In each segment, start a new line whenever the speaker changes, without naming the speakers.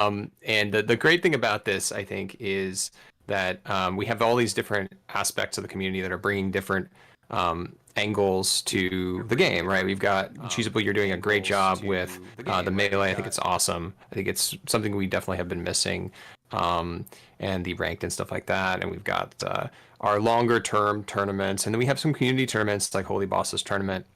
And the great thing about this, I think, is that we have all these different aspects of the community that are bringing different angles to the game, right? We've got Cheesable, you're doing a great job with the melee. I think it's awesome. I think it's something we definitely have been missing, and the ranked and stuff like that. And we've got our longer term tournaments, and then we have some community tournaments like Holy Bosses Tournament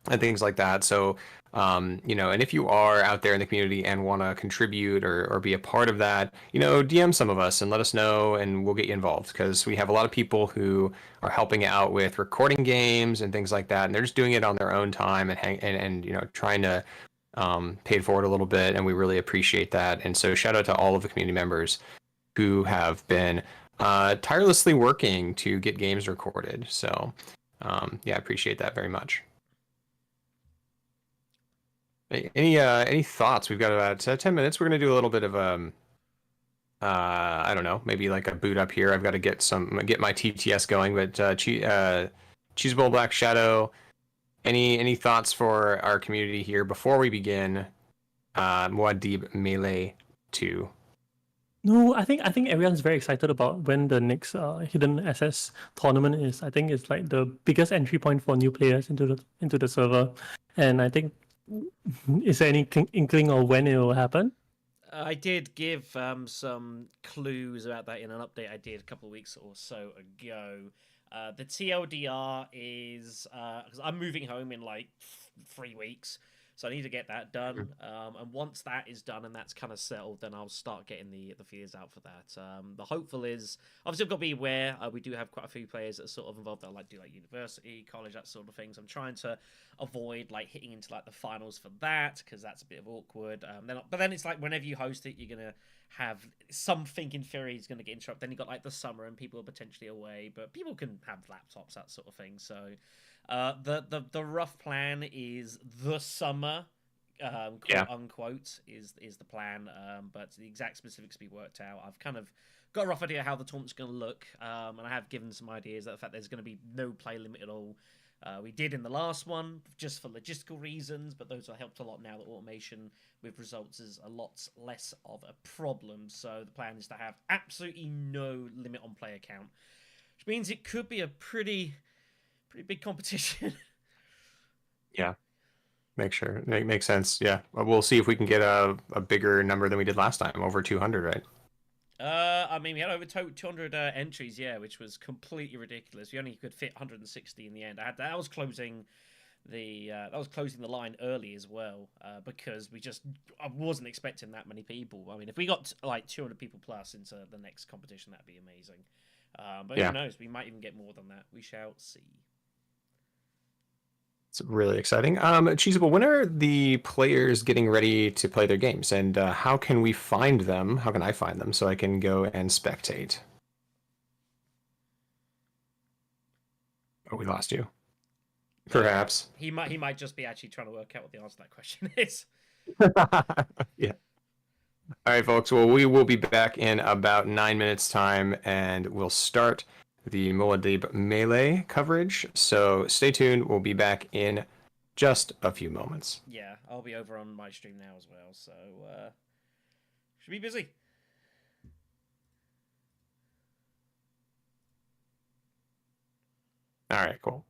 and things like that. So, and if you are out there in the community and want to contribute or be a part of that, DM some of us and let us know, and we'll get you involved because we have a lot of people who are helping out with recording games and things like that, and they're just doing it on their own time and trying to pay it forward a little bit, and we really appreciate that. And so, shout out to all of the community members who have been tirelessly working to get games recorded. So, yeah, I appreciate that very much. Any thoughts? We've got about 10 minutes. We're gonna do a little bit of I don't know, maybe like a boot up here. I've got to get my TTS going, but Cheesable Black Shadow, any thoughts for our community here before we begin Muad'Dib Melee 2?
No, I think everyone's very excited about when the next hidden SS tournament is. I think it's like the biggest entry point for new players into the server, and I think is there any inkling of when it will happen?
I did give some clues about that in an update I did a couple of weeks or so ago. The TLDR is because I'm moving home in like 3 weeks, so I need to get that done. And once that is done and that's kind of settled, then I'll start getting the feelers out for that. The hopeful is obviously I've got to be aware. We do have quite a few players that are sort of involved that do like university, college, that sort of things. I'm trying to avoid like hitting into like the finals for that because that's a bit of awkward. But then it's like whenever you host it, you're gonna have something in theory is gonna get interrupted. Then you got like the summer and people are potentially away, but people can have laptops, that sort of thing. So the rough plan is the summer, quote unquote, is the plan. But the exact specifics to be worked out. I've kind of got a rough idea how the tournament's going to look, and I have given some ideas that the fact there's going to be no play limit at all. We did in the last one just for logistical reasons, but those are helped a lot now that automation with results is a lot less of a problem. So the plan is to have absolutely no limit on player count, which means it could be a pretty big competition.
Yeah, makes sense. Yeah, we'll see if we can get a bigger number than we did last time, over 200, right?
I mean, we had over 200 entries, yeah, which was completely ridiculous. We only could fit 160 in the end. I was closing the line early as well, because I wasn't expecting that many people. I mean, if we got like 200 people plus into the next competition, that'd be amazing. But who knows? We might even get more than that. We shall see.
It's really exciting. Cheesable, when are the players getting ready to play their games, and how can we find them? How can I find them so I can go and spectate? Oh, we lost you. Perhaps.
He might just be actually trying to work out what the answer to that question is.
Yeah. All right, folks. Well, we will be back in about 9 minutes' time, and we'll start the Muad'Dib Melee coverage. So stay tuned. We'll be back in just a few moments.
Yeah, I'll be over on my stream now as well, so should be busy.
All right, cool.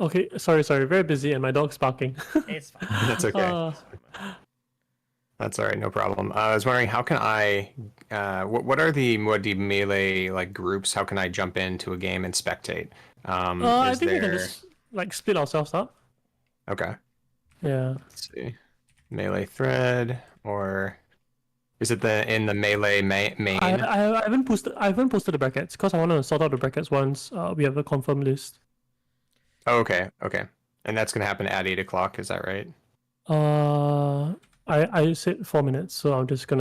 Okay, sorry, very busy, and my dog's barking.
It's fine.
That's okay. That's all right, no problem. I was wondering, how can I, what are the Muad'Dib Melee like groups? How can I jump into a game and spectate?
I think we can just like split ourselves up.
Okay.
Yeah.
Let's see. Melee thread, or is it in the Melee main?
I haven't posted the brackets because I want to sort out the brackets once we have a confirmed list.
Oh, okay. And that's gonna happen at 8 o'clock. Is that right?
I said 4 minutes, so I'm just gonna.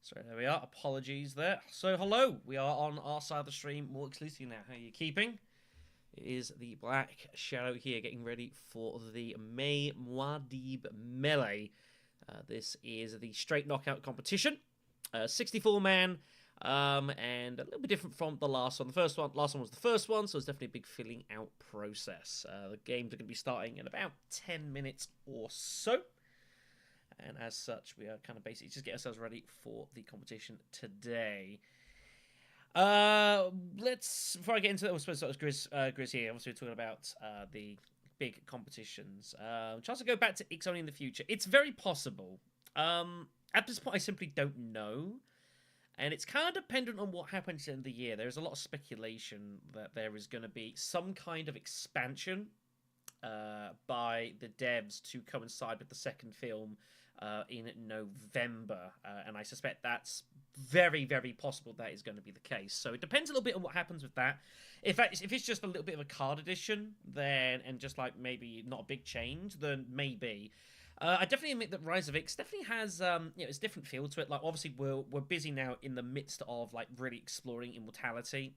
So there we are. Apologies there. So hello, we are on our side of the stream more exclusively now. How are you keeping? It is the Black Shadow here, getting ready for the Muad'Dib Melee. This is the straight knockout competition, 64-man, and a little bit different from the last one. Last one was the first one, so it's definitely a big filling out process. The games are going to be starting in about 10 minutes or so. And as such, we are kind of basically just getting ourselves ready for the competition today. Before I get into that, we're supposed to start with Grizz here. Obviously, we're talking about the big competitions. Chance to go back to X only in the future. It's very possible. At this point, I simply don't know. And it's kind of dependent on what happens in the year. There's a lot of speculation that there is going to be some kind of expansion by the devs to coincide with the second film in November. And I suspect that's very, very possible that is going to be the case. So it depends a little bit on what happens with that. If it's just a little bit of a card edition, then, and just like maybe not a big change, then maybe. I definitely admit that Rise of X definitely has, it's a different feel to it. Like, obviously, we're busy now in the midst of, like, really exploring Immortality,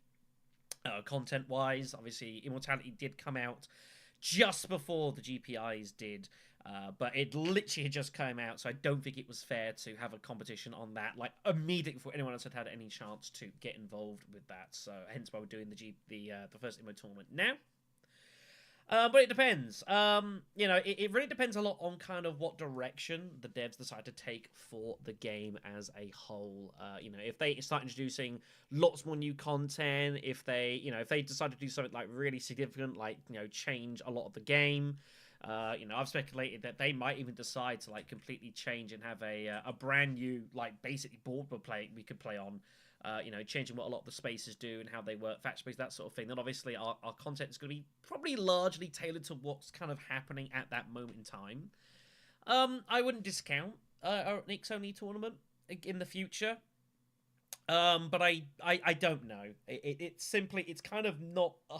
content-wise. Obviously, Immortality did come out just before the GPIs did, but it literally had just came out, so I don't think it was fair to have a competition on that, like, immediately before anyone else had any chance to get involved with that. So, hence why we're doing the first Immo tournament now. But it depends. It really depends a lot on kind of what direction the devs decide to take for the game as a whole. If they start introducing lots more new content, if they decide to do something like really significant, like, change a lot of the game. I've speculated that they might even decide to like completely change and have a brand new, like, basically board we could play on. Changing what a lot of the spaces do and how they work, fact space, that sort of thing. Then obviously our content is going to be probably largely tailored to what's kind of happening at that moment in time. I wouldn't discount an X-only tournament in the future. But I don't know. It's kind of not... I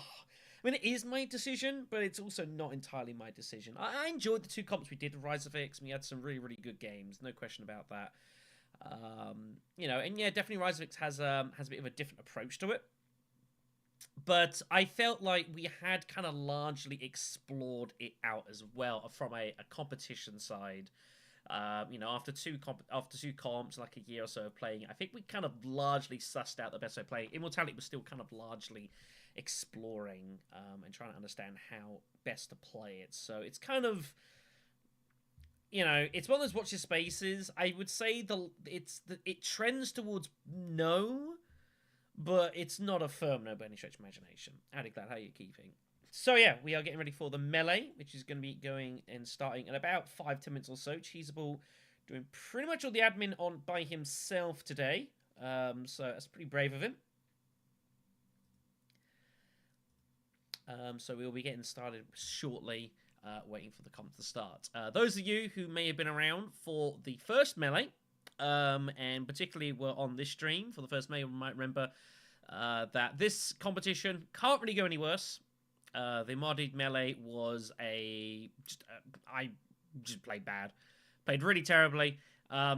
mean, it is my decision, but it's also not entirely my decision. I enjoyed the two comps we did with Rise of X, and we had some really, really good games. No question about that. Definitely Rise of X has a bit of a different approach to it. But I felt like we had kind of largely explored it out as well from a competition side. After two comps, like a year or so of playing it, I think we kind of largely sussed out the best way of playing. Immortality was still kind of largely exploring and trying to understand how best to play it. So it's kind of... it's one of those watch your spaces. I would say it trends towards no, but it's not a firm no by any stretch of imagination. Howdy, Glad, how are you keeping? So yeah, we are getting ready for the melee, which is going to be going and starting in about 5-10 minutes or so. Cheesable doing pretty much all the admin on by himself today, so that's pretty brave of him. So we'll be getting started shortly. Waiting for the comp to start. Those of you who may have been around for the first melee, and particularly were on this stream for the first melee, might remember that this competition can't really go any worse. The modded melee was I just played bad. Played really terribly.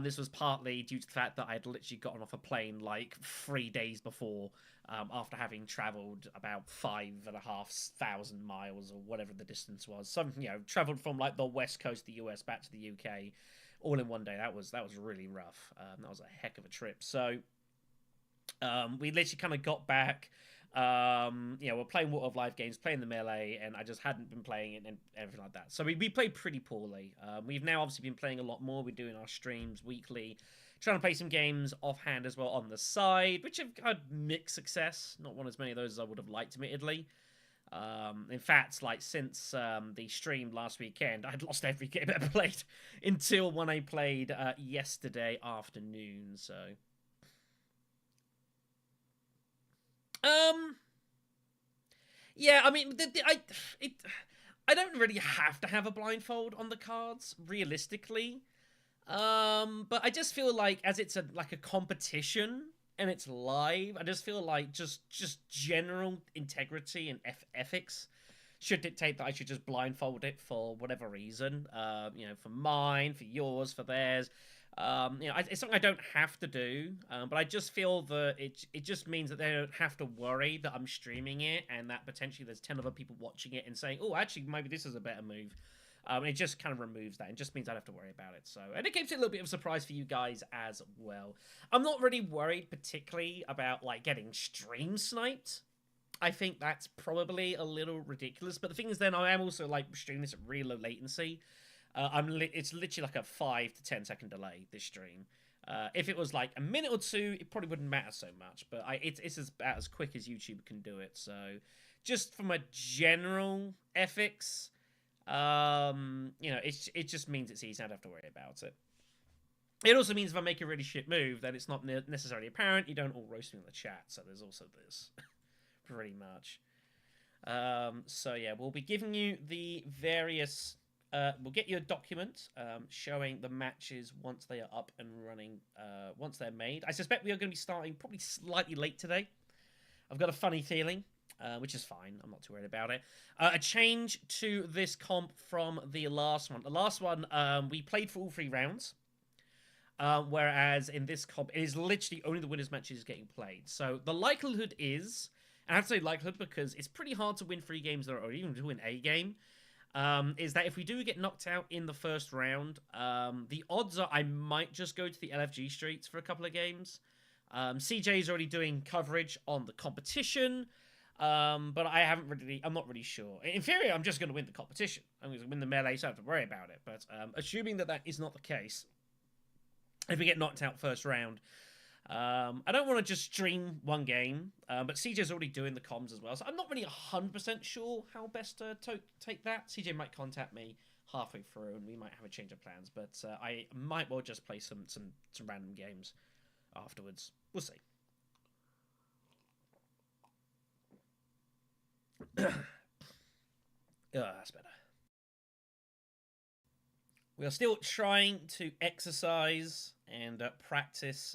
This was partly due to the fact that I had literally gotten off a plane like 3 days before, after having travelled about 5,500 miles or whatever the distance was. Travelled from like the west coast of the US back to the UK, all in one day. That was really rough. That was a heck of a trip. So we literally kind of got back. We're playing Water of Life games, playing the melee, and I just hadn't been playing it and everything like that. So we played pretty poorly. We've now obviously been playing a lot more. We're doing our streams weekly, trying to play some games offhand as well on the side, which have had mixed success. Not one as many of those as I would have liked, admittedly. In fact, like since the stream last weekend, I'd lost every game I played until when I played yesterday afternoon. So. Yeah, I mean, I don't really have to have a blindfold on the cards, realistically. But I just feel like as it's a competition and it's live, I just feel like just general integrity and ethics should dictate that I should just blindfold it for whatever reason. For mine, for yours, for theirs. It's something I don't have to do, but I just feel that it just means that they don't have to worry that I'm streaming it and that potentially there's 10 other people watching it and saying, oh, actually, maybe this is a better move. It just kind of removes that. It just means I don't have to worry about it. So, and it keeps it a little bit of a surprise for you guys as well. I'm not really worried particularly about like getting stream sniped. I think that's probably a little ridiculous. But the thing is, then I am also like streaming this at really low latency. It's literally like a 5 to 10 second delay this stream. If it was like a minute or two, it probably wouldn't matter so much. But it's about as quick as YouTube can do it. So, just from a general ethics, it just means it's easy. I don't have to worry about it. It also means if I make a really shit move, then it's not necessarily apparent. You don't all roast me in the chat. So there's also this, pretty much. So yeah, we'll be giving you the various. We'll get you a document showing the matches once they are up and running, once they're made. I suspect we are going to be starting probably slightly late today. I've got a funny feeling, which is fine. I'm not too worried about it. A change to this comp from the last one. The last one, we played for all 3 rounds, whereas in this comp, it is literally only the winners' matches getting played. So the likelihood is, and I have to say likelihood because it's pretty hard to win 3 games or even to win a game, is that if we do get knocked out in the first round, the odds are I might just go to the LFG streets for a couple of games. CJ is already doing coverage on the competition, but I'm not really sure. In theory, I'm just going to win the competition. I'm going to win the melee, so I don't have to worry about it. But assuming that is not the case, if we get knocked out first round, I don't want to just stream one game, but CJ's already doing the comms as well, so I'm not really 100% sure how best to take that. CJ might contact me halfway through, and we might have a change of plans, but I might well just play some random games afterwards. We'll see. That's better. We are still trying to exercise and practice,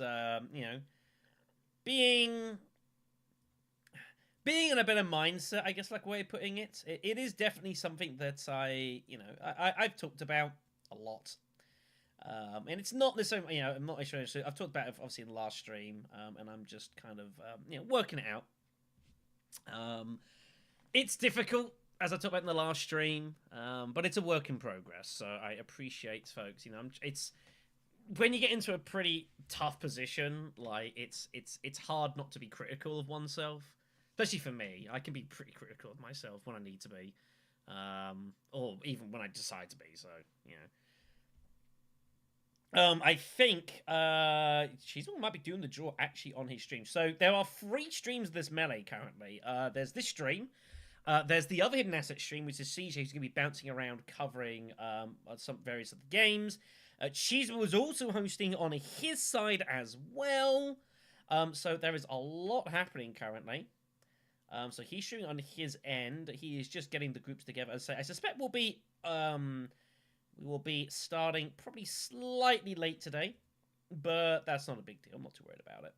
being in a better mindset, I guess, like way of putting it. It is definitely something that I've talked about a lot. And it's not necessarily, I'm not sure. I've talked about it obviously in the last stream, and I'm just kind of, working it out. It's difficult, as I talked about in the last stream, but it's a work in progress. So I appreciate folks. It's when you get into a pretty tough position, like it's hard not to be critical of oneself, especially for me. I can be pretty critical of myself when I need to be, or even when I decide to be. So I think Cheesable might be doing the draw actually on his stream. So there are 3 streams of this melee currently. There's this stream. There's the other hidden asset stream, which is CJ, who's going to be bouncing around covering some various of the games. Cheesable is also hosting on his side as well. So there is a lot happening currently. So he's shooting on his end. He is just getting the groups together. As I suspect we will be starting probably slightly late today, but that's not a big deal. I'm not too worried about it.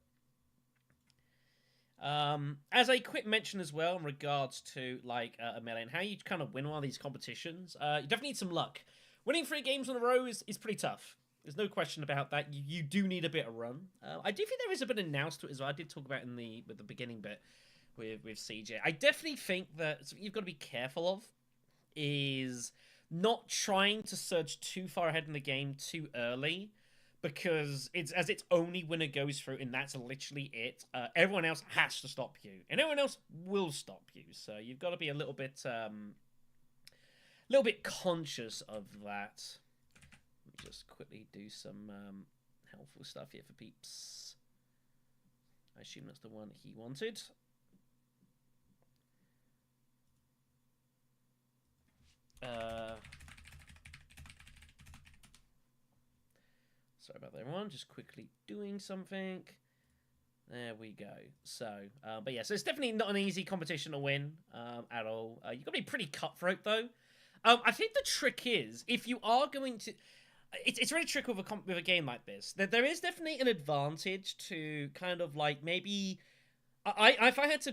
As a quick mention as well in regards to a melee and how you kind of win one of these competitions, you definitely need some luck. Winning 3 games in a row is pretty tough. There's no question about that. You do need a bit of run. I do think there is a bit of nous to it as well. I did talk about with the beginning bit with CJ. I definitely think that something you've got to be careful of is not trying to surge too far ahead in the game too early, because it's only winner goes through, and that's literally it. Everyone else has to stop you, and everyone else will stop you. So you've got to be a little bit conscious of that. Let me just quickly do some helpful stuff here for peeps. I assume that's the one he wanted. Sorry about that, everyone. Just quickly doing something. There we go. So, but yeah, so it's definitely not an easy competition to win at all. You've got to be pretty cutthroat, though. I think the trick is, if you are going to... It's really tricky with a game like this. There is definitely an advantage to kind of maybe... if I had to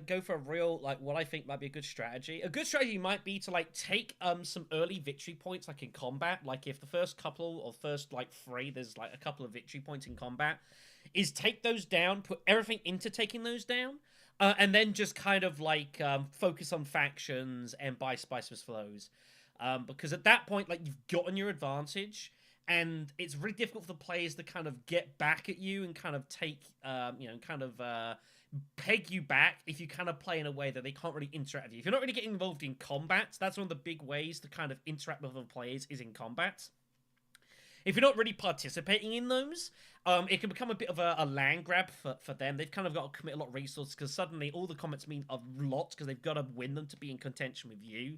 go for a real what I think might be a good strategy might be to take some early victory points in combat. If the first couple or first 3 there's a couple of victory points in combat, is take those down, put everything into taking those down, and then just kind of focus on factions and buy spice with flows. because at that point, like, you've gotten your advantage, and it's really difficult for the players to kind of get back at you and kind of take, peg you back if you kind of play in a way that they can't really interact with you. If you're not really getting involved in combat, that's one of the big ways to kind of interact with other players is in combat. If you're not really participating in those, it can become a bit of a land grab for them. They've kind of got to commit a lot of resources because suddenly all the comments mean a lot because they've got to win them to be in contention with you.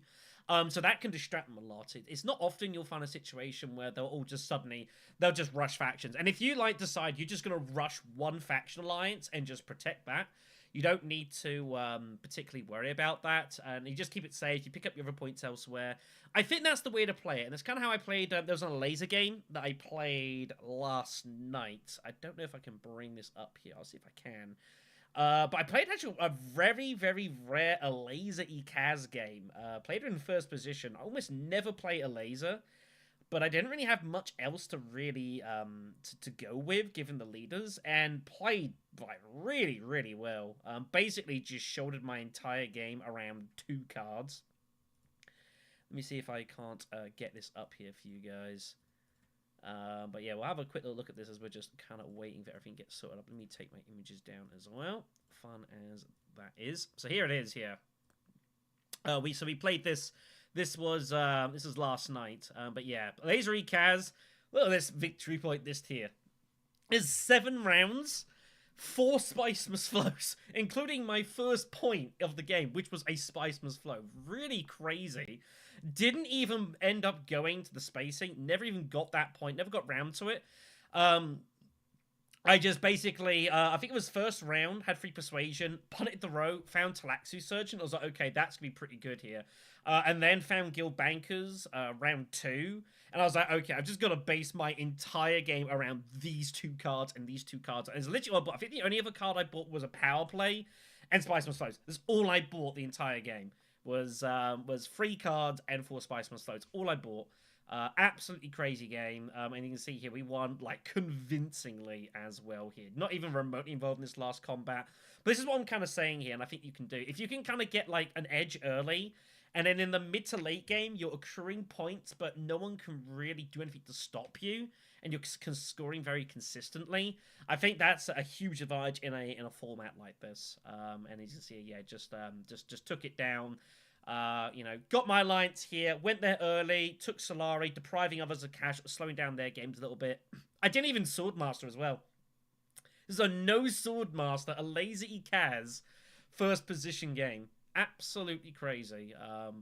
So that can distract them a lot. It's not often you'll find a situation where they'll just rush factions. And if you decide you're just going to rush one faction alliance and just protect that, you don't need to particularly worry about that. And you just keep it safe. You pick up your other points elsewhere. I think that's the way to play it. And that's kind of how I played. There was a laser game that I played last night. I don't know if I can bring this up here. I'll see if I can. But I played actually a very, very rare a laser Kaz game. Played it in first position. I almost never play a laser, but I didn't really have much else to really to go with, given the leaders, and played like really, really well. Basically, just shouldered my entire game around 2 cards. Let me see if I can't get this up here for you guys. But yeah, we'll have a quick little look at this as we're just kind of waiting for everything to get sorted up. Let me take my images down as well. Fun as that is. So here it is here. We played this. This was last night. But yeah, Laser Kaz. Look at this victory point list here. There's 7 rounds, 4 Spice Must Flows, including my first point of the game, which was a Spice Must Flow. Really crazy. Didn't even end up going to the spacing. Never even got that point. Never got round to it. I just basically, I think it was first round, had free persuasion, punted the row, found Talaxu Surgeon. I was like, okay, that's going to be pretty good here. And then found Guild Bankers, round 2. And I was like, okay, I've just got to base my entire game around these 2 cards and these 2 cards. And it's literally, I think the only other card I bought was a Power Play and Spice Must Flows. That's all I bought the entire game. Was 3 cards and 4 Spice Must Flows. All I bought. Absolutely crazy game. And you can see here we won like convincingly as well here. Not even remotely involved in this last combat. But this is what I'm kind of saying here, and I think you can do. If you can kind of get like an edge early, and then in the mid to late game you're accruing points, but no one can really do anything to stop you, and you're scoring very consistently. I think that's a huge advantage in a format like this. And as you can see, yeah, just took it down. Got my alliance here, went there early, took Solari, depriving others of cash, slowing down their games a little bit. I didn't even Swordmaster as well. This is a no Swordmaster, a lazy Kaz first position game. Absolutely crazy.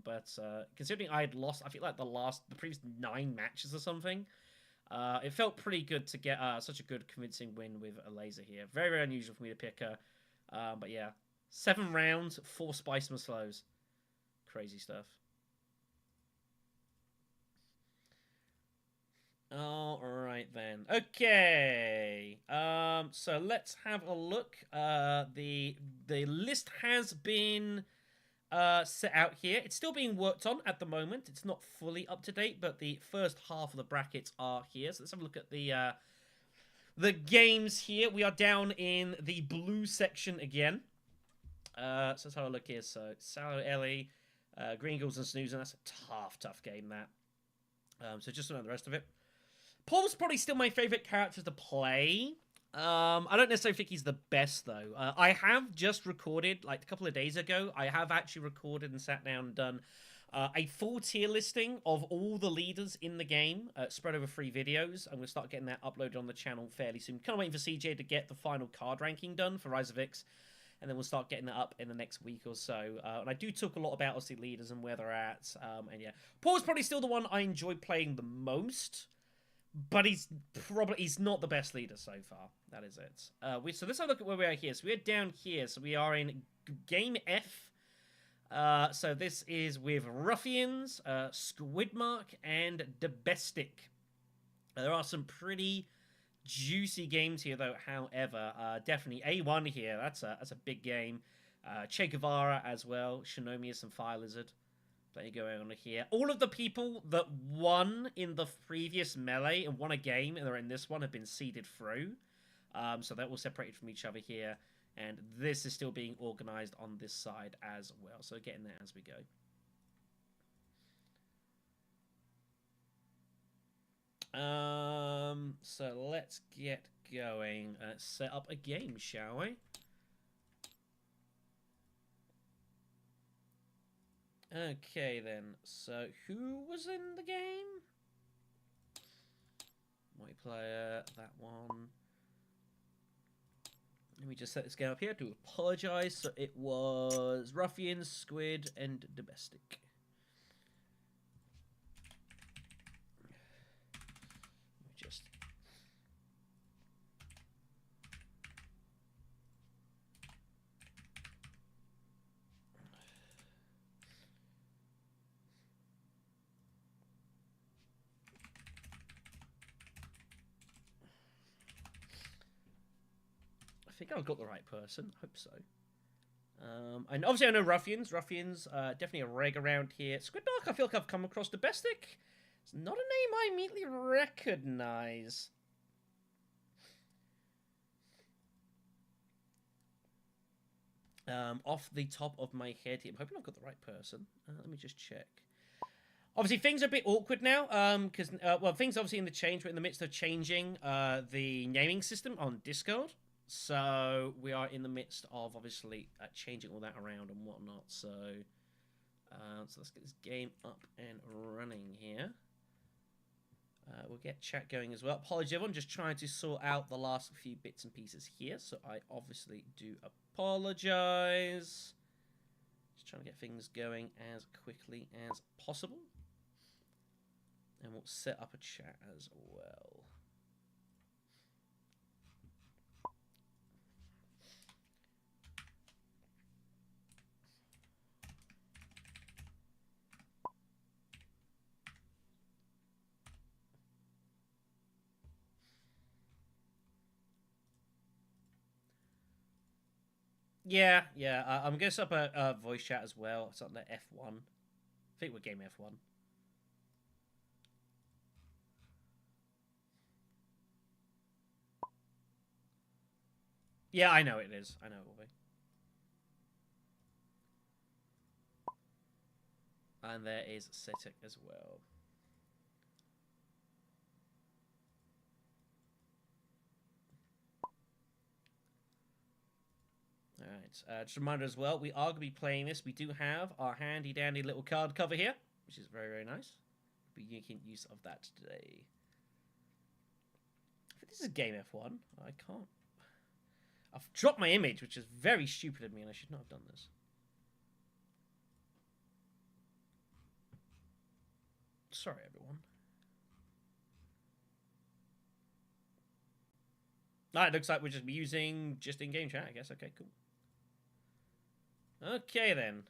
But considering I had lost, I feel like the previous 9 matches or something, it felt pretty good to get such a good convincing win with a laser here. Very, very unusual for me to pick her. But yeah, 7 rounds, 4 Spice Must Flows. Crazy stuff. All right then. Okay. So let's have a look. The list has been set out here. It's still being worked on at the moment. It's not fully up to date, but the first half of the brackets are here. So let's have a look at the games here. We are down in the blue section again. So let's have a look here. So Sallow Ellie. Green Ghouls and Snoozing, that's a tough game, that. So just another the rest of it. Paul's probably still my favourite character to play. I don't necessarily think he's the best, though. I have just recorded, like a couple of days ago, I have actually recorded and sat down and done a full tier listing of all the leaders in the game, spread over 3 videos. I'm going to start getting that uploaded on the channel fairly soon. Kind of waiting for CJ to get the final card ranking done for Rise of X. And then we'll start getting that up in the next week or so. And I do talk a lot about, obviously, leaders and where they're at. And yeah, Paul's probably still the one I enjoy playing the most. But he's not the best leader so far. That is it. So let's have a look at where we are here. So we're down here. So we are in Game F. So this is with Ruffians, Squidmark, and Domestic. There are some pretty juicy games here, though. However, definitely A1 here. That's a big game. Che Guevara as well. Shinomius and Fire Lizard. Plenty going on here. All of the people that won in the previous melee and won a game and they're in this one have been seeded through. So they're all separated from each other here. And this is still being organized on this side as well. So getting there as we go. So let's get going. Let's set up a game, shall we? Okay then. So who was in the game? Multiplayer, that one. Let me just set this game up here. I do apologize. So it was Ruffians, Squid, and Domestic. Let me just. I think I've got the right person. I hope so. And obviously I know Ruffians. Ruffians, definitely a reg around here. Squidbark, I feel like I've come across Domestic. It's not a name I immediately recognize. Off the top of my head here. I'm hoping I've got the right person. Let me just check. Obviously, things are a bit awkward now, because, well, things obviously in the change. We're in the midst of changing the naming system on Discord. So we are in the midst of, obviously, changing all that around and whatnot. So let's get this game up and running here. We'll get chat going as well. Apologies, everyone. Just trying to sort out the last few bits and pieces here. So I obviously do apologize. Just trying to get things going as quickly as possible. And we'll set up a chat as well. Yeah. I'm going to set up a voice chat as well. It's on the F1. I think we're game F1. Yeah, I know it is. I know it will be. And there is Setic as well. Alright, just a reminder as well, we are going to be playing this. We do have our handy dandy little card cover here, which is very, very nice. We'll be making use of that today. I think this is game F1. I can't. I've dropped my image, which is very stupid of me, and I should not have done this. Sorry, everyone. It looks like we're just using just in-game chat, I guess. Okay, cool. Okay, then.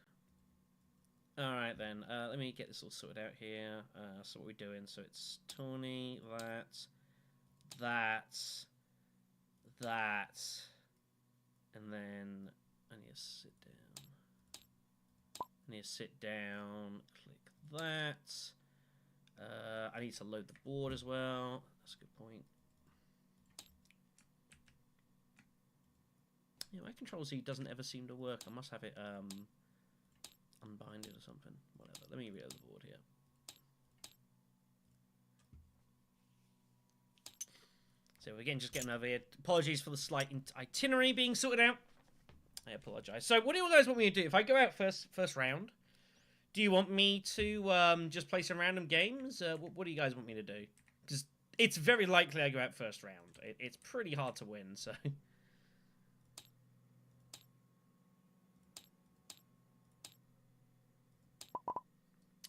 Alright, then. Let me get this all sorted out here. So what we're doing. So it's Tony, that, and then I need to sit down. Click that. I need to load the board as well. That's a good point. Yeah, my Control Z doesn't ever seem to work. I must have it unbinded or something. Whatever. Let me reload the board here. So again, just getting over here. Apologies for the slight itinerary being sorted out. I apologize. So what do you guys want me to do? If I go out first round, do you want me to just play some random games? What do you guys want me to do? Because it's very likely I go out first round. It's pretty hard to win, so...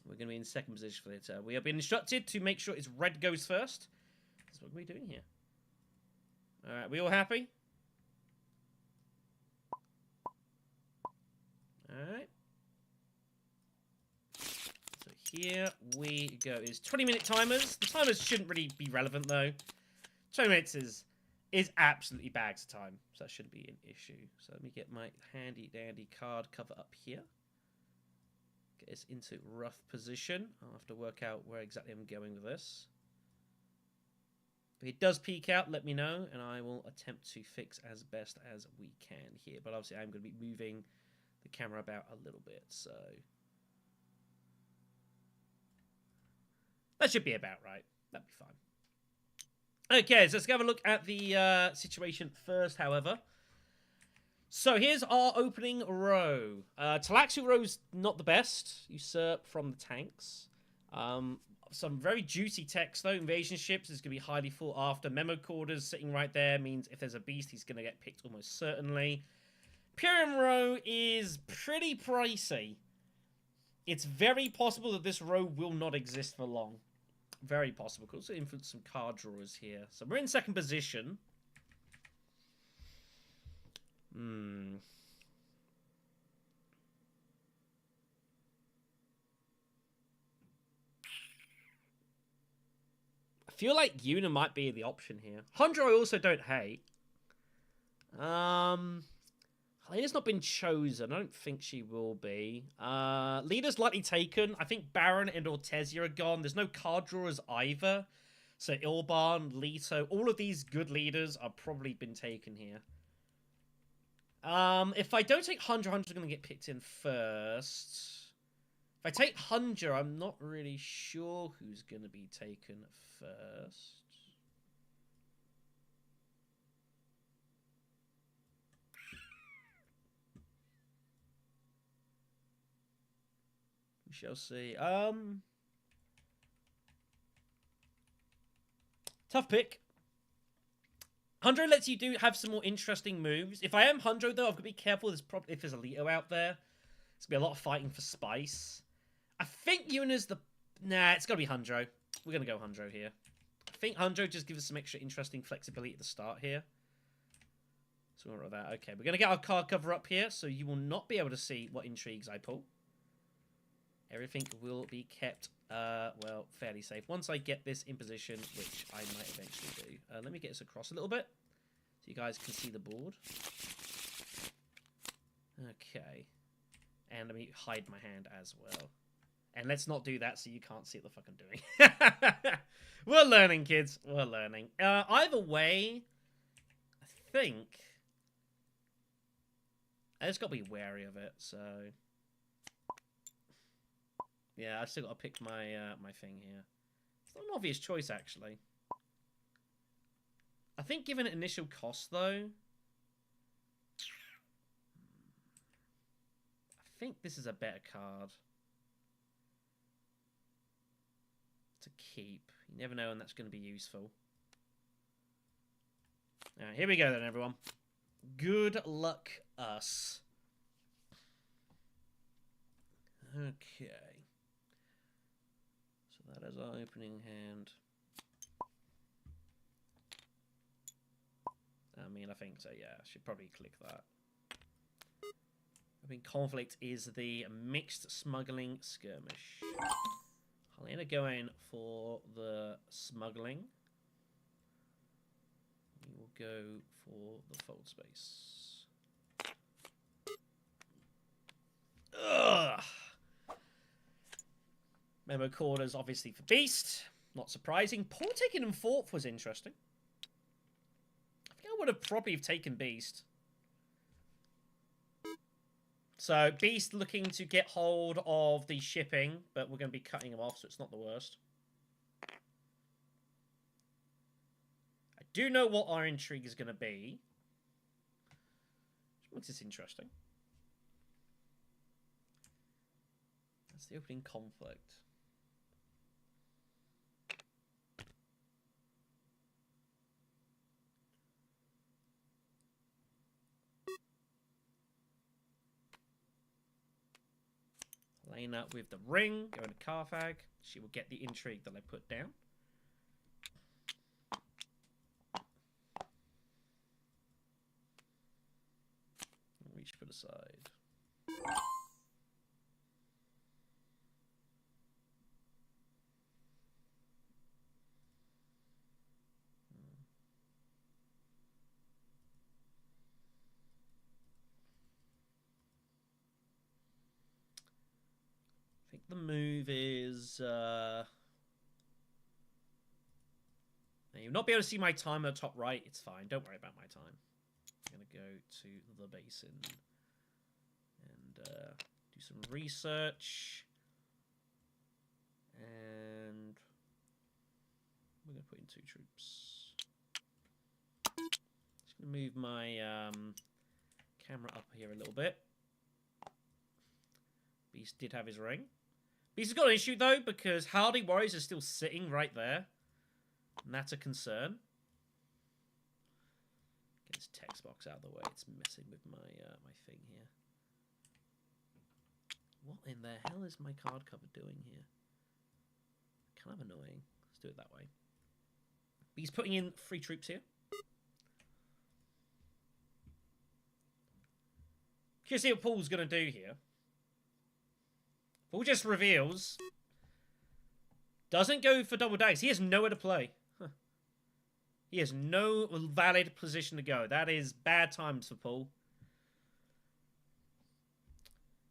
We're going to be in second position for it. We have been instructed to make sure it's red goes first. That's what we're doing here. Alright, we all happy? Alright. So here we go. It's 20-minute timers. The timers shouldn't really be relevant, though. 20 minutes is absolutely bags of time, so that shouldn't be an issue. So let me get my handy-dandy card cover up here. Get us into rough position. I'll have to work out where exactly I'm going with this. If it does peek out, let me know, and I will attempt to fix as best as we can here. But obviously, I'm going to be moving the camera about a little bit, so... That should be about right. That'd be fine. Okay, so let's have a look at the situation first, however. So here's our opening row. Talaxu row's not the best. Usurp from the tanks. Some very juicy text, though. Invasion ships is going to be highly fought after. Memo quarters sitting right there means if there's a beast, he's going to get picked almost certainly. Imperium row is pretty pricey. It's very possible that this row will not exist for long. Very possible. Could also influence some card drawers here. So we're in second position. I feel like Yuna might be the option here. Hundra I also don't hate. Helena's not been chosen. I don't think she will be. Leader's likely taken. I think Baron and Ortesia are gone. There's no card drawers either. So Ilban, Leto, all of these good leaders are probably been taken here. If I don't take Hundra, Hundra's going to get picked in first. If I take Hundra, I'm not really sure who's going to be taken first. We shall see. Tough pick. Hundro lets you have some more interesting moves. If I am Hundro, though, I've got to be careful. There's probably, if there's a Leto out there, it's going to be a lot of fighting for spice. I think Yuna's the... Nah, it's got to be Hundro. We're going to go Hundro here. I think Hundro just gives us some extra interesting flexibility at the start here. So we're that. Okay, we're going to get our card cover up here, so you will not be able to see what intrigues I pull. Everything will be kept, well, fairly safe. Once I get this in position, which I might eventually do. Let me get this across a little bit, so you guys can see the board. Okay. And let me hide my hand as well. And let's not do that so you can't see what the fuck I'm doing. We're learning, kids. We're learning. Either way, I think... I just got to be wary of it, so... Yeah, I still got to pick my my thing here. It's not an obvious choice, actually. I think given an initial cost, though... I think this is a better card. To keep. You never know when that's going to be useful. Alright, here we go then, everyone. Good luck, us. Okay. So that is our opening hand. I mean, I think so, yeah. I should probably click that. I think conflict is the mixed smuggling skirmish. Helena going for the smuggling. We will go for the fold space. Ugh! Memo quarters, obviously, for Beast. Not surprising. Paul taking him fourth was interesting. I think I would have probably taken Beast. So, Beast looking to get hold of the shipping, but we're going to be cutting him off, so it's not the worst. I do know what our intrigue is going to be. Which makes this interesting. That's the opening conflict. Laying up with the ring, going to Carthag. She will get the intrigue that I put down. Reach put aside. I think the move is... You'll not be able to see my time at the top right. It's fine. Don't worry about my time. I'm going to go to the basin and do some research. And we're going to put in 2 troops. Move my camera up here a little bit. Beast did have his ring. Beast has got an issue, though, because Hardy Warriors are still sitting right there. And that's a concern. Get this text box out of the way. It's messing with my my thing here. What in the hell is my card cover doing here? Kind of annoying. Let's do it that way. He's putting in 3 troops here. Curious to see what Paul's going to do here. Paul just reveals. Doesn't go for double dags. He has nowhere to play. Huh. He has no valid position to go. That is bad times for Paul.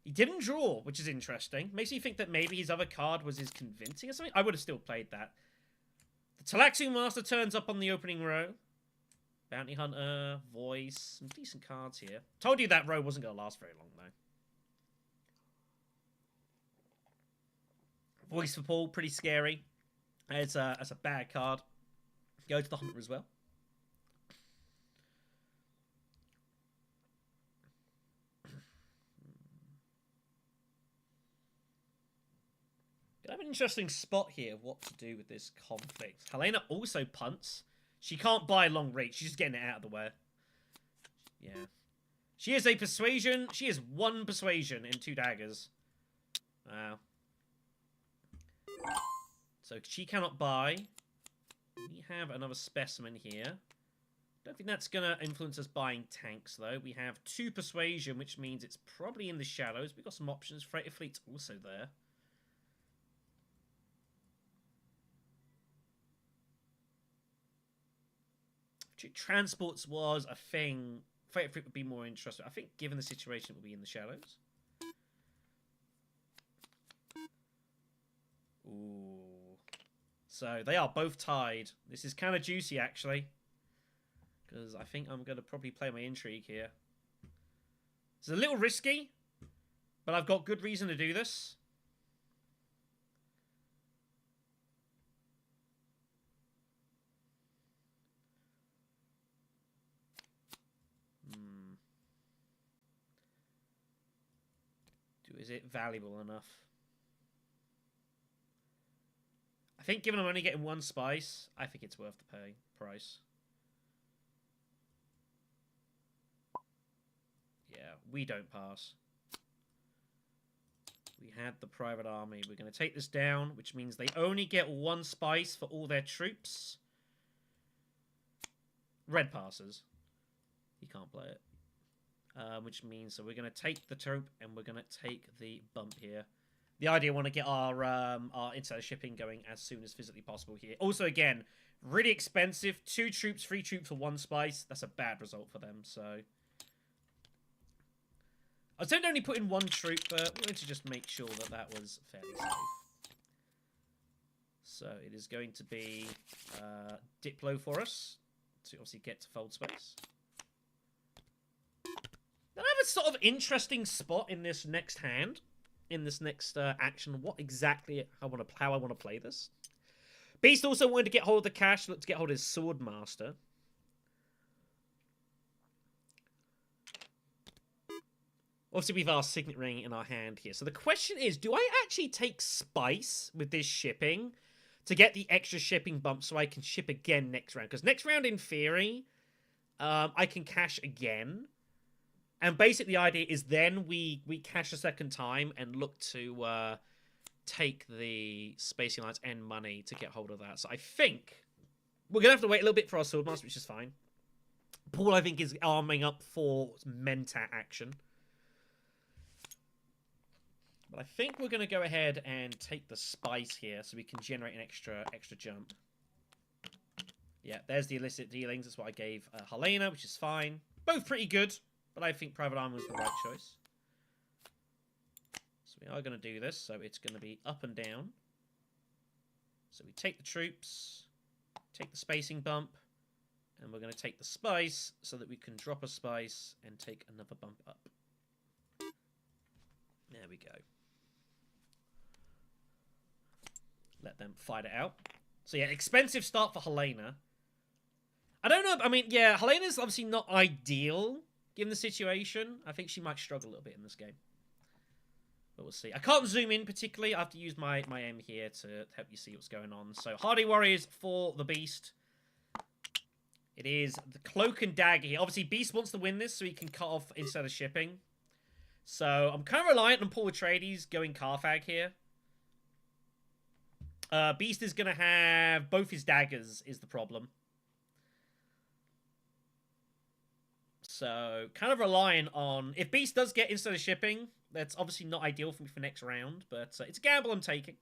He didn't draw, which is interesting. Makes me think that maybe his other card was his convincing or something. I would have still played that. The Talaxu Master turns up on the opening row. Bounty Hunter, Voice, some decent cards here. Told you that row wasn't going to last very long, though. Voice for Paul, pretty scary. It's a bad card. Go to the Hunter as well. I have an interesting spot here of what to do with this conflict. Helena also punts. She can't buy long reach. She's just getting it out of the way. Yeah. She is a persuasion. She is 1 persuasion in 2 daggers. Wow. So she cannot buy. We have another specimen here. Don't think that's going to influence us buying tanks, though. We have 2 persuasion, which means it's probably in the shadows. We've got some options. Freighter Fleet's also there. Transports was a thing. Freighter Fleet would be more interesting. I think, given the situation, it will be in the shadows. Ooh. So, they are both tied. This is kind of juicy, actually. Because I think I'm going to probably play my intrigue here. It's a little risky. But I've got good reason to do this. Is it valuable enough? I think given I'm only getting 1 spice, I think it's worth the price. Yeah, we don't pass. We had the private army. We're going to take this down, which means they only get 1 spice for all their troops. Red passes. He can't play it. Which means so we're going to take the troop and we're going to take the bump here. The idea, want to get our insider shipping going as soon as physically possible here. Also, again, really expensive. 2 troops, 3 troops for 1 spice. That's a bad result for them. So I was only put in 1 troop, but we wanted to just make sure that that was fairly safe. So it is going to be Diplo for us to obviously get to fold space. Then I have a sort of interesting spot in this next hand, in this next action. What exactly how I want to play this. Beast also wanted to get hold of the cash. Look to get hold of his Sword Master. Obviously, we've our Signet Ring in our hand here. So the question is, do I actually take Spice with this shipping to get the extra shipping bump so I can ship again next round? Because next round, in theory, I can cash again. And basically, the idea is then we cash a second time and look to take the Space Alliance and money to get hold of that. So I think we're going to have to wait a little bit for our Swordmaster, which is fine. Paul, I think, is arming up for Mentat action. But I think we're going to go ahead and take the Spice here so we can generate an extra jump. Yeah, there's the illicit dealings. That's what I gave Helena, which is fine. Both pretty good. But I think Private Army was the right choice. So we are going to do this. So it's going to be up and down. So we take the troops, take the spacing bump, and we're going to take the spice so that we can drop a spice and take another bump up. There we go. Let them fight it out. So yeah, expensive start for Helena. I don't know. I mean, yeah, Helena's obviously not ideal given the situation. I think she might struggle a little bit in this game. But we'll see. I can't zoom in particularly. I have to use my aim here to help you see what's going on. So, Hardy Warriors for the Beast. It is the Cloak and Dagger here. Obviously, Beast wants to win this so he can cut off instead of shipping. So, I'm kind of reliant on Paul Atreides going Carfag here. Beast is going to have both his daggers is the problem. So, kind of relying on... If Beast does get instead of shipping, that's obviously not ideal for me for next round, but it's a gamble I'm taking.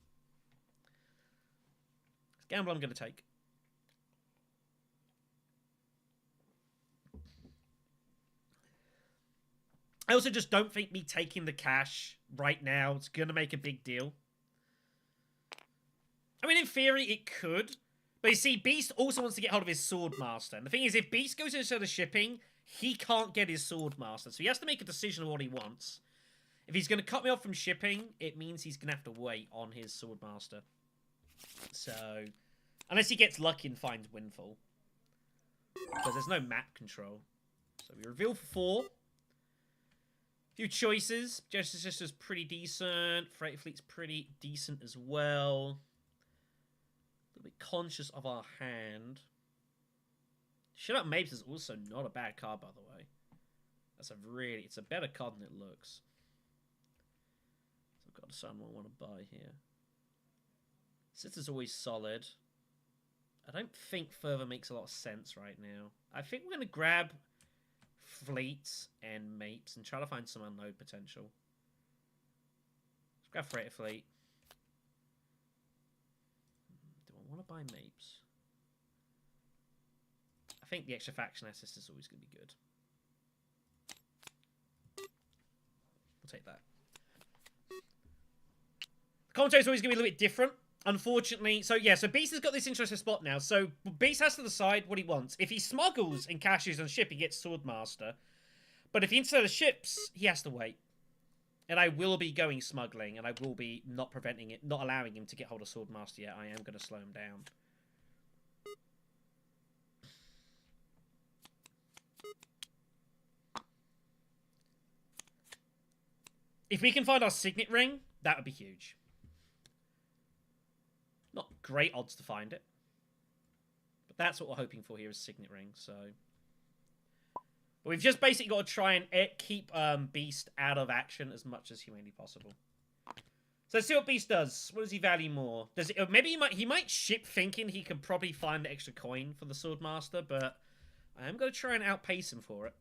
It's a gamble I'm going to take. I also just don't think me taking the cash right now is going to make a big deal. I mean, in theory, it could. But you see, Beast also wants to get hold of his Swordmaster. And the thing is, if Beast goes instead of shipping, he can't get his Swordmaster. So he has to make a decision of what he wants. If he's going to cut me off from shipping, it means he's going to have to wait on his Swordmaster. So, unless he gets lucky and finds Windfall. Because there's no map control. So we reveal for 4. Few choices. Genesis Sister's pretty decent. Freighter Fleet's pretty decent as well. A little bit conscious of our hand. Shut Up Mapes is also not a bad card, by the way. It's a better card than it looks. So I've got to decide what I want to buy here. Sister's always solid. I don't think further makes a lot of sense right now. I think we're going to grab Fleets and Mapes and try to find some unknown potential. Let's grab Freighter Fleet. Do I want to buy Mapes? I think the extra faction assist is always going to be good. We'll take that. The commentary is always going to be a little bit different, unfortunately. So yeah, so Beast has got this interesting spot now. So Beast has to decide what he wants. If he smuggles and cashes on ship, he gets Swordmaster. But if he instead of ships, he has to wait. And I will be going smuggling, and I will be not allowing him to get hold of Swordmaster yet. I am going to slow him down. If we can find our signet ring, that would be huge. Not great odds to find it. But that's what we're hoping for here is signet ring, so... But we've just basically got to try and keep Beast out of action as much as humanly possible. So let's see what Beast does. What does he value more? Does it, maybe he might ship thinking he could probably find the extra coin for the Swordmaster, but I am going to try and outpace him for it.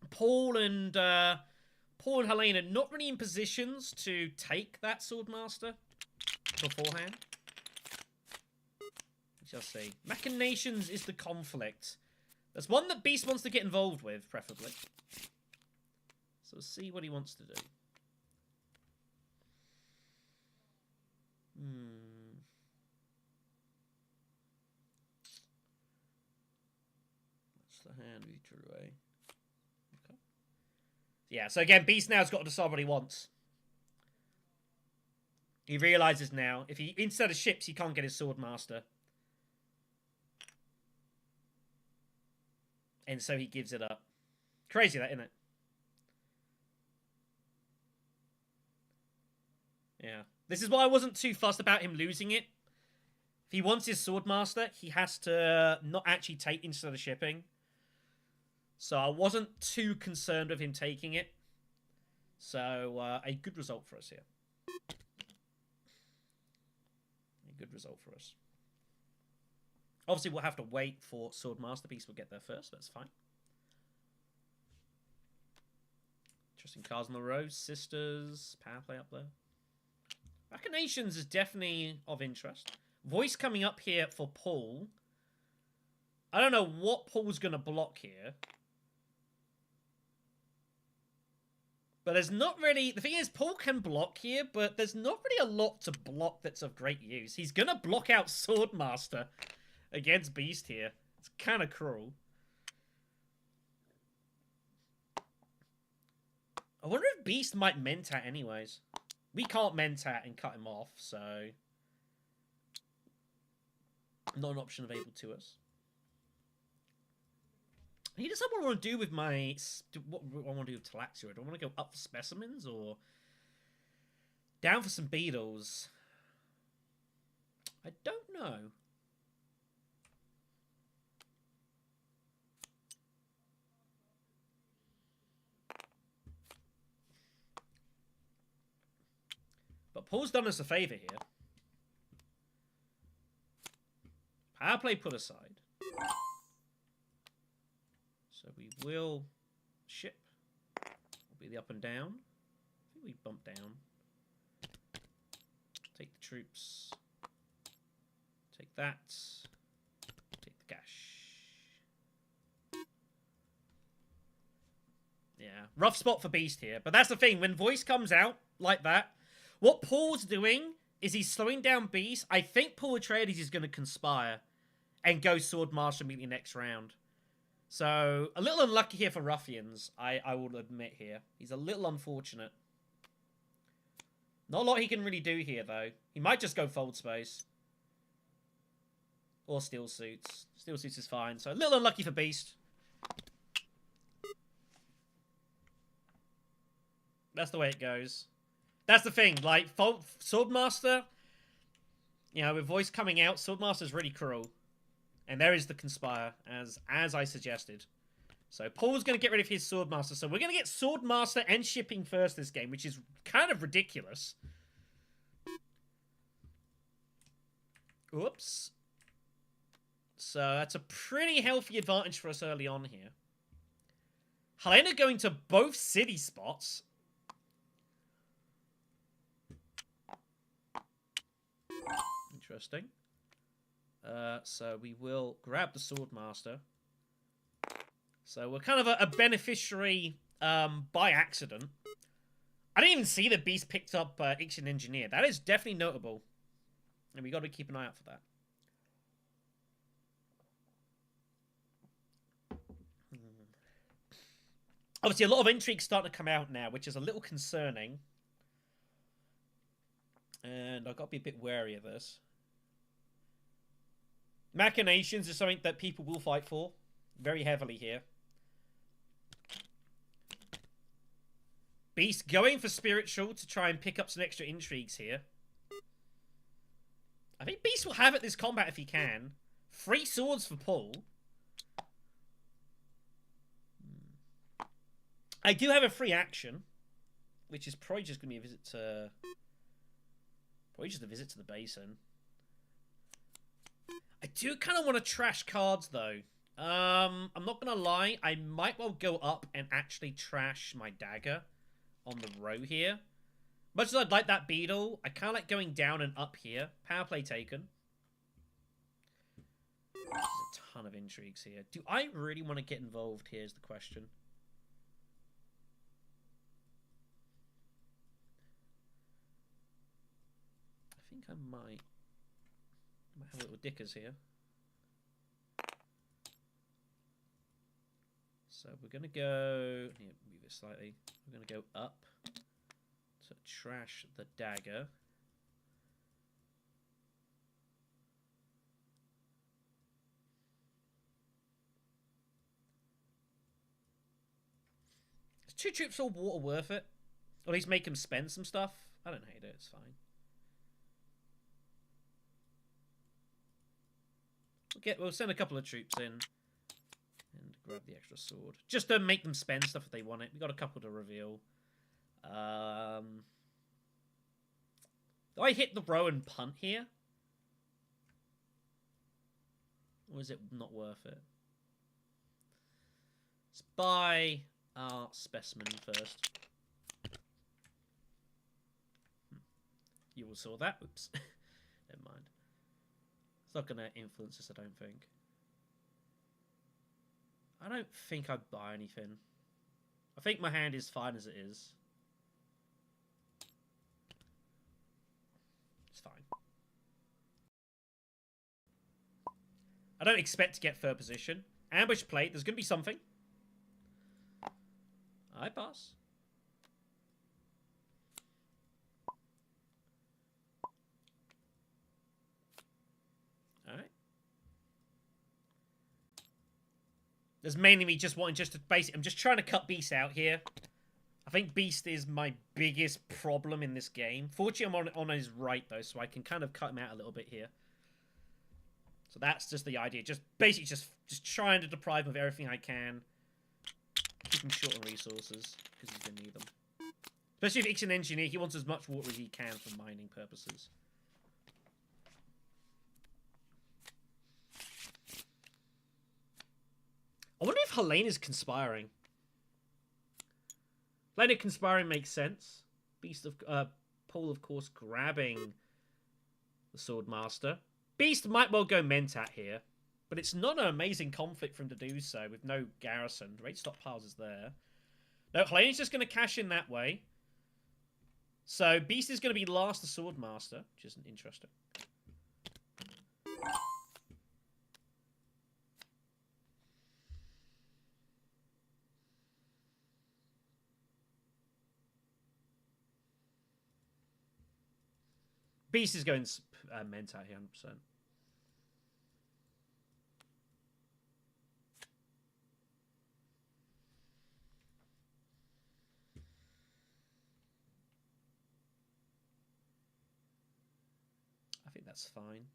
Paul and Helena not really in positions to take that Swordmaster beforehand. We shall see. Machinations is the conflict. There's one that Beast wants to get involved with, preferably. So we'll see what he wants to do. That's the hand we drew, eh? Okay. Yeah, so again, Beast now's got to decide what he wants. He realizes now, if he instead of ships, he can't get his Swordmaster. And so he gives it up. Crazy that, isn't it? Yeah. This is why I wasn't too fussed about him losing it. If he wants his Swordmaster, he has to not actually take instead of shipping. So I wasn't too concerned with him taking it. So, a good result for us here. A good result for us. Obviously, we'll have to wait for Swordmaster. Beast will get there first. That's fine. Interesting cards on the row. Sisters. Power play up there. Machinations is definitely of interest. Voice coming up here for Paul. I don't know what Paul's going to block here. But there's not really... The thing is, Paul can block here, but there's not really a lot to block that's of great use. He's going to block out Swordmaster against Beast here. It's kind of cruel. I wonder if Beast might Mentat anyways. We can't Mentat and cut him off, so... Not an option available to us. He decides what I want to do with my... What I want to do with Talaxia. Do I want to go up for specimens or down for some beetles? I don't know. But Paul's done us a favour here. Power play put aside. So we will ship. Will be the up and down. I think we bump down. Take the troops. Take that. Take the cash. Yeah. Rough spot for Beast here. But that's the thing. When voice comes out like that, what Paul's doing is he's slowing down Beast. I think Paul Atreides is going to conspire and go Swordmaster immediately next round. So, a little unlucky here for Ruffians, I will admit here. He's a little unfortunate. Not a lot he can really do here, though. He might just go Fold Space. Or Steel Suits. Steel Suits is fine. So, a little unlucky for Beast. That's the way it goes. That's the thing. Like, Swordmaster, you know, with voice coming out, Swordmaster's really cruel. And there is the Conspire, as I suggested. So Paul's going to get rid of his Swordmaster. So we're going to get Swordmaster and shipping first this game, which is kind of ridiculous. Oops. So that's a pretty healthy advantage for us early on here. Helena going to both city spots. Interesting. So we will grab the Swordmaster. So we're kind of a beneficiary by accident. I didn't even see the Beast picked up Ixion Engineer. That is definitely notable. And we got to keep an eye out for that. Obviously, a lot of intrigues starting to come out now, which is a little concerning. And I've got to be a bit wary of this. Machinations is something that people will fight for very heavily here. Beast going for Spiritual to try and pick up some extra intrigues here. I think Beast will have it this combat if he can. 3 swords for Paul. I do have a free action, which is probably just going to be a visit to... Probably just a visit to the basin. I do kind of want to trash cards, though. I'm not going to lie. I might well go up and actually trash my dagger on the row here. Much as I'd like that beetle, I kind of like going down and up here. Power play taken. There's a ton of intrigues here. Do I really want to get involved here is the question. I think I might have a little dickers here. So we're going to go... Here, move it slightly. We're going to go up to trash the dagger. Is 2 troops all water worth it? Or at least make him spend some stuff? I don't hate it, it's fine. We'll send a couple of troops in and grab the extra sword. Just to make them spend stuff if they want it. We've got a couple to reveal. Do I hit the row and punt here? Or is it not worth it? Let's buy our specimen first. You all saw that. Oops. Never mind. It's not going to influence us, I don't think. I don't think I'd buy anything. I think my hand is fine as it is. It's fine. I don't expect to get third position. Ambush plate, there's going to be something. I pass. Alright. There's mainly me just wanting to basically... I'm just trying to cut Beast out here. I think Beast is my biggest problem in this game. Fortunately, I'm on his right, though, so I can kind of cut him out a little bit here. So that's just the idea. Just basically just trying to deprive him of everything I can. Keep him short on resources, because he's going to need them. Especially if he's an engineer, he wants as much water as he can for mining purposes. I wonder if Helene is conspiring. Helena conspiring makes sense. Beast of Paul, of course, grabbing the Swordmaster. Beast might well go Mentat here, but it's not an amazing conflict for him to do so with no garrison. Raid stockpiles is there. No, Helena's just going to cash in that way. So Beast is going to be last the Swordmaster, which isn't interesting. Beast is going Mentat here, 100%. I think that's fine.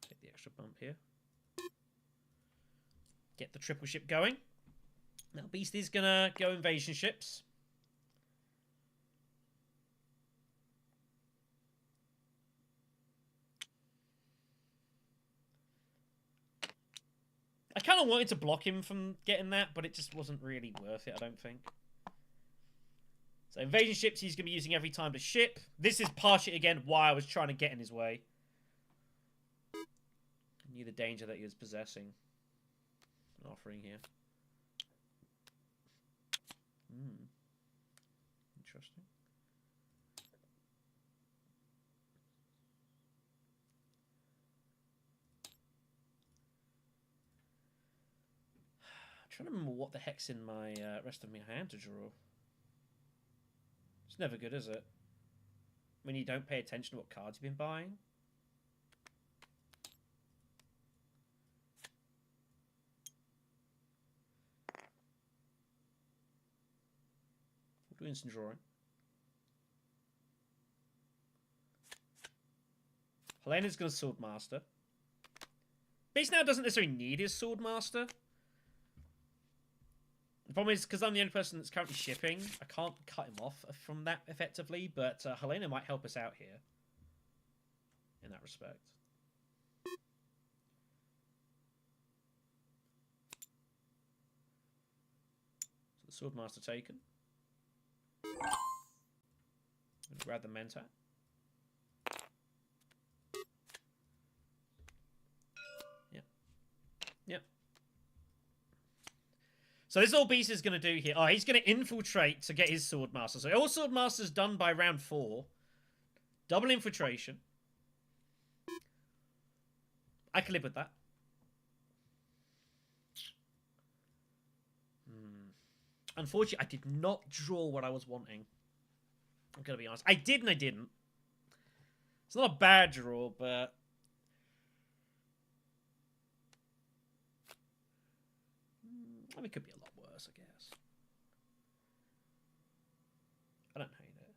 Take the extra bump here. Get the triple ship going. Now Beast is gonna go invasion ships. I kind of wanted to block him from getting that, but it just wasn't really worth it, I don't think. So invasion ships he's going to be using every time to ship. This is partially, again, why I was trying to get in his way. I knew the danger that he was possessing. An offering here. Interesting. I'm trying to remember what the heck's in my rest of my hand to draw. It's never good, is it? When you don't pay attention to what cards you've been buying. We'll do instant drawing. Helena's going to Swordmaster. Beast now doesn't necessarily need his Swordmaster. The problem is, because I'm the only person that's currently shipping, I can't cut him off from that effectively, but Helena might help us out here. In that respect. So the Swordmaster taken. Grab the Mentat. Yep. Yep. So this is all Beast is going to do here. Oh, he's going to infiltrate to get his Swordmaster. So all Swordmaster's done by round 4. Double infiltration. I can live with that. Unfortunately, I did not draw what I was wanting. I'm going to be honest. I did and I didn't. It's not a bad draw, but... I mean, it could be a lot worse, I guess. I don't hate it.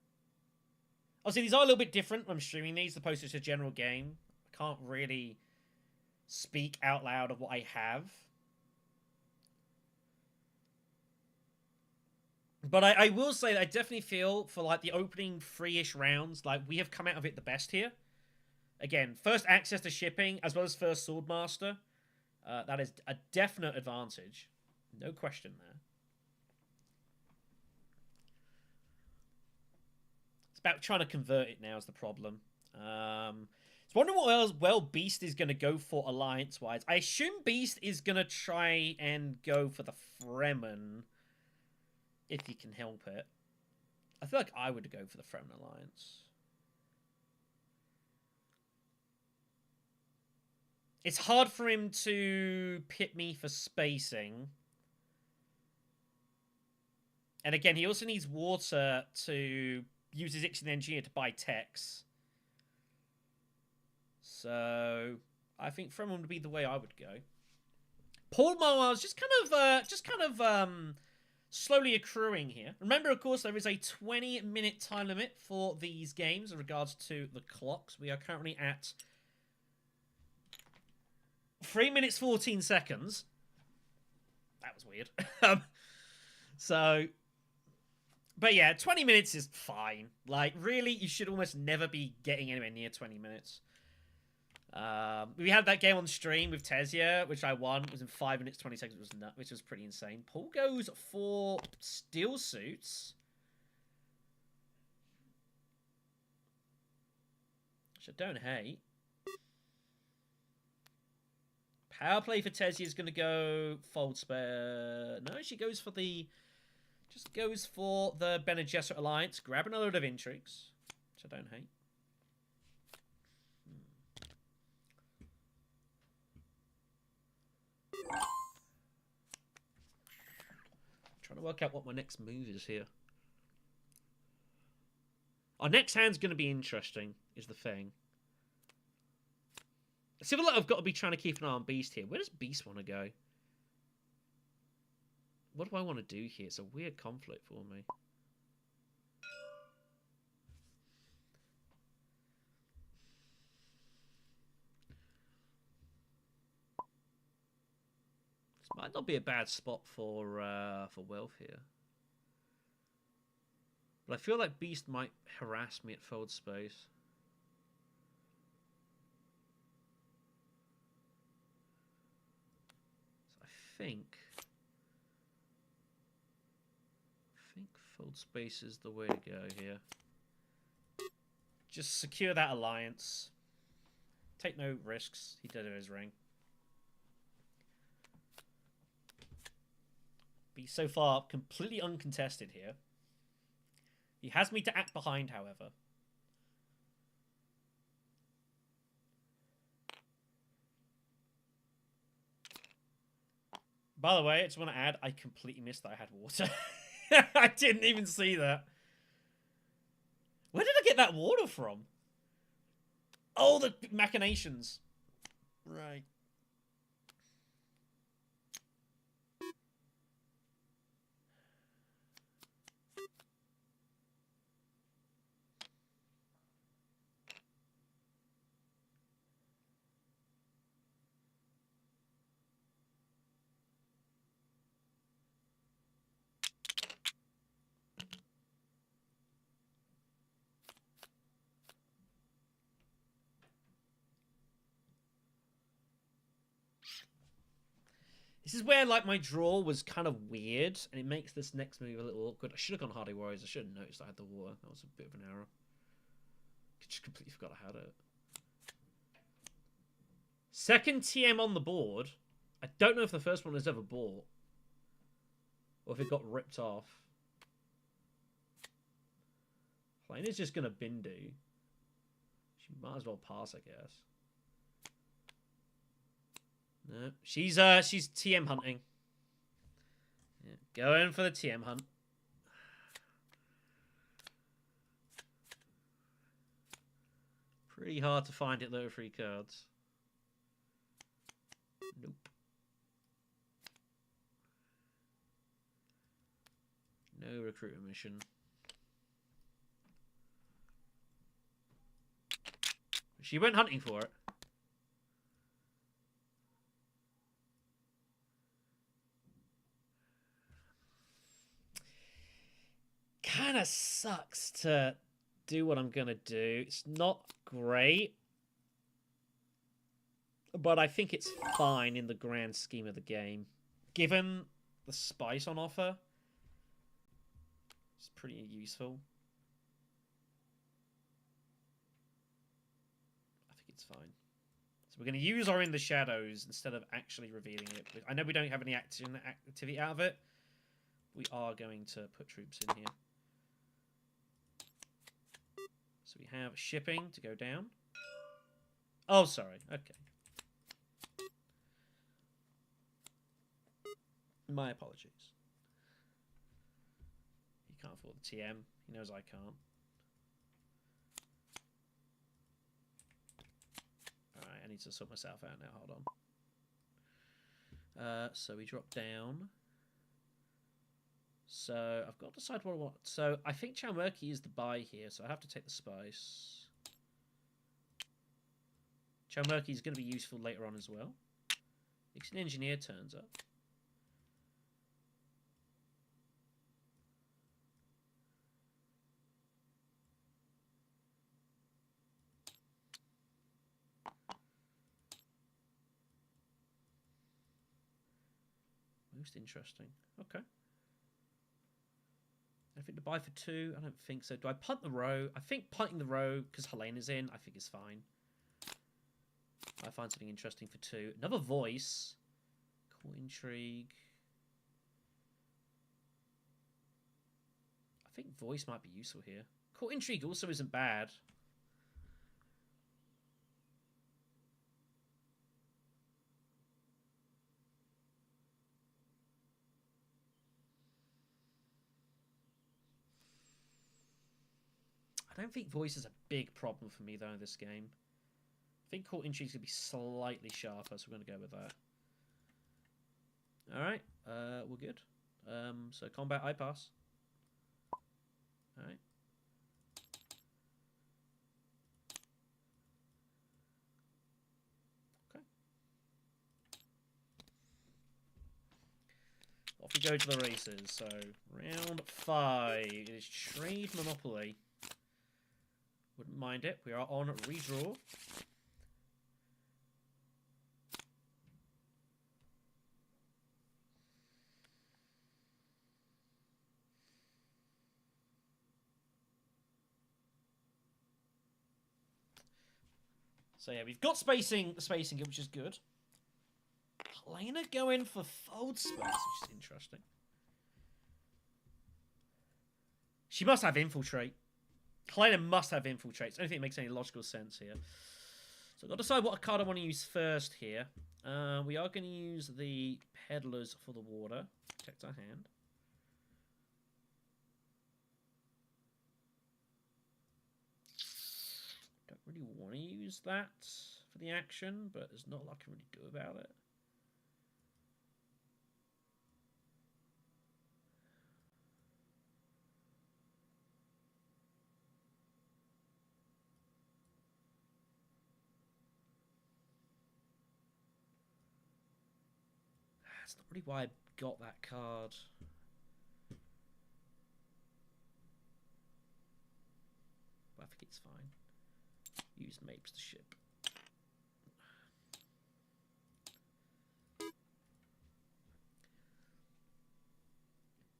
Obviously, these are a little bit different when I'm streaming these, as opposed to just a general game. I can't really speak out loud of what I have. But I will say that I definitely feel for like the opening 3-ish rounds, like we have come out of it the best here. Again, first access to shipping as well as first Swordmaster. That is a definite advantage. No question there. It's about trying to convert it now is the problem. It's wondering what else well Beast is going to go for alliance-wise. I assume Beast is going to try and go for the Fremen. If he can help it. I feel like I would go for the Fremen Alliance. It's hard for him to pit me for spacing. And again, he also needs water to uses Ixie the Engineer to buy techs. So I think Fremon would be the way I would go. Paul Moir's just kind of slowly accruing here. Remember, of course, there is a 20-minute time limit for these games in regards to the clocks. We are currently at 3 minutes 14 seconds. That was weird. But yeah, 20 minutes is fine. Like, really, you should almost never be getting anywhere near 20 minutes. We had that game on stream with Tezia, which I won. It was in 5 minutes 20 seconds, which was pretty insane. Paul goes for steel suits, which I don't hate. Power play for Tezia is going to go fold spare. No, she goes for the... Just goes for the Bene Gesserit Alliance. Grabbing a load of intrigues, which I don't hate. Trying to work out what my next move is here. Our next hand's going to be interesting, is the thing. I feel like I've got to be trying to keep an eye on Beast here. Where does Beast want to go? What do I want to do here? It's a weird conflict for me. This might not be a bad spot for wealth here. But I feel like Beast might harass me at fold space. So I think fold space is the way to go here. Just secure that alliance. Take no risks. He did his ring. Be so far completely uncontested here. He has me to act behind, however. By the way, I just want to add, I completely missed that I had water. I didn't even see that. Where did I get that water from? Oh, the machinations. Right. This is where, like, my draw was kind of weird, and it makes this next move a little awkward. I should have gone Hardy Warriors. I should have noticed I had the water. That was a bit of an error. I just completely forgot I had it. Second TM on the board. I don't know if the first one was ever bought. Or if it got ripped off. Plane is just going to Bindu. She might as well pass, I guess. No, she's TM hunting. Yeah, going for the TM hunt. Pretty hard to find it though, free cards. Nope. No recruiter mission. She went hunting for it. Kind of sucks to do what I'm gonna do. It's not great, but I think it's fine in the grand scheme of the game. Given the spice on offer, it's pretty useful. I think it's fine. So we're going to use our In the Shadows instead of actually revealing it. I know we don't have any activity out of it. We are going to put troops in here. So we have shipping to go down. Oh, sorry. Okay. My apologies. He can't afford the TM. He knows I can't. need to sort myself out now. Hold on. So we drop down. So I've got to decide what I want. So I think Chow Murky is the buy here, so I have to take the spice. Chow Murky is going to be useful later on as well. It's an engineer turns up. Most interesting. Okay. I think to buy for 2. I don't think so. Do I punt the row? I think punting the row, because Helena's in, I think is fine. I find something interesting for 2. Another voice. Cool intrigue. I think voice might be useful here. Cool intrigue also isn't bad. I don't think voice is a big problem for me, though, in this game. I think Court Intrigue is going to be slightly sharper, so we're going to go with that. Alright, we're good. So combat, I pass. Alright. Okay. Off we go to the races. So, round 5 is Trade Monopoly. Wouldn't mind it. We are on redraw. So yeah, we've got spacing, which is good. Helena going for fold space, which is interesting. She must have infiltrate. Helena must have infiltrates. I don't think it makes any logical sense here. So I've got to decide what card I want to use first here. We are going to use the Peddlers for the water. Protect our hand. Don't really want to use that for the action, but there's not a lot I can really do about it. That's not really why I got that card. But I think it's fine. Use Mapes to ship.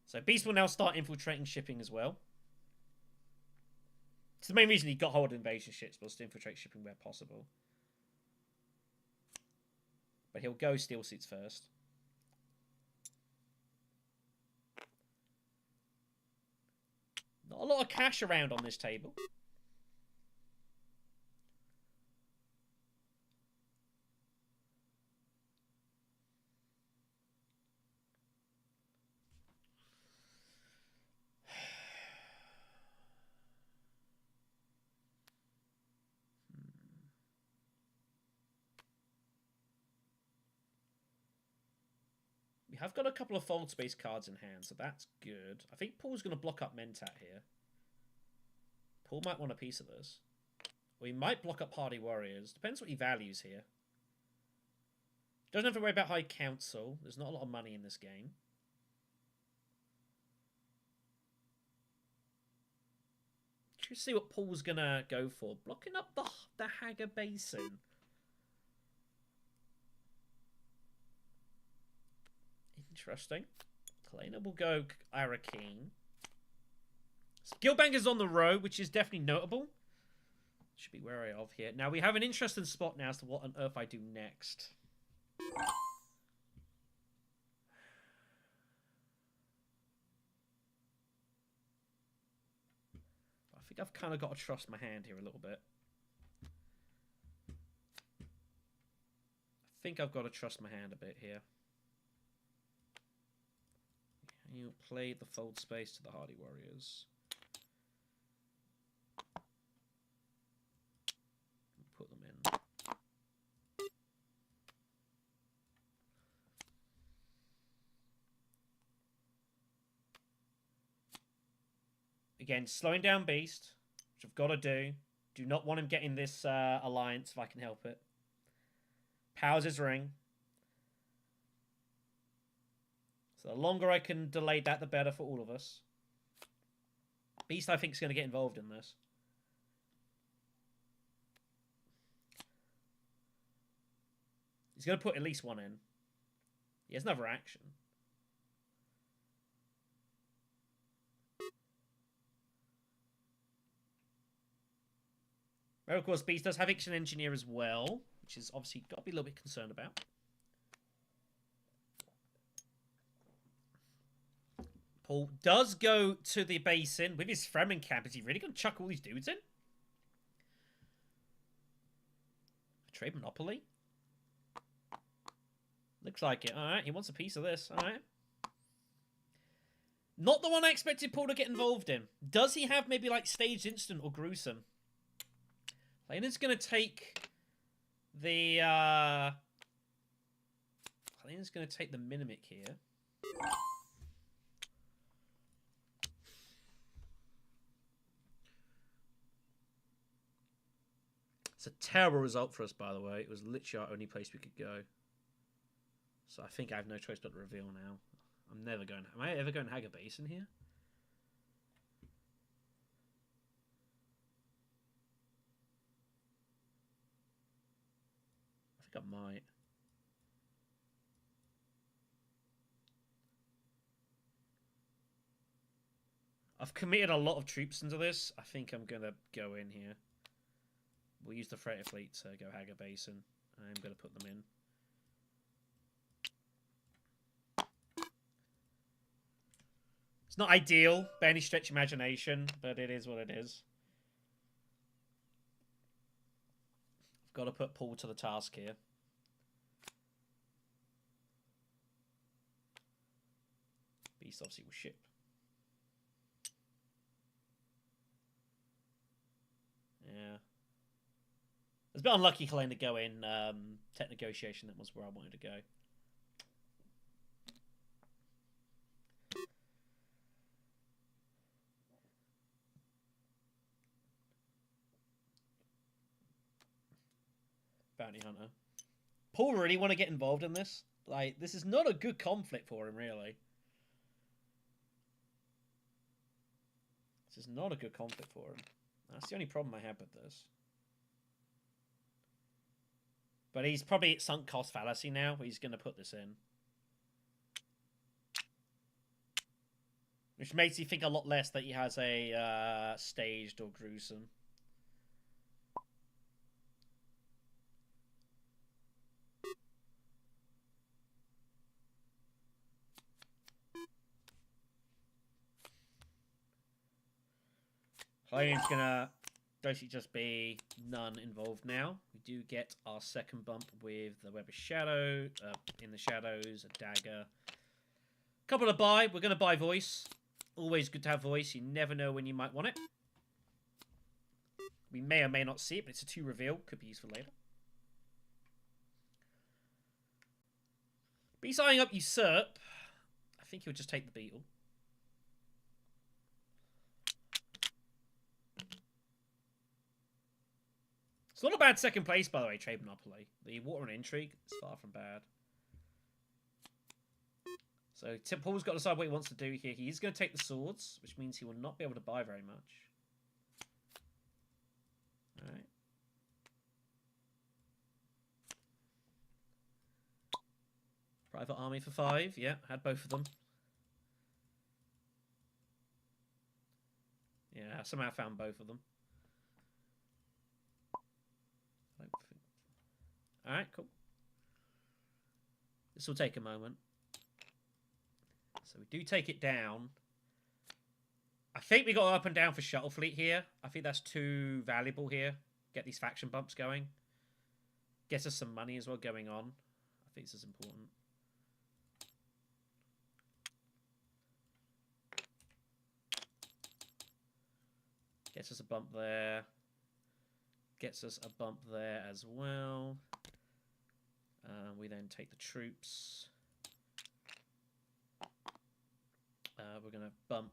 So Beast will now start infiltrating shipping as well. It's the main reason he got hold of invasion ships, was to infiltrate shipping where possible. But he'll go steel suits first. Not a lot of cash around on this table. We have got a couple of fold space cards in hand, so that's good. I think Paul's going to block up Mentat here. Paul might want a piece of this. Or he might block up Hardy Warriors. Depends what he values here. Doesn't have to worry about High Council. There's not a lot of money in this game. Let's see what Paul's going to go for. Blocking up the Haga Basin. Interesting. Kalena will go Arakeen. Guildbanger's on the road, which is definitely notable. Should be wary of here. Now, we have an interesting spot now as to what on earth I do next. I think I've kind of got to trust my hand here a little bit. I think I've got to trust my hand a bit here. You play the fold space to the Hardy Warriors. Put them in. Again, slowing down Beast, which I've got to do. Do not want him getting this alliance if I can help it. Powers his ring. So the longer I can delay that, the better for all of us. Beast, I think, is going to get involved in this. He's going to put at least one in. He has another action. Well, of course, Beast does have Action Engineer as well, which is obviously got to be a little bit concerned about. Paul does go to the basin with his Fremen camp. Is he really going to chuck all these dudes in? A trade monopoly? Looks like it. Alright, he wants a piece of this. Alright. Not the one I expected Paul to get involved in. Does he have maybe like Staged Instant or Gruesome? Lena's going to take the... Lena's going to take the Minimic here. It's a terrible result for us, by the way. It was literally our only place we could go. So I think I have no choice but to reveal now. I'm never going... Am I ever going to Hagger Basin here? I think I might. I've committed a lot of troops into this. I think I'm going to go in here. We'll use the freighter fleet to go Hagger Basin. I'm going to put them in. It's not ideal by any stretch of imagination, but it is what it is. I've got to put Paul to the task here. Beast obviously will ship. Yeah. It's a bit unlucky Helene to go in tech negotiation. That was where I wanted to go. Bounty Hunter. Paul really want to get involved in this? Like, this is not a good conflict for him, really. This is not a good conflict for him. That's the only problem I have with this. But he's probably at sunk cost fallacy now. He's going to put this in. Which makes you think a lot less that he has a staged or gruesome. Helene's going to basically just be none involved now. We do get our second bump with the Web of Shadow, in the shadows, a dagger. Couple to buy. We're going to buy voice. Always good to have voice. You never know when you might want it. We may or may not see it, but it's a 2 reveal. Could be useful later. Beast eyeing up Usurp. I think he'll just take the Beetle. It's not a bad second place, by the way, Trade Monopoly. The Water and Intrigue is far from bad. So Paul's got to decide what he wants to do here. He's going to take the swords, which means he will not be able to buy very much. Alright. Private Army for 5. Yeah, had both of them. Yeah, somehow found both of them. Alright, cool. This will take a moment. So we do take it down. I think we got up and down for Shuttle Fleet here. I think that's too valuable here. Get these faction bumps going. Gets us some money as well going on. I think this is important. Gets us a bump there. Gets us a bump there as well. We then take the troops. We're going to bump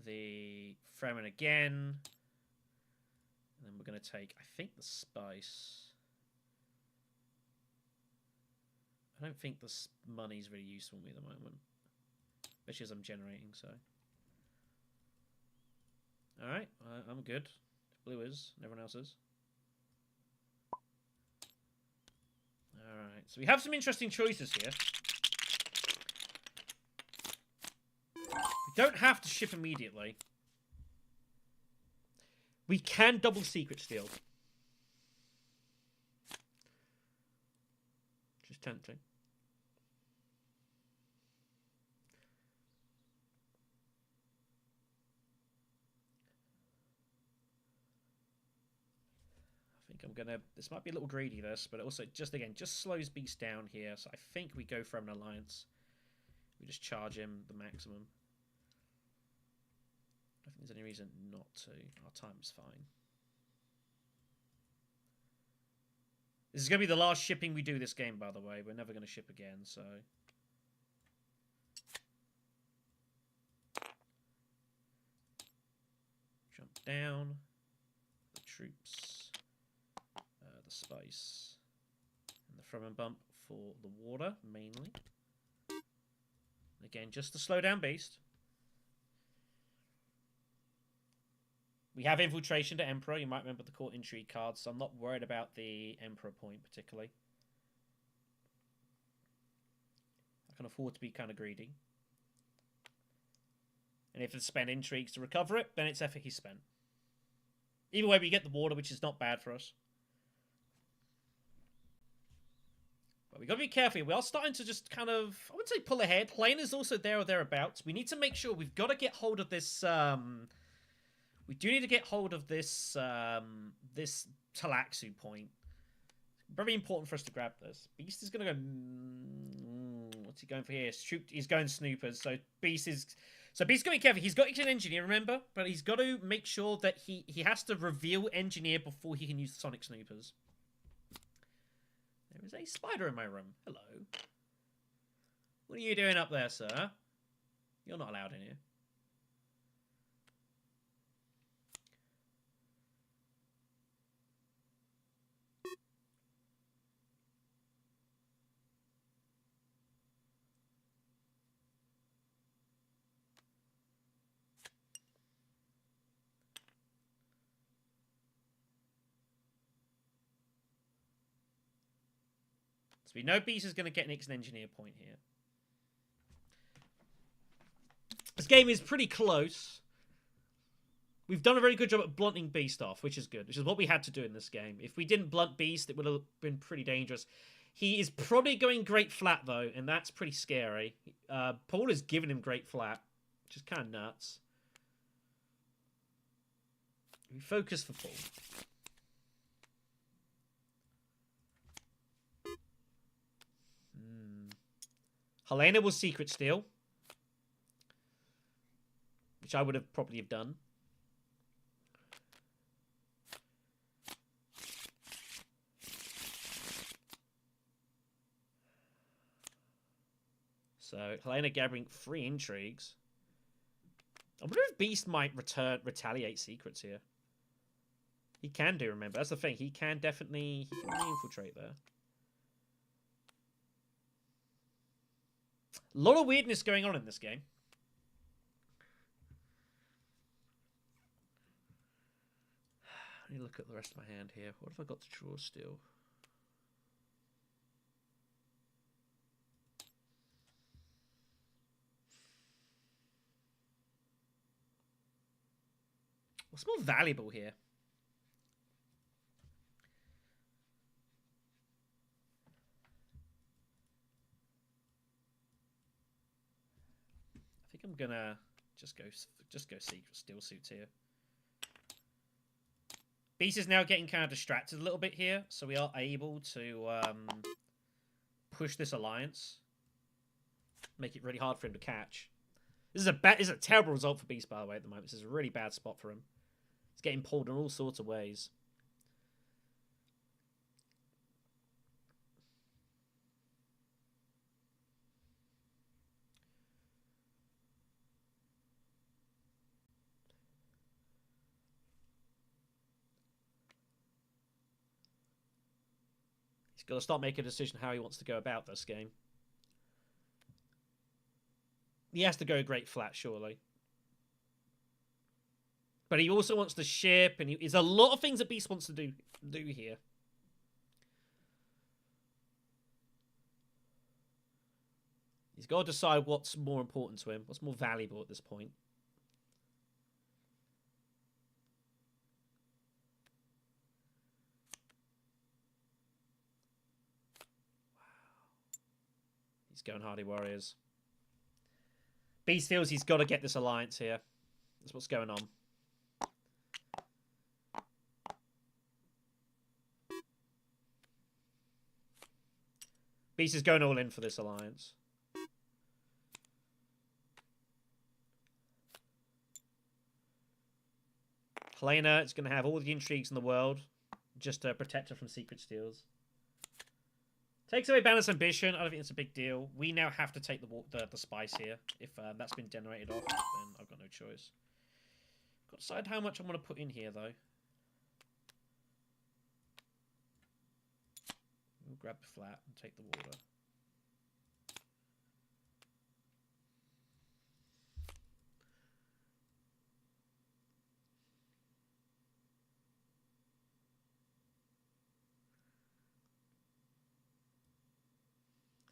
the Fremen again. And then we're going to take, I think, the spice. I don't think the money's really useful for me at the moment. Especially as I'm generating, so. Alright, I'm good. Blue is, and everyone else is. Alright, so we have some interesting choices here. We don't have to ship immediately. We can double secret steal. Which is tempting. I think I'm gonna... This might be a little greedy, this, but also, just again, just slows Beast down here. So I think we go for an alliance. We just charge him the maximum. I don't think there's any reason not to. Our time's fine. This is going to be the last shipping we do this game, by the way. We're never going to ship again, so... Jump down. The troops. The spice. And the Fremen bump for the water, mainly. Again, just to slow down Beast. We have Infiltration to Emperor. You might remember the Court Intrigue card, so I'm not worried about the Emperor point particularly. I can afford to be kind of greedy. And if it's spend Intrigues to recover it, then it's efficacy spent. Either way, we get the water, which is not bad for us. But we've got to be careful here. We are starting to just kind of, I wouldn't say pull ahead. Plane is also there or thereabouts. We need to make sure we've got to get hold of this... We do need to get hold of this this Talaxu point. Very important for us to grab this. Beast is going to go... what's he going for here? He's going Snoopers. So Beast is going to be careful. He's got an Engineer, remember? But he's got to make sure that he has to reveal Engineer before he can use the Sonic Snoopers. There is a spider in my room. Hello. What are you doing up there, sir? You're not allowed in here. So we know Beast is going to get an Engineer point here. This game is pretty close. We've done a very good job at blunting Beast off, which is good. Which is what we had to do in this game. If we didn't blunt Beast, it would have been pretty dangerous. He is probably going great flat, though, and that's pretty scary. Paul is giving him great flat, which is kind of nuts. We focus for Paul. Helena will secret steal, which I would have probably have done. So Helena gathering 3 intrigues. I wonder if Beast might retaliate secrets here. He can do, remember. That's the thing. He can definitely infiltrate there. A lot of weirdness going on in this game. Let me look at the rest of my hand here. What have I got to draw still? What's more valuable here? I think I'm gonna just go secret steel suits here. Beast is now getting kind of distracted a little bit here, so we are able to push this alliance, make it really hard for him to catch. This is a terrible result for Beast, by the way. At the moment, this is a really bad spot for him. He's getting pulled in all sorts of ways. He's got to start making a decision how he wants to go about this game. He has to go great flat, surely. But he also wants to ship, and there's a lot of things that Beast wants to do here. He's got to decide what's more important to him, what's more valuable at this point. He's going Hardy Warriors. Beast feels he's got to get this alliance here. That's what's going on. Beast is going all in for this alliance. Helena is going to have all the intrigues in the world just to protect her from secret steals. Takes away Banner's ambition. I don't think it's a big deal. We now have to take the spice here. If that's been generated off, then I've got no choice. Got to decide how much I want to put in here, though. We'll grab the flat and take the water.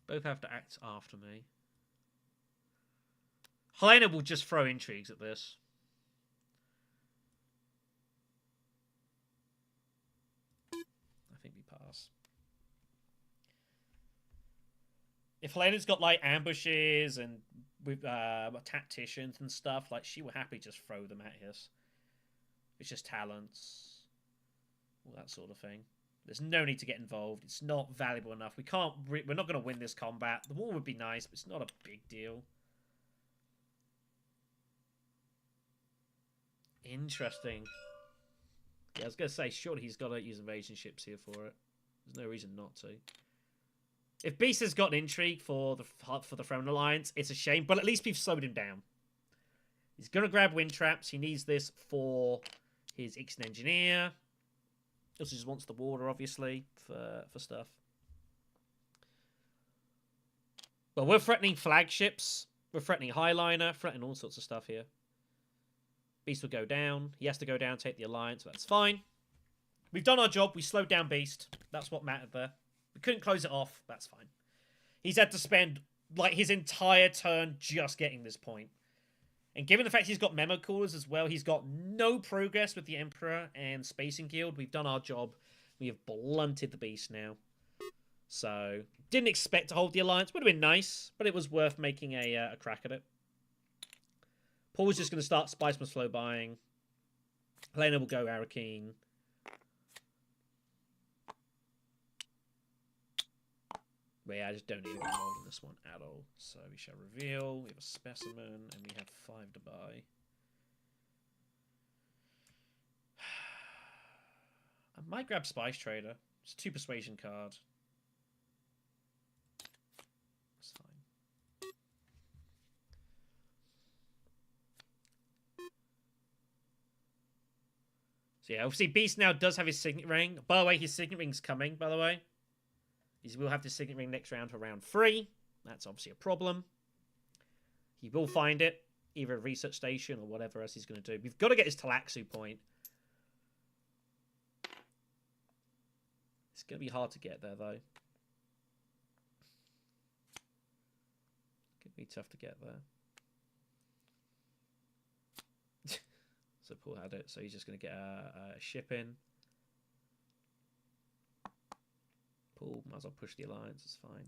Both have to act after me. Helena will just throw intrigues at this. I think we pass. If Helena's got like ambushes and with tacticians and stuff, like she will happily just throw them at us. It's just talents, all that sort of thing. There's no need to get involved. It's not valuable enough. We can't. We're not going to win this combat. The war would be nice, but it's not a big deal. Interesting. Yeah, I was going to say, surely he's got to use invasion ships here for it. There's no reason not to. If Beast has got an intrigue for the Throne Alliance, it's a shame, but at least we've slowed him down. He's going to grab wind traps. He needs this for his Ixen Engineer. He also just wants the water, obviously, for stuff. But we're threatening flagships. We're threatening Highliner. Threatening all sorts of stuff here. Beast will go down. He has to go down, take the Alliance. That's fine. We've done our job. We slowed down Beast. That's what mattered there. We couldn't close it off. That's fine. He's had to spend like his entire turn just getting this point. And given the fact he's got memo callers as well, he's got no progress with the Emperor and Spacing Guild. We've done our job. We have blunted the Beast now. So, didn't expect to hold the Alliance. Would have been nice, but it was worth making a crack at it. Paul's just going to start Spice Must Flow buying. Helena will go Arakeen. But yeah, I just don't need to get involved in this one at all. So we shall reveal. We have a specimen, and we have 5 to buy. I might grab Spice Trader. It's a 2 persuasion card. That's fine. So yeah, obviously Beast now does have his Signet Ring. By the way, his Signet Ring's coming, by the way. He will have the Signet Ring next round for round 3. That's obviously a problem. He will find it, either a research station or whatever else he's going to do. We've got to get his Talaxu point. It's going to be hard to get there, though. Could be tough to get there. So Paul had it, so he's just going to get a ship in. Paul, might as well push the Alliance, it's fine.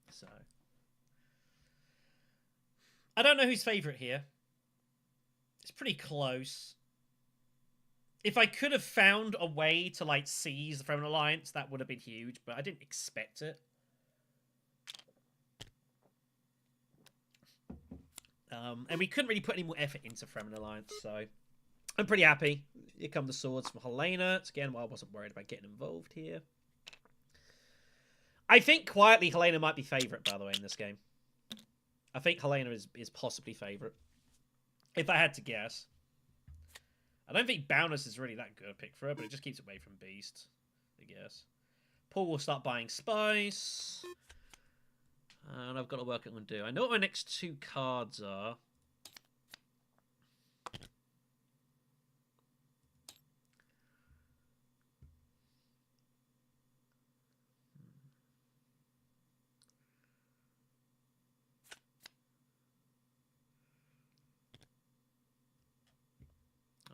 So. I don't know who's favourite here. It's pretty close. If I could have found a way to, like, seize the Throne Alliance, that would have been huge, but I didn't expect it. And we couldn't really put any more effort into Fremen Alliance, so I'm pretty happy. Here come the swords from Helena. It's again why I wasn't worried about getting involved here. I think quietly Helena might be favourite, by the way, in this game. I think Helena is possibly favourite. If I had to guess. I don't think Boundless is really that good a pick for her, but it just keeps away from Beast, I guess. Paul will start buying Spice. And I've got to work out what I'm going to do. I know what my next 2 cards are.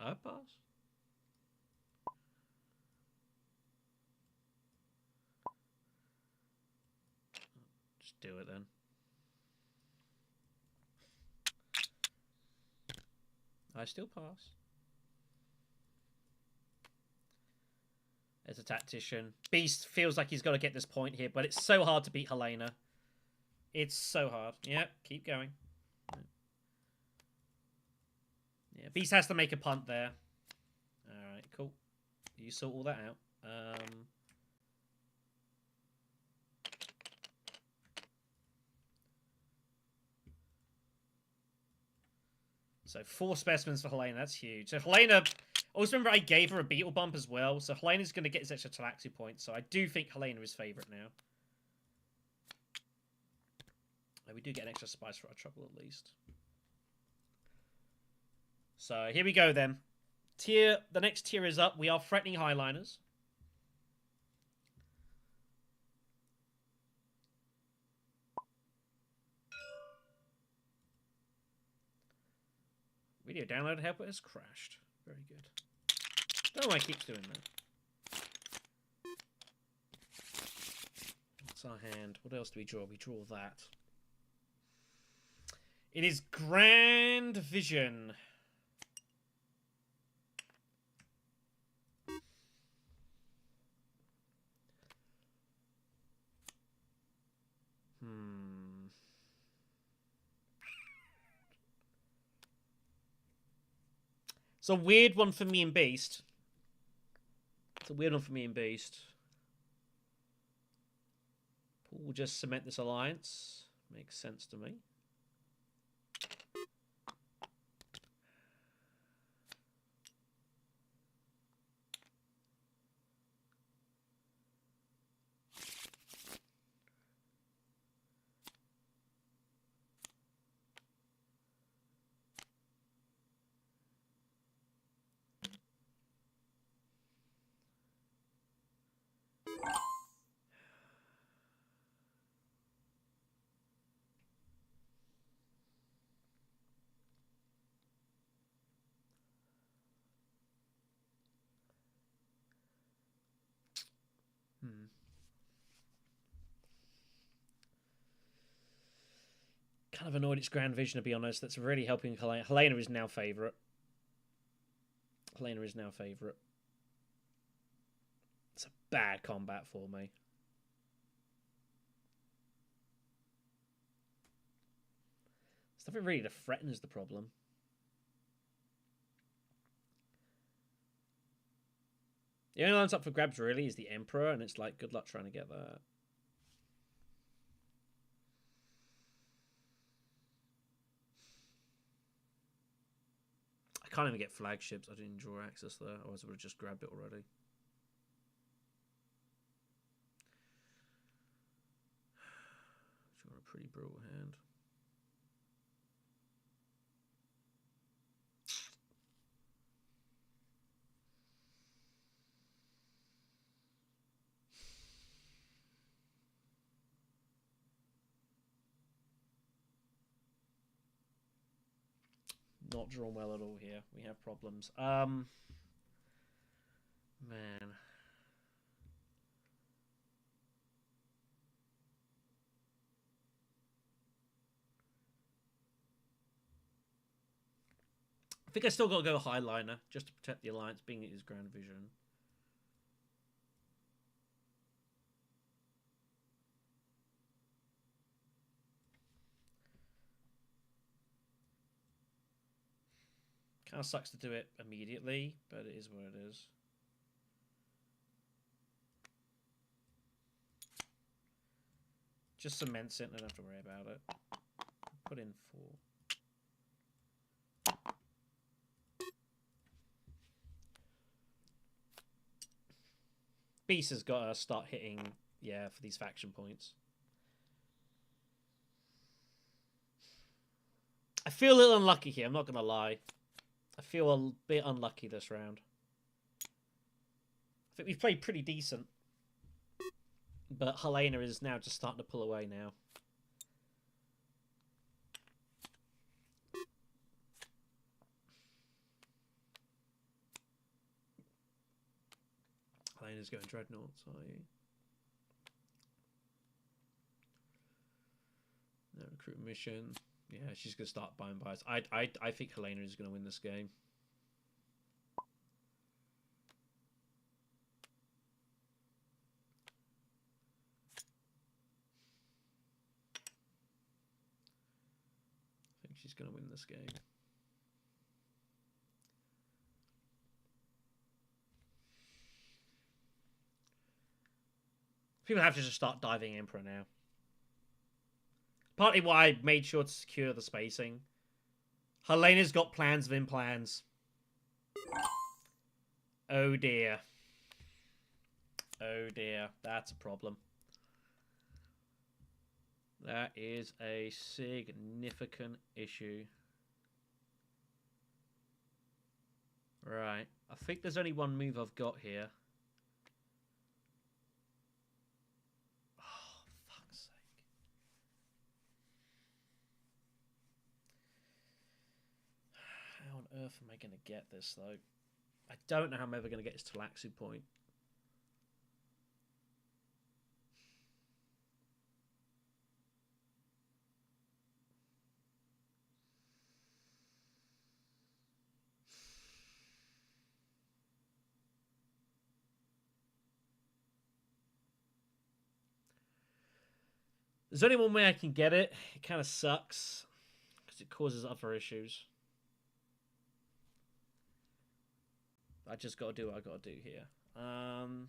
I pass. Just do it then. I still pass. As a tactician. Beast feels like he's got to get this point here, but it's so hard to beat Helena. It's so hard. Yeah, keep going. Yeah, Beast has to make a punt there. Alright, cool. You sort all that out. So 4 specimens for Helena. That's huge. So Helena... Also remember I gave her a beetle bump as well. So Helena's going to get his extra Talaxu points. So I do think Helena is favourite now. And we do get an extra spice for our trouble at least. So here we go then. The next tier is up. We are threatening Highliners. Video download helper has crashed. Very good. Don't know why it keeps doing that. That's our hand. What else do we draw? We draw that. It is Grand Vision. It's a weird one for me and Beast. We'll just cement this alliance. Makes sense to me. Kind of annoyed it's Grand Vision, to be honest. That's really helping Helena. Helena is now favourite. It's a bad combat for me. It's nothing really to threaten is the problem. The only line's up for grabs really is the Emperor, and it's like, good luck trying to get that. I can't even get flagships. I didn't draw access there. Otherwise I would have just grabbed it already. Draw a pretty brutal hand. Not drawn well at all here. We have problems. Man. I think I still got to go Highliner just to protect the alliance, being it is Grand Vision. Kind of sucks to do it immediately, but it is what it is. Just cements it and I don't have to worry about it. put in 4. Beast has got to start hitting, yeah, for these faction points. I feel a little unlucky here, I'm not going to lie. I feel a bit unlucky this round. I think we've played pretty decent. But Helena is now just starting to pull away now. Helena's going Dreadnoughts, are you? No, recruit mission. Yeah, she's going to start buying buys. I think Helena is going to win this game. I think she's going to win this game. People have to just start diving Emperor now. Partly why I made sure to secure the spacing. Helena's got plans within plans. Oh dear. Oh dear. That's a problem. That is a significant issue. Right. I think there's only one move I've got here. Oh, fuck's sake. How on earth am I going to get this, though? I don't know how I'm ever going to get this to Laxu point. There's only one way I can get it. It kind of sucks because it causes other issues. I just got to do what I got to do here. I'm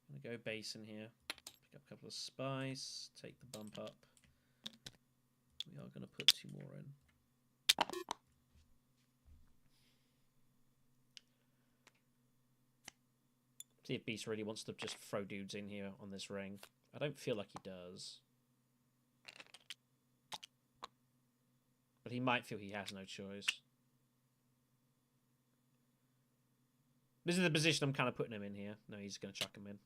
going to go base in here. Pick up a couple of spice. Take the bump up. We are going to put 2 more in. See if Beast really wants to just throw dudes in here on this ring. I don't feel like he does. But he might feel he has no choice. This is the position I'm kind of putting him in here. No, he's going to chuck him in.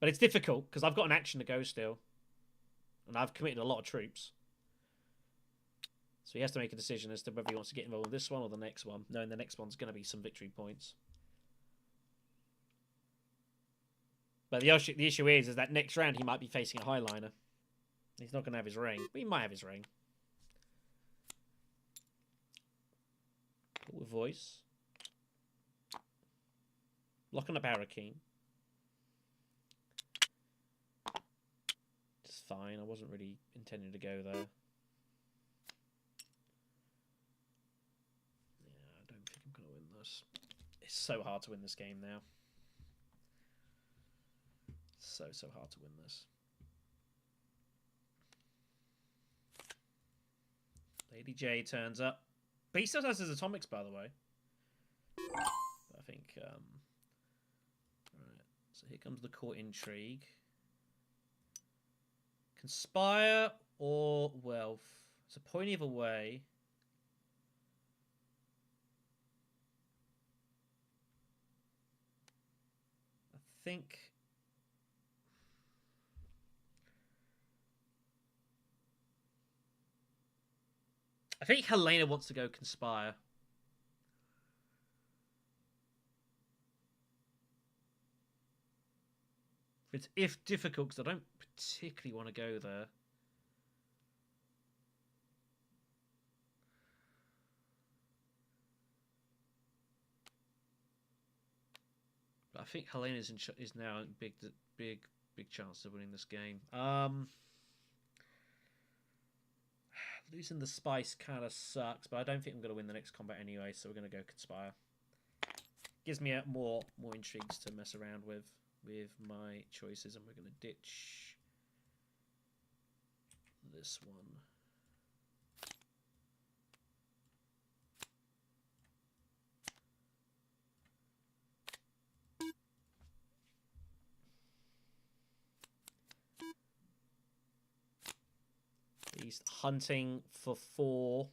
But it's difficult because I've got an action to go still. And I've committed a lot of troops. So he has to make a decision as to whether he wants to get involved in this one or the next one, knowing the next one's going to be some victory points. But the issue is that next round he might be facing a Highliner. He's not going to have his ring. But he might have his ring. With voice. Locking up Arakeen. It's fine. I wasn't really intending to go there. Yeah, I don't think I'm going to win this. It's so hard to win this game now. So hard to win this. Lady J turns up. Beast still has his atomics, by the way. I think, right. So here comes the court intrigue. Conspire or wealth. It's a point either way. I think... I think Helena wants to go conspire. It's if difficult because I don't particularly want to go there. But I think Helena is now in big chance of winning this game. Losing the spice kind of sucks, but I don't think I'm going to win the next combat anyway, so we're going to go Conspire. Gives me more intrigues to mess around with my choices, and we're going to ditch this one. He's hunting for 4.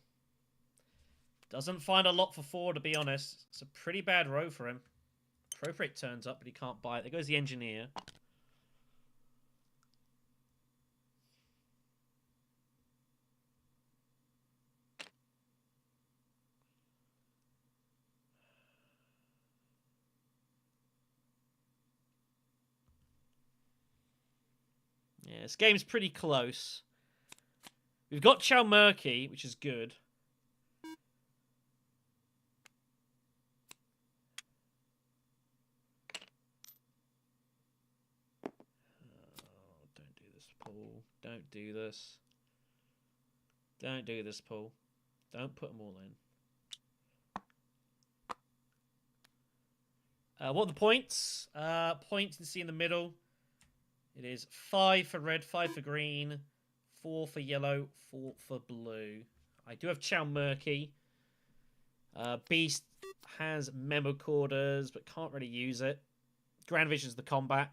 Doesn't find a lot for 4, to be honest. It's a pretty bad row for him. Appropriate turns up, but he can't buy it. There goes the engineer. Yeah, this game's pretty close. We've got Chow Murky, which is good. Oh, don't do this, Paul. Don't do this. Don't do this, Paul. Don't put them all in. What are the points? Points you see in the middle. It is 5 for red, 5 for green, 4 for yellow, 4 for blue. I do have Chow Murky. Beast has Memo Quarters, but can't really use it. Grand Vision's the combat.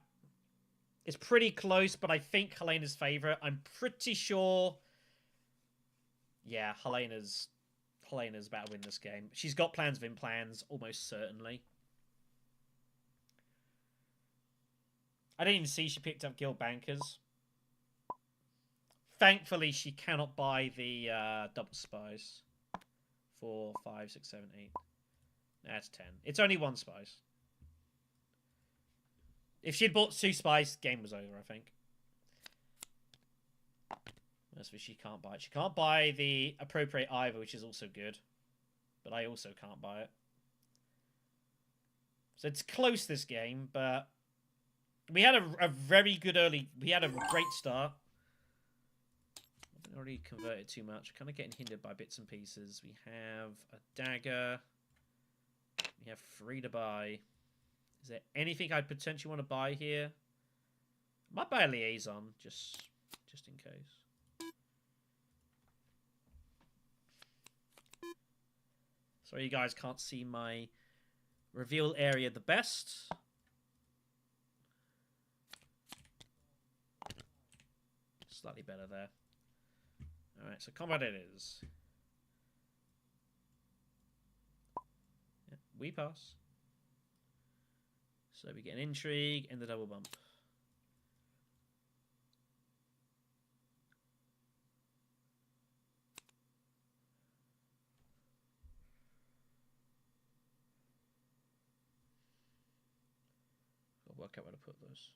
It's pretty close, but I think Helena's favourite. I'm pretty sure... Yeah, Helena's about to win this game. She's got plans within plans, almost certainly. I didn't even see she picked up Guild Bankers. Thankfully, she cannot buy the double spice. 4, 5, 6, 7, 8. That's 10. It's only 1 spice. If she'd bought 2 spice, game was over, I think. That's what she can't buy. She can't buy the appropriate either, which is also good. But I also can't buy it. So it's close, this game, but... We had a very good early... We had a great start. I haven't already converted too much. Kind of getting hindered by bits and pieces. We have a dagger. We have 3 to buy. Is there anything I'd potentially want to buy here? I might buy a liaison, just in case. Sorry you guys can't see my reveal area the best. Slightly better there. Alright, so combat it is. Yeah, we pass. So we get an intrigue and the double bump. I'll work out where to put those.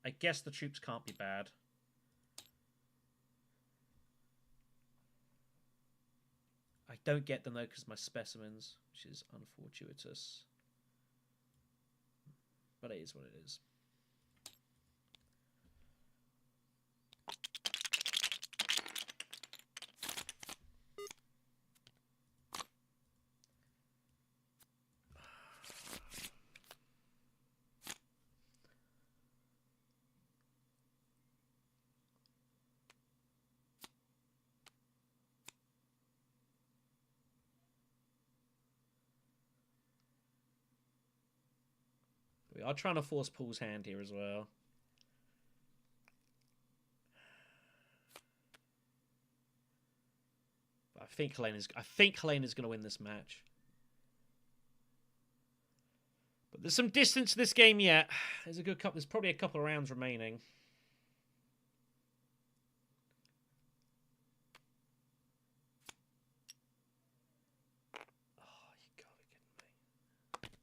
I guess the troops can't be bad. I don't get them though because my specimens, which is unfortuitous. But it is what it is. We are trying to force Paul's hand here as well. But I think Helena's going to win this match. But there's some distance to this game yet. There's a good couple. There's probably a couple of rounds remaining. Oh, you gotta be kidding me.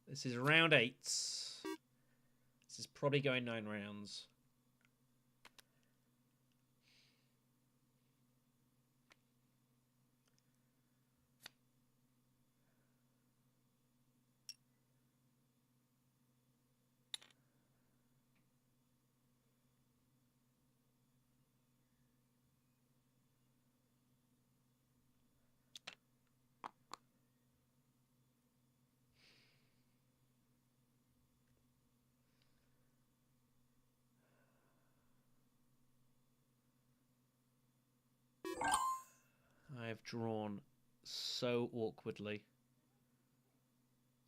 This is round 8. This is probably going 9 rounds. I have drawn so awkwardly.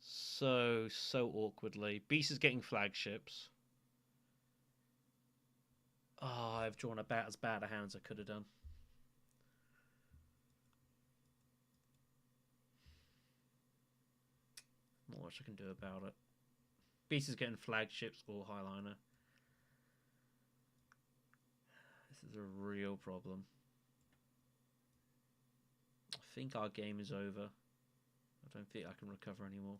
So awkwardly. Beast is getting flagships. Oh, I've drawn about as bad a hand as I could have done. Not much I can do about it. Beast is getting flagships or highliner. This is a real problem. I think our game is over. I don't think I can recover anymore.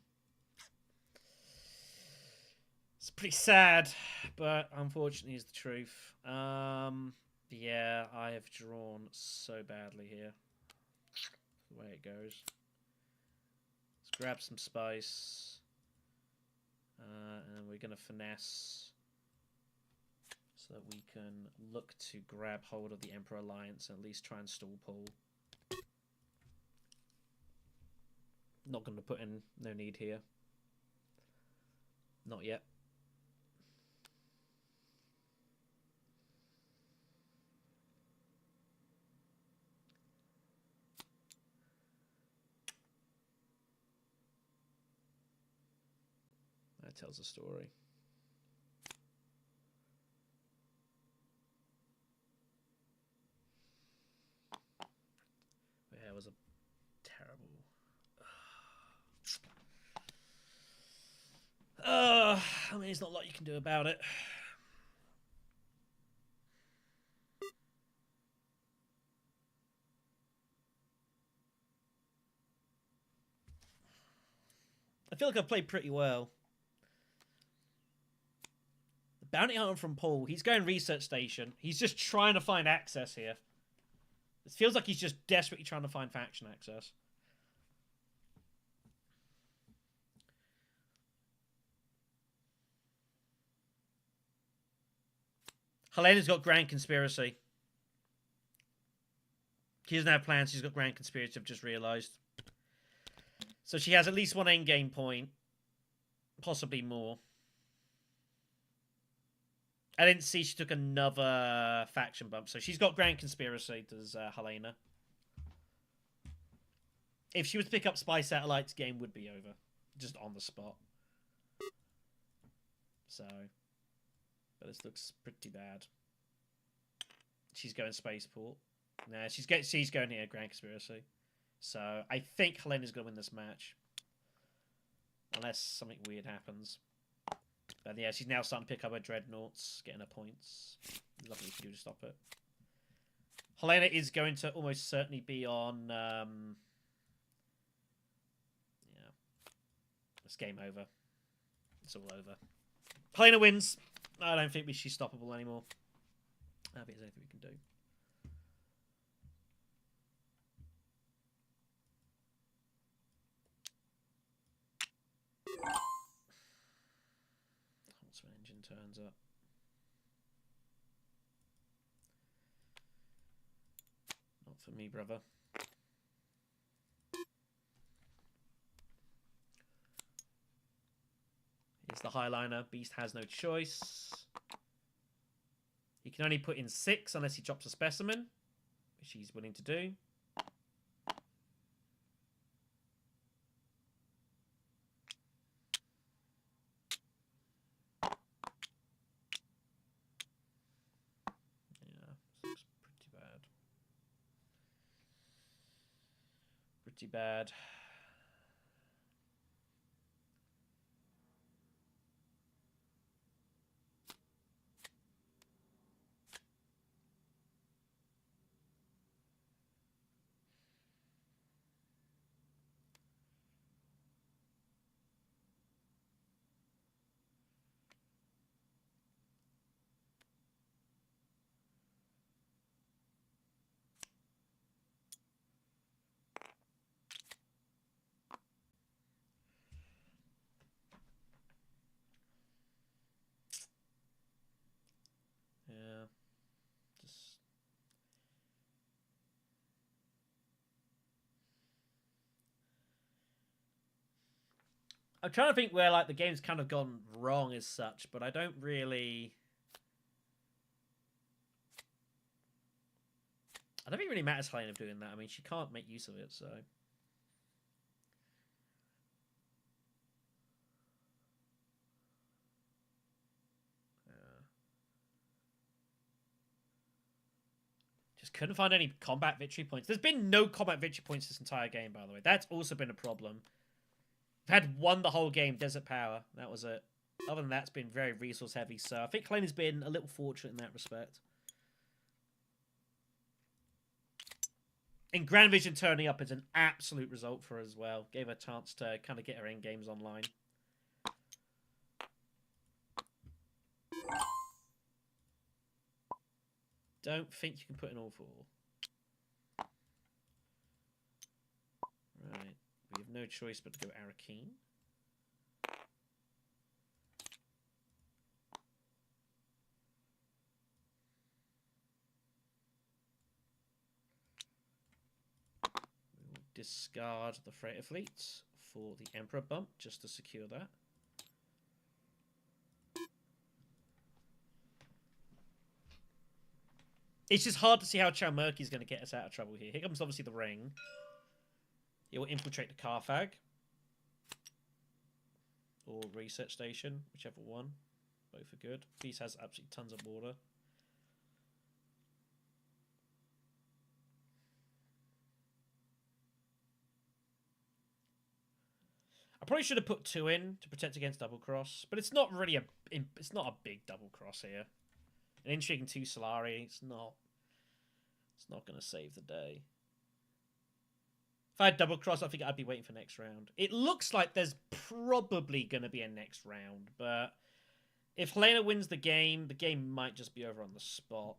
It's pretty sad, but unfortunately, is the truth. Yeah, I have drawn so badly here. That's the way it goes. Let's grab some spice, and we're gonna finesse so that we can look to grab hold of the Emperor Alliance and at least try and stall Paul. Not going to put in no need here. Not yet. That tells a story. Yeah, it was a terrible. I mean, there's not a lot you can do about it. I feel like I've played pretty well. The bounty hunter from Paul, he's going research station. He's just trying to find access here. It feels like he's just desperately trying to find faction access. Helena's got Grand Conspiracy. She doesn't have plans. She's got Grand Conspiracy, I've just realised. So she has at least one endgame point. Possibly more. I didn't see she took another faction bump. So she's got Grand Conspiracy, does Helena. If she was to pick up Spy Satellites, game would be over. Just on the spot. So... But this looks pretty bad. She's going Spaceport. Nah, she's going here, Grand Conspiracy. So I think Helena's going to win this match. Unless something weird happens. But yeah, she's now starting to pick up her Dreadnoughts, getting her points. Lovely to do to stop it. Helena is going to almost certainly be on... yeah. It's game over. It's all over. Helena wins. I don't think she's stoppable anymore. I don't think there's anything we can do. Huntsman engine turns up. Not for me, brother. Here's the highliner. Beast has no choice. He can only put in 6 unless he drops a specimen, which he's willing to do. Yeah, this looks pretty bad. Pretty bad. Yeah, just I'm trying to think where like the game's kind of gone wrong as such, but I don't really. I don't think it really matters Helena doing that. I mean, she can't make use of it, so... Just couldn't find any combat victory points. There's been no combat victory points this entire game, by the way. That's also been a problem. I've had won the whole game, Desert Power. That was it. Other than that, it's been very resource heavy, so I think Helena's been a little fortunate in that respect. And Grand Vision turning up is an absolute result for her as well. Gave her a chance to kind of get her end games online. Don't think you can put in all four. Right. We have no choice but to go Arakeen. We will discard the freighter fleets for the Emperor bump just to secure that. It's just hard to see how Chalmurky is going to get us out of trouble here. Here comes obviously the ring. It will infiltrate the Carthag. Or research station, whichever one. Both are good. Peace has absolutely tons of border. I probably should have put 2 in to protect against double cross, but it's not really it's not a big double cross here. An intriguing 2 Solari, it's not going to save the day. If I had double cross, I think I'd be waiting for next round. It looks like there's probably going to be a next round, but if Helena wins the game might just be over on the spot.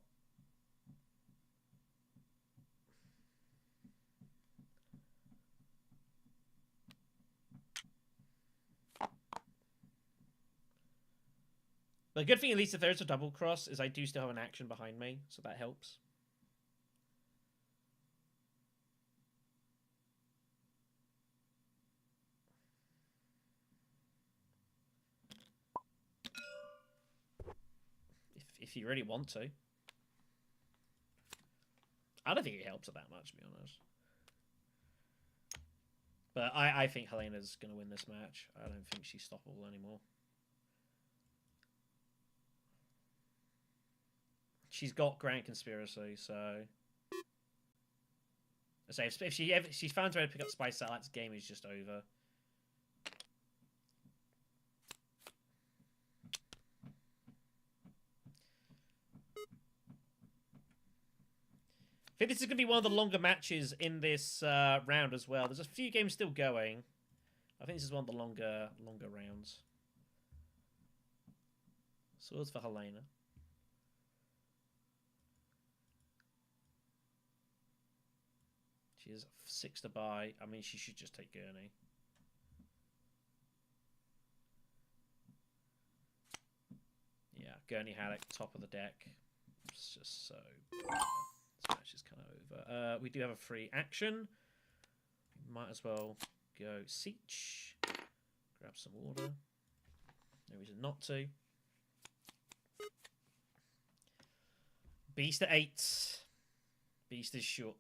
The good thing, at least if there's a double cross, is I do still have an action behind me, so that helps. If you really want to. I don't think it helps it that much, to be honest. But I think Helena's going to win this match. I don't think she's stoppable anymore. She's got Grand Conspiracy, so... if she finds a way to pick up Spy Satellites, the game is just over. I think this is going to be one of the longer matches in this round as well. There's a few games still going. I think this is one of the longer rounds. Swords for Helena. She has 6 to buy. I mean, she should just take Gurney. Yeah, Gurney Haddock, top of the deck. It's just so... This match is kind of over. We do have a free action. We might as well go Siege. Grab some order. No reason not to. Beast at 8. Beast is short.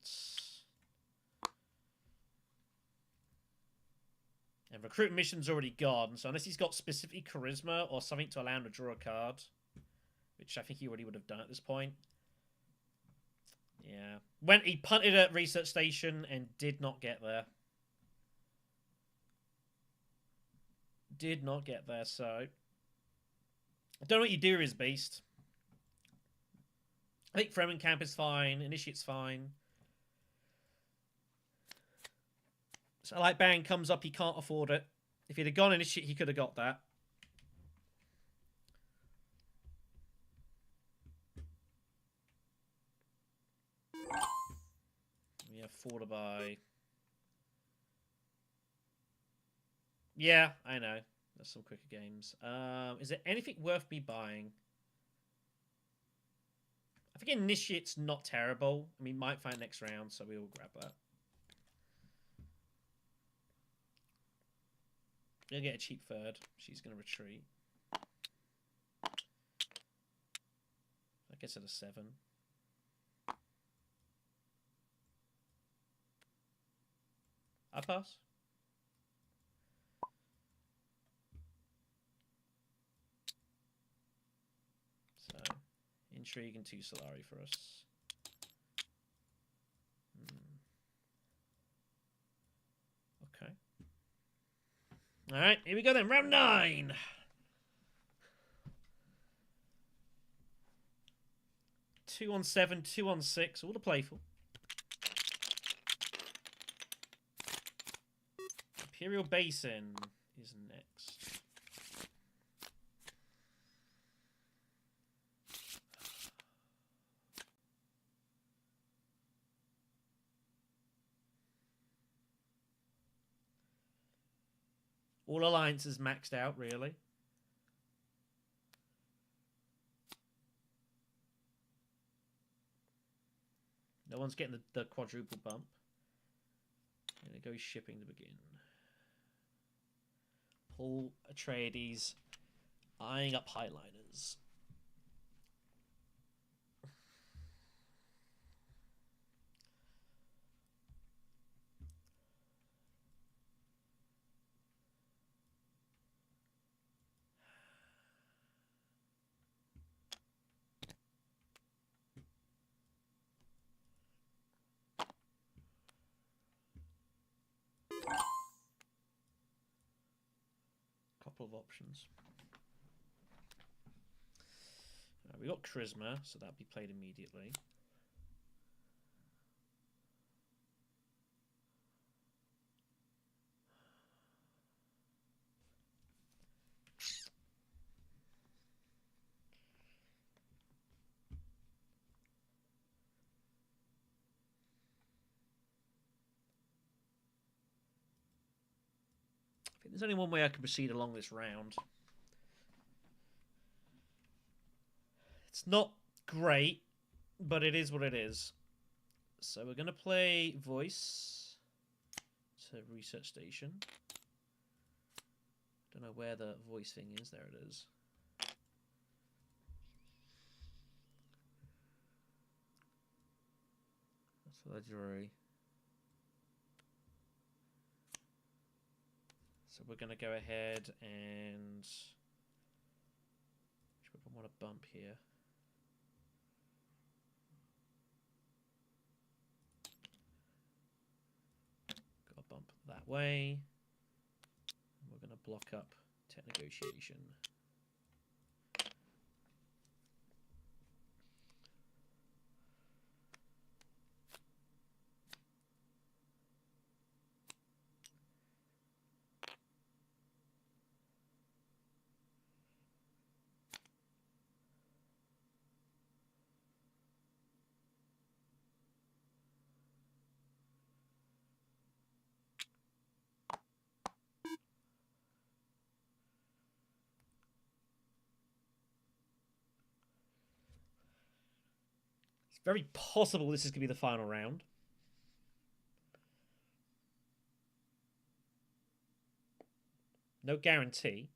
And recruit mission's already gone, so unless he's got specifically charisma or something to allow him to draw a card, which I think he already would have done at this point. Yeah. He punted at research station and did not get there. Did not get there, so... I don't know what you do with his beast. I think Fremen Camp is fine, Initiate's fine. So like Bang comes up, he can't afford it. If he'd have gone Initiate, he could have got that. We have 4 to buy. Yeah, I know. There's some quicker games. Is there anything worth me buying? I think Initiate's not terrible. I mean, might find next round, so we will grab that. You'll get a cheap 3rd. She's going to retreat. That gets it a 7. pass. So, intrigue and 2 Solari for us. Okay. All right, here we go then. Round 9. Two on 7, 2 on 6, all the playful. Imperial Basin is next. All alliances maxed out, really. No one's getting the quadruple bump. And it goes shipping to begin. Paul Atreides eyeing up highliners. Couple of options. We got Charisma, so that'll be played immediately. I think there's only one way I can proceed along this round. It's not great, but it is what it is. So we're going to play Voice to Research Station. Don't know where the voice thing is. There it is. That's what I drew. So we're going to go ahead and... I want a bump here. Got a bump that way. We're going to block up tech negotiation. Very possible this is going to be the final round. No guarantee.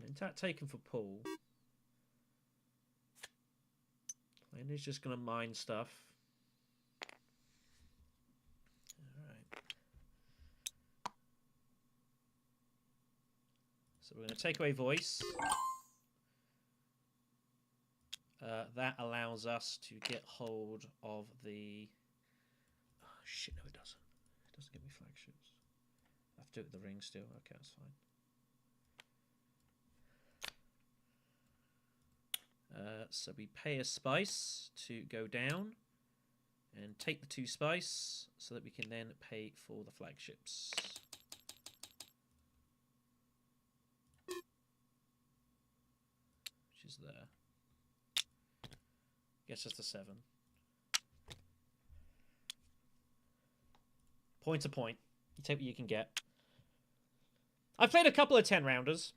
Intact taken for Paul. And he's just going to mine stuff. Alright. So we're going to take away Voice. That allows us to get hold of the... Oh, shit, no it doesn't. It doesn't give me flagships. I have to do it with the ring still. Okay, that's fine. So we pay a spice to go down and take the 2 spice so that we can then pay for the flagships. Which is there. Gets us to 7. Point to point. You take what you can get. I've played a couple of 10-rounders.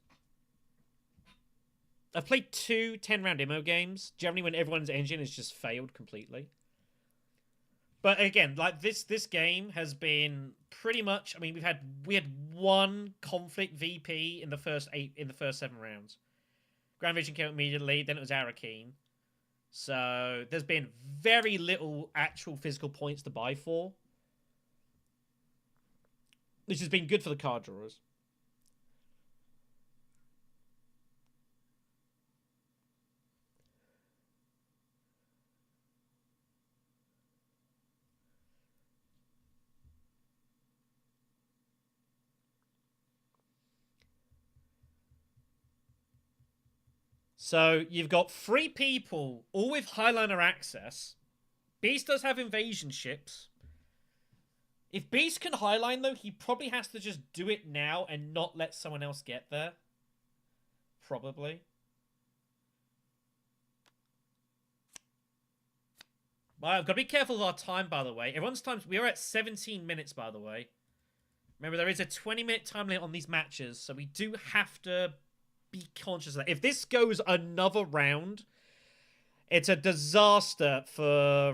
I've played 2 10-round Immo games, generally when everyone's engine has just failed completely. But again, like this game has been pretty much. I mean, we had 1 conflict VP in the first 7 rounds. Grand Vision came immediately, then it was Arakeen. So there's been very little actual physical points to buy for, which has been good for the card drawers. So you've got 3 people, all with Highliner access. Beast does have invasion ships. If Beast can Highline, though, he probably has to just do it now and not let someone else get there. Probably. Well, I've got to be careful of our time, by the way. Everyone's time... We are at 17 minutes, by the way. Remember, there is a 20-minute time limit on these matches, so we do have to be conscious of that. If this goes another round, it's a disaster for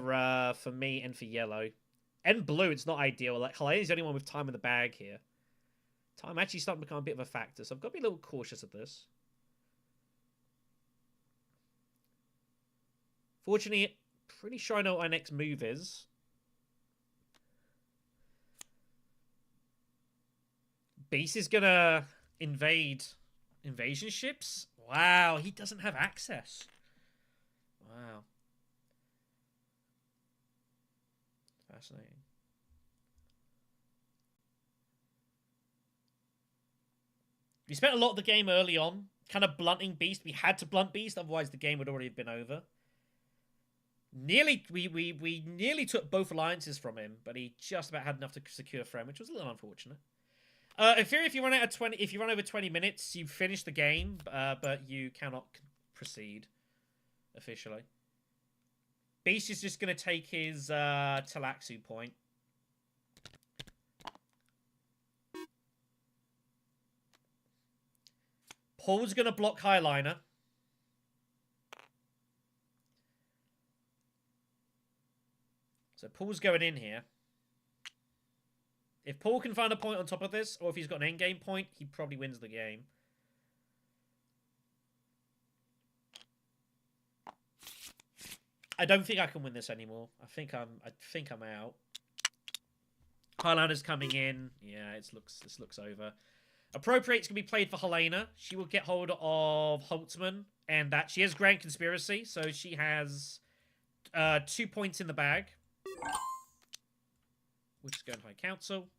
me and for yellow. And blue, it's not ideal. Like, Helena's the only one with time in the bag here. Time actually starting to become a bit of a factor, so I've got to be a little cautious of this. Fortunately, pretty sure I know what our next move is. Beast is gonna invade invasion ships? Wow, he doesn't have access. Wow. Fascinating. We spent a lot of the game early on, kind of blunting Beast. We had to blunt Beast, otherwise the game would already have been over. We nearly took both alliances from him, but he just about had enough to secure Friend, which was a little unfortunate. In theory, if you run out of 20, if you run over 20 minutes, you finish the game, but you cannot proceed officially. Beast is just going to take his Talaxu point. Paul's going to block Highliner. So Paul's going in here. If Paul can find a point on top of this, or if he's got an endgame point, he probably wins the game. I don't think I can win this anymore. I think I'm out. Highliner's coming in. Yeah, this looks over. Appropriate's gonna be played for Helena. She will get hold of Holtzman, and that she has Grand Conspiracy, so she has 2 points in the bag. We'll just go in High Council.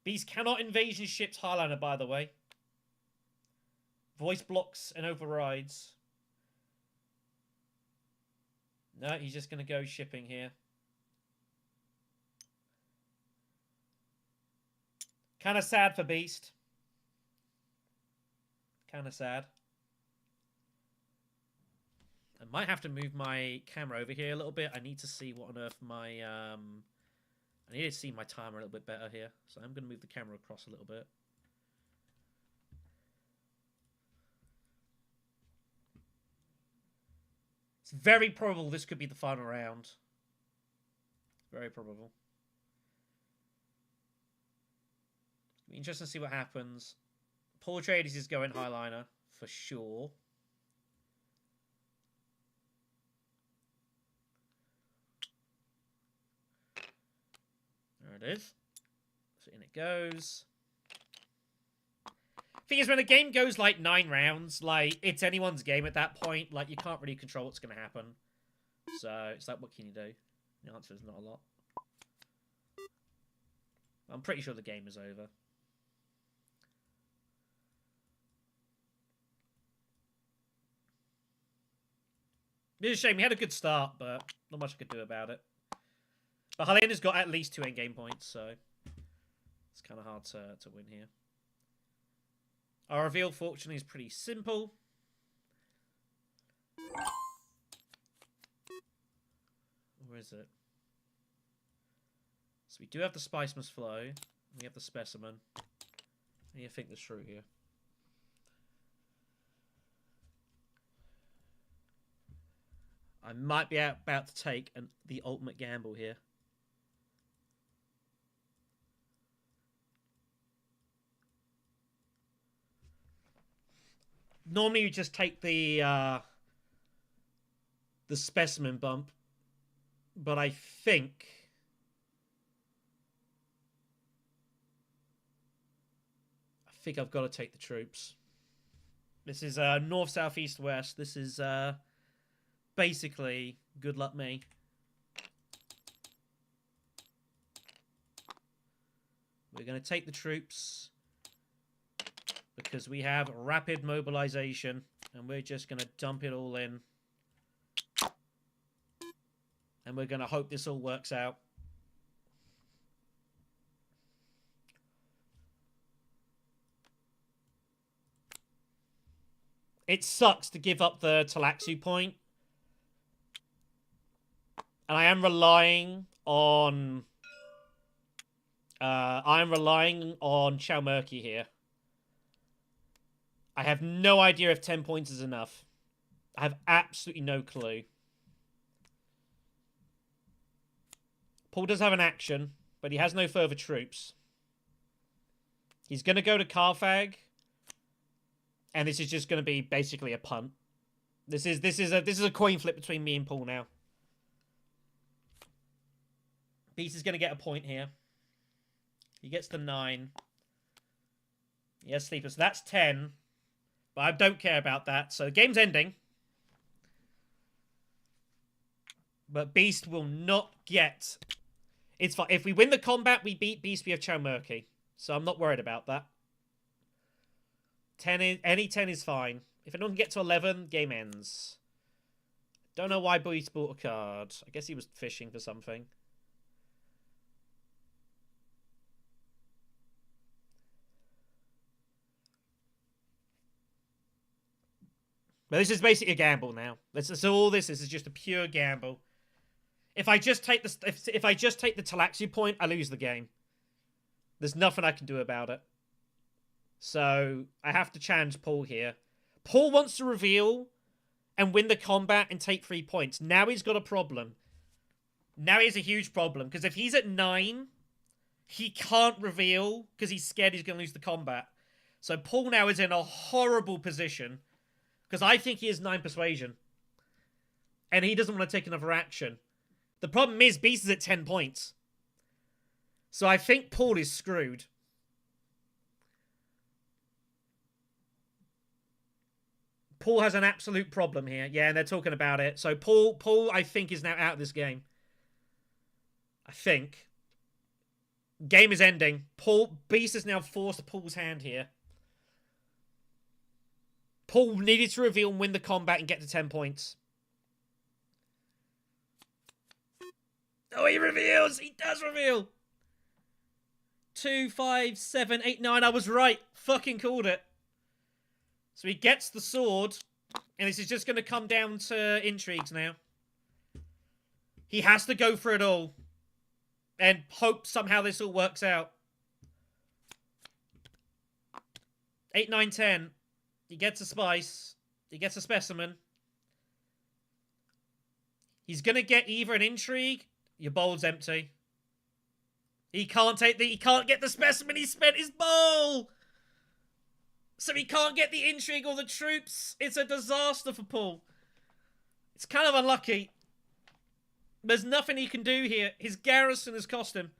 Beast cannot invasion ships Highliner, by the way. Voice blocks and overrides. No, he's just going to go shipping here. Kind of sad for Beast. Kind of sad. I might have to move my camera over here a little bit. I need to see what on earth my... I need to see my timer a little bit better here. So I'm going to move the camera across a little bit. It's very probable this could be the final round. Very probable. It'll be interesting to see what happens. Paul Atreides is going Highliner for sure. There it is. So in it goes. Thing is, when a game goes like 9 rounds, like, it's anyone's game at that point. Like, you can't really control what's going to happen. So, it's like, what can you do? The answer is not a lot. I'm pretty sure the game is over. It's a shame. We had a good start, but not much I could do about it. But Helena's got at least 2 endgame points, so it's kind of hard to win here. Our reveal, fortunately, is pretty simple. Where is it? So we do have the Spice Must Flow. We have the Specimen. I need to think this through here. I might be about to take the ultimate gamble here. Normally you just take the Specimen bump, but I think I've got to take the troops. This is north, south, east, west. This is basically good luck me. We're going to take the troops because we have rapid mobilization, and we're just going to dump it all in. And we're going to hope this all works out. It sucks to give up the Talaxu point. And I am relying on... Chow Murky here. I have no idea if 10 points is enough. I have absolutely no clue. Paul does have an action, but he has no further troops. He's going to go to Carthag. And this is just going to be basically a punt. This is a coin flip between me and Paul now. Beast is going to get a point here. He gets the 9. He has Sleeper, so that's 10. But I don't care about that. So the game's ending. But Beast will not get... It's fine. If we win the combat, we beat Beast, we have Chow Murky. So I'm not worried about that. 10 is, any 10 is fine. If anyone can get to 11, game ends. Don't know why Beast bought a card. I guess he was fishing for something. But this is basically a gamble now. That's all this is just a pure gamble. If I just take the if I just take the Talaxu point, I lose the game. There's nothing I can do about it. So I have to challenge Paul here. Paul wants to reveal and win the combat and take 3 points. Now he's got a problem. Now he has a huge problem. Because if he's at 9, he can't reveal because he's scared he's going to lose the combat. So Paul now is in a horrible position. Because I think he has 9 persuasion. And he doesn't want to take another action. The problem is Beast is at 10 points. So I think Paul is screwed. Paul has an absolute problem here. Yeah, and they're talking about it. So Paul, I think, is now out of this game. I think. Game is ending. Beast is now forced Paul's hand here. Paul needed to reveal and win the combat and get to 10 points. Oh, he reveals! He does reveal! 2, 5, 7, 8, 9. I was right. Fucking called it. So he gets the sword. And this is just going to come down to intrigues now. He has to go for it all. And hope somehow this all works out. 8, 9, 10. He gets a spice. He gets a specimen. He's going to get either an intrigue. Your bowl's empty. He can't get the specimen. He spent his bowl. So he can't get the intrigue or the troops. It's a disaster for Paul. It's kind of unlucky. There's nothing he can do here. His garrison has cost him.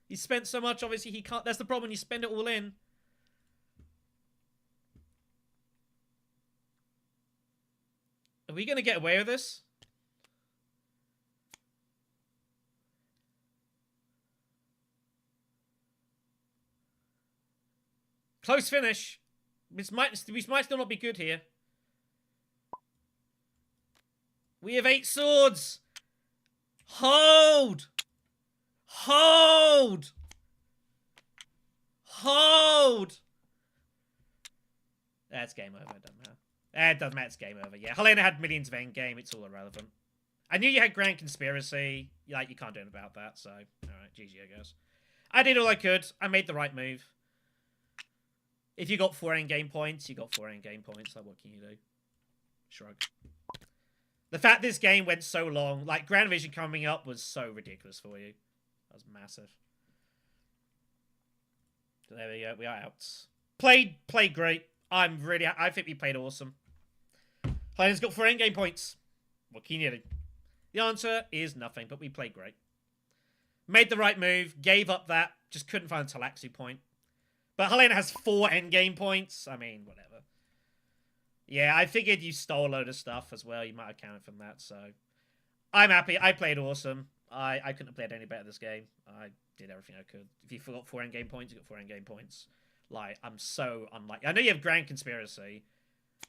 He spent so much, obviously he can't. That's the problem, you spend it all in. Are we going to get away with this? Close finish. We might still not be good here. We have 8 swords. Hold. Hold! Hold! That's game over. It doesn't matter. It doesn't matter. It's game over. Yeah, Helena had millions of endgame. It's all irrelevant. I knew you had Grand Conspiracy. Like, you can't do anything about that, so... Alright, GG, I guess. I did all I could. I made the right move. If you got 4 endgame points, you got 4 endgame points. Like, what can you do? Shrug. The fact this game went so long, like, Grand Vision coming up was so ridiculous for you. That was massive. So there we go. We are out. Played great. I think we played awesome. Players got 4 endgame points. What can you do? The answer is nothing, but we played great. Made the right move, gave up that, just couldn't find a Talaxu point. But Helena has 4 endgame points. I mean, whatever. Yeah, I figured you stole a load of stuff as well. You might have counted from that, so... I'm happy. I played awesome. I couldn't have played any better this game. I did everything I could. If you forgot 4 endgame points, you got 4 endgame points. Like, I'm so unlucky. I know you have Grand Conspiracy.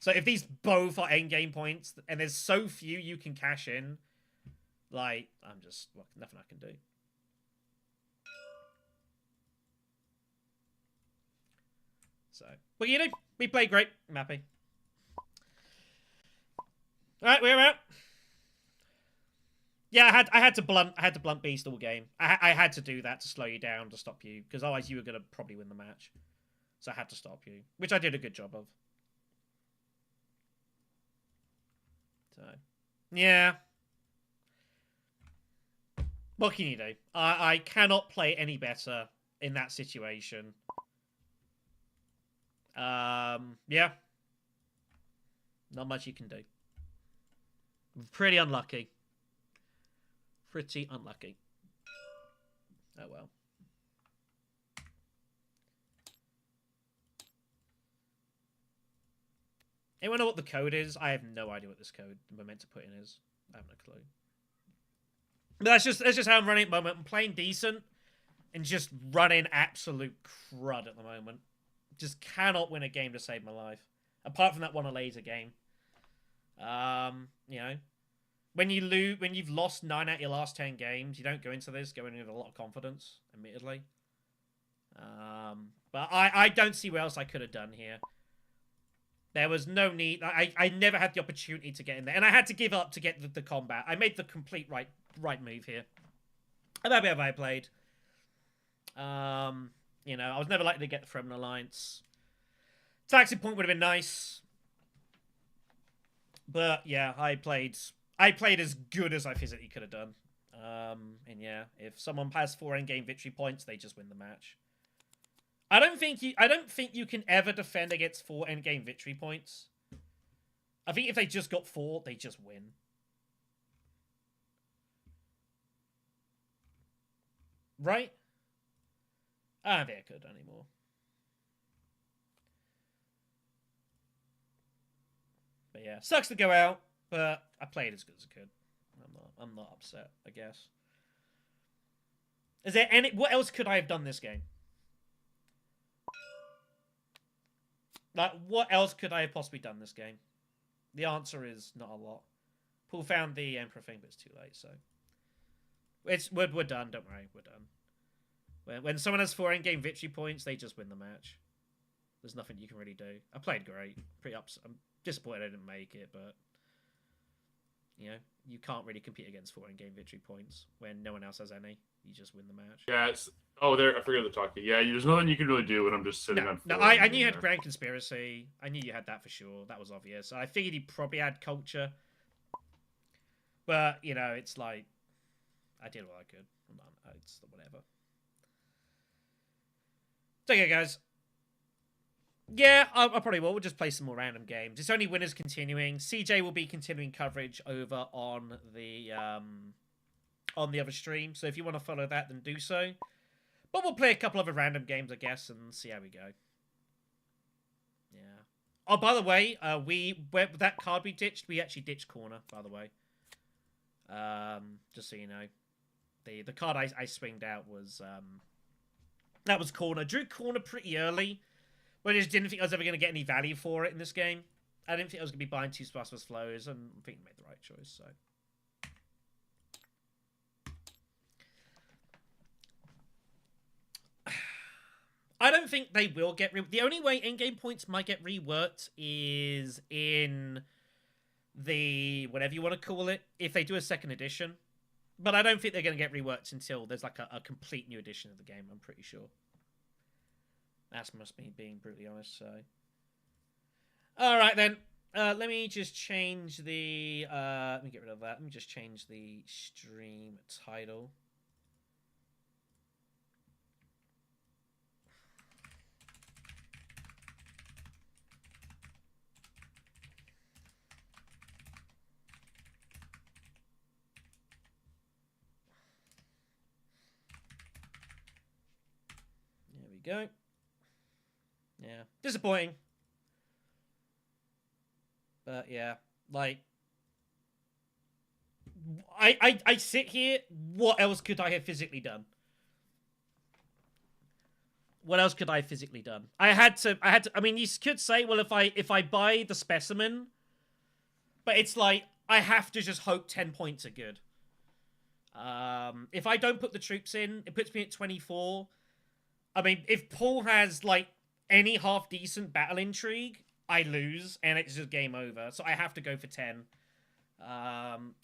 So if these both are endgame points, and there's so few you can cash in, like, I'm just... Well, nothing I can do. So, what you know, we played great. I'm happy. All right, we're out. Yeah, I had to blunt beast all game. I had to do that to slow you down, to stop you, because otherwise you were gonna probably win the match. So I had to stop you, which I did a good job of. So, yeah. What can you do? I cannot play any better in that situation. Yeah. Not much you can do. Pretty unlucky. Pretty unlucky. Oh well. Anyone know what the code is? I have no idea what this code we're meant to put in is. I have no clue. But that's just how I'm running at the moment. I'm playing decent and just running absolute crud at the moment. Just cannot win a game to save my life. Apart from that one a laser game. You know, when you've lost 9 out of your last 10 games, you don't go into this going in with a lot of confidence, admittedly. But I don't see what else I could have done here. There was no need. I never had the opportunity to get in there, and I had to give up to get the combat. I made the complete right move here. I'm happy how I played. You know, I was never likely to get the Fremen Alliance. Taxi point would have been nice. But yeah, I played as good as I physically could have done. And yeah, if someone has 4 endgame victory points, they just win the match. I don't think you can ever defend against 4 endgame victory points. I think if they just got 4, they just win. Right? I don't think I could anymore. But yeah, sucks to go out, but I played as good as I could. I'm not upset, I guess. Is there what else could I have done this game? Like, what else could I have possibly done this game? The answer is not a lot. Paul found the Emperor thing, but it's too late, so... We're done, don't worry, we're done. When someone has 4 endgame victory points, they just win the match. There's nothing you can really do. I played great. Pretty upset. I'm disappointed I didn't make it, but... You know, you can't really compete against 4 endgame victory points when no one else has any. You just win the match.
Yeah, it's... Oh, there, I forgot to talk to you. Yeah, there's nothing you can really do when I'm just sitting on 4.
No, I knew you had Grand Conspiracy. I knew you had that for sure. That was obvious. I figured you probably had Culture. But, you know, it's like... I did what I could. It's whatever. So, yeah, guys. Yeah, I probably will. We'll just play some more random games. It's only winners continuing. CJ will be continuing coverage over on the other stream. So if you want to follow that, then do so. But we'll play a couple other random games, I guess, and see how we go. Yeah. Oh, by the way, that card we ditched, we actually ditched Corner, by the way. Just so you know. The card I swinged out was that was Corner. Drew Corner pretty early. But I just didn't think I was ever going to get any value for it in this game. I didn't think I was going to be buying 2 Sparsus Flows, and I think I made the right choice, so. don't think they will get... The only way in-game points might get reworked is in the... whatever you want to call it, if they do a second edition. But I don't think they're going to get reworked until there's like a complete new edition of the game, I'm pretty sure. That's must be being brutally honest, so... Alright then. Let me just change the... let me get rid of that. Let me just change the stream title. There we go. Yeah. Disappointing. But yeah, like... I sit here, what else could I have physically done? What else could I have physically done? I mean, you could say, well, if I buy the specimen, but it's like, I have to just hope 10 points are good. If I don't put the troops in, it puts me at 24. I mean, if Paul has, like, any half-decent battle intrigue, I lose, and it's just game over. So I have to go for 10.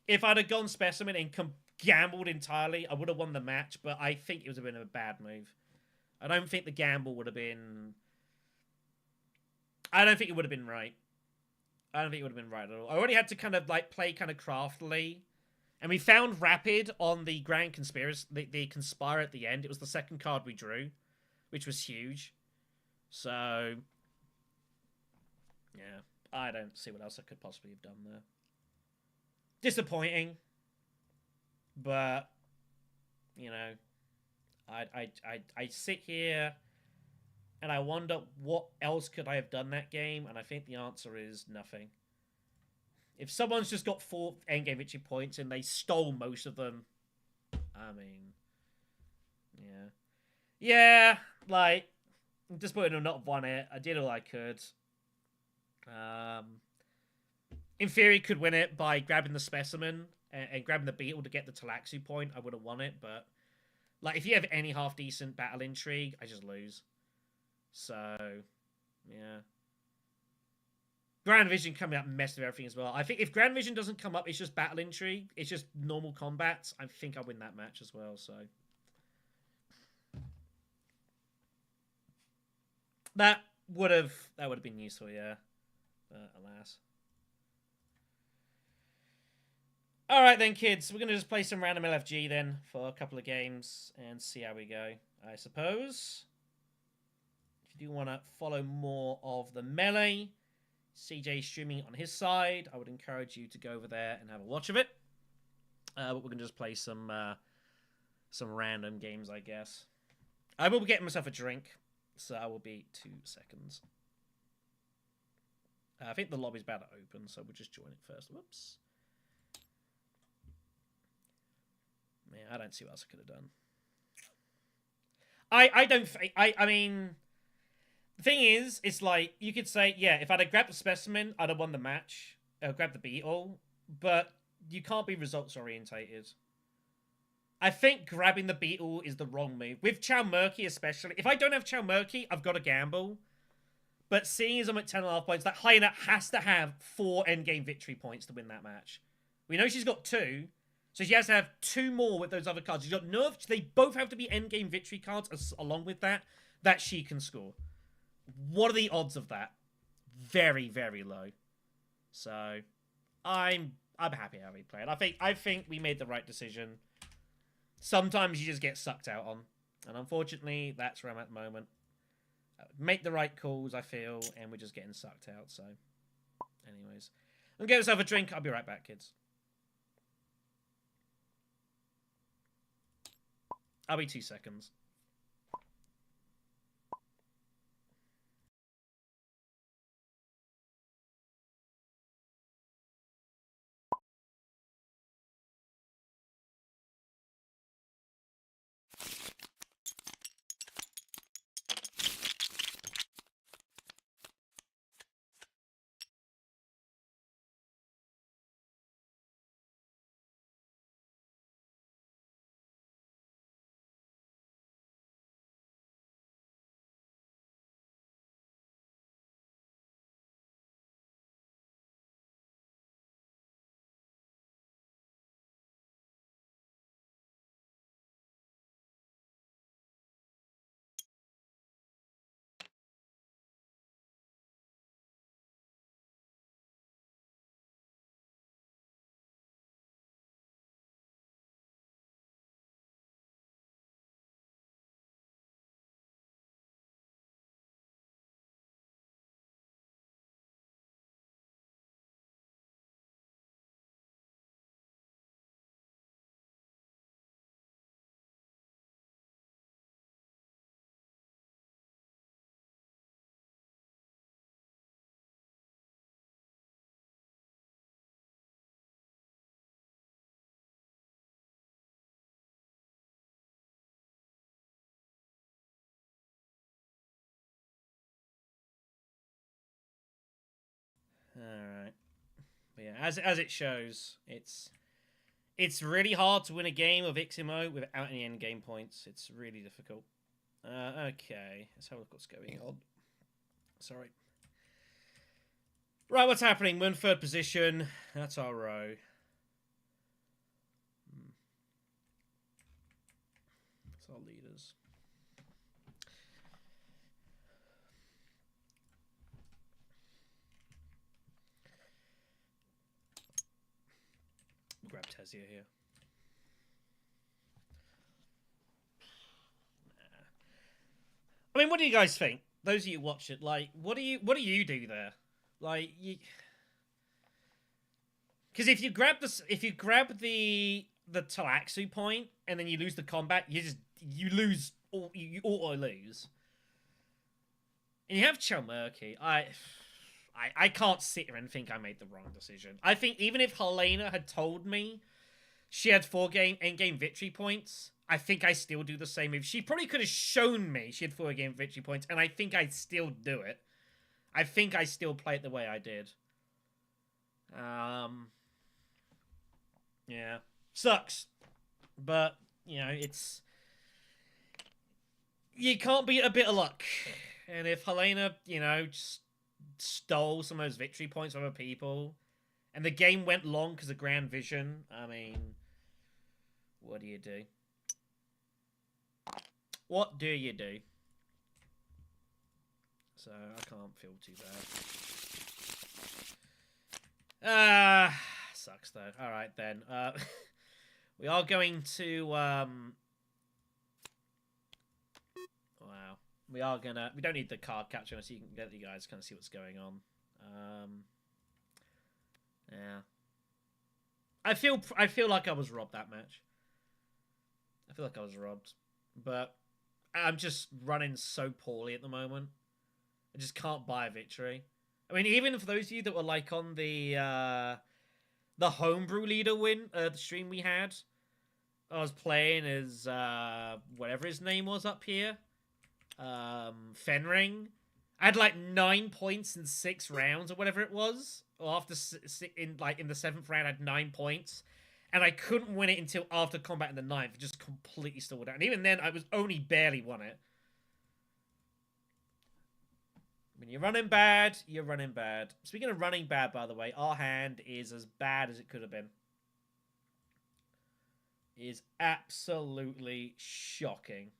If I'd have gone specimen and gambled entirely, I would have won the match, but I think it was a bit of a bad move. I don't think the gamble would have been... I don't think it would have been right. I don't think it would have been right at all. I already had to kind of, like, play kind of craftily. And we found Rapid on the Grand Conspiracy, the Conspire at the end. It was the second card we drew, which was huge. So... yeah, I don't see what else I could possibly have done there. Disappointing, but you know, I sit here and I wonder what else could I have done that game, and I think the answer is nothing. If someone's just got 4 endgame victory points and they stole most of them, I mean, yeah, like I'm disappointed to not have won it. I did all I could. In theory, could win it by grabbing the specimen and grabbing the beetle to get the Talaxu point. I would have won it, but like if you have any half decent battle intrigue, I just lose. So yeah, Grand Vision coming up messed with everything as well. I think if Grand Vision doesn't come up, it's just battle intrigue. It's just normal combat. I think I win that match as well. So that would have been useful, yeah. Alas. Alright then, kids. We're going to just play some random LFG then for a couple of games and see how we go, I suppose. If you do want to follow more of the melee, CJ streaming on his side, I would encourage you to go over there and have a watch of it. But we're going to just play some random games, I guess. I will be getting myself a drink, so I will be 2 seconds. I think the lobby's about to open, so we'll just join it first. Whoops. Yeah, I don't see what else I could have done. I mean, the thing is, it's like, you could say, yeah, if I'd have grabbed the specimen, I'd have won the match. Grabbed the beetle. But you can't be results orientated. I think grabbing the beetle is the wrong move. With Chow Murky especially. If I don't have Chow Murky, I've got to gamble. But seeing as I'm at 10.5 points, that Hyena has to have 4 endgame victory points to win that match. We know she's got 2, so she has to have 2 more with those other cards. She's got nerf. They both have to be endgame victory cards along with that she can score. What are the odds of that? Very, very low. So I'm happy how we played. I think we made the right decision. Sometimes you just get sucked out on, and unfortunately, that's where I'm at the moment. Make the right calls, I feel, and we're just getting sucked out, so... anyways. I'm going to get myself a drink. I'll be right back, kids. I'll be 2 seconds. All right. But yeah, as it shows, it's really hard to win a game of Immo without any end game points. It's really difficult. Okay, let's have a look what's going on. Sorry. Right, what's happening? We're in third position. That's our row. That's our leaders. Grab Tezia here. I mean, what do you guys think? Those of you who watch it, like, what do you do there? Like, because if you grab the Talaxu point and then you lose the combat, you lose, or you auto lose. And you have Chalmurky. I can't sit here and think I made the wrong decision. I think even if Helena had told me she had 4 endgame victory points, I think I still do the same move. She probably could have shown me she had 4 endgame victory points, and I think I'd still do it. I think I still play it the way I did. Yeah. Sucks. But, you know, it's... You can't beat a bit of luck. And if Helena, you know, just stole some of those victory points from other people, and the game went long because of Grand Vision, I mean, what do you do? What do you do? So, I can't feel too bad. Sucks though. Alright then. We are going to, wow. We don't need the card capture so you can get you guys kind of see what's going on. Yeah. I feel like I was robbed that match. I feel like I was robbed. But I'm just running so poorly at the moment. I just can't buy a victory. I mean, even for those of you that were like on the homebrew leader the stream we had, I was playing as whatever his name was up here. Fenring. I had like 9 points in 6 rounds or whatever it was. Or after in the 7th round, I had 9 points, and I couldn't win it until after combat in the 9th. It just completely stalled out, and even then, I was only barely won it. When you're running bad, you're running bad. Speaking of running bad, by the way, our hand is as bad as it could have been. It is absolutely shocking.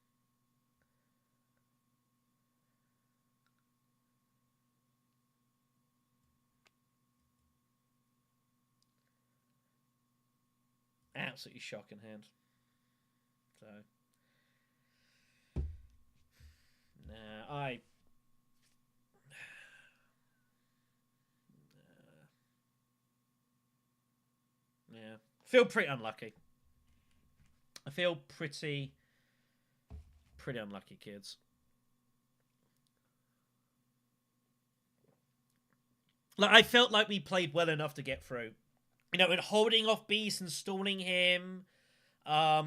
Absolutely shocking hand. So, nah, yeah, feel pretty unlucky. I feel pretty unlucky, kids. Like, I felt like we played well enough to get through. You know, in holding off Beast and stalling him,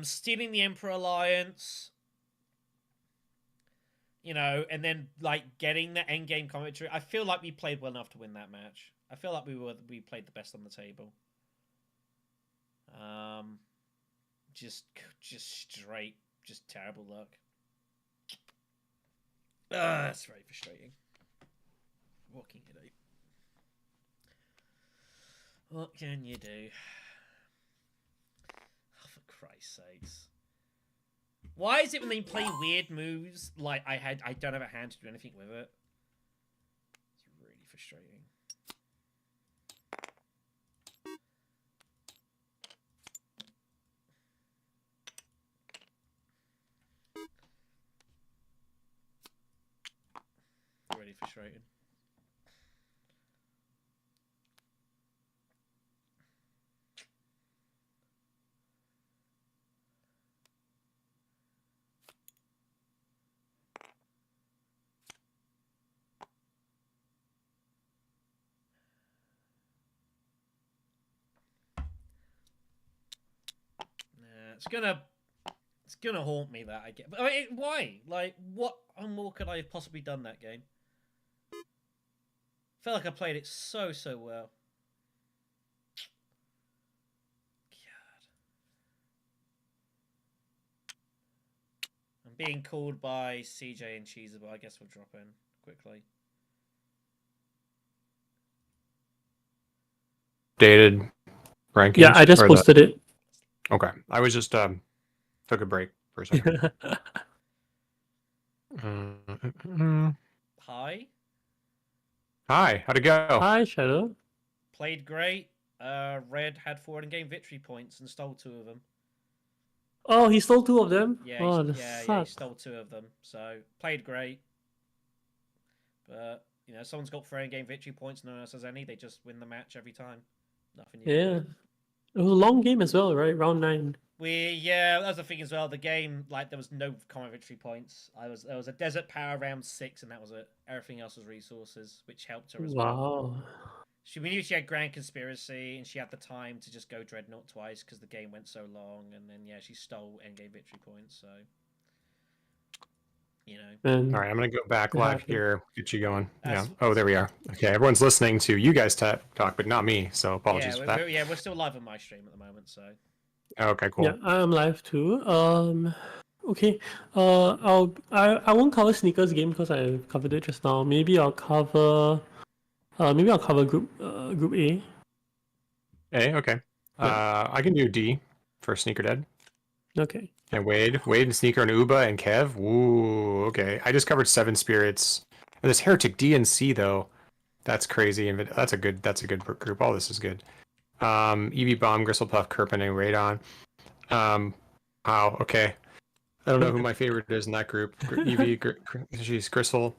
stealing the Emperor Alliance, you know, and then, like, getting the endgame commentary. I feel like we played well enough to win that match. I feel like we played the best on the table. Just straight, just terrible luck. That's very frustrating. What can you do? What can you do? Oh, for Christ's sakes. Why is it when they play weird moves, like I don't have a hand to do anything with it? It's really frustrating. Really frustrating. It's gonna haunt me that I get. But I mean, why? Like, what more could I have possibly done that game? felt like I played it so well. God. I'm being called by CJ and Cheesable. I guess we'll drop in quickly.
Dated rankings.
Yeah, I just posted it.
Okay, I was just took a break for a second.
Hi.
Hi, how'd it go?
Hi, Shadow.
Played great. Red had 4 in-game victory points and stole 2 of them.
Oh, he stole 2 of them?
Yeah,
Oh, that
he
sucks.
stole 2 of them. So played great. But someone's got 4 in-game victory points. No one else has any. They just win the match every time. Nothing.
Yeah. It was a long game as well, right? Round 9.
That was the thing as well. The game, like, there was no common victory points. There was a desert power round 6, and that was it. Everything else was resources, which helped her as well.
Wow.
We knew she had Grand Conspiracy, and she had the time to just go Dreadnought twice because the game went so long, and then she stole endgame victory points. So,
Man.
All right, I'm gonna go back
It
live
happened.
here. Get you going.
That's-
Yeah. Oh, there we are. Okay, everyone's listening to you guys talk, but not me. So apologies for that.
we're still live on my stream at the moment. So,
Okay, cool.
Yeah, I'm live too. Okay. I won't cover sneakers game because I covered it just now. Maybe I'll cover group A.
A, okay.
Yeah.
I can do D for Sneaker Dead.
Okay.
And Wade and Sneaker and Uba and Kev. Ooh, okay. I just covered 7 spirits. And this Heretic D and C though, that's crazy. And that's a good group. All this is good. EV Bomb, Gristlepuff, Kirpin, and Radon. Wow, okay. I don't know who my favorite is in that group. She's Gristle.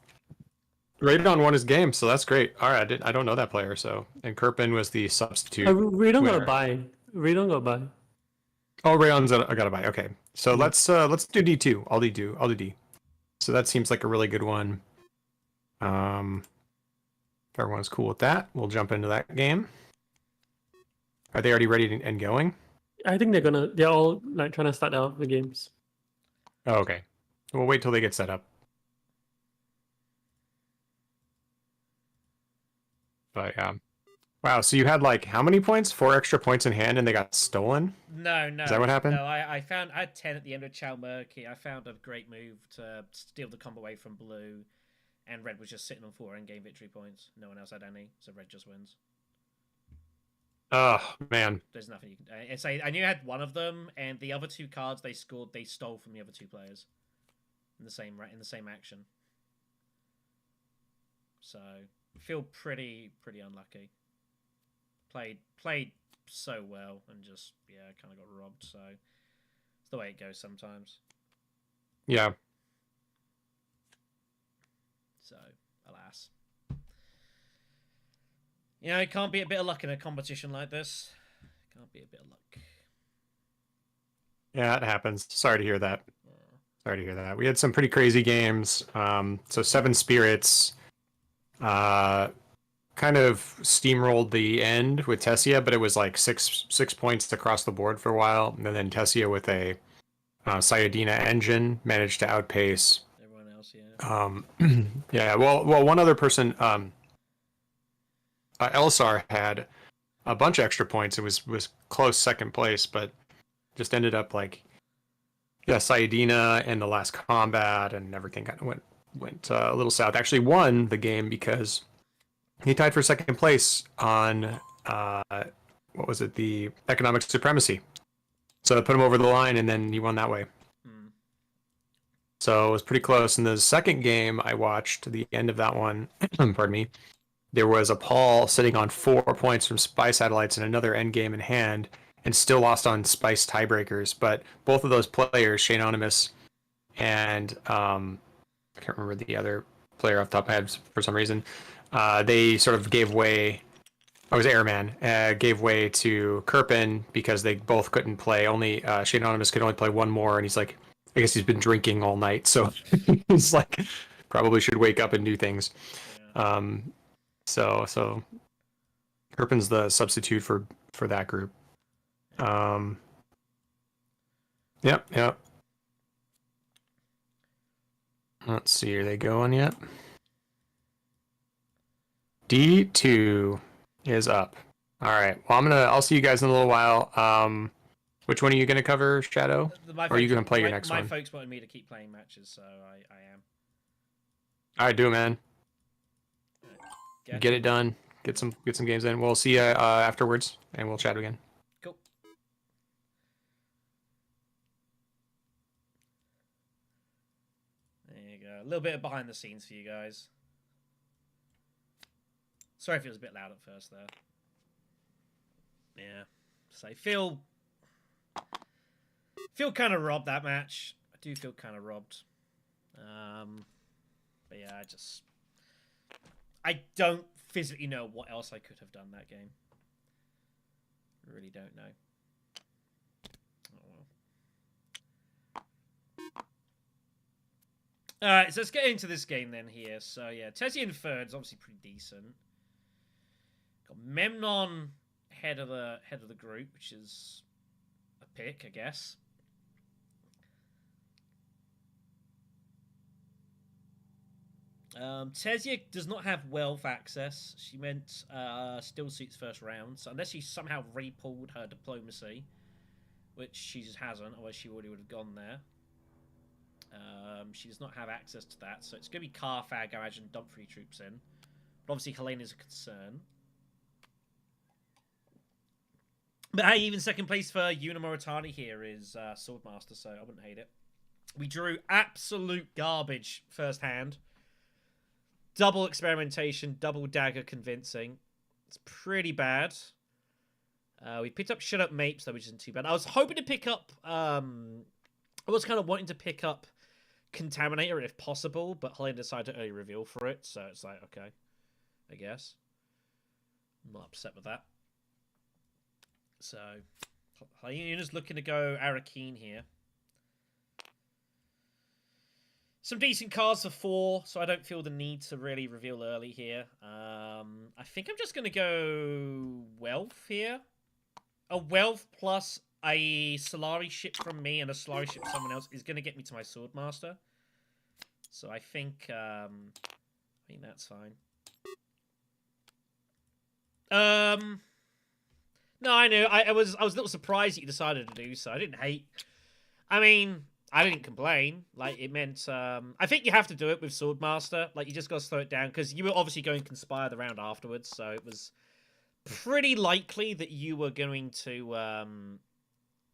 Radon won his game, so that's great. All right, I don't know that player, so and Kirpin was the substitute.
Radon got a
winner.
buy. Radon got a buy.
Oh, Rayon's I got to buy. Okay, so let's do D2. I'll do D. So that seems like a really good one. If everyone's cool with that, we'll jump into that game. Are they already ready and going?
I think they're all like trying to start out the games.
Oh, okay. We'll wait till they get set up. But yeah. Wow, so you had like how many points? 4 extra points in hand and they got stolen?
No.
Is that what happened?
No, I had 10 at the end of Chow Murky. I found a great move to steal the combo away from blue, and red was just sitting on 4 in-game victory points. No one else had any, so red just wins.
Oh man.
There's nothing you can. I knew I had one of them, and the other 2 cards they scored, they stole from the other 2 players in the same action. So feel pretty unlucky. Played so well and just kind of got robbed. So it's the way it goes sometimes.
Yeah.
So alas, it can't be a bit of luck in a competition like this. Can't be a bit of luck.
Yeah, it happens. Sorry to hear that. Sorry to hear that. We had some pretty crazy games. So 7 spirits. Kind of steamrolled the end with Tessia, but it was like six points across the board for a while. And then Tessia with a Sayadina engine managed to outpace
everyone else.
Yeah. Well, one other person, Elsar had a bunch of extra points. It was close second place, but just ended up like Sayadina and the last combat and everything kind of went a little south. Actually won the game because he tied for second place on what was it, the economic supremacy. So I put him over the line, and then he won that way. So it was pretty close. In the second game I watched, the end of that one, pardon me, there was a Paul sitting on 4 points from Spy Satellites and another end game in hand, and still lost on Spice tiebreakers. But both of those players, Shane Onimus and I can't remember the other player off the top of my head for some reason, they sort of gave way. I was Airman, gave way to Kirpin because they both couldn't play. Only Shane Onimus could only play one more, and he's like, I guess he's been drinking all night, so he's like, probably should wake up and do things. So Kirpin's the substitute for that group. Yep. Let's see, are they going yet? D2 is up. All right. Well, I'll see you guys in a little while. Which one are you gonna cover, Shadow? Or are you gonna play your next
my
one?
folks wanted me to keep playing matches, so I am.
All right, do it, man.
Okay.
Get it done. Get some games in. We'll see you afterwards, and we'll chat again.
Cool. There you go. A little bit of behind the scenes for you guys. Sorry if it was a bit loud at first there. Yeah. So I feel kind of robbed that match. I do feel kind of robbed. But yeah, I don't physically know what else I could have done that game. Really don't know. Oh well. Alright, so let's get into this game then here. So yeah, Tessie in third is obviously pretty decent. Got Memnon head of the group, which is a pick, I guess. Tesia does not have wealth access. She meant still suits first round. So unless she somehow re-pulled her diplomacy, which she just hasn't, otherwise she already would have gone there. She does not have access to that, so it's going to be Carfag, I imagine, dump 3 troops in. But obviously Helene is a concern. But hey, even second place for Una Moritani here is Swordmaster, so I wouldn't hate it. We drew absolute garbage first hand. Double experimentation, double dagger convincing. It's pretty bad. We picked up Shut Up Mapes, though, which isn't too bad. I was hoping to pick up... I was kind of wanting to pick up Contaminator if possible, but Helene decided to early reveal for it, so it's like, okay, I guess. I'm not upset with that. So, Hyena's looking to go Arakeen here. Some decent cards for 4, so I don't feel the need to really reveal early here. I think I'm just going to go Wealth here. A Wealth plus a Solari ship from me and a Solari ship from someone else is going to get me to my Swordmaster. So I think that's fine. No, I know. I was a little surprised that you decided to do so. I didn't hate. I mean, I didn't complain. Like, it meant... I think you have to do it with Swordmaster. Like, you just got to slow it down. Because you were obviously going to Conspire the round afterwards. So it was pretty likely that you were going to...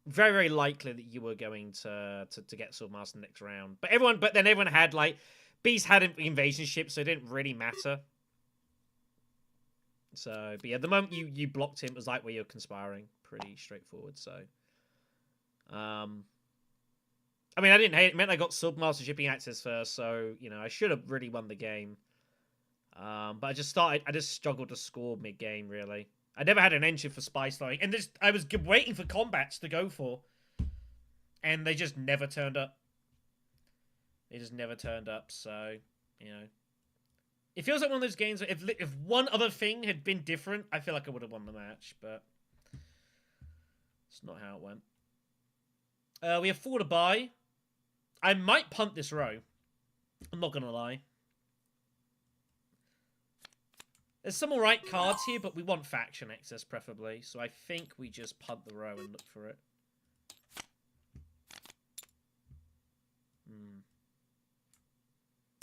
very, very likely that you were going to get Swordmaster next round. But then everyone had, like... Beast had invasion ships, so it didn't really matter. So, but yeah, the moment you blocked him, it was like where you're conspiring. Pretty straightforward, so... I mean, I didn't hate it. It meant I got Submaster shipping access first, so, you know, I should have really won the game. But I just struggled to score mid-game, really. I never had an engine for spy throwing, and I was waiting for combats to go for. And they just never turned up. They just never turned up, so, you know. It feels like one of those games where if one other thing had been different, I feel like I would have won the match, but it's not how it went. We have 4 to buy. I might punt this row. I'm not going to lie. There's some alright cards here, but we want faction access preferably. So I think we just punt the row and look for it.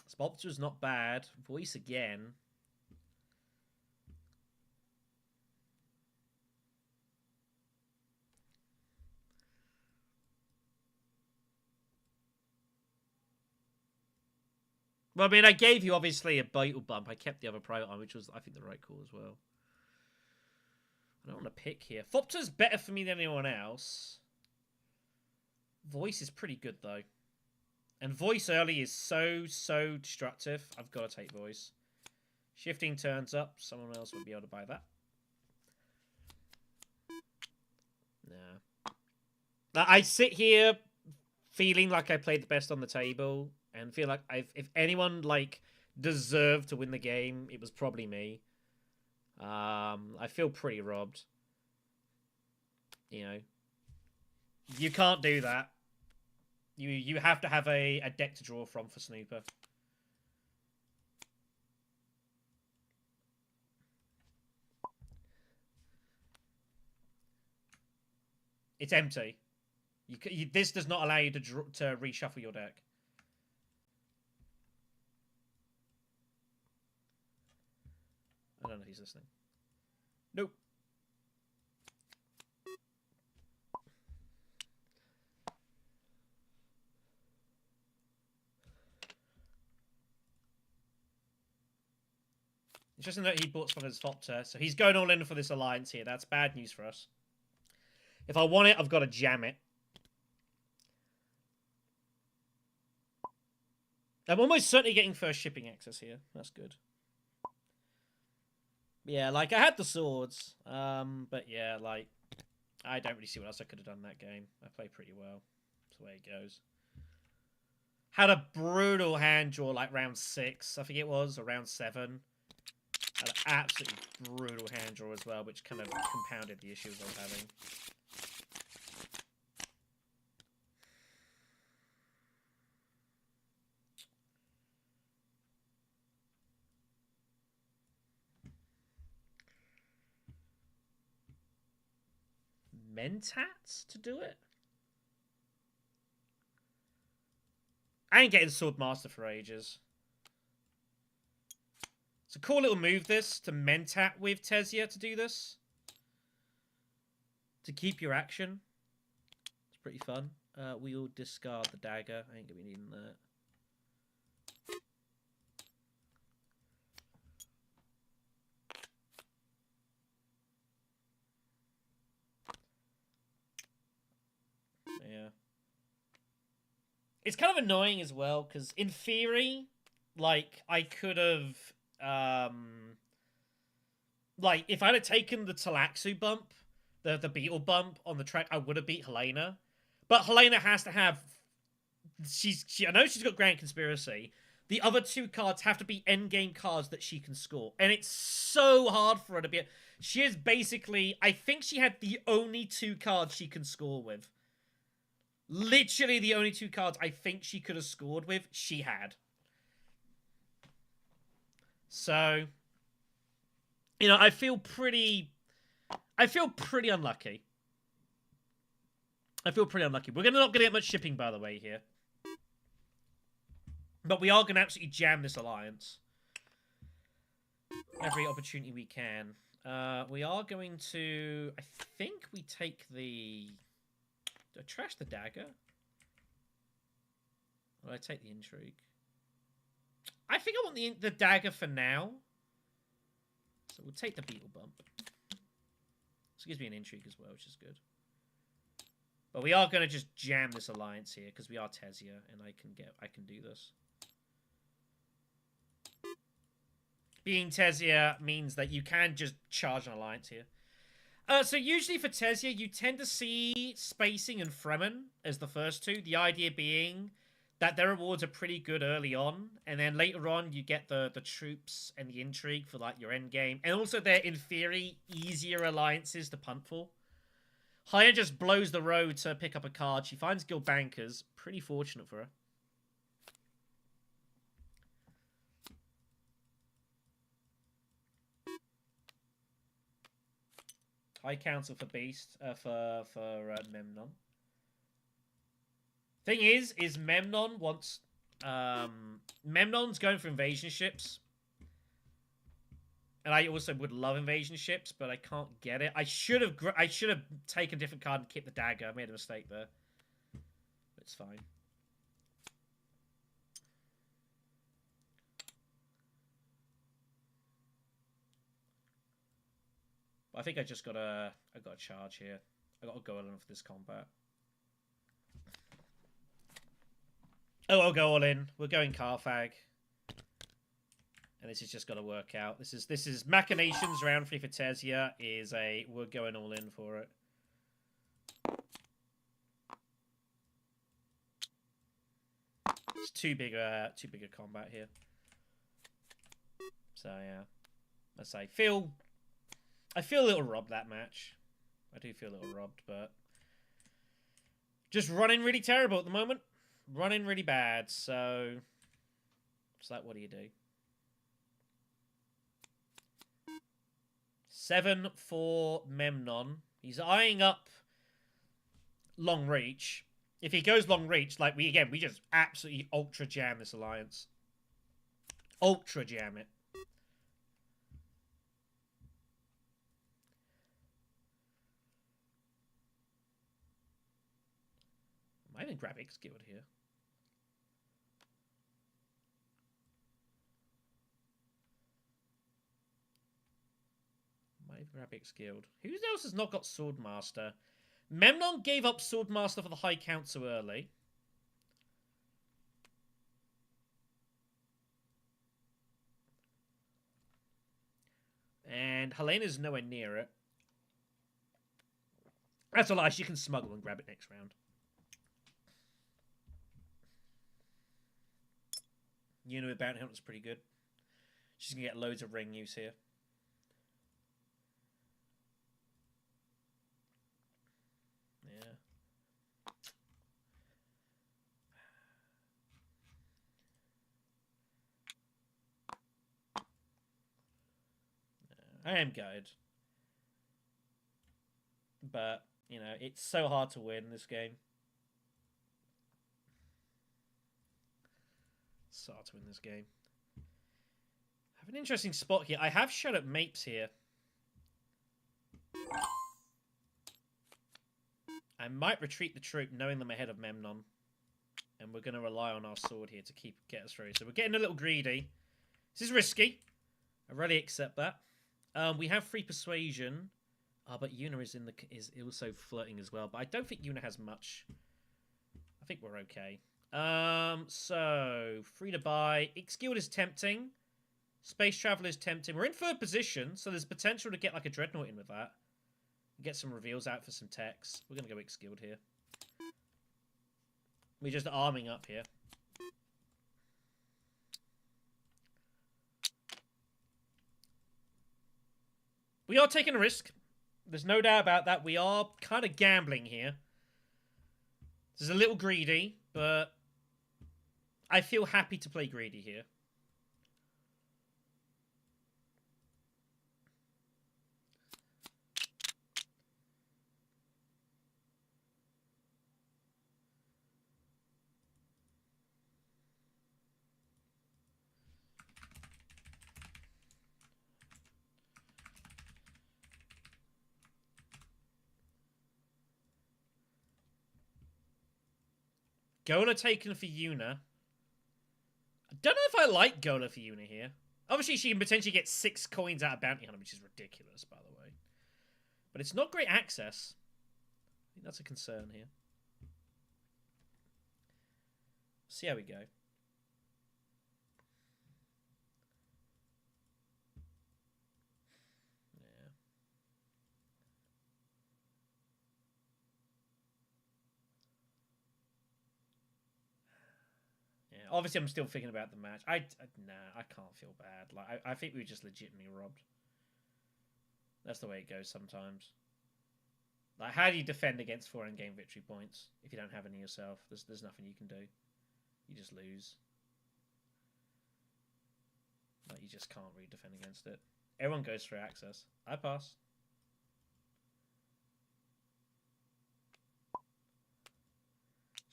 Sculpture's not bad. Voice again. Well, I mean, I gave you, obviously, a Beetle bump. I kept the other private one, which was, I think, the right call as well. I don't want to pick here. Fopter's better for me than anyone else. Voice is pretty good, though. And Voice early is so destructive. I've got to take Voice. Shifting turns up. Someone else would be able to buy that. Nah. I sit here feeling like I played the best on the table. And feel like if anyone like deserved to win the game, it was probably me. I feel pretty robbed. You know, you can't do that. You have to have a deck to draw from for Snooper. It's empty. This does not allow you to reshuffle your deck. I don't know if he's listening. Nope. Interesting that he bought from his Fopter, so he's going all in for this alliance here. That's bad news for us. If I want it, I've got to jam it. I'm almost certainly getting first shipping access here. That's good. Yeah, like, I had the swords. But yeah, like, I don't really see what else I could have done in that game. I played pretty well. That's the way it goes. Had a brutal hand draw, like, round 6, I think it was, or round 7. Had an absolutely brutal hand draw as well, which kind of compounded the issues I was having. Mentats to do it? I ain't getting Swordmaster for ages. It's a cool little move, this, to Mentat with Tesia to do this. To keep your action. It's pretty fun. We'll discard the dagger. I ain't gonna be needing that. Yeah. It's kind of annoying as well, because in theory, like, I could have, like, if I'd have taken the Talaxu bump, the beetle bump on the track, I would have beat Helena. But Helena has to have, I know she's got Grand Conspiracy. The other 2 cards have to be endgame cards that she can score. And it's so hard for her to be, she is basically, I think she had the only 2 cards she can score with. Literally the only 2 cards I think she could have scored with, she had. So, you know, I feel pretty unlucky. I feel pretty unlucky. We're not going to get much shipping, by the way, here. But we are going to absolutely jam this alliance. Every opportunity we can. We are going to, I think we take the... Do I trash the dagger? Or do I take the intrigue? I think I want the dagger for now. So we'll take the beetle bump. This gives me an intrigue as well, which is good. But we are going to just jam this alliance here because we are Tesia, and I can do this. Being Tesia means that you can just charge an alliance here. So usually for Tesia, you tend to see Spacing and Fremen as the first 2. The idea being that their rewards are pretty good early on, and then later on you get the troops and the intrigue for like your end game, and also they're in theory easier alliances to punt for. Haya just blows the road to pick up a card. She finds Guild Bankers. Pretty fortunate for her. High Council for Beast, for Memnon. Thing is Memnon wants, Memnon's going for invasion ships. And I also would love invasion ships, but I can't get it. I should have taken a different card and kept the dagger. I made a mistake there. But it's fine. I think I just got a charge here. I got to go all in for this combat. Oh, I'll go all in. We're going Carthag. And this has just got to work out. This is Machinations round 3 for Tesia is we're going all in for it. It's too big a combat here. So yeah. I feel a little robbed that match. I do feel a little robbed, but just running really terrible at the moment. Running really bad, so it's like, what do you do? 7 for Memnon. He's eyeing up long reach. If he goes long reach, like we just absolutely ultra jam this alliance. Ultra jam it. Might even grab X Guild here. Might even grab X Guild. Who else has not got Swordmaster? Memnon gave up Swordmaster for the High Count so early. And Helena's nowhere near it. That's a lie. She can smuggle and grab it next round. Yuna with Bounty Hunter's pretty good. She's going to get loads of ring use here. Yeah. I am good. But, you know, it's so hard to win this game. So hard to win this game. I have an interesting spot here. I have shut up Mapes here. I might retreat the troop knowing them ahead of Memnon. And we're going to rely on our sword here to get us through. So we're getting a little greedy. This is risky. I really accept that. We have free persuasion. But Yuna is also flirting as well. But I don't think Yuna has much. I think we're okay. So free to buy. X Guild is tempting. Space Traveler is tempting. We're in third position, so there's potential to get like a Dreadnought in with that. Get some reveals out for some techs. We're gonna go X Guild here. We're just arming up here. We are taking a risk. There's no doubt about that. We are kind of gambling here. This is a little greedy, but I feel happy to play greedy here. Gola taken for Yuna. I don't know if I like Gola for Yuna here. Obviously, she can potentially get 6 coins out of Bounty Hunter, which is ridiculous, by the way. But it's not great access. I think that's a concern here. See how we go. Obviously, I'm still thinking about the match. Nah, I can't feel bad. Like I think we were just legitimately robbed. That's the way it goes sometimes. Like, how do you defend against 4 end-game victory points if you don't have any yourself? There's nothing you can do. You just lose. Like, you just can't really defend against it. Everyone goes through access. I pass.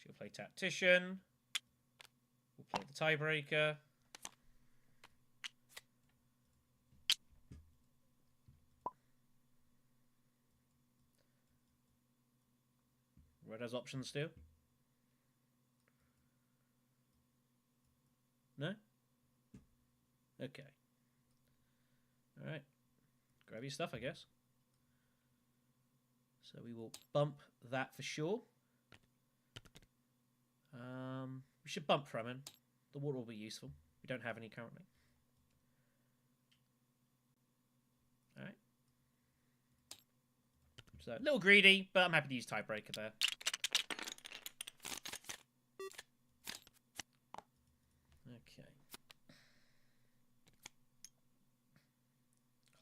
She'll play Tactician. We'll play the tiebreaker. Red has options still. No? Okay. Alright. Grab your stuff, I guess. So we will bump that for sure. We should bump Fremen. The water will be useful. We don't have any currently. Alright. So, a little greedy, but I'm happy to use tiebreaker there. Okay.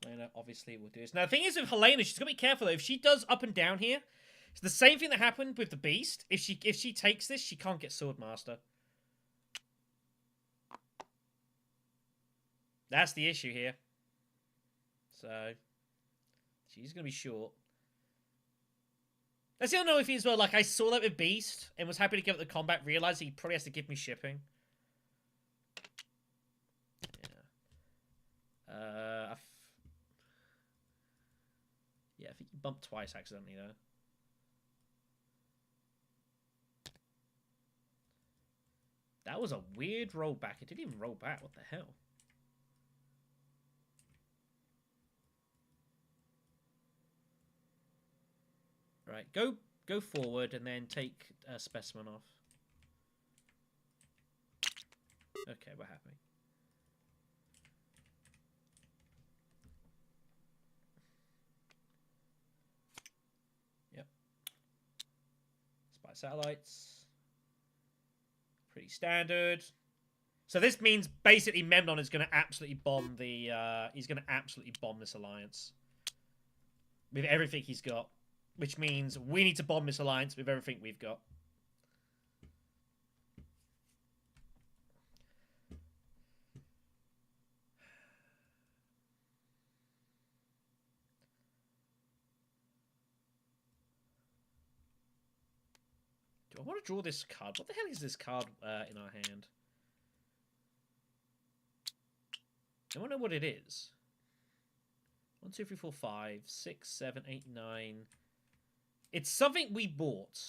Helena obviously will do this. Now, the thing is with Helena, she's got to be careful though. If she does up and down here, it's the same thing that happened with the Beast. If she takes this, she can't get Swordmaster. That's the issue here. So, she's going to be short. That's the only thing as well. Like, I saw that with Beast and was happy to give it the combat, realized he probably has to give me shipping. Yeah. Yeah, I think you bumped twice accidentally, though. That was a weird rollback. It didn't even roll back. What the hell? Right, go forward and then take a specimen off. Okay, we're happy. Yep. Spy satellites. Pretty standard. So this means basically Memnon is going to absolutely bomb the. He's going to absolutely bomb this alliance with everything he's got, which means we need to bomb this alliance with everything we've got. Do I want to draw this card? What the hell is this card in our hand? I want to know what it is. 1, 2, 3, 4, 5, 6, 7, 8, 9. It's something we bought.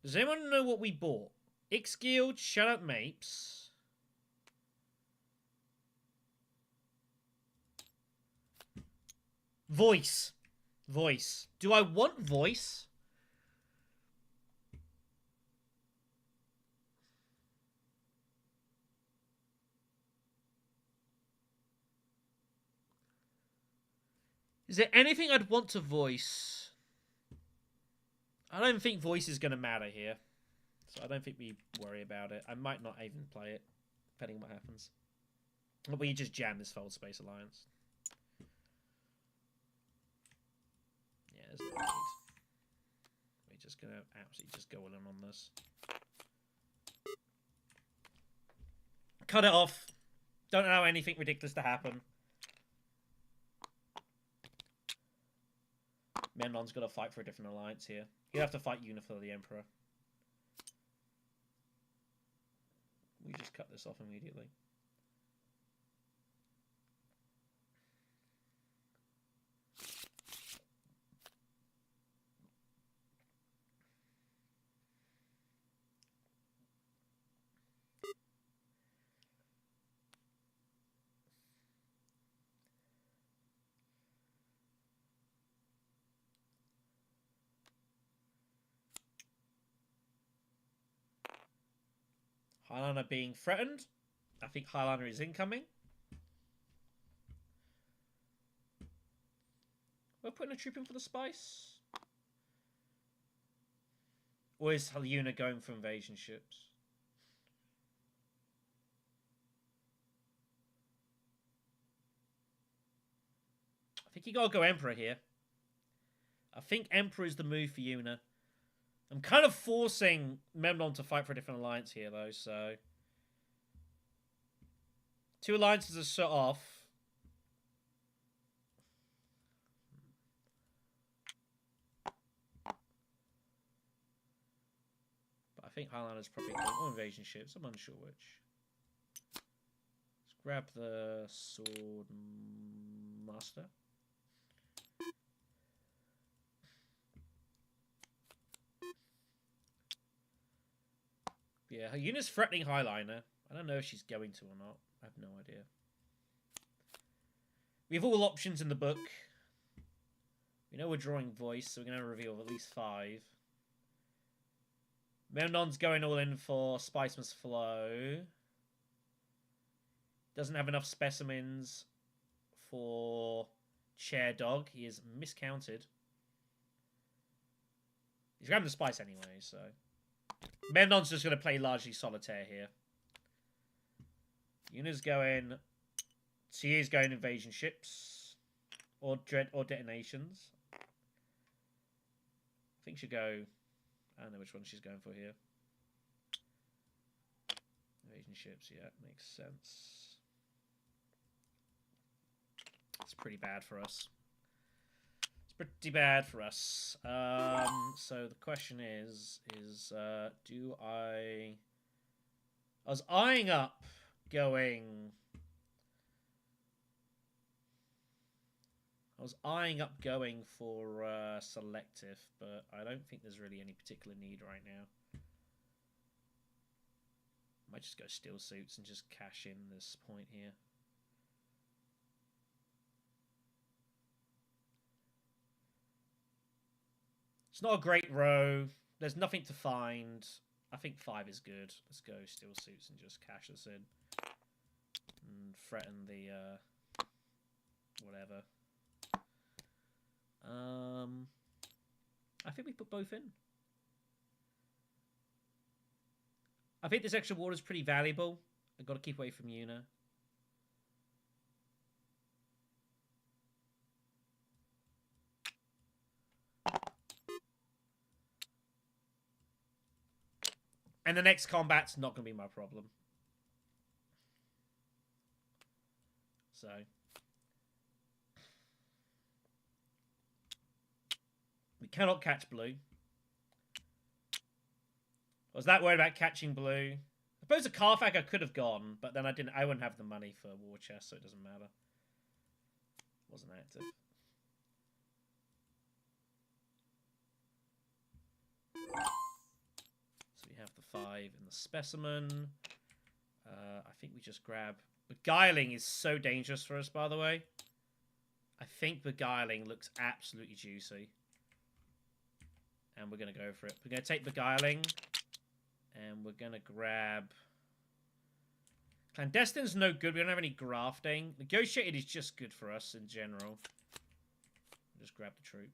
Does anyone know what we bought? Ixguild, Shut Up Mapes. Voice. Voice. Do I want voice? Is there anything I'd want to voice? I don't think voice is going to matter here. So I don't think we worry about it. I might not even play it, depending on what happens. Or we just jam this Fold Space Alliance. Yeah, there's no need. We're just going to absolutely just go in on this. Cut it off. Don't allow anything ridiculous to happen. Memnon's got to fight for a different alliance here. He'll have to fight Una for the Emperor. We just cut this off immediately. Highliner being threatened. I think Highliner is incoming. We're putting a troop in for the spice. Or is Una going for invasion ships? I think you gotta go Emperor here. I think Emperor is the move for Una. I'm kind of forcing Memnon to fight for a different alliance here, though, so... 2 alliances are shut off. But I think Highliner's probably going or invasion ships. I'm unsure which. Let's grab the Sword Master. Yeah, her unit's threatening Highliner. I don't know if she's going to or not. I have no idea. We have all options in the book. We know we're drawing voice, so we're going to reveal at least 5. Memnon's going all in for Spice Must Flow. Doesn't have enough specimens for Chair Dog. He is miscounted. He's grabbing the spice anyway, so... Memnon's just going to play largely solitaire here. Una's going... She is going invasion ships. Or detonations. I think she'll go... I don't know which one she's going for here. Invasion ships, yeah, makes sense. It's pretty bad for us. It's pretty bad for us. So the question is do I was eyeing up going... I was eyeing up going for selective, but I don't think there's really any particular need right now. Might just go steel suits and just cash in this point here. It's not a great row. There's nothing to find. I think 5 is good. Let's go steel suits and just cash this in. And threaten the whatever. I think we put both in. I think this extra water is pretty valuable. I've got to keep away from Una. And the next combat's not going to be my problem. So... we cannot catch blue. I was that worried about catching blue. I suppose a Carfax I could have gone, but then I wouldn't have the money for war chest, so it doesn't matter. Wasn't active. So we have the 5 in the specimen. I think we just grab... Beguiling is so dangerous for us, by the way. I think Beguiling looks absolutely juicy. And we're going to go for it. We're going to take Beguiling. And we're going to grab... Clandestine's no good. We don't have any grafting. Negotiated is just good for us in general. Just grab the troop.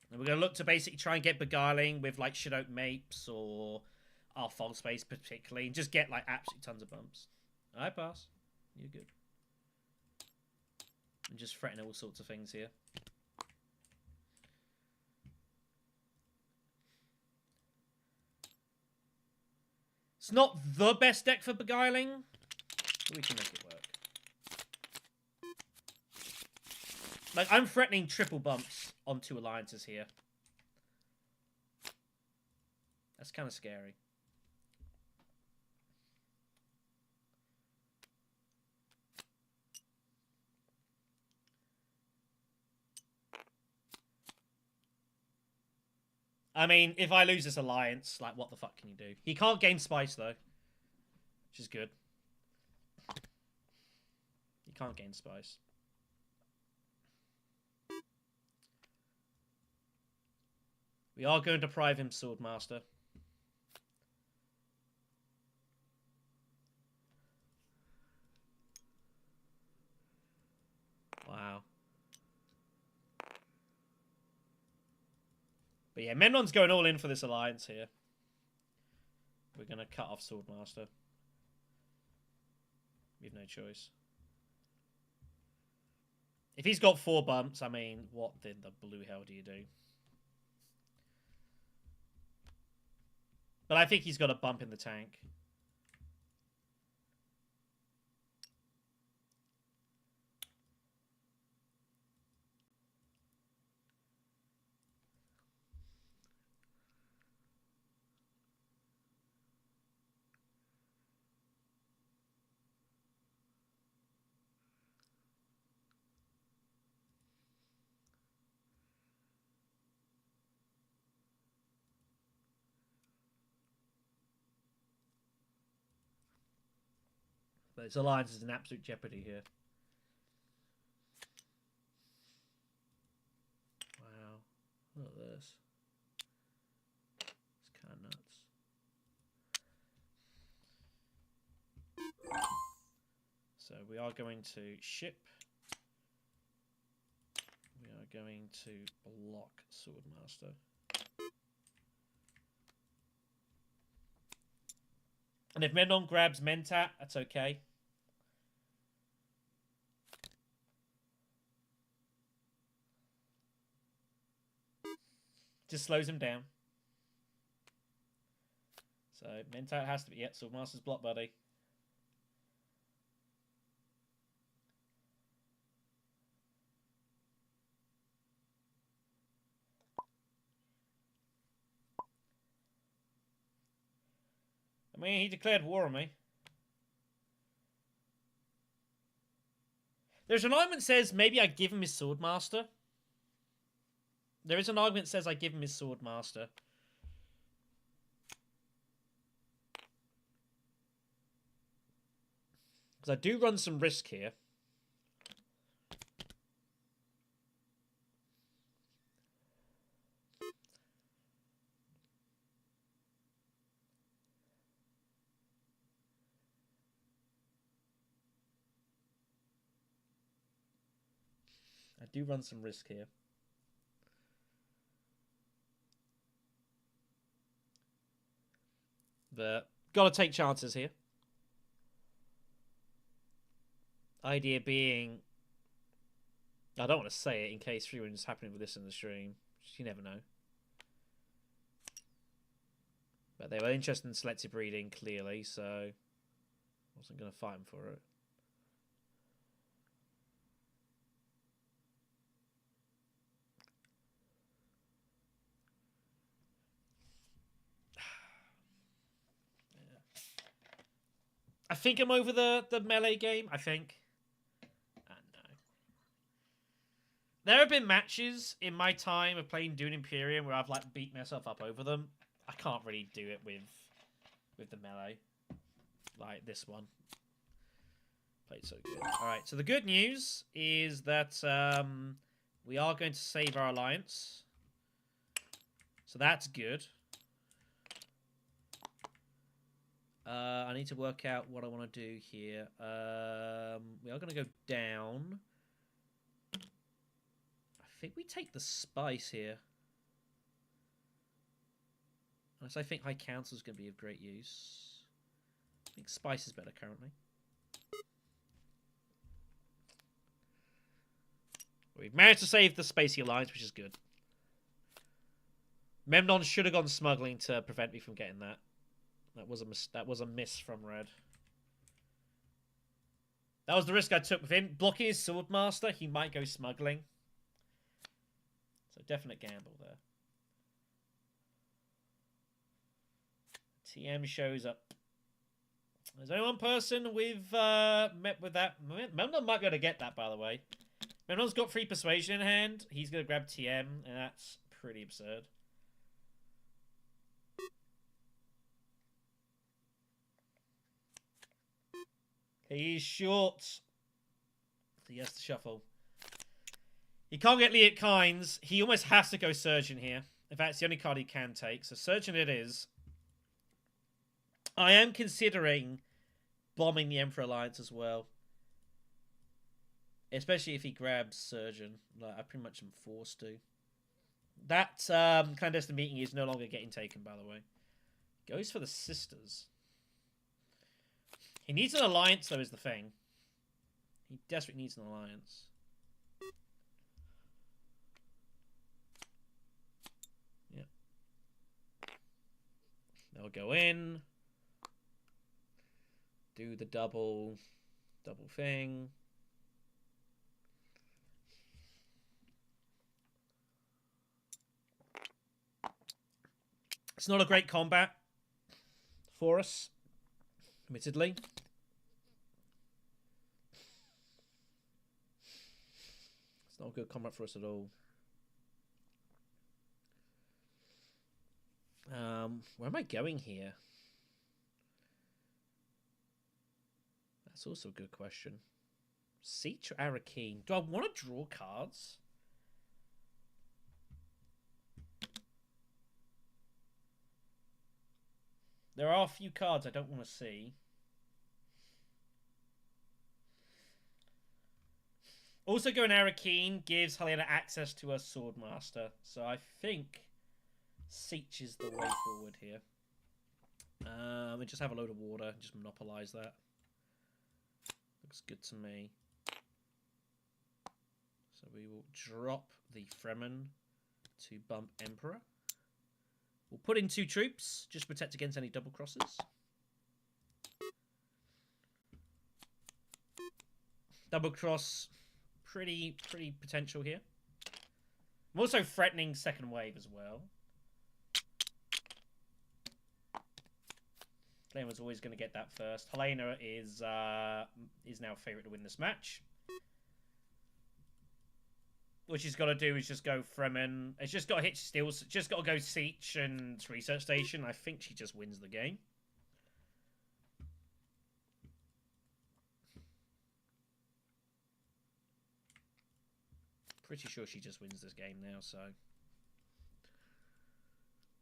And we're going to look to basically try and get Beguiling with like Shadow Mapes or our False Space particularly. And just get like absolutely tons of bumps. I pass. You're good. And just threaten all sorts of things here. It's not the best deck for Beguiling, but we can make it work. Like, I'm threatening triple bumps on 2 alliances here. That's kind of scary. I mean, if I lose this alliance, like, what the fuck can you do? He can't gain spice, though. Which is good. He can't gain spice. We are going to deprive him Swordmaster. Wow. But yeah, Memnon's going all in for this alliance here. We're going to cut off Swordmaster. We have no choice. If he's got 4 bumps, I mean, what in the blue hell do you do? But I think he's got a bump in the tank. But his alliance is in absolute jeopardy here. Wow. Look at this. It's kind of nuts. So we are going to ship. We are going to block Swordmaster. And if Menon grabs Mentat, that's okay. Just slows him down. So Mentat has to be... Yeah, Swordmaster's block buddy. I mean, he declared war on me. There's an argument that says maybe I give him his Swordmaster. There is an argument that says I give him his Swordmaster. Because I do run some risk here. I do run some risk here. But gotta take chances here. Idea being, I don't want to say it in case everyone's happening with this in the stream. You never know. But they were interested in selective breeding, clearly, so I wasn't going to fight them for it. I think I'm over the melee game, I think. I don't know. There have been matches in my time of playing Dune Imperium where I've like beat myself up over them. I can't really do it with the melee. Like this one. Played so good. Alright, so the good news is that we are going to save our alliance. So that's good. I need to work out what I want to do here. We are going to go down. I think we take the spice here. Unless I think High Council is going to be of great use. I think spice is better currently. We've managed to save the Spacey Alliance, which is good. Memnon should have gone smuggling to prevent me from getting that. That was a miss from Red. That was the risk I took with him. Blocking his Swordmaster, he might go smuggling. So definite gamble there. TM shows up. There's only one person with met with that. Memnon might be able to get that, by the way. Memnon's got 3 persuasion in hand. He's going to grab TM, and that's pretty absurd. He's short. He has to shuffle. He can't get Liat Kynes. He almost has to go Surgeon here. In fact, it's the only card he can take. So Surgeon it is. I am considering bombing the Emperor Alliance as well. Especially if he grabs Surgeon. Like, I pretty much am forced to. That clandestine meeting is no longer getting taken, by the way. Goes for the Sisters. He needs an alliance, though, is the thing. He desperately needs an alliance. Yeah. They'll go in. Do the double thing. It's not a great combat for us. Admittedly. It's not a good combat for us at all. Where am I going here? That's also a good question. Siege or Arakeen? Do I want to draw cards? There are a few cards I don't want to see. Also going Arakeen gives Helena access to her Swordmaster. So I think Siege is the way forward here. We just have a load of water and just monopolize that. Looks good to me. So we will drop the Fremen to bump Emperor. We'll put in 2 troops, just protect against any double crosses. Double cross, pretty potential here. I'm also threatening second wave as well. Flamer's always going to get that first. Helena is now favourite to win this match. What she's got to do is just go Fremen. It's just got to hit steals. Just got to go Siege and Research Station. I think she just wins the game. Pretty sure she just wins this game now, so.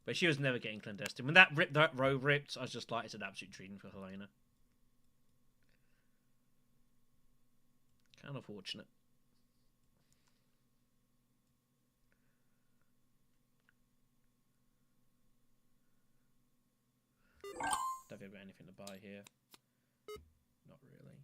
But she was never getting clandestine. When that row ripped, I was just like, it's an absolute dream for Helena. Kind of fortunate. Don't think I've got anything to buy here. Not really.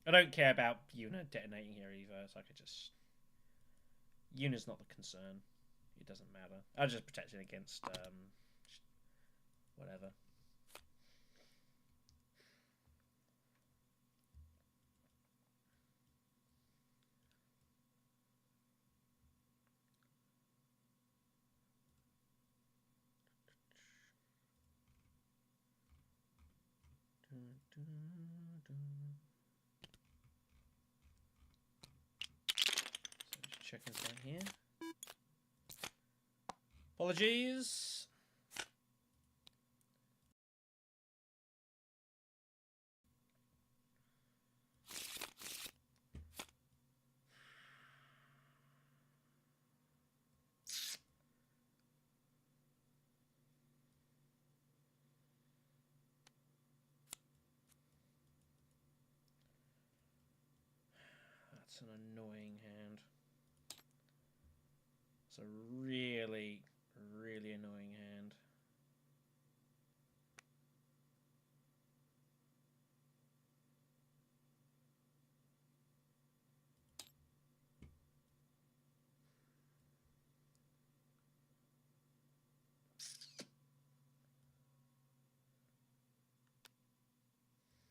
I don't care about Yuna detonating here either, so I could just... Yuna's not the concern. It doesn't matter. I'll just protect it against, whatever. So just checking down here. Apologies. That's an annoying hand. It's a really, really annoying hand.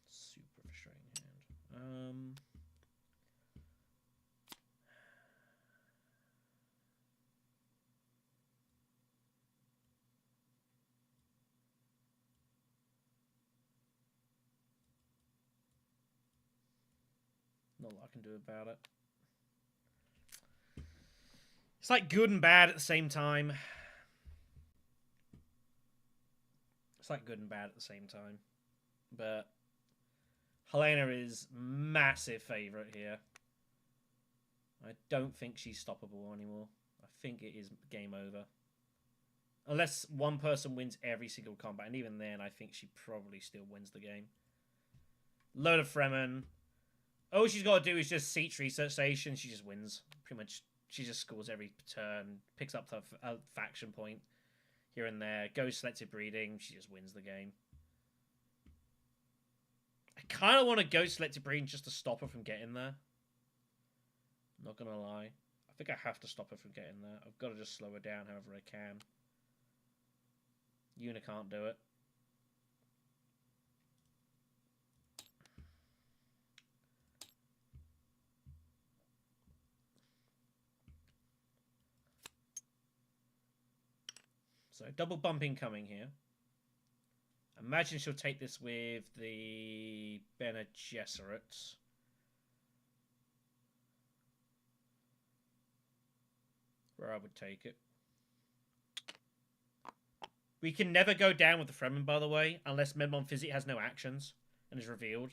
Super frustrating hand. Not a lot I can do about it. It's like good and bad at the same time. It's like good and bad at the same time. But Helena is massive favourite here. I don't think she's stoppable anymore. I think it is game over. Unless one person wins every single combat. And even then, I think she probably still wins the game. Load of Fremen. All she's got to do is just Siege Research Station. She just wins. Pretty much, she just scores every turn. Picks up a faction point here and there. Goes Selective Breeding. She just wins the game. I kind of want to go Selective Breeding just to stop her from getting there. Not going to lie. I think I have to stop her from getting there. I've got to just slow her down however I can. Yuna can't do it. So double bumping coming here. Imagine she'll take this with the Bene Gesserit. Where I would take it. We can never go down with the Fremen, by the way, unless Medmon Physic has no actions and is revealed.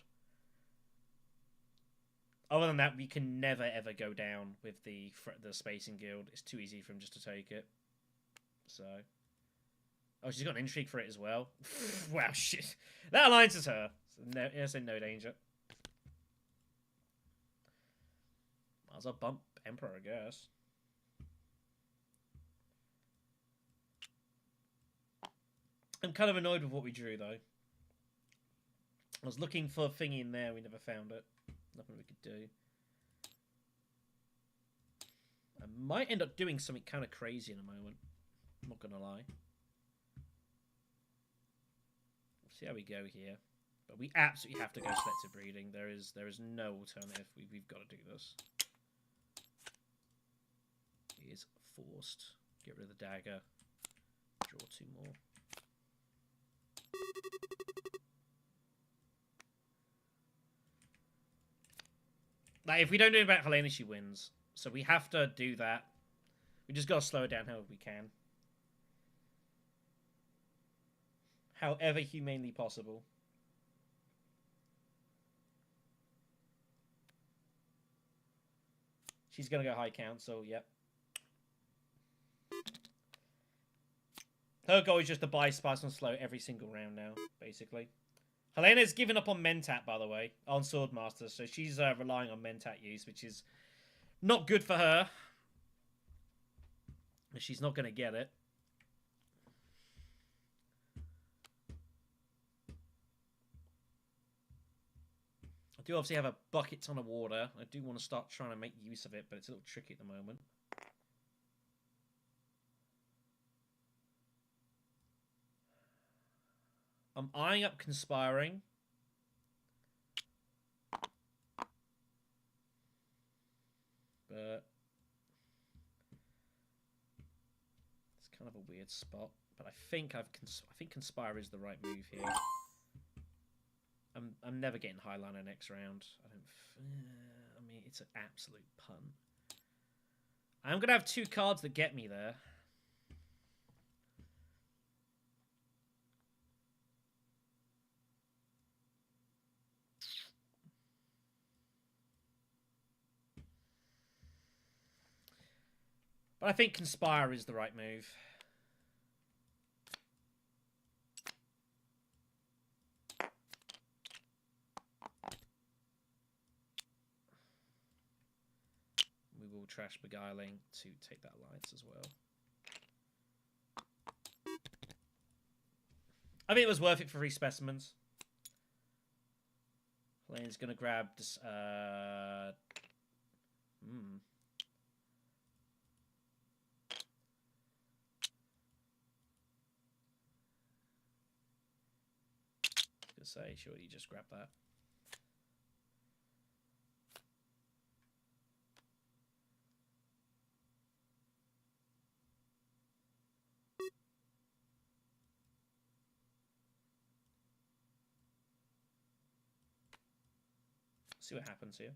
Other than that, we can never ever go down with the Spacing Guild. It's too easy for him just to take it. So, oh, she's got an intrigue for it as well. Wow, shit, that alliance is her. So no, no danger. Might as well bump Emperor, I guess. I'm kind of annoyed with what we drew, though. I was looking for a thingy in there, we never found it. Nothing we could do. I might end up doing something kind of crazy in a moment. I'm not gonna lie. See how we go here. But we absolutely have to go selective breeding. There is no alternative. We've got to do this. He is forced. Get rid of the dagger. Draw 2 more. Like, if we don't do it about Helena, she wins. So we have to do that. We just got to slow it down however we can. However humanely possible. She's going to go high council, yep. Her goal is just to buy spice and slow every single round now, basically. Helena's given up on Mentat, by the way, on Swordmaster, so she's relying on Mentat use, which is not good for her. She's not going to get it. I do obviously have a bucket ton of water. I do want to start trying to make use of it, but it's a little tricky at the moment. I'm eyeing up conspiring. But it's kind of a weird spot. But I think I think conspire is the right move here. I'm never getting Highliner next round. I mean, it's an absolute punt. I'm gonna have 2 cards that get me there. But I think Conspire is the right move. We will trash Beguiling to take that alliance as well. I think it was worth it for 3 specimens. Lane's going to grab this... Say, sure, you just grab that. See what happens here.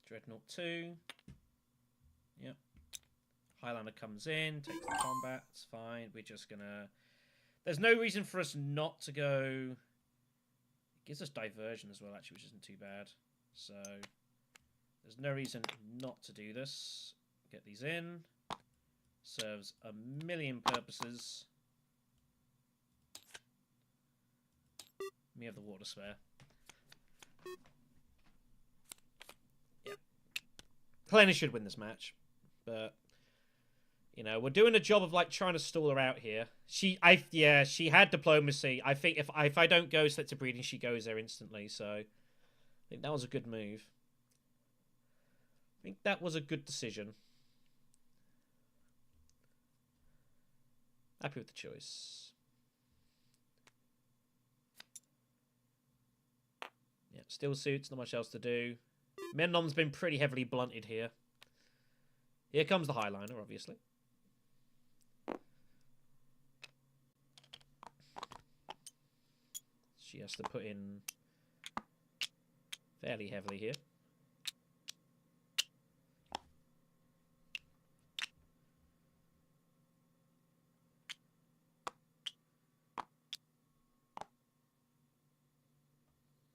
Dreadnought 2. Yep. Highlander comes in, takes the combat. It's fine. We're just gonna... There's no reason for us not to go... It gives us diversion as well, actually, which isn't too bad. So, there's no reason not to do this. Get these in. Serves a million purposes. We have the water spare. Yeah. Helena should win this match. But, you know, we're doing a job of, like, trying to stall her out here. She had diplomacy. I think if I don't go selective breeding, she goes there instantly. So, I think that was a good move. I think that was a good decision. Happy with the choice. Yeah, still suits, not much else to do. Mennom's been pretty heavily blunted here. Here comes the Highliner, obviously. She has to put in fairly heavily here.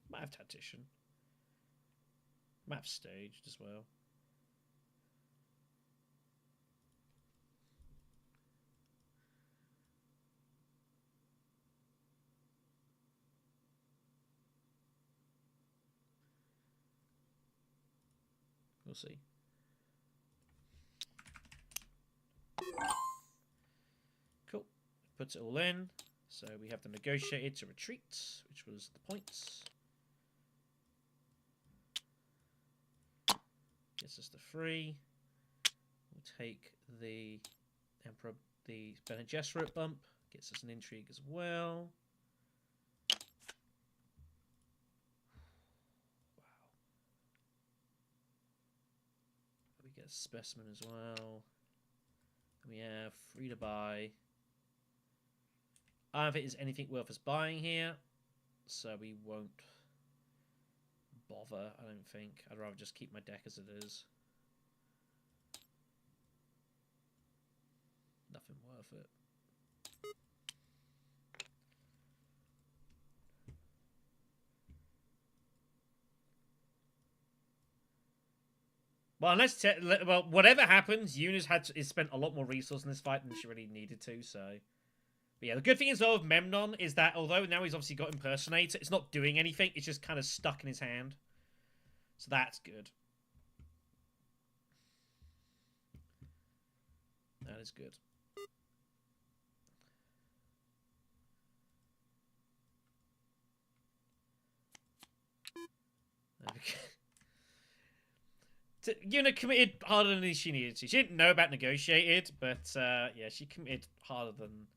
Might have Tactician. Might have Staged as well. We'll see. Cool. Puts it all in. So we have the negotiated to retreat, which was the points. Gets us the 3. We'll take the Emperor, the Bene Gesserit bump. Gets us an intrigue as well. We get a specimen as well. We have 3 to buy. I don't think there's anything worth us buying here, so we won't bother, I don't think. I'd rather just keep my deck as it is. Nothing worth it. Well, well, whatever happens, Yuna's is spent a lot more resource in this fight than she really needed to, so... But yeah, the good thing as well with Memnon is that although now he's obviously got Impersonator, it's not doing anything, it's just kind of stuck in his hand. So that's good. That is good. Yuna committed harder than she needed to. She didn't know about negotiated, but yeah, she committed harder than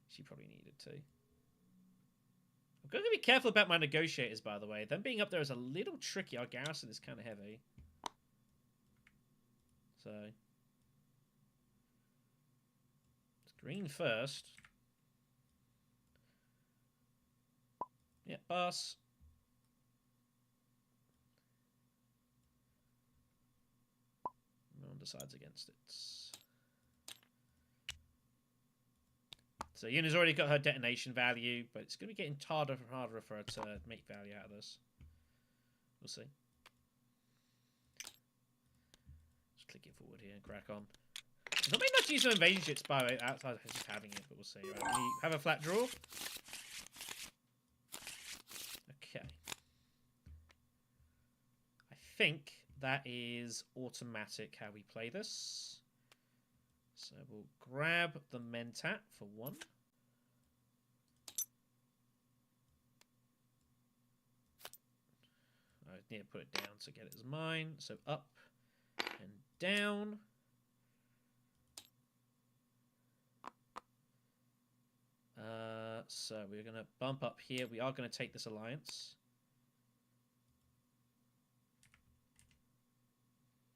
she probably needed to. I'm going to be careful about my negotiators, by the way. Them being up there is a little tricky. Our garrison is kind of heavy. So... it's green first. Yeah, pass. No one decides against it. So Yuna's already got her detonation value, but it's going to be getting harder and harder for her to make value out of this. We'll see. Just click it forward here and crack on. I may not use some invasion ships by the way, outside of just having it, but we'll see. Right, we have a flat draw. Okay. I think that is automatic how we play this. So we'll grab the Mentat for 1. I need to put it down to get it as mine. So up and down. So we're going to bump up here. We are going to take this alliance.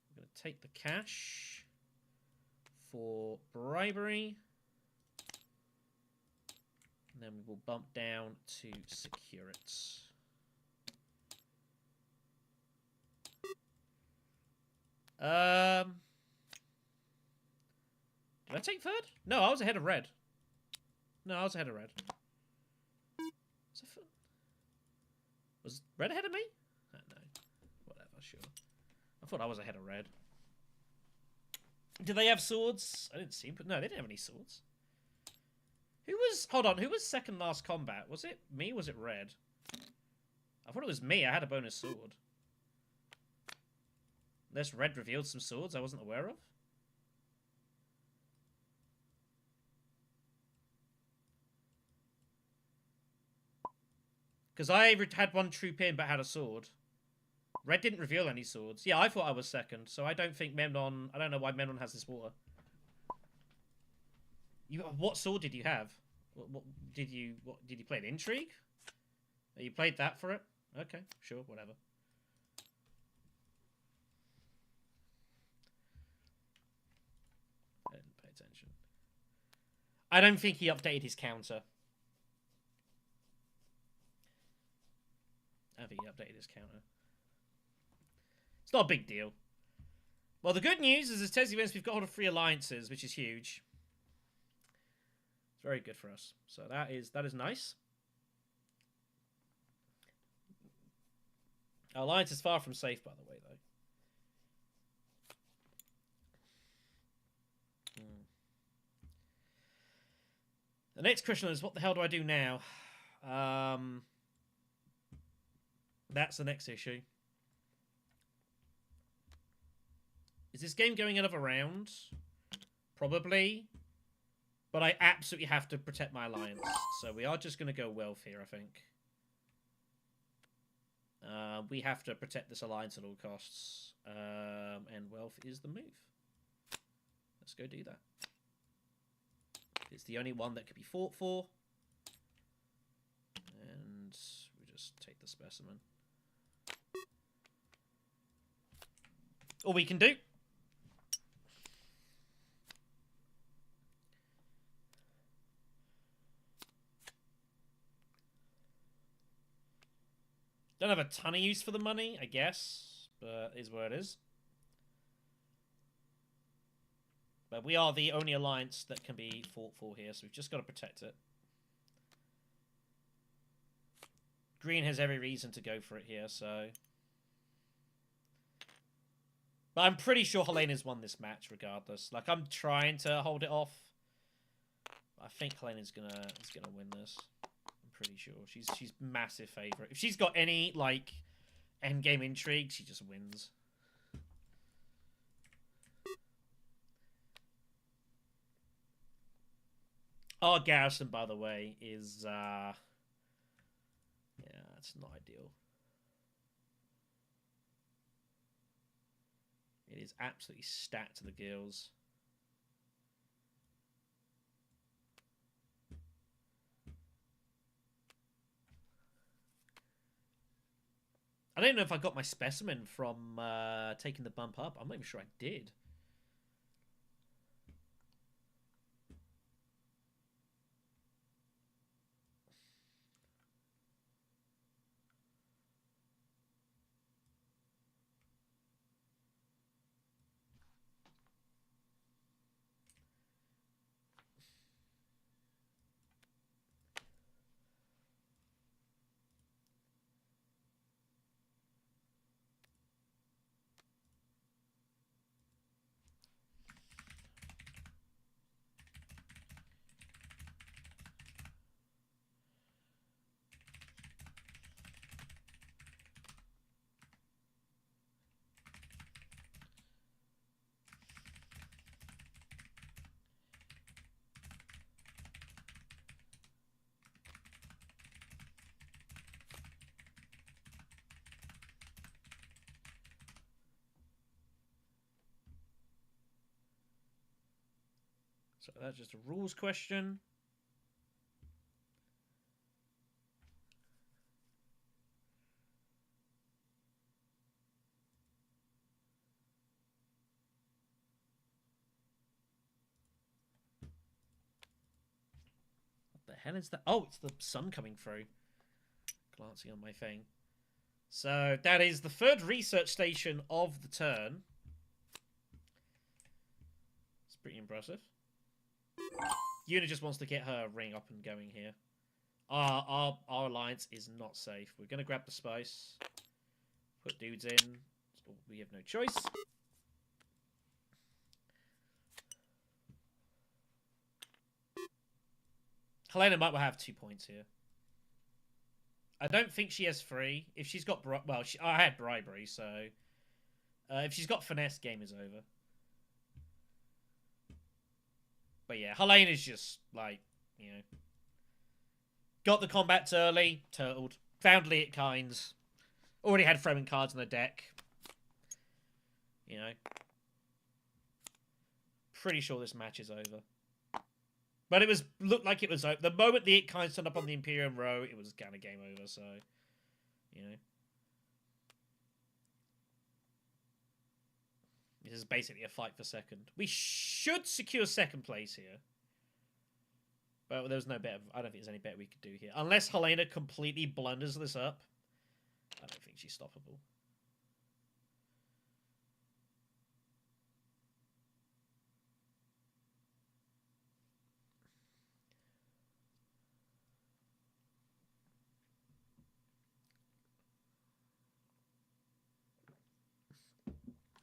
We're going to take the cash for bribery. And then we will bump down to secure it. Did I take third? No, I was ahead of red. No, I was ahead of red. Was red ahead of me? I don't know. Whatever, sure. I thought I was ahead of red. Do they have swords? I didn't see, but no, they didn't have any swords. Who was... hold on, who was second last combat? Was it me or was it red? I thought it was me. I had a bonus sword. Unless red revealed some swords I wasn't aware of. Because I had one troop in but had a sword. Red didn't reveal any swords. Yeah, I thought I was second, so I don't think Memnon... I don't know why Memnon has this water. What sword did you have? What did you play an intrigue? You played that for it? Okay, sure, whatever. I didn't pay attention. I don't think he updated his counter. I don't think he updated his counter. It's not a big deal. Well, the good news is, as Tessie events, we've got all the 3 alliances, which is huge. It's very good for us. So that is nice. Our alliance is far from safe, by the way, though. The next question is, what the hell do I do now? That's the next issue. Is this game going another round? Probably. But I absolutely have to protect my alliance. So we are just going to go wealth here, I think. We have to protect this alliance at all costs. And wealth is the move. Let's go do that. It's the only one that could be fought for. And we just take the specimen. All we can do. Don't have a ton of use for the money, I guess, but is what it is. But we are the only alliance that can be fought for here, so we've just got to protect it. Green has every reason to go for it here, so... But I'm pretty sure Helena's won this match regardless. Like, I'm trying to hold it off. I think Helena's gonna win this. Pretty sure she's massive favorite. If she's got any like end game intrigue, she just wins. Our garrison, by the way, is yeah, it's not ideal. It is absolutely stacked to the gills. I don't know if I got my specimen from taking the bump up. I'm not even sure I did. So that's just a rules question. What the hell is that? Oh, it's the sun coming through. Glancing on my thing. So that is the third research station of the turn. It's pretty impressive. Una just wants to get her ring up and going here. Our alliance is not safe. We're going to grab the spice. Put dudes in. We have no choice. Helena might well have 2 points here. I don't think she has 3. If she's got... Well, I had bribery, so... if she's got finesse, game is over. But yeah, Helena's just, like, you know... Got the combats early, turtled. Found Leet Kinds. Already had Fremen cards on the deck. You know. Pretty sure this match is over. But it looked like it was over. The moment the Leet Kinds turned up on the Imperium row, it was kind of game over, so... You know. This is basically a fight for second. We should secure second place here. But there's no bet. I don't think there's any bet we could do here. Unless Helena completely blunders this up. I don't think she's stoppable.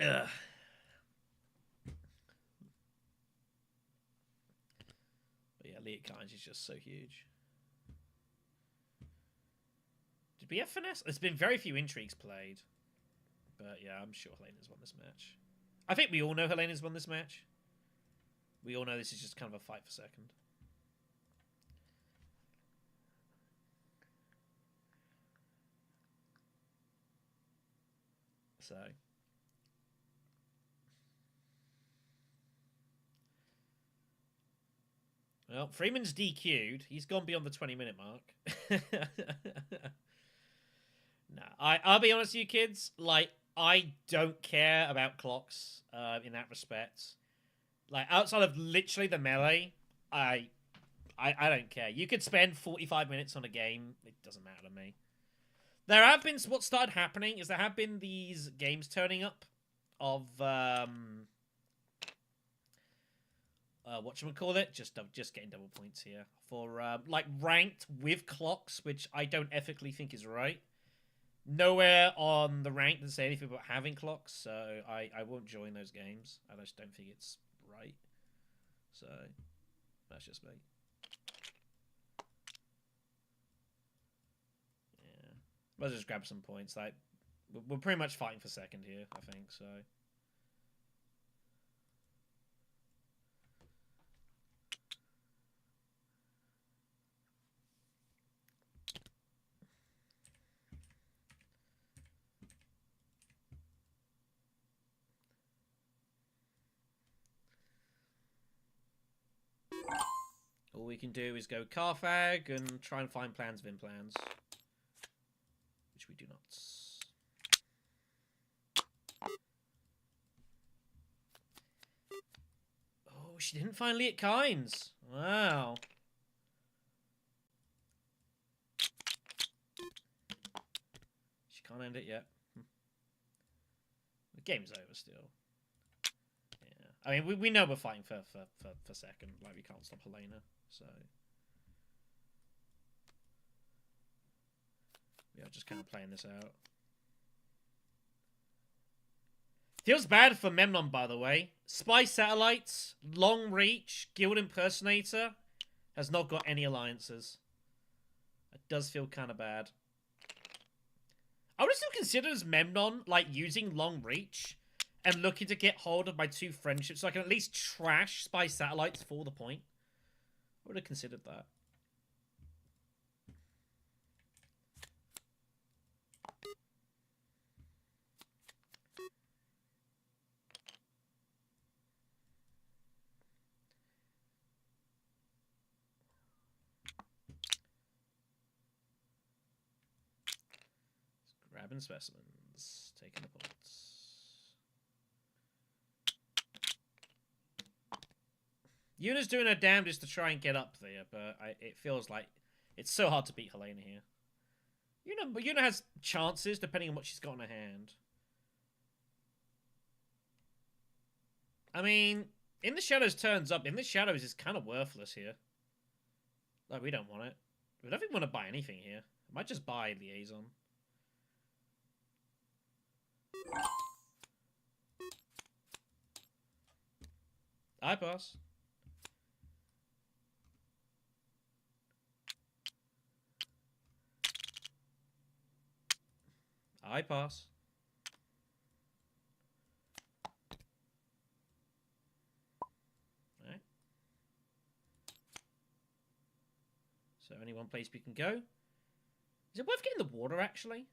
Ugh. But yeah, Leet Kinds is just so huge. Did we have finesse? There's been very few intrigues played. But yeah, I'm sure Helena's won this match. I think we all know Helena's won this match. We all know this is just kind of a fight for second. So. Well, Freeman's DQ'd. He's gone beyond the 20-minute mark. Nah, I'll be honest with you kids, like, I don't care about clocks in that respect. Like, outside of literally the melee, I don't care. You could spend 45 minutes on a game, it doesn't matter to me. There have been, what started happening is there have been these games turning up of, whatchamacallit, just getting double points here, for, like, ranked with clocks, which I don't ethically think is right. Nowhere on the rank does say anything about having clocks, so I won't join those games. I just don't think it's right. So, that's just me. Yeah. Let's just grab some points. Like, we're pretty much fighting for second here, I think, so... All we can do is go Carfag and try and find plans of implants. Which we do not. Oh, she didn't find Liet Kynes. Wow. She can't end it yet. The game's over still. I mean, we know we're fighting for second. Like, we can't stop Helena, so... We are just kind of playing this out. Feels bad for Memnon, by the way. Spy Satellites, Long Reach, Guild Impersonator has not got any alliances. It does feel kind of bad. I would still consider as Memnon, like, using Long Reach and looking to get hold of my two friendships so I can at least trash Spy Satellites for the point. I would have considered that. Grabbing specimens, taking the points. Yuna's doing her damnedest to try and get up there, but it feels like it's so hard to beat Helena here. Yuna has chances depending on what she's got in her hand. I mean, In the Shadows turns up. In the Shadows is kind of worthless here. Like, we don't want it. We don't even want to buy anything here. I might just buy Liaison. I pass. I pass. Alright. So only one place we can go. Is it worth getting the water, actually?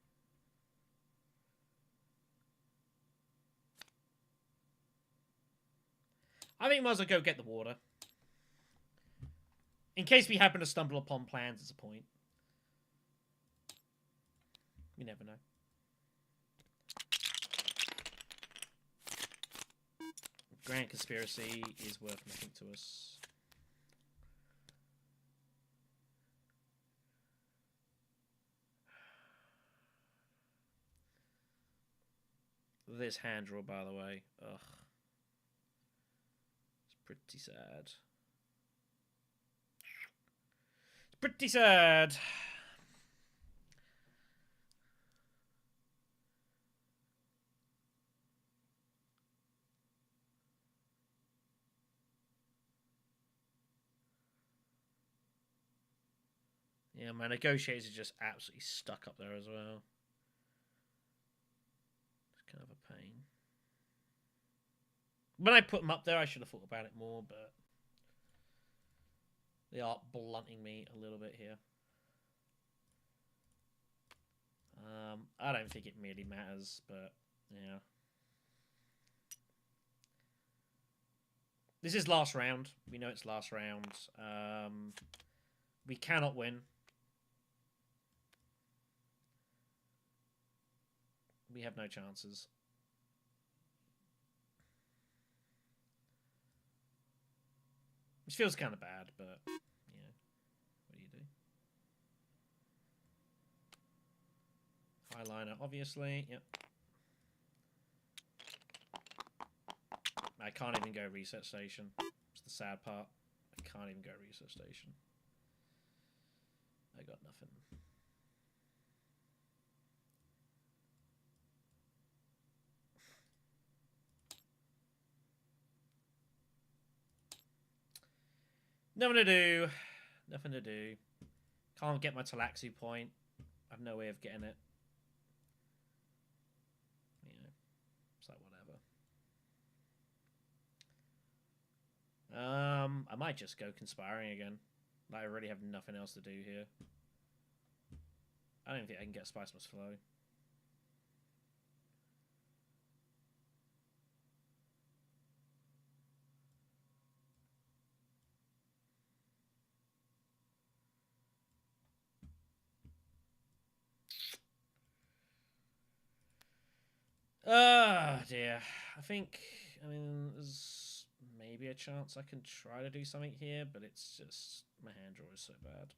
I think we might as well go get the water. In case we happen to stumble upon plans as a point. You never know. Grand Conspiracy is worth nothing to us. This hand draw, by the way. Ugh. It's pretty sad. It's pretty sad. Yeah, my negotiators are just absolutely stuck up there as well. It's kind of a pain. When I put them up there, I should have thought about it more, but they are blunting me a little bit here. I don't think it really matters, but Yeah. This is last round. We know it's last round. We cannot win. We have no chances. Which feels kind of bad, but yeah. What do you do? Highliner, obviously. Yep. I can't even go research station. It's the sad part. I can't even go research station. I got nothing. Nothing to do. Nothing to do. Can't get my Talaxu point. I have no way of getting it. You know, it's like whatever. I might just go conspiring again. Like, I really have nothing else to do here. I don't think I can get Spice Must Flow. Oh dear. I mean, there's maybe a chance I can try to do something here, but it's just, my hand draw is so bad.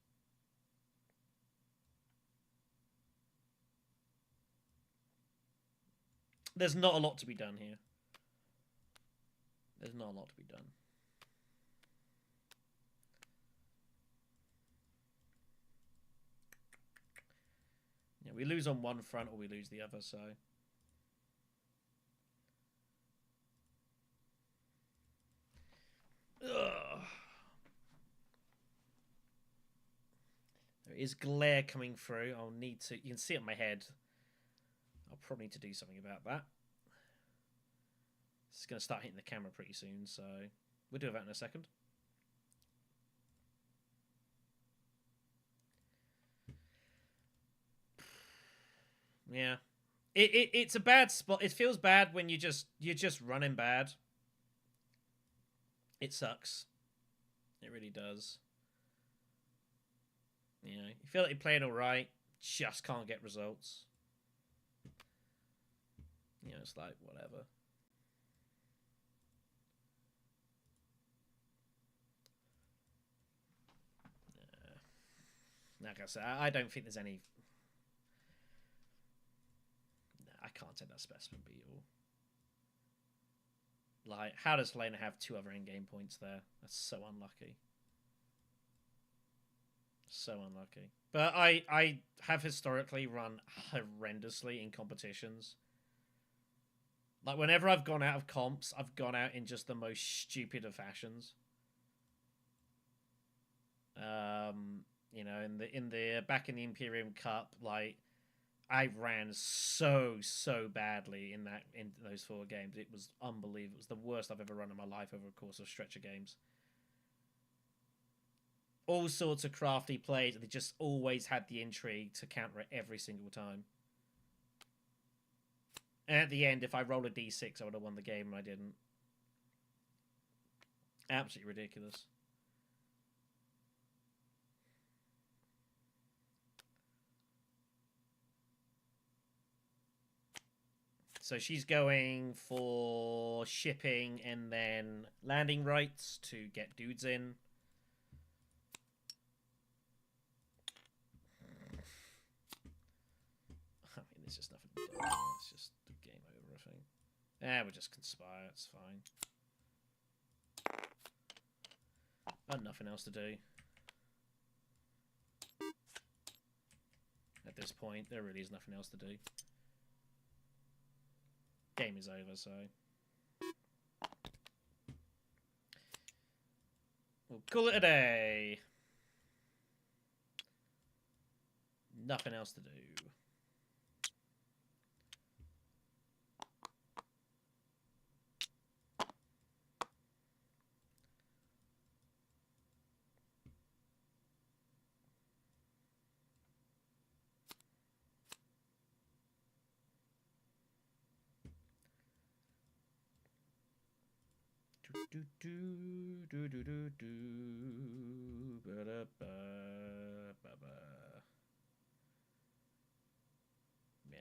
There's not a lot to be done here. There's not a lot to be done. Yeah, we lose on one front or we lose the other, so... Ugh. There is glare coming through. I'll need to... You can see it on my head. I'll probably need to do something about that. It's going to start hitting the camera pretty soon, so... We'll do that in a second. Yeah. It's a bad spot. It feels bad when you're just running bad. It sucks. It really does. You know, you feel like you're playing alright, just can't get results. You know, it's like, whatever. Like I said, I don't think there's any... I can't take that specimen beetle. Like, how does Helena have 2 other endgame points there? That's so unlucky. So unlucky. But I have historically run horrendously in competitions. Like, whenever I've gone out of comps, I've gone out in just the most stupid of fashions. You know, in the back in the Imperium Cup, like, I ran so badly in those 4 games. It was unbelievable. It was the worst I've ever run in my life over a course of stretch of games. All sorts of crafty plays, and they just always had the intrigue to counter it every single time. And at the end, if I rolled a d6, I would have won the game, and I didn't. Absolutely ridiculous. So she's going for shipping and then landing rights to get dudes in. I mean, there's just nothing to do. It's just the game over, I think. We'll just conspire. It's fine. I've nothing else to do. At this point, there really is nothing else to do. Game is over, so... We'll call it a day. Nothing else to do. Yeah,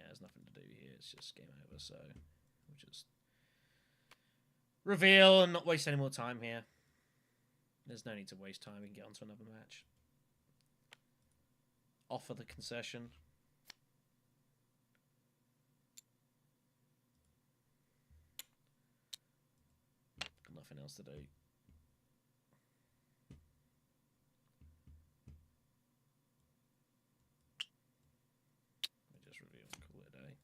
there's nothing to do here. It's just game over, so we'll just reveal and not waste any more time here. There's no need to waste time. We can get on to another match. Offer the concession. Got nothing else to do. Just reveal and call it a day.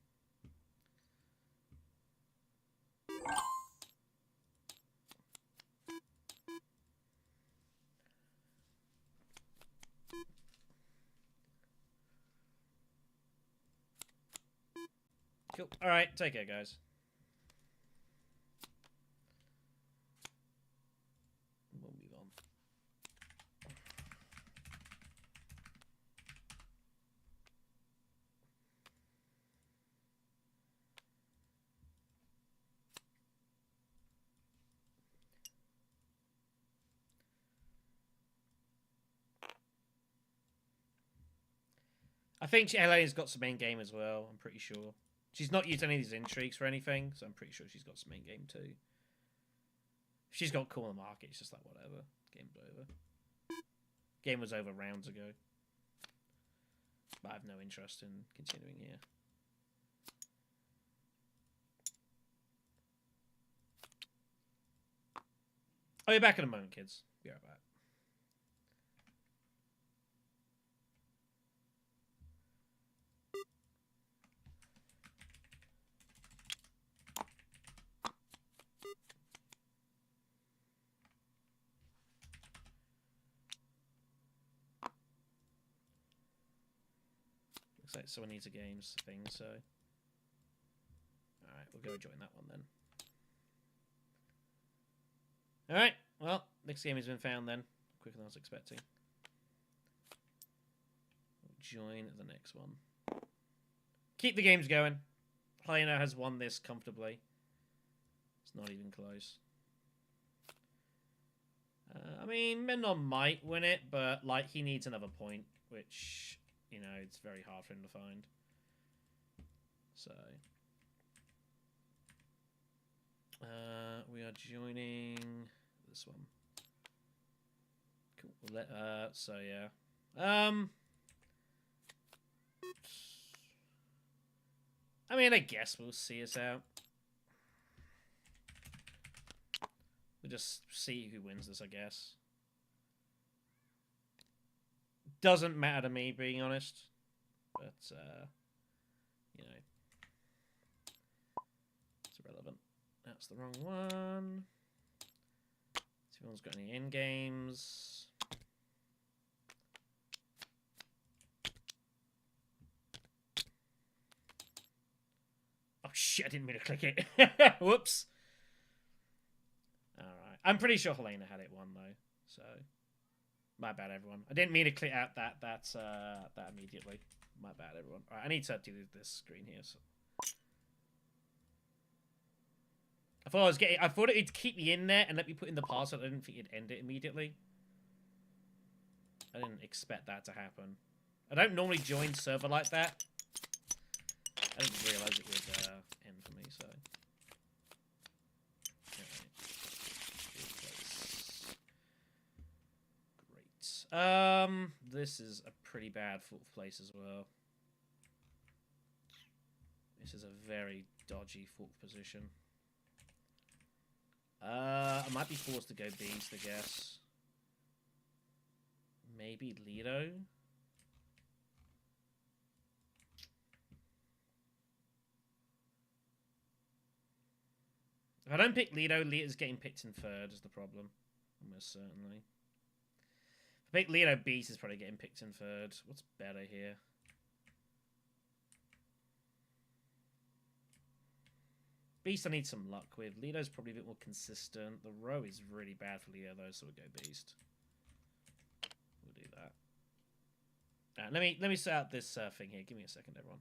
Cool. All right, take care, guys. We'll move on. I think LA's got some main game as well. I'm pretty sure. She's not used any of these intrigues for anything, so I'm pretty sure she's got some main game too. If she's got cool in the market, it's just like whatever. Game's over. Game was over rounds ago. But I have no interest in continuing here. I'll be back in a moment, kids. Be right back. Looks like someone needs a games thing, so... Alright, we'll go join that one then. Alright, well, next game has been found then. Quicker than I was expecting. We'll join the next one. Keep the games going. Helena has won this comfortably. It's not even close. I mean, Menon might win it, but like he needs another point, which, you know, it's very hard for him to find. So... we are joining this one. Cool. So yeah. I mean, I guess we'll see us out. We'll just see who wins this, I guess. Doesn't matter to me, being honest. But, you know. It's irrelevant. That's the wrong one. See if anyone's got any end games. Oh shit, I didn't mean to click it. Whoops. Alright. I'm pretty sure Helena had it won though. So my bad everyone. I didn't mean to click out that immediately. My bad everyone. Alright, I need to do this screen here, so I thought it'd keep me in there and let me put in the password. I didn't think it'd end it immediately. I didn't expect that to happen. I don't normally join server like that. I didn't realise it would end for me, so... Great. This is a pretty bad 4th place as well. This is a very dodgy 4th position. I might be forced to go beast, I guess. Maybe Lido? If I don't pick Lido, Lido's getting picked in 3rd is the problem. Almost certainly. If I pick Lido, Beast is probably getting picked in 3rd. What's better here? Beast I need some luck with. Lido's probably a bit more consistent. The row is really bad for Lido though, so we'll go Beast. We'll do that. Let me set out this thing here. Give me a second, everyone.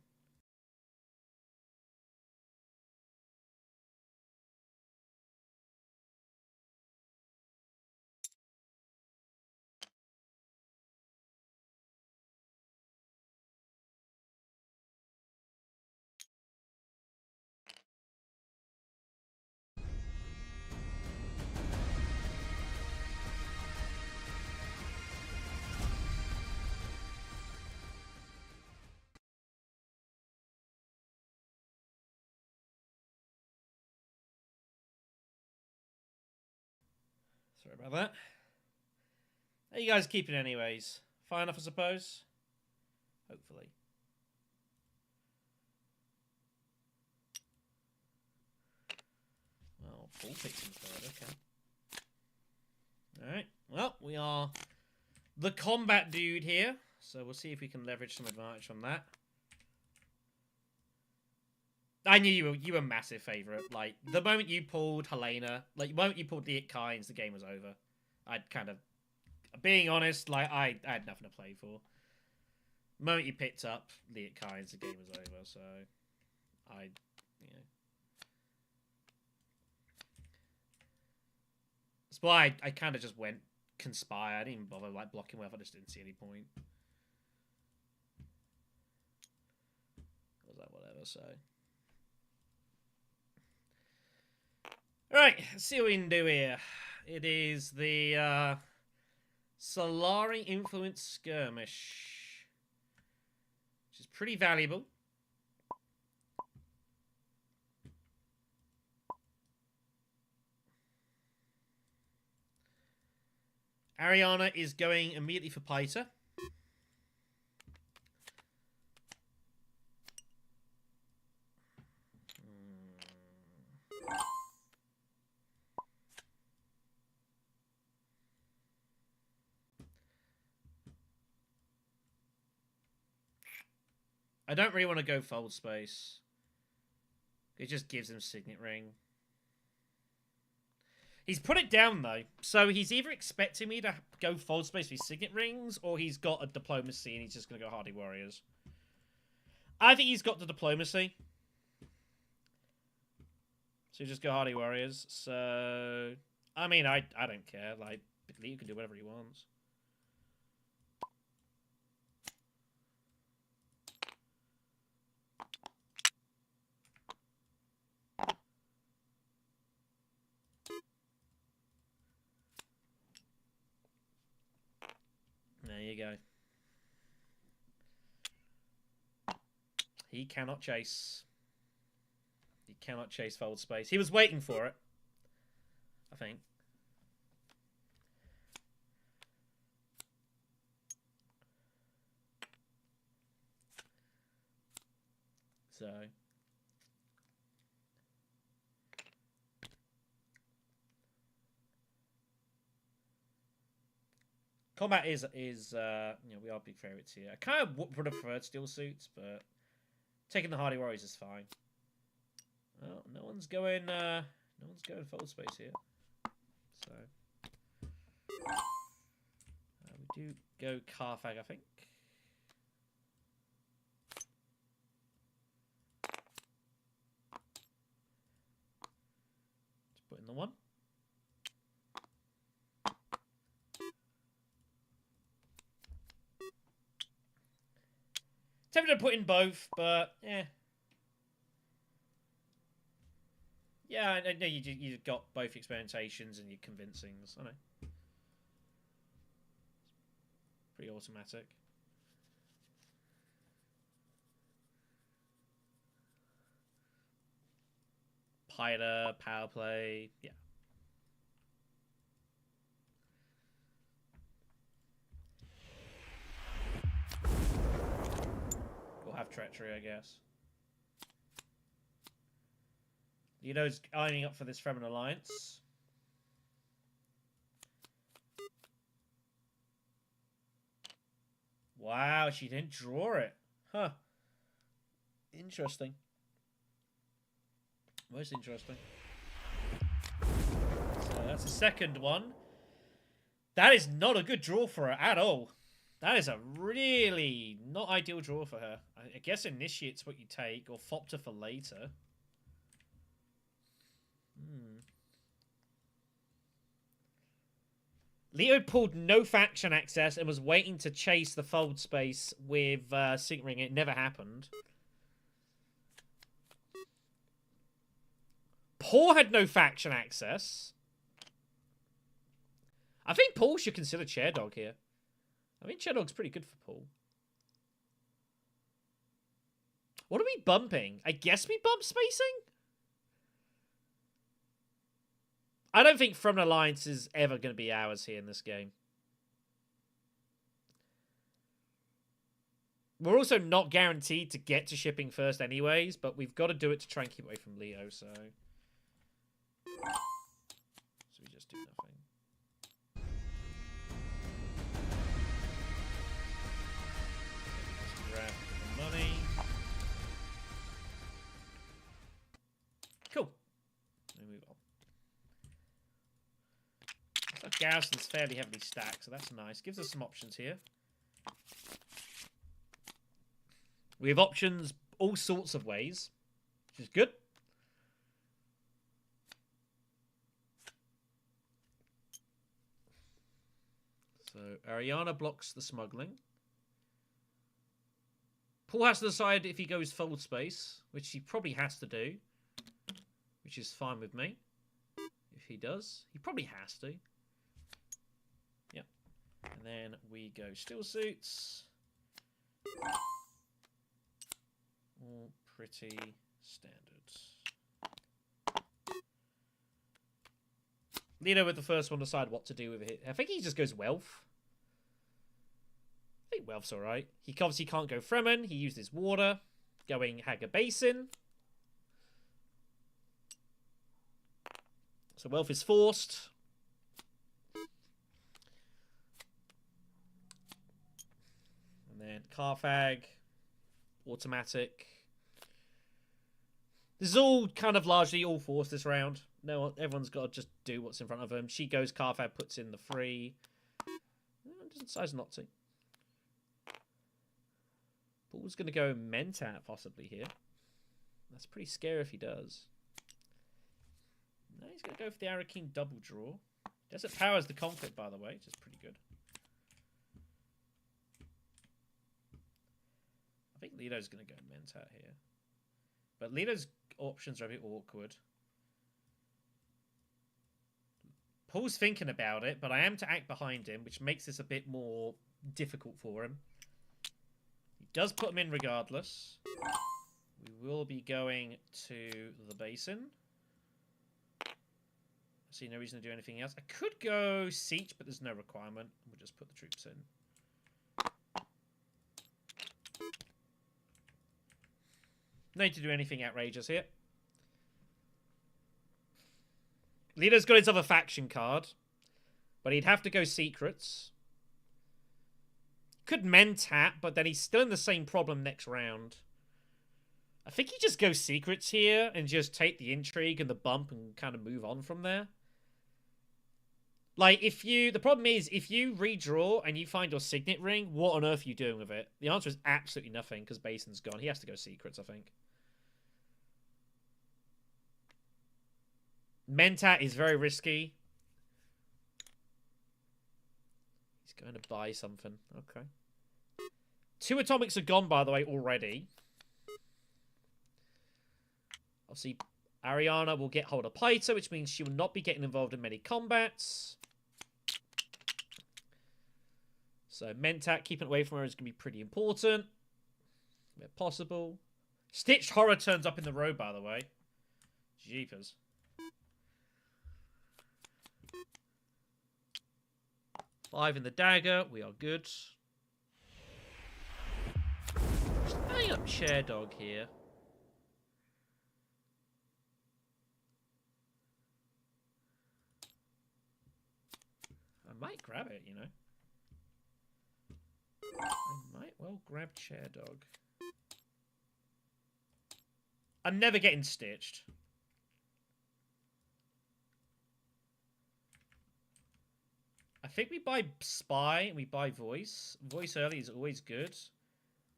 Sorry about that. How you guys keeping anyways? Fine enough, I suppose? Hopefully. Well, full picks in third, okay. Alright, well, we are the combat dude here, so we'll see if we can leverage some advantage from that. I knew you were a massive favourite. Like, the moment you pulled Helena, like, the moment you pulled Liet Kynes, the game was over. I'd kind of, being honest, like, I had nothing to play for. The moment you picked up Liet Kynes, the game was over, so I, you know. That's why I kind of just went Conspire. I didn't even bother, like, blocking well. I just didn't see any point. Was that whatever, so. Alright, let's see what we can do here. It is the Solari Influence Skirmish, which is pretty valuable. Ariana is going immediately for Piter. I don't really want to go Fold Space. It just gives him Signet Ring. He's put it down, though. So he's either expecting me to go Fold Space with Signet Rings, or he's got a Diplomacy and he's just going to go Hardy Warriors. I think he's got the Diplomacy. So just go Hardy Warriors. So, I mean, I don't care. Like, Lee can do whatever he wants. There you go. He cannot chase. He cannot chase Fold Space. He was waiting for it, I think. So. Combat is you know, we are big favourites here. I kind of would have preferred Steel Suits, but taking the Hardy Warriors is fine. Well, no one's going Fold Space here. So we do go Carthag, I think. Let's put in the one. Tempted to put in both, but yeah. Yeah, I know you got both experimentations and your convincings. I know. Pretty automatic. Piter, power play, yeah. We'll have treachery, I guess. Leo's eyeing up for this Fremen alliance. Wow, she didn't draw it. Huh. Interesting. Most interesting. So that's the second one. That is not a good draw for her at all. That is a really not ideal draw for her. I guess Initiate's what you take, or Fopter for later. Leo pulled no faction access and was waiting to chase the Fold Space with Signet Ring. It never happened. Paul had no faction access. I think Paul should consider Chair Dog here. I mean, Chair Dog's pretty good for Paul. What are we bumping? I guess we bump spacing? I don't think From Alliance is ever going to be ours here in this game. We're also not guaranteed to get to shipping first anyways, but we've got to do it to try and keep away from Leo, so... So we just do nothing. Just grab the money. Cool. We move on. So Garrison's fairly heavily stacked, so that's nice. Gives us some options here. We have options all sorts of ways, which is good. So Ariana blocks the smuggling. Paul has to decide if he goes fold space, which he probably has to do, which is fine with me. If he does, he probably has to. Yep. And then we go still suits. All pretty standards. Lino with the first one decide what to do with it. I think he just goes wealth. I think wealth's alright. He obviously can't go Fremen. He used his water. Going Hager Basin. So wealth is forced. And then Carthag. Automatic. This is all kind of largely all forced this round. No, everyone's got to just do what's in front of them. She goes Carthag, puts in the free. Decides not to. Paul's going to go Mentat possibly here. That's pretty scary if he does. No, he's going to go for the Arrow King double draw. Desert powers the conflict, by the way, which is pretty good. I think Lito's going to go Mentat here. But Lito's options are a bit awkward. Paul's thinking about it, but I am to act behind him, which makes this a bit more difficult for him. He does put him in regardless. We will be going to the basin. I see no reason to do anything else. I could go siege, but there's no requirement. We'll just put the troops in. No need to do anything outrageous here. Leader's got his other faction card, but he'd have to go secrets. Could Mentat, but then he's still in the same problem next round. I think he just goes secrets here and just take the intrigue and the bump and kind of move on from there. Like, the problem is, if you redraw and you find your signet ring, what on earth are you doing with it? The answer is absolutely nothing, because Basin's gone. He has to go secrets, I think. Mentat is very risky. He's going to buy something. Okay. 2 atomics are gone, by the way, already. Obviously, Ariana will get hold of Paita, which means she will not be getting involved in many combats. So Mentat, keeping away from her is going to be pretty important. Where possible. Stitched Horror turns up in the row, by the way. Jeepers. Five in the dagger. We are good. Just bang up Chair Dog here. I might grab it, you know. I might well grab Chair Dog. I'm never getting stitched. I think we buy Spy and we buy Voice. Voice early is always good.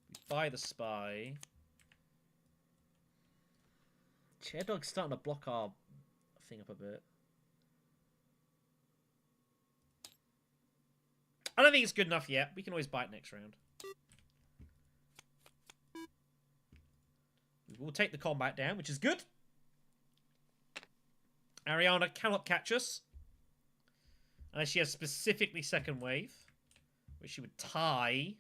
We buy the Spy. Chair Dog's starting to block our thing up a bit. I don't think it's good enough yet. We can always buy it next round. We will take the combat down, which is good. Ariana cannot catch us. Unless she has specifically second wave. Which she would tie.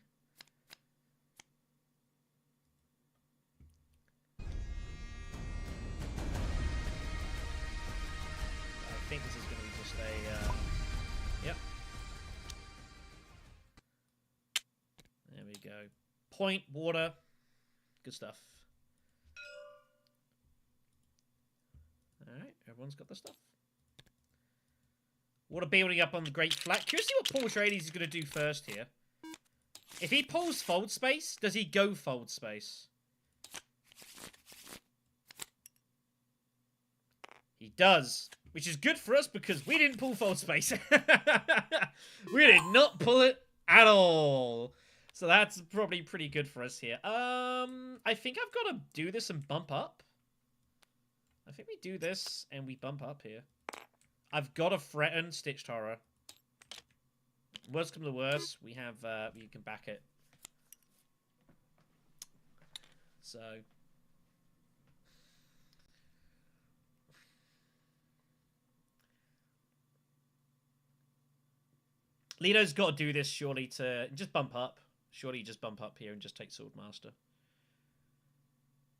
I think this is going to be just a... yep. There we go. Point, water. Good stuff. Alright, everyone's got the stuff. Water building up on the Great Flat. Curious to see what Paul Atreides is going to do first here. If he pulls Fold Space, does he go Fold Space? He does. Which is good for us because we didn't pull Fold Space. We did not pull it at all. So that's probably pretty good for us here. I think I've got to do this and bump up. I think we do this and we bump up here. I've got to threaten Stitched Horror. Worst come to worst, we have, you can back it. So. Lito's got to do this, surely, to just bump up. Surely just bump up here and just take Swordmaster.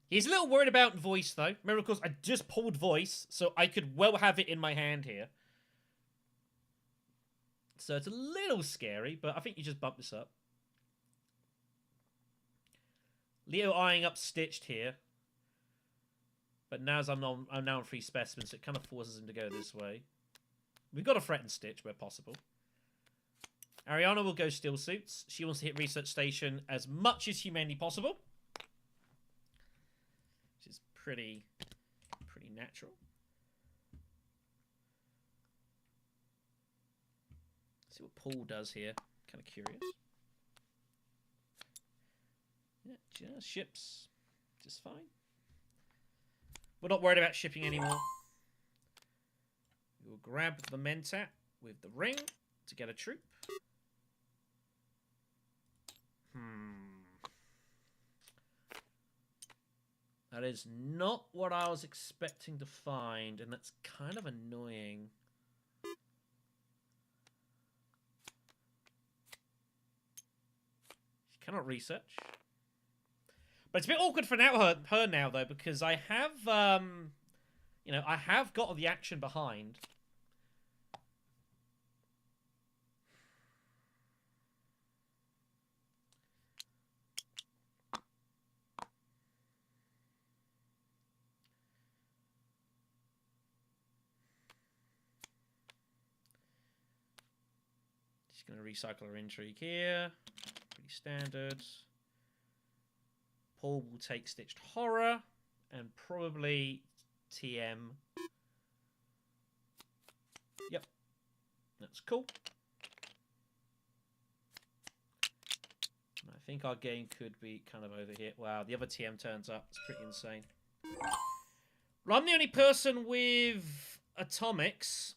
He's a little worried about voice, though. Remember, of course, I just pulled voice, so I could well have it in my hand here. So it's a little scary, but I think you just bump this up. Leo eyeing up Stitched here. But now I'm now on 3 specimens, so it kind of forces him to go this way. We've got to threaten Stitch where possible. Ariana will go Steel Suits. She wants to hit Research Station as much as humanly possible. Which is pretty natural. See what Paul does here. Kind of curious. Yeah, just ships. Just fine. We're not worried about shipping anymore. We'll grab the Mentat with the ring to get a troop. That is not what I was expecting to find, and that's kind of annoying. She cannot research. But it's a bit awkward for her now, though, because I have, you know, I have got the action behind. She's going to recycle her intrigue here. Pretty standard. Paul will take Stitched Horror and probably TM. Yep. That's cool. I think our game could be kind of over here. Wow, the other TM turns up. It's pretty insane. Well, I'm the only person with atomics.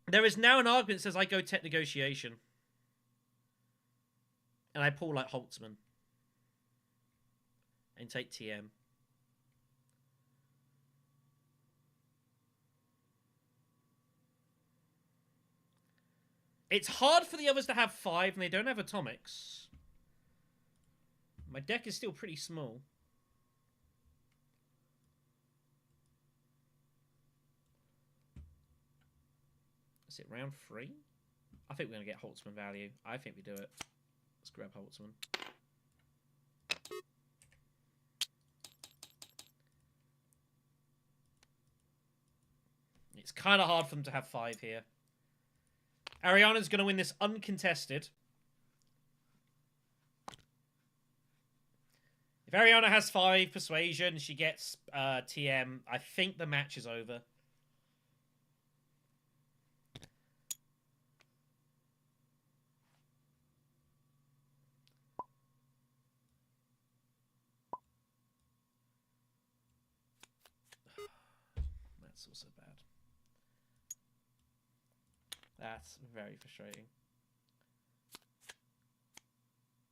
There is now an argument that says I go Tech Negotiation. And I pull like Holtzman. And take TM. It's hard for the others to have 5 and they don't have atomics. My deck is still pretty small. Is it round 3? I think we're going to get Holtzman value. I think we do it. Let's grab Holtzman. It's kind of hard for them to have 5 here. Ariana's going to win this uncontested. If Ariana has 5 persuasion, she gets TM. I think the match is over. That's also bad. That's very frustrating.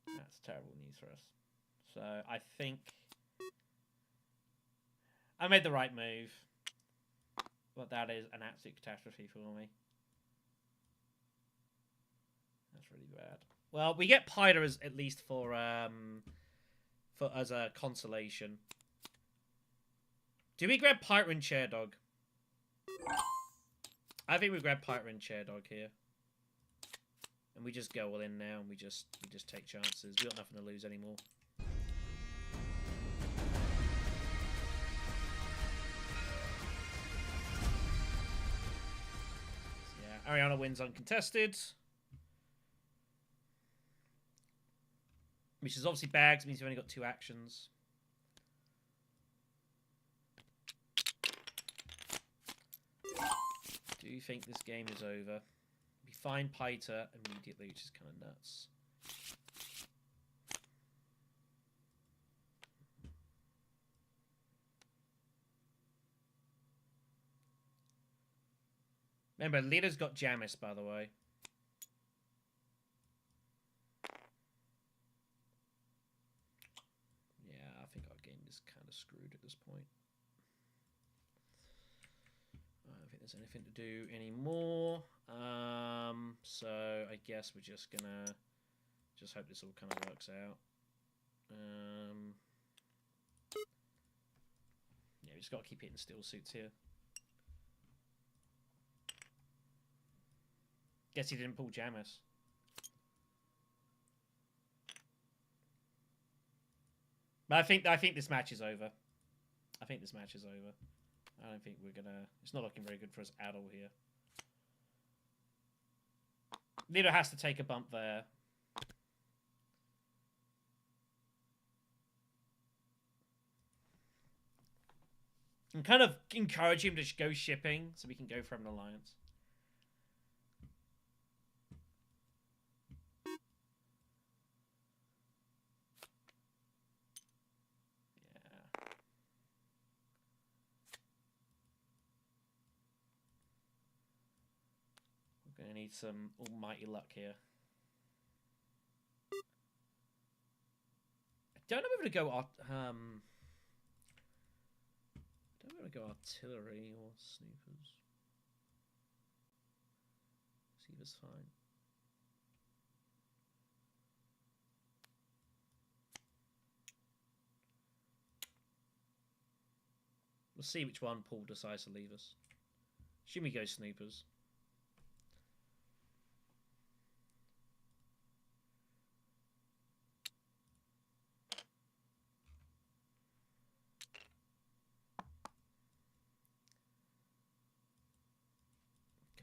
That's terrible news for us. So I think I made the right move. But that is an absolute catastrophe for me. That's really bad. Well, we get Pyder as at least for as a consolation. Do we grab Pyro and Chair Dog? I think we grab Pyra and Chair Dog here. And we just go all in now and we just take chances. We got nothing to lose anymore. So yeah, Ariana wins uncontested. Which is obviously bags, means you've only got 2 actions. Do you think this game is over? We find Piter immediately, which is kind of nuts. Remember, leader's got Jamis, by the way. Yeah, I think our game is kind of screwed at this point. I don't think there's anything to do anymore. So I guess we're just gonna hope this all kind of works out. Yeah, we just got to keep hitting steel suits here. Guess he didn't pull Jamis. But I think this match is over. I think this match is over. I don't think we're gonna... It's not looking very good for us at all here. Lido has to take a bump there. And kind of encourage him to go shipping so we can go from an alliance. Gonna need some almighty luck here. I don't know whether to go artillery or snoopers. Either's fine. We'll see which one Paul decides to leave us. Assume we go snoopers.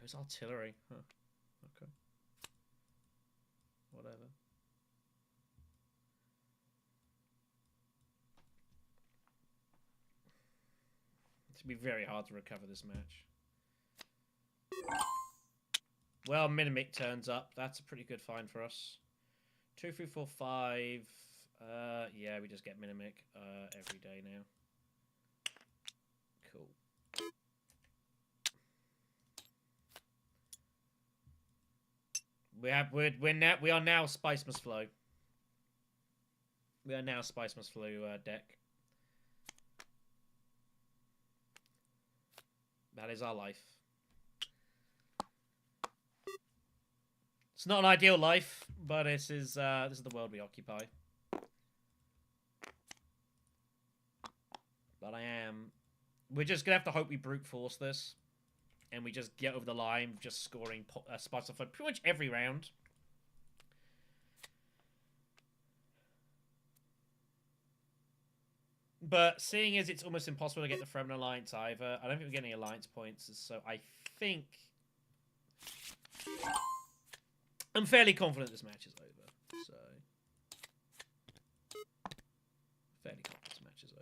Goes artillery. Huh. Okay. Whatever. It's going to be very hard to recover this match. Well, Minimic turns up. That's a pretty good find for us. 2, 3, 4, 5. Yeah, we just get Minimic every day now. Cool. We are now Spice Must Flow. We are now Spice Must Flow deck. That is our life. It's not an ideal life, but this is the world we occupy. But we're just gonna have to hope we brute force this. And we just get over the line, just scoring spots off pretty much every round. But seeing as it's almost impossible to get the Fremen Alliance either, I don't think we're getting any alliance points, so I think... I'm fairly confident this match is over, so... Fairly confident this match is over.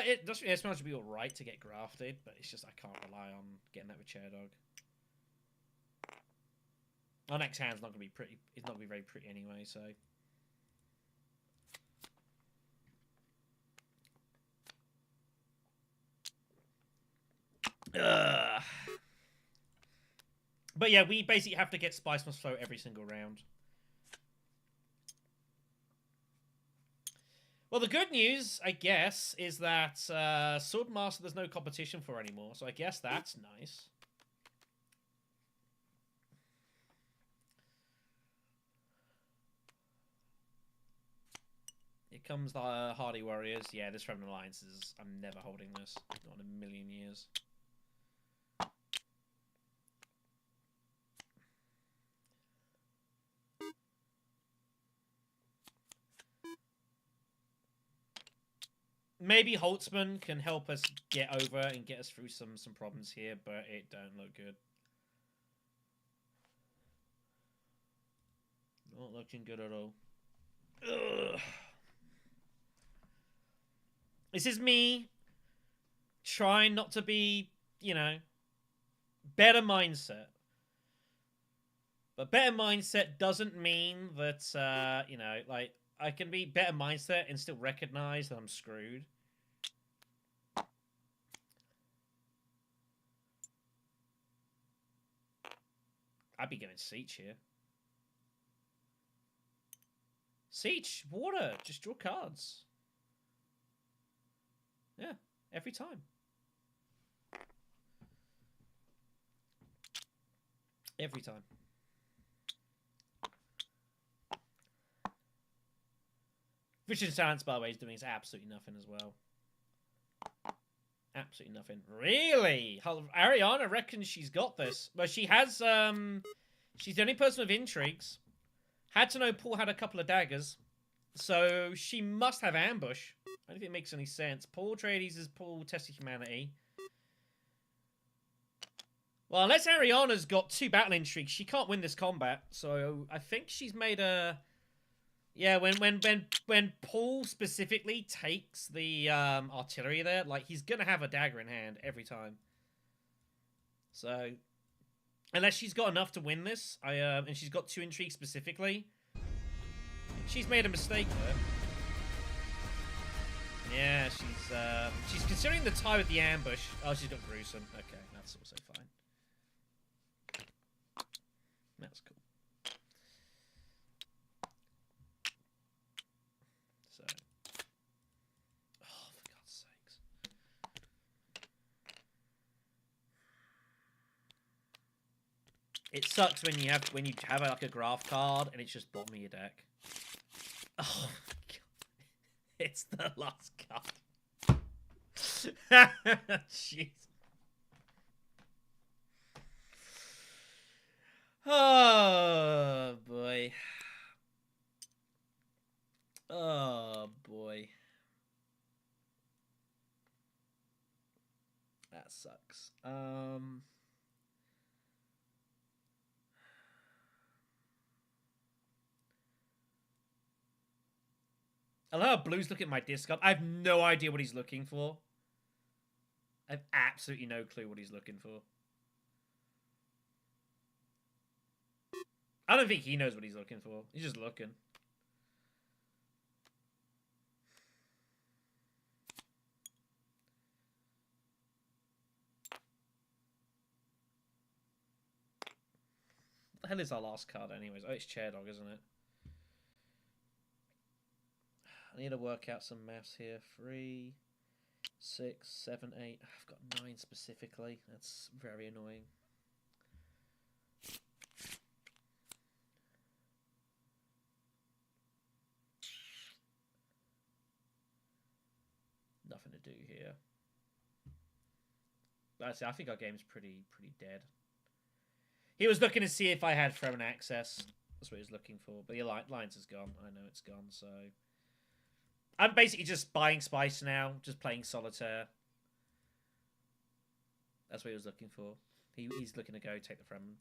It does be alright to get grafted, but it's just I can't rely on getting that with Chair Dog. Our next hand's not gonna be pretty. It's not gonna be very pretty anyway, so. But yeah, we basically have to get Spice Must Flow every single round. Well, the good news, I guess, is that Swordmaster there's no competition for anymore, so I guess that's nice. comes the Hardy Warriors. Yeah, this Revenant Alliance is... I'm never holding this. Not in a million years. Maybe Holtzman can help us get over and get us through some problems here, but it don't look good. Not looking good at all. Ugh. This is me trying not to be, you know, better mindset. But better mindset doesn't mean that, you know, like, I can be better mindset and still recognize that I'm screwed. I'd be getting Siege here. Siege, water, just draw cards. Yeah, every time. Every time. Vision Silence, by the way, is doing absolutely nothing as well. Absolutely nothing. Really? Ariana reckons she's got this. Well, she has, she's the only person with intrigues. Had to know Paul had a couple of daggers. So she must have ambush. I don't think it makes any sense. Paul Trades is Paul Tested Humanity. Well, unless Ariana's got 2 battle intrigues, she can't win this combat. So I think she's made a... Yeah, when Paul specifically takes the artillery there, like, he's gonna have a dagger in hand every time. So, unless she's got enough to win this, and she's got 2 intrigues specifically, she's made a mistake there. Yeah, she's considering the tie with the ambush. Oh, she's got gruesome. Okay, that's also fine. That's cool. So, oh, for God's sakes. It sucks when you have like a graph card and it's just bottom of your deck. Oh my God. It's the last card. Jeez. Oh boy. Oh boy. That sucks. I love how Blue's looking at my discard. I have no idea what he's looking for. I have absolutely no clue what he's looking for. I don't think he knows what he's looking for. He's just looking. What the hell is our last card anyways? Oh, it's Chair Dog, isn't it? I need to work out some maths here. 3, 6, 7, 8. I've got 9 specifically. That's very annoying. Nothing to do here. That's it. I think our game's pretty dead. He was looking to see if I had throne access. That's what he was looking for. But the alliance is gone. I know it's gone, so... I'm basically just buying spice now. Just playing solitaire. That's what he was looking for. He's looking to go take the throne.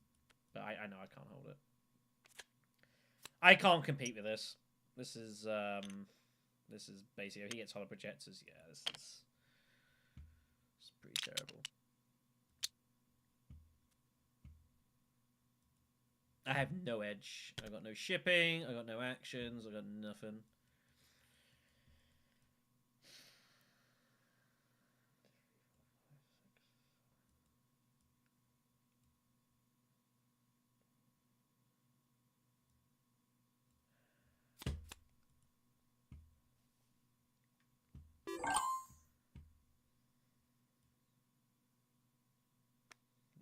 But I know I can't hold it. I can't compete with this. This is basically... If he gets hollow projectors, yeah, this is pretty terrible. I have no edge. I got no shipping. I got no actions. I got nothing.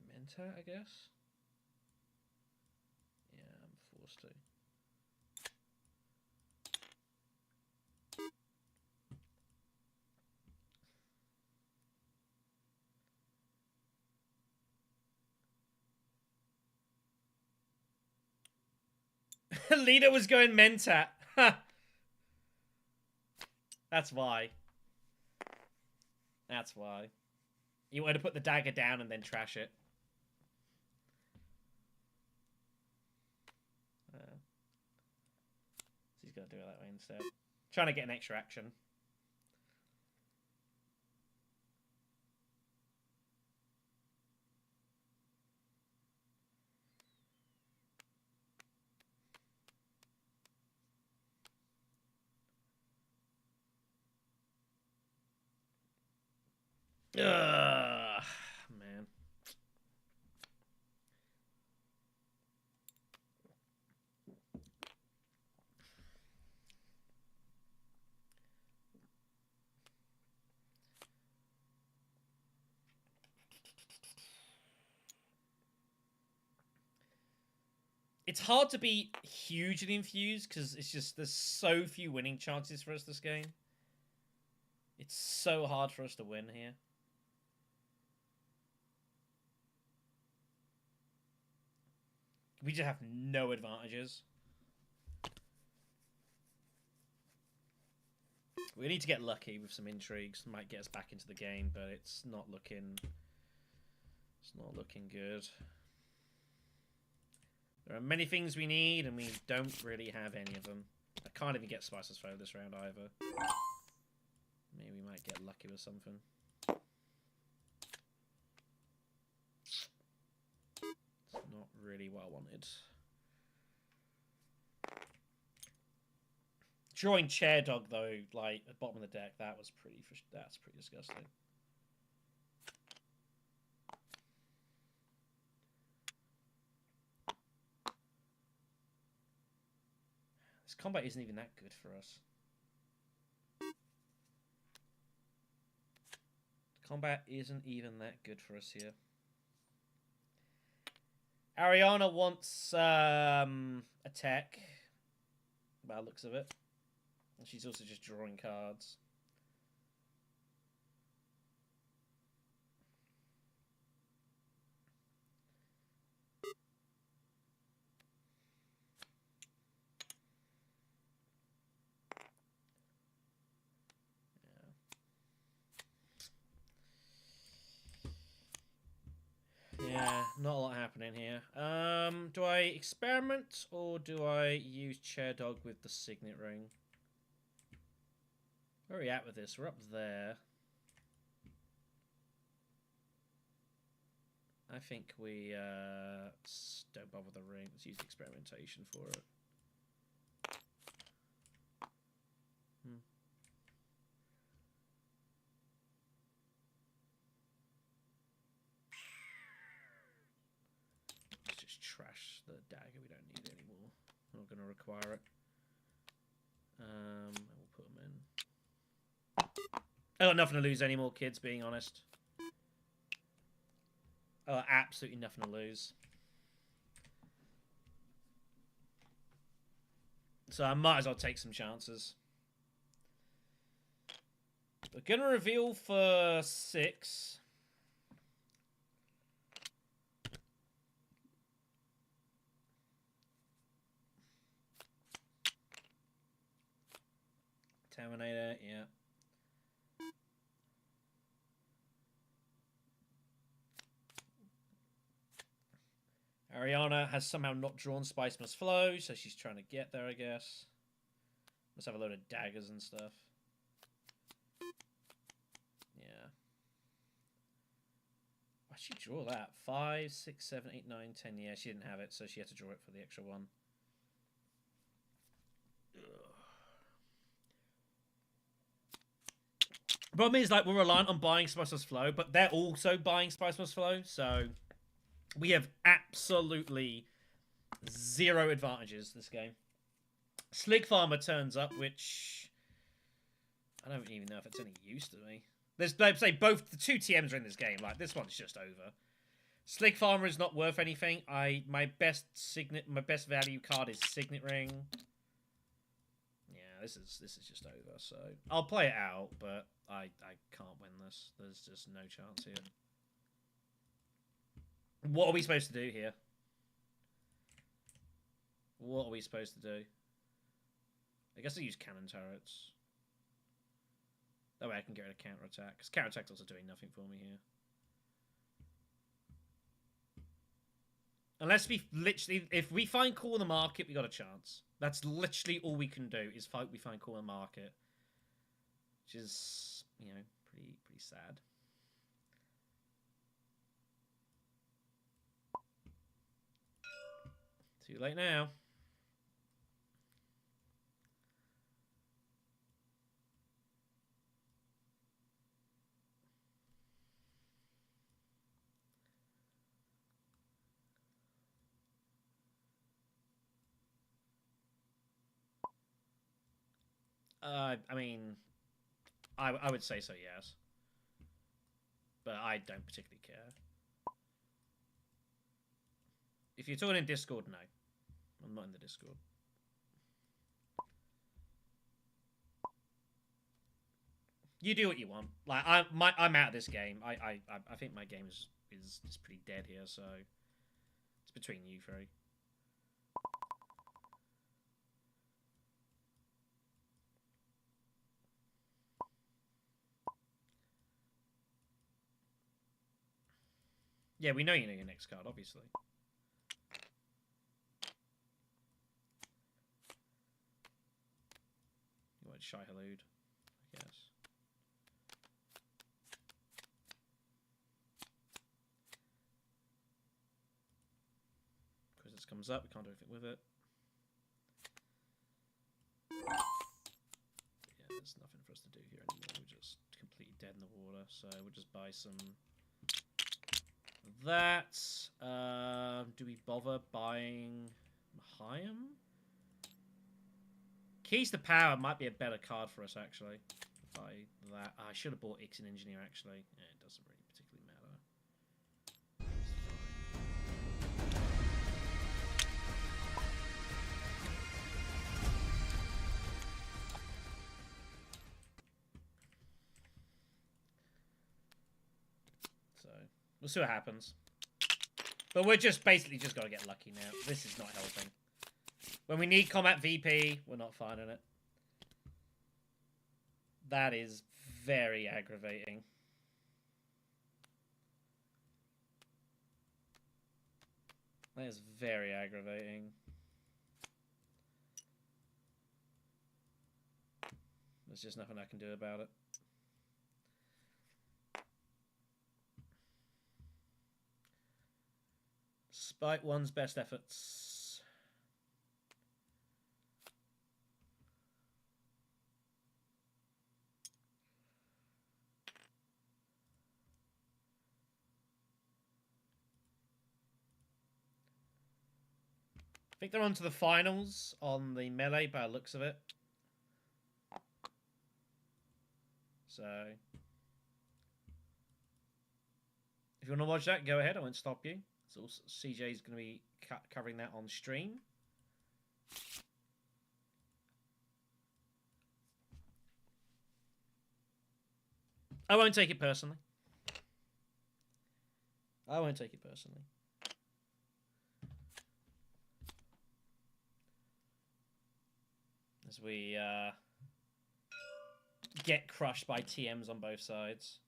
Mentor, I guess. Yeah, I'm forced to. Leader was going Mentat. That's why. That's why. You wanted to put the dagger down and then trash it. So he's got to do it that way instead. Trying to get an extra action. Ugh, man. It's hard to be hugely infused because it's just there's so few winning chances for us this game. It's so hard for us to win here. We just have no advantages. We need to get lucky with some intrigues. Might get us back into the game, but it's not looking. It's not looking good. There are many things we need, and we don't really have any of them. I can't even get Spicer's Foe this round either. Maybe we might get lucky with something. It's not really what I wanted. Drawing Chair Dog though, like at the bottom of the deck, that's pretty disgusting. This combat isn't even that good for us. Combat isn't even that good for us here. Ariana wants attack, by the looks of it. And she's also just drawing cards. Yeah, not a lot happening here. Do I experiment or do I use Chair Dog with the Signet Ring? Where are we at with this? We're up there. I think we don't bother the ring. Let's use the experimentation for it. Let's just trash the dagger. We don't need it anymore. I'm not going to require it. We'll put them in. I got nothing to lose anymore, kids, being honest. Oh, absolutely nothing to lose. So I might as well take some chances. We're going to reveal for 6. Terminator, yeah. Ariana has somehow not drawn Spice Must Flow, so she's trying to get there, I guess. Must have a load of daggers and stuff. Yeah. Why'd she draw that? 5, 6, 7, 8, 9, 10. Yeah, she didn't have it, so she had to draw it for the extra one. Problem is, like, we're reliant on buying Spice Must Flow, but they're also buying Spice Must Flow, so we have absolutely 0 advantages this game. Slig Farmer turns up, which I don't even know if it's any use to me. There's, like, say, both the 2 TMs are in this game. Like, this one's just over. Slig Farmer is not worth anything. My best value card is Signet Ring. Yeah, this is just over. So I'll play it out, but I can't win this. There's just no chance here. What are we supposed to do here? What are we supposed to do? I guess I use cannon turrets. That way I can get rid of counter-attack. Because counter-attack's also doing nothing for me here. Unless we literally... If we find Call in the Market, we got a chance. That's literally all we can do, is we find Call in the Market. Which is, you know, pretty sad. Too late now. I mean, I would say so, yes. But I don't particularly care. If you're talking in Discord, no. I'm not in the Discord. You do what you want. Like I'm out of this game. I think my game is pretty dead here, so it's between you three. Yeah, we know you know your next card, obviously. You want Shai Halud, I guess. Because this comes up, we can't do anything with it. Yeah, there's nothing for us to do here anymore. We're just completely dead in the water, so we'll just buy some... That. Do we bother buying Mahayam? Keys to Power might be a better card for us, actually. Buy that. I should have bought Ixen Engineer, actually. Yeah, it doesn't really particularly matter. So, we'll see what happens. But we're just basically just got to get lucky now. This is not helping. When we need combat VP, we're not finding it. That is very aggravating. That is very aggravating. There's just nothing I can do about it. Despite one's best efforts. I think they're on to the finals on the melee by the looks of it. So, if you want to watch that, go ahead. I won't stop you. So CJ is going to be covering that on stream. I won't take it personally. I won't take it personally. As we get crushed by TMs on both sides.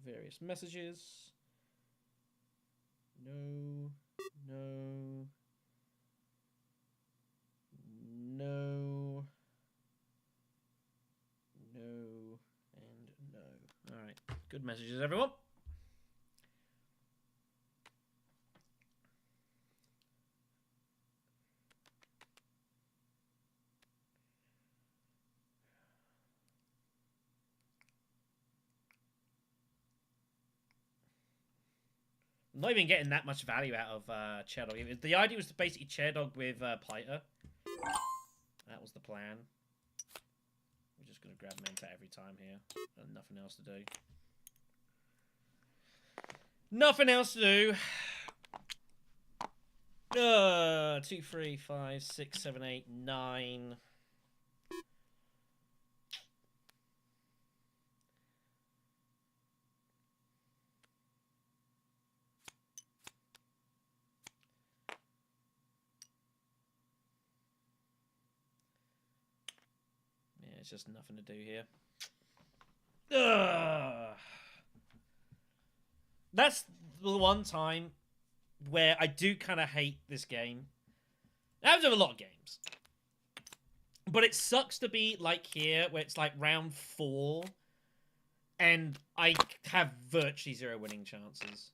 Various messages. No, no, no, no, and no. All right, good messages, everyone. I'm not even getting that much value out of Chair Dog. The idea was to basically Chair Dog with Piter. That was the plan. We're just going to grab Menta every time here. And nothing else to do. Nothing else to do. 2, 3, 5, 6, 7, 8, 9. Yeah, it's just nothing to do here. Ugh. That's the one time where I do kind of hate this game. It happens with a lot of games. But it sucks to be like here, where it's like round 4, and I have virtually 0 winning chances.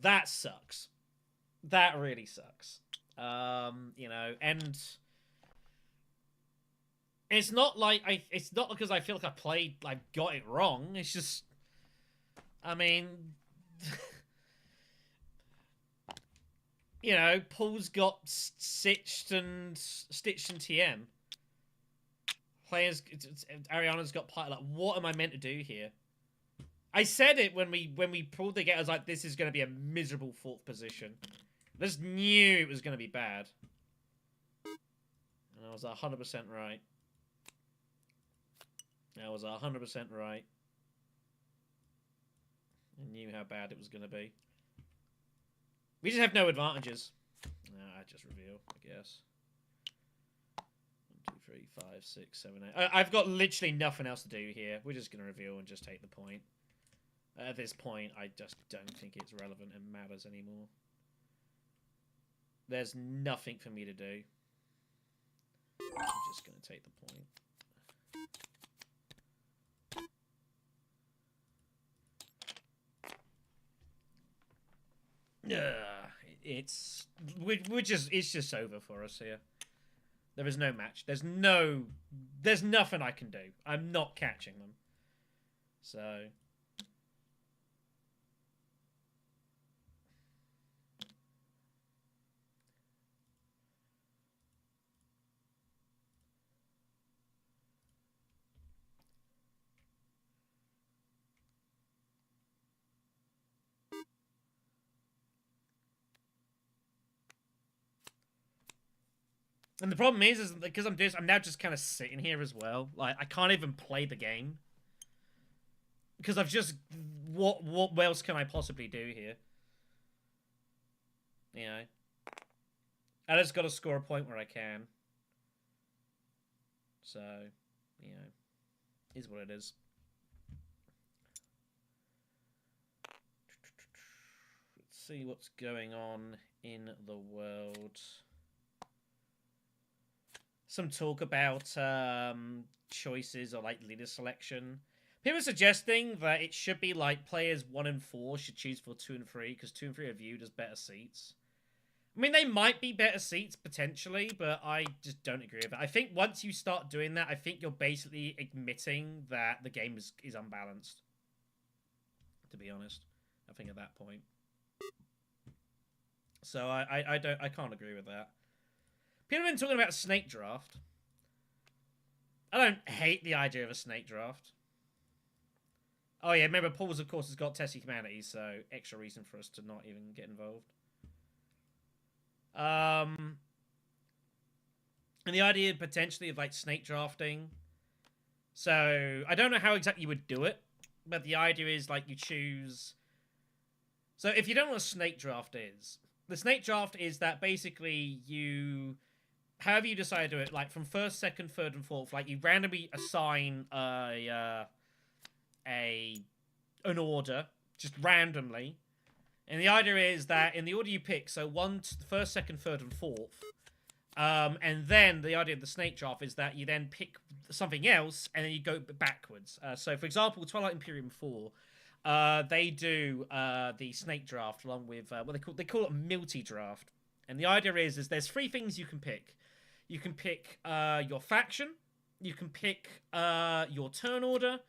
That sucks. That really sucks. You know, and it's not like it's not because I feel like I got it wrong. It's just, I mean, you know, Paul's got stitched and TM. Players, Ariana's got pilot. Like, what am I meant to do here? I said it when we pulled the gate. I was like, this is going to be a miserable 4th position. I just knew it was going to be bad. And I was 100% right. I was 100% right. I knew how bad it was going to be. We just have no advantages. I just reveal, I guess. 1, 2, 3, 5, 6, 7, 8. I've got literally nothing else to do here. We're just going to reveal and just take the point. At this point, I just don't think it's relevant and matters anymore. There's nothing for me to do. I'm just going to take the point. It's just over for us here. There is no match. There's nothing I can do. I'm not catching them. So and the problem is because I'm now just kind of sitting here as well. Like, I can't even play the game because I've just what else can I possibly do here? You know, I just got to score a point where I can. So, you know, is what it is. Let's see what's going on in the world. Some talk about choices or like leader selection. People are suggesting that it should be like players 1 and 4 should choose for 2 and 3 because 2 and 3 are viewed as better seats. I mean, they might be better seats potentially, but I just don't agree with it. I think once you start doing that, I think you're basically admitting that the game is unbalanced. To be honest, I think at that point. So I can't agree with that. People have been talking about a snake draft. I don't hate the idea of a snake draft. Oh yeah, remember Paul's of course has got testy humanities, so extra reason for us to not even get involved. And the idea potentially of like snake drafting. So I don't know how exactly you would do it, but the idea is like you choose. So if you don't know what a snake draft is, the snake draft is that basically you, however you decide to do it, like from 1st, 2nd, 3rd, and 4th, like you randomly assign an order just randomly, and the idea is that in the order you pick, so 1st, 2nd, 3rd, and 4th, and then the idea of the snake draft is that you then pick something else and then you go backwards. So for example, Twilight Imperium 4. They do the snake draft along with what they call it a multi draft, and the idea is there's 3 things you can pick. You can pick your faction, you can pick your turn order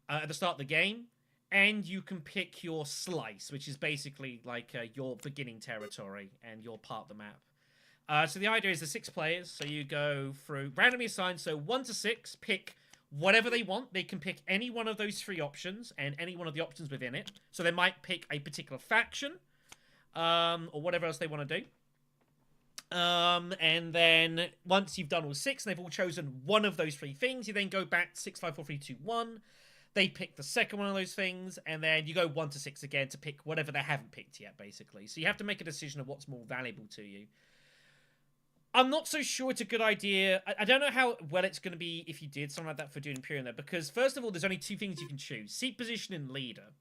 at the start of the game, and you can pick your slice, which is basically like your beginning territory and your part of the map. So the idea is there's 6 players, so you go through randomly assigned, so 1 to 6, pick whatever they want. They can pick any one of those 3 options and any one of the options within it. So they might pick a particular faction. or whatever else they want to do. And then once you've done all 6 and they've all chosen one of those 3 things, you then go back 6, 5, 4, 3, 2, 1. They pick the second one of those things, and then you go 1 to 6 again to pick whatever they haven't picked yet, basically. So you have to make a decision of what's more valuable to you. I'm not so sure it's a good idea. I don't know how well it's going to be if you did something like that for Dune Imperium, though, because first of all, there's only 2 things you can choose: seat position and leader.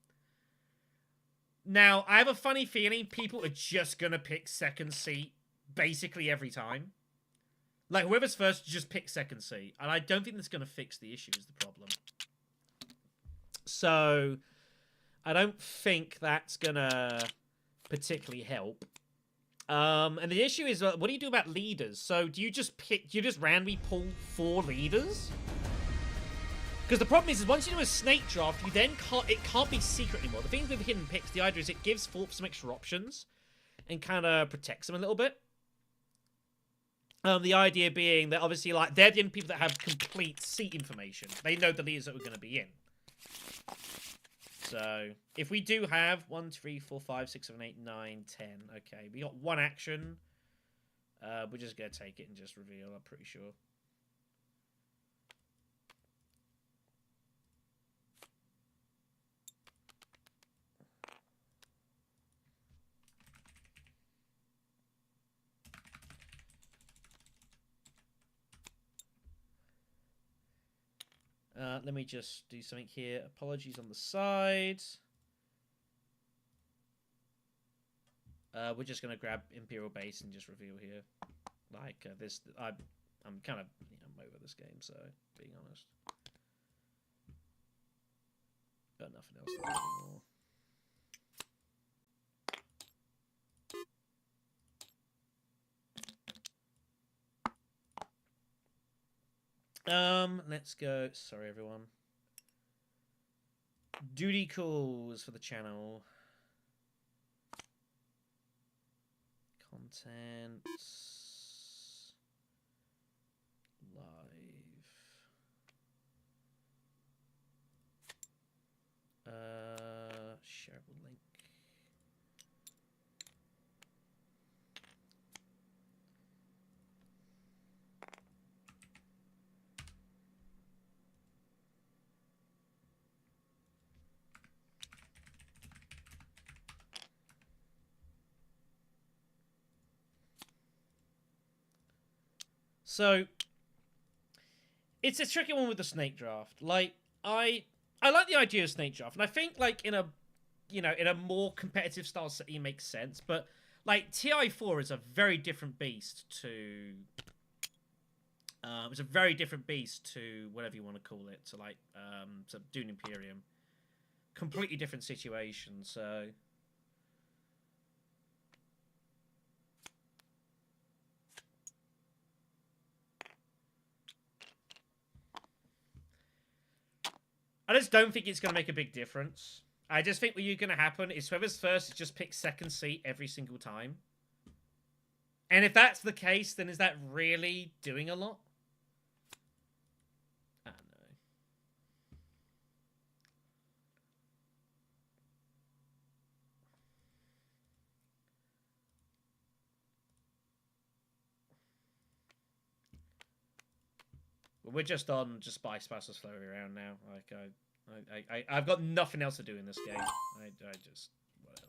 Now, I have a funny feeling people are just going to pick second seat basically every time. Like, whoever's first, just pick second seat. And I don't think that's going to fix the issue is the problem. So, I don't think that's going to particularly help. And the issue is, what do you do about leaders? So, do you just randomly pull 4 leaders? Because the problem is once you do a snake draft, you then it can't be secret anymore. The things with hidden picks, the idea is it gives Thorpe some extra options and kind of protects them a little bit. The idea being that obviously, like, they're the only people that have complete seat information. They know the leaders that we're going to be in. So, if we do have 1, 2, 3, 4, 5, 6, 7, 8, 9, 10. Okay, we got 1 action. We're just going to take it and just reveal, I'm pretty sure. Let me just do something here. Apologies on the side. We're just going to grab Imperial Base and just reveal here. Like, this... I'm kind of... I'm over this game, so... Being honest. Got nothing else to do anymore. Let's go. Sorry, everyone. Duty calls for the channel. Content. Live. Shareable link. So, it's a tricky one with the snake draft. Like, I like the idea of snake draft, and I think, like, in a more competitive style setting, it makes sense. But, like, TI4 is a very different beast to... it's a very different beast to whatever you want to call it. To, like, to Dune Imperium. Completely different situation, so... I just don't think it's going to make a big difference. I just think what's going to happen is whoever's first is just pick second seat every single time. And if that's the case, then is that really doing a lot? I don't know. We're just on Spice us slowly around now. Like I've got nothing else to do in this game. I just whatever.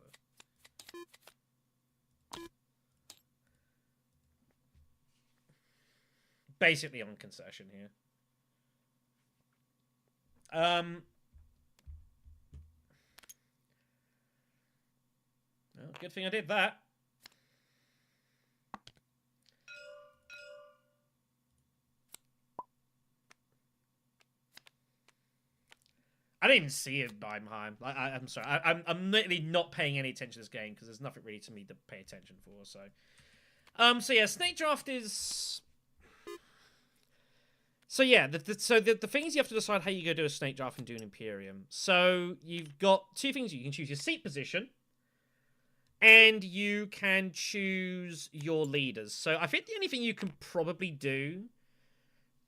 Basically on concession here. Well, good thing I did that. I didn't even see it by behind. I'm sorry. I'm literally not paying any attention to this game because there's nothing really to me to pay attention for. So yeah, Snake Draft is. So yeah, the things you have to decide how you go do a Snake Draft in Dune Imperium. So you've got 2 things. You can choose your seat position, and you can choose your leaders. So I think the only thing you can probably do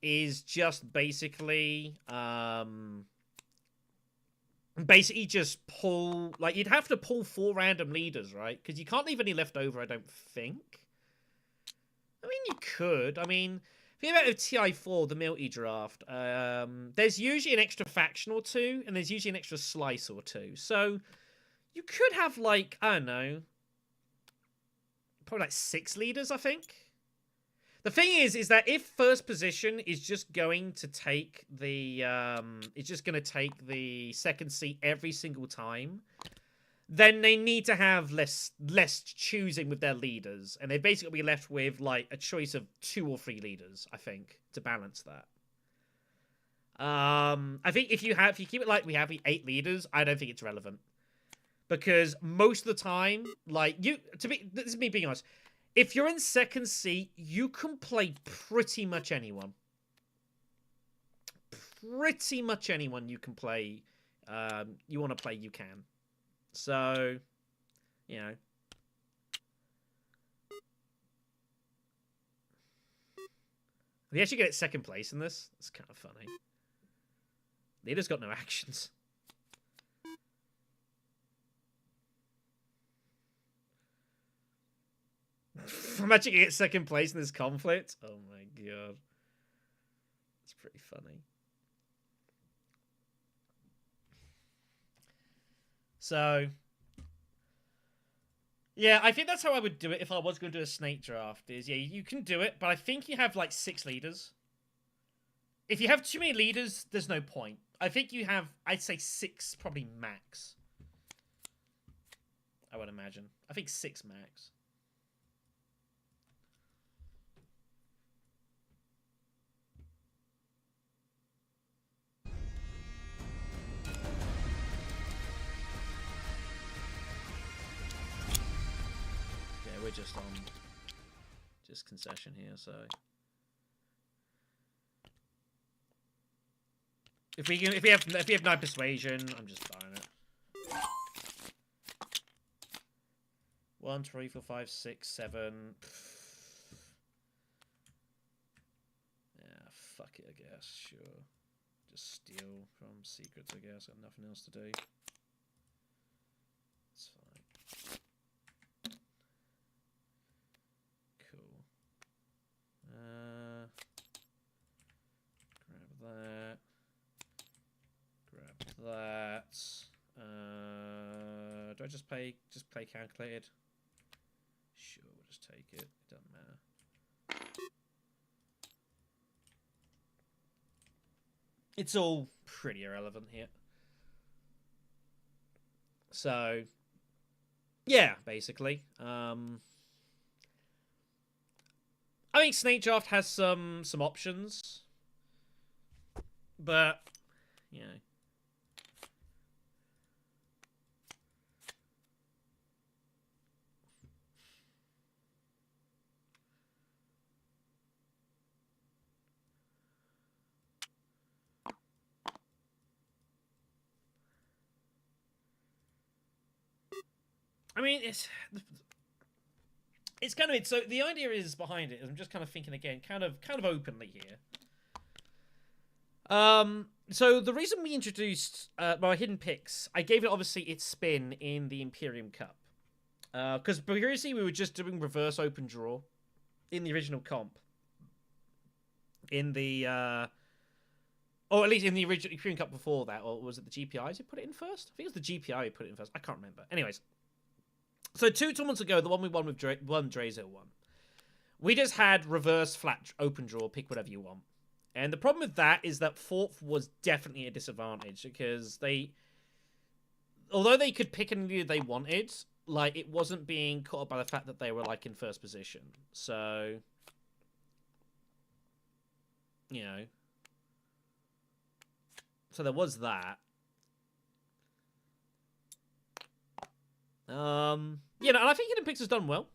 is just basically basically just pull, like, you'd have to pull 4 random leaders, right? Because you can't leave any left over, I don't think. I mean, you could. I mean, think about TI4, the Milty draft. There's usually an extra faction or 2, and there's usually an extra slice or 2. So you could have, like, I don't know, probably like 6 leaders, I think. The thing is that if first position is just going to take the second seat every single time, then they need to have less choosing with their leaders, and they basically be left with like a choice of 2 or 3 leaders, I think, to balance that. I think if you keep it like we have 8 leaders, I don't think it's relevant, because most of the time, like this is me being honest. If you're in second seat, you can play pretty much anyone. Pretty much anyone you can play. You want to play, you can. So, you know. If you actually get second place in this, it's kind of funny. Leader's got no actions. Imagine you get second place in this conflict. Oh my god. It's pretty funny. So, yeah, I think that's how I would do it if I was going to do a snake draft. Is, yeah, you can do it, but I think you have like 6 leaders. If you have too many leaders, there's no point. I think you have, I'd say 6 probably max. I would imagine. I think 6 max. We're just on concession here, so if we have 9 persuasion, I'm just buying it. 1, 2, 3, 4, 5, 6, 7. Yeah, fuck it, I guess. Sure, just steal from secrets, I guess. Got nothing else to do. It's fine. Grab that. Do I just play calculated? Sure, we'll just take it. It doesn't matter. It's all pretty irrelevant here. So, yeah, basically. I think Snake Draft has some options, but you know. I mean, it's kind of, so the idea is behind it. I'm just kind of thinking again, kind of openly here. So the reason we introduced my hidden picks, I gave it obviously its spin in the Imperium Cup, because previously we were just doing reverse open draw in the original comp. In the or at least in the original Imperium Cup before that, or was it the GPIs who put it in first? I think it was the GPI who put it in first. I can't remember. Anyways. So 2 tournaments ago, the one we won with Drazo won. We just had reverse flat open draw, pick whatever you want. And the problem with that is that 4th was definitely a disadvantage, because although they could pick any leader they wanted, like, it wasn't being caught up by the fact that they were like in first position. So, you know, so there was that. You know, and I think Hidden Picks has done well.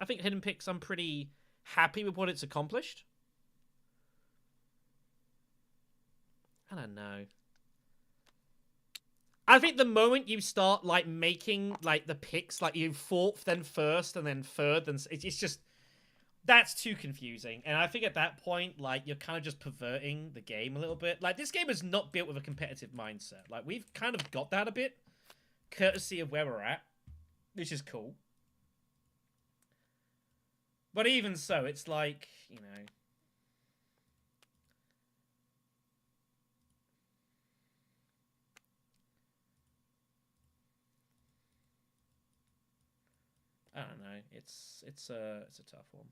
I think Hidden Picks, I'm pretty happy with what it's accomplished. I don't know. I think the moment you start, like, making, like, the picks, like, you 4th, then 1st, and then 3rd, then it's just... that's too confusing. And I think at that point, like, you're kind of just perverting the game a little bit. Like, this game is not built with a competitive mindset. Like, we've kind of got that a bit, courtesy of where we're at, which is cool. But even so, it's like, you know... I don't know. It's a tough one.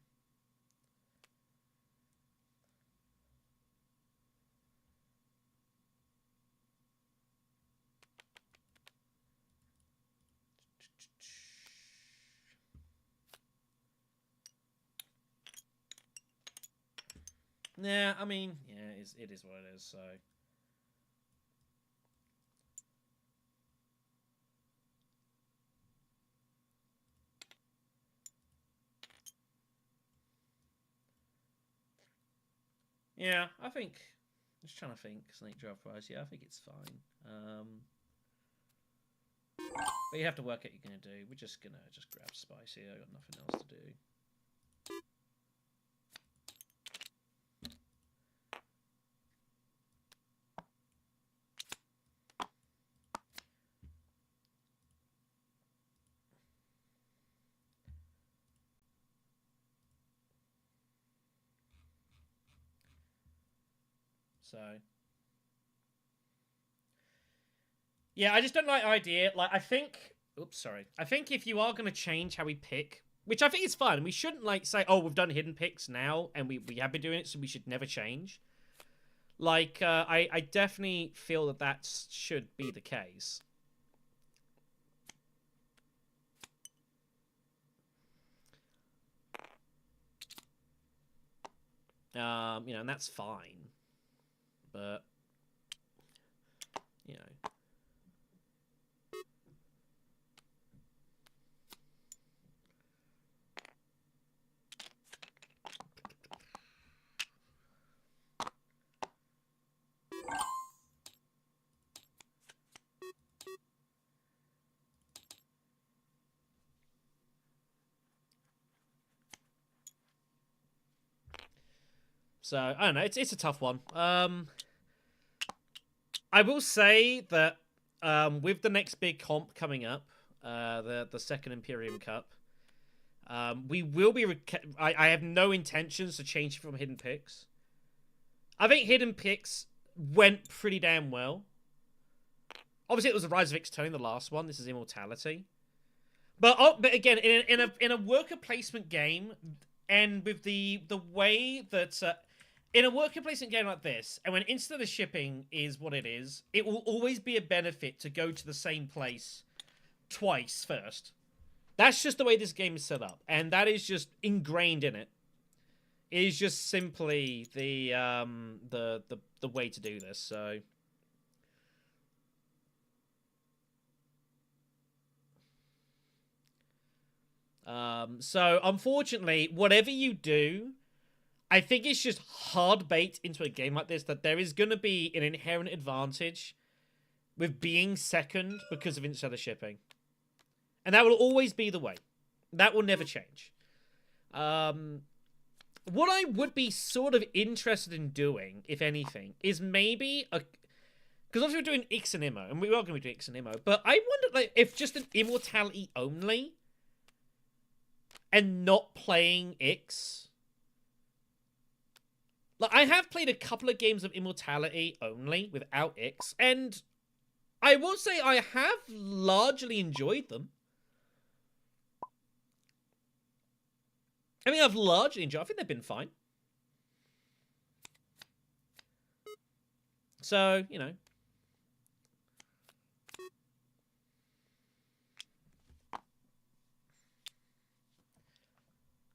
Yeah, I mean, yeah, it is what it is. So. Yeah, I think. Just trying to think. Snake draft wise, yeah, I think it's fine. But you have to work out what you're gonna do. We're just gonna grab spice here. I got nothing else to do. So. Yeah, I just don't like the idea. Like, I think... Oops, sorry. I think if you are going to change how we pick, which I think is fine, we shouldn't, like, say, oh, we've done hidden picks now, and we have been doing it, so we should never change. Like, I definitely feel that that should be the case. You know, and that's fine. But, you know... So, I don't know. It's a tough one. I will say that with the next big comp coming up, the second Imperium Cup, we will be... I have no intentions to change from hidden picks. I think hidden picks went pretty damn well. Obviously, it was a Rise of Ixtone, the last one. This is Immortality. But again, in a worker placement game, and with the way that... in a worker placement game like this, and when instant shipping is what it is, it will always be a benefit to go to the same place twice first. That's just the way this game is set up, and that is just ingrained in it. It is just simply the way to do this. So. So unfortunately, whatever you do, I think it's just hard bait into a game like this that there is going to be an inherent advantage with being second because of instead of shipping. And that will always be the way. That will never change. What I would be sort of interested in doing, if anything, is maybe a... Because obviously we're doing Ix and Immo, and we are going to be doing Ix and Immo, but I wonder like, if just an Immortality only and not playing Ix... Like, I have played a couple of games of Immortality only without Ix, and I will say I have largely enjoyed them. I mean, I've largely enjoyed. I think they've been fine. So, you know.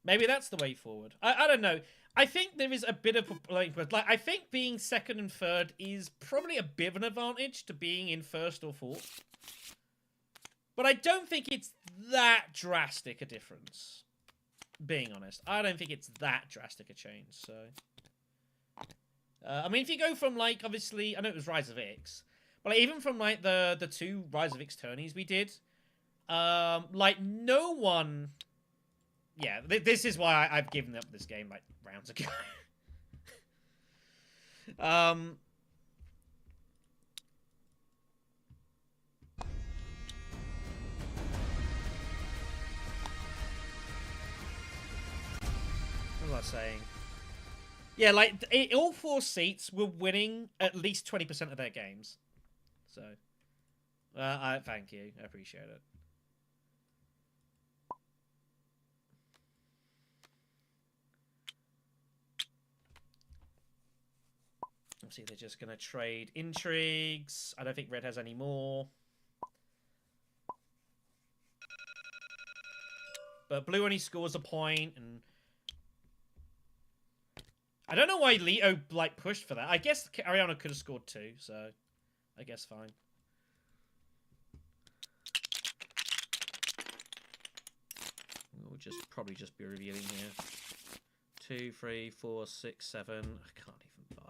Maybe that's the way forward. I don't know. I think there is a bit of like I think being second and third is probably a bit of an advantage to being in first or fourth. But I don't think it's that drastic a difference. Being honest, I don't think it's that drastic a change. So, I mean, if you go from like obviously, I know it was Rise of Ix, but like, even from like the two Rise of Ix tourneys we did, like no one yeah, this is why I've given up this game like rounds ago. What was I saying? Yeah, like all 4 seats were winning at least 20% of their games. So, I thank you. I appreciate it. Obviously, they're just gonna trade intrigues. I don't think Red has any more. But Blue only scores a point, and I don't know why Leto like pushed for that. I guess Ariana could have scored 2, so I guess fine. We'll just probably just be revealing here. 2, 3, 4, 6, 7. I can't even buy.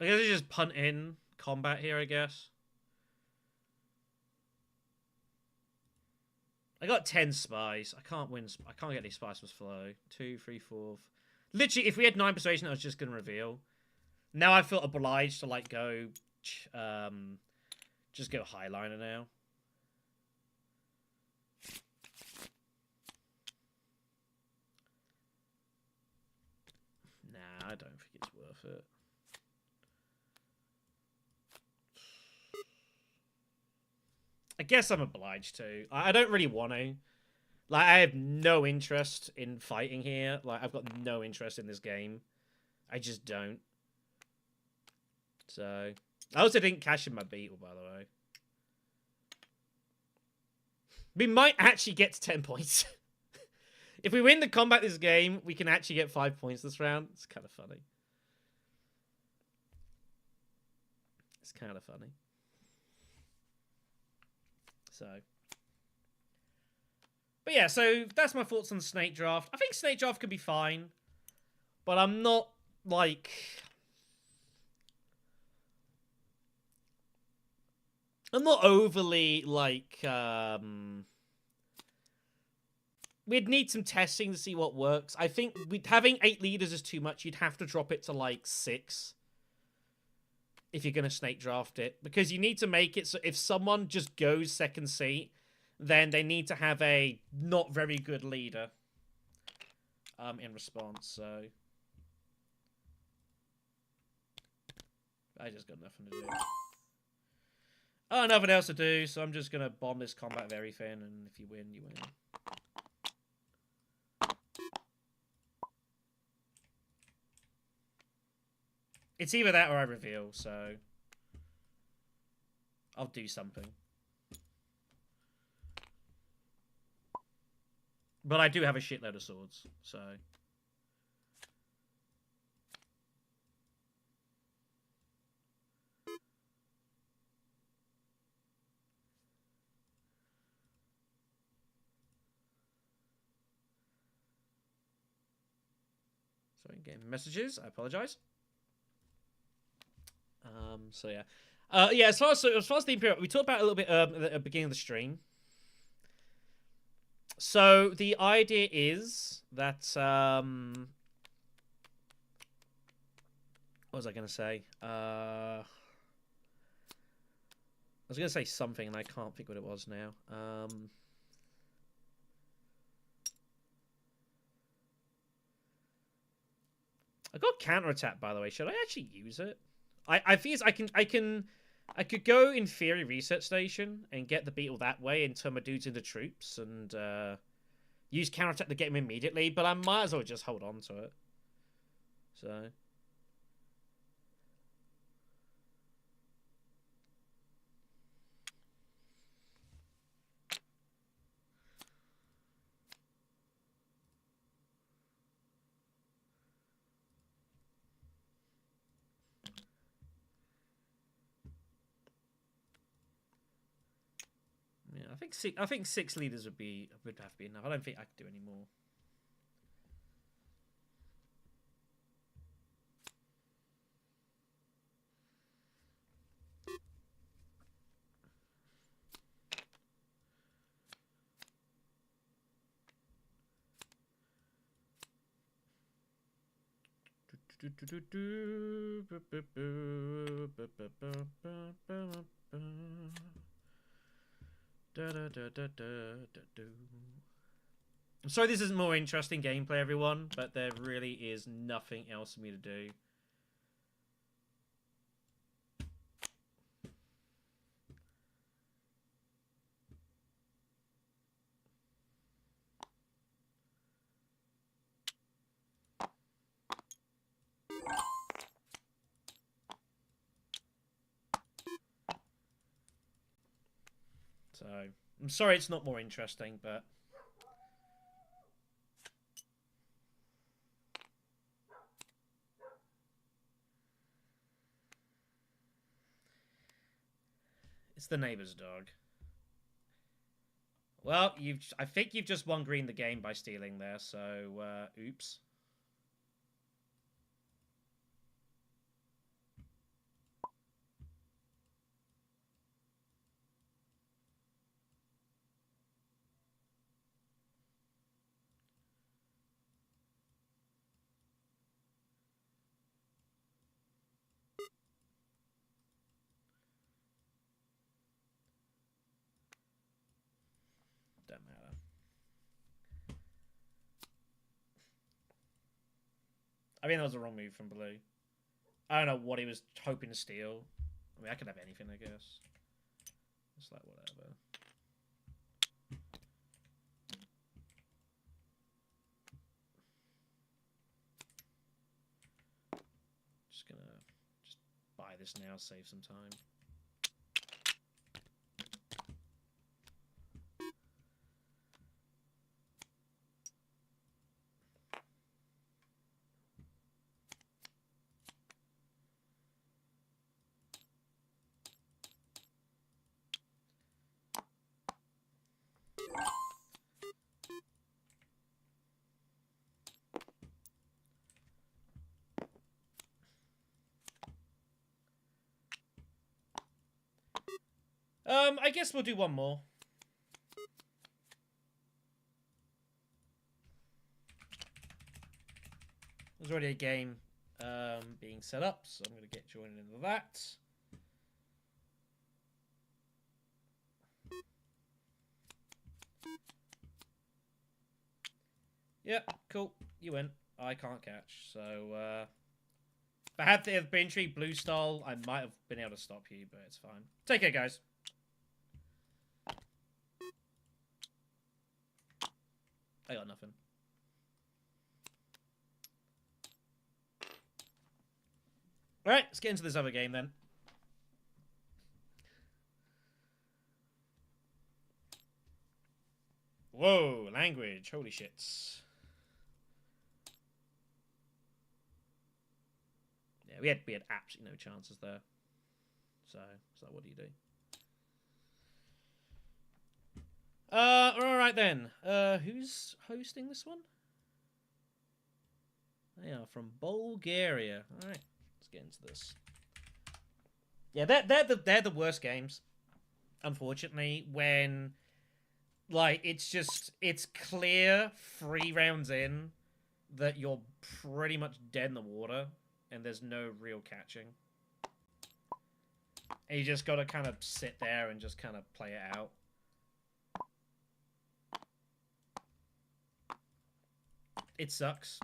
I guess I just punt in combat here, I guess. I got 10 spies. I can't win. I can't get any spies with flow. 2, 3, 4. Literally, if we had 9 persuasion, I was just going to reveal. Now I feel obliged to, like, go... just go highliner now. Nah, I don't think it's worth it. I guess I'm obliged to. I don't really want to. Like, I have no interest in fighting here. Like, I've got no interest in this game. I just don't. So, I also didn't cash in my beetle, by the way. We might actually get to 10 points. If we win the combat this game, we can actually get 5 points this round. It's kind of funny. It's kind of funny. So, but yeah, so that's my thoughts on the Snake Draft. I think Snake Draft could be fine, but I'm not like... I'm not overly like... We'd need some testing to see what works. I think having 8 leaders is too much. You'd have to drop it to like 6 if you're going to Snake Draft it, because you need to make it so if someone just goes second seat, then they need to have a not very good leader in response. So I just got nothing to do. Oh, nothing else to do, so I'm just going to bomb this combat very thin, and if you win, you win. It's either that or I reveal, so I'll do something. But I do have a shitload of swords, so... Sorry, game messages. I apologize. So yeah. Yeah, as far as the Imperium, we talked about it a little bit at the beginning of the stream. So the idea is that what was I going to say? I was going to say something and I can't think what it was now. I got counterattack, by the way. Should I actually use it? I feel I could go in theory research station and get the beetle that way and turn my dudes into troops and use counterattack to get him immediately, but I might as well just hold on to it. So yeah, I think 6 leaders would have to be enough. I don't think I could do any more. I'm sorry this isn't more interesting gameplay, everyone, but there really is nothing else for me to do. So, I'm sorry it's not more interesting, but... It's the neighbor's dog. Well, I think you've just won green the game by stealing there, so, oops. Don't matter. I mean, that was a wrong move from Blue. I don't know what he was hoping to steal. I mean, I could have anything, I guess. It's like, whatever. Just gonna buy this now, save some time. I guess we'll do one more. There's already a game being set up, so I'm going to get joined into that. Yep, cool. You win. I can't catch, so if I had the infantry blue style, I might have been able to stop you, but it's fine. Take care, guys. I got nothing. Alright, let's get into this other game then. Whoa, language. Holy shits. Yeah, we had absolutely no chances there. So what do you do? Alright then. Who's hosting this one? They are from Bulgaria. Alright, let's get into this. Yeah, they're the worst games. Unfortunately, when like it's clear 3 rounds in that you're pretty much dead in the water and there's no real catching. And you just gotta kind of sit there and just kind of play it out. It sucks.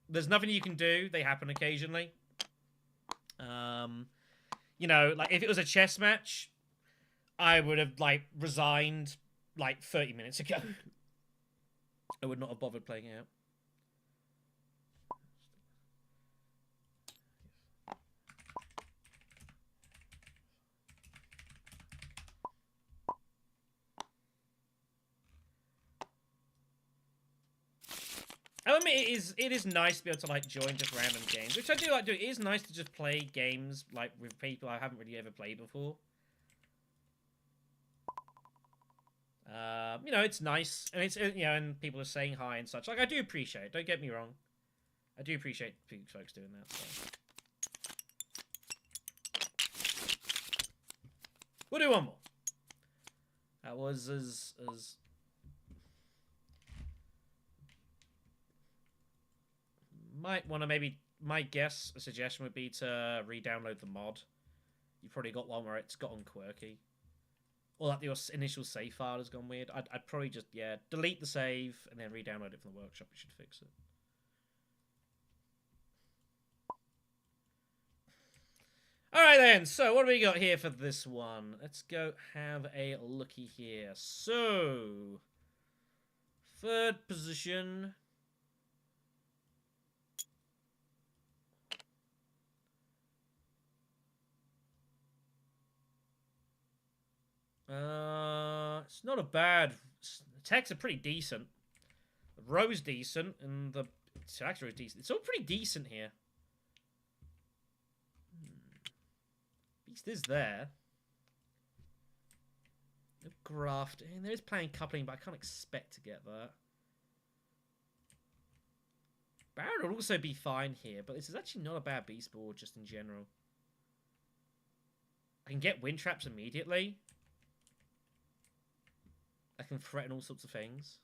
There's nothing you can do. They happen occasionally. You know, like if it was a chess match, I would have like resigned like 30 minutes ago. I would not have bothered playing it out. I mean, it is nice to be able to like join just random games, which I do like doing. It is nice to just play games like with people I haven't really ever played before. You know, it's nice, and it's you know, and people are saying hi and such. Like, I do appreciate it. Don't get me wrong. I do appreciate folks doing that. So. We'll do one more. That was as might want to maybe my guess, a suggestion would be to re-download the mod. You've probably got one where it's gotten quirky. Or that your initial save file has gone weird. I'd probably just, yeah, delete the save and then re-download it from the workshop. You should fix it. Alright then, so what do we got here for this one? Let's go have a looky here. So, third position. It's not a bad. The techs are pretty decent. The row's decent, and the tractor is decent. It's all pretty decent here. Beast is there. No graft. And there is planning coupling, but I can't expect to get that. Baron would also be fine here, but this is actually not a bad beast board just in general. I can get wind traps immediately. I can threaten all sorts of things.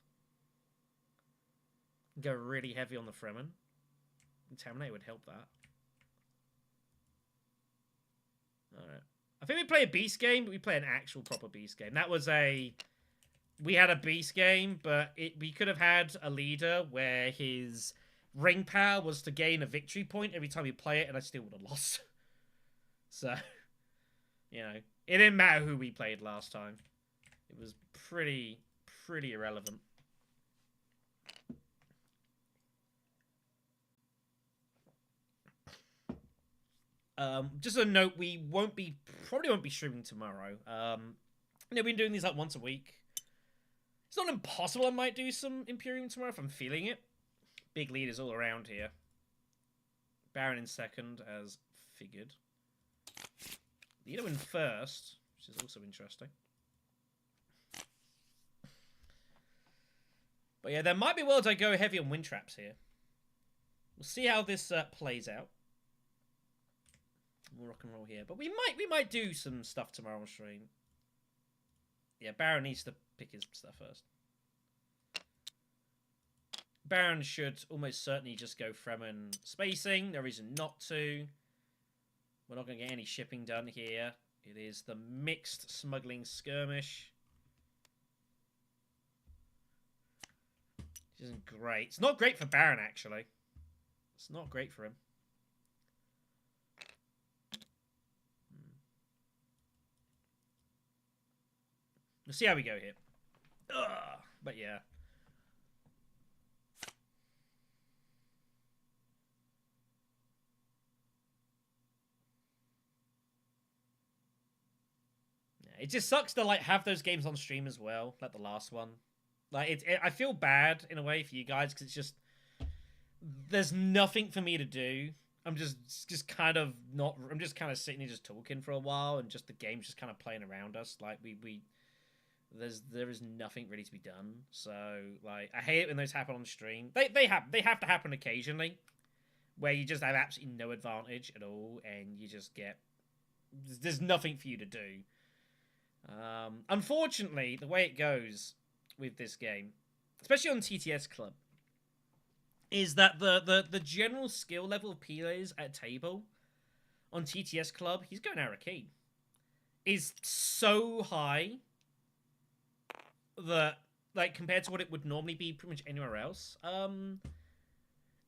Go really heavy on the Fremen. Contaminate would help that. Alright. I think we play a beast game, but we play an actual proper beast game. That was a... We had a beast game, but we could have had a leader where his ring power was to gain a victory point every time you play it, and I still would have lost. So, you know, it didn't matter who we played last time. It was pretty irrelevant. Just a note, we probably won't be streaming tomorrow. We've been doing these like once a week. It's not impossible I might do some Imperium tomorrow if I'm feeling it. Big leaders all around here. Baron in second, as figured. Leader in first, which is also interesting. But yeah, there might be worlds I go heavy on wind traps here. We'll see how this plays out. We'll rock and roll here, but we might do some stuff tomorrow on stream. Yeah, Baron needs to pick his stuff first. Baron should almost certainly just go Fremen spacing. No reason not to. We're not going to get any shipping done here. It is the mixed smuggling skirmish. Which isn't great. It's not great for Baron, actually. It's not great for him. We'll see how we go here. Ugh, but yeah. It just sucks to like have those games on stream as well, like the last one. Like I feel bad in a way for you guys because it's just there's nothing for me to do. I'm just kind of not. I'm just kind of sitting here just talking for a while, and just the game's just kind of playing around us. Like there is nothing really to be done. So like I hate it when those happen on stream. They have to happen occasionally, where you just have absolutely no advantage at all, and you just get there's nothing for you to do. Unfortunately, the way it goes with this game, especially on TTS Club, is that the general skill level of players at table on TTS Club, he's going Arakeen, is so high that, like, compared to what it would normally be pretty much anywhere else. Am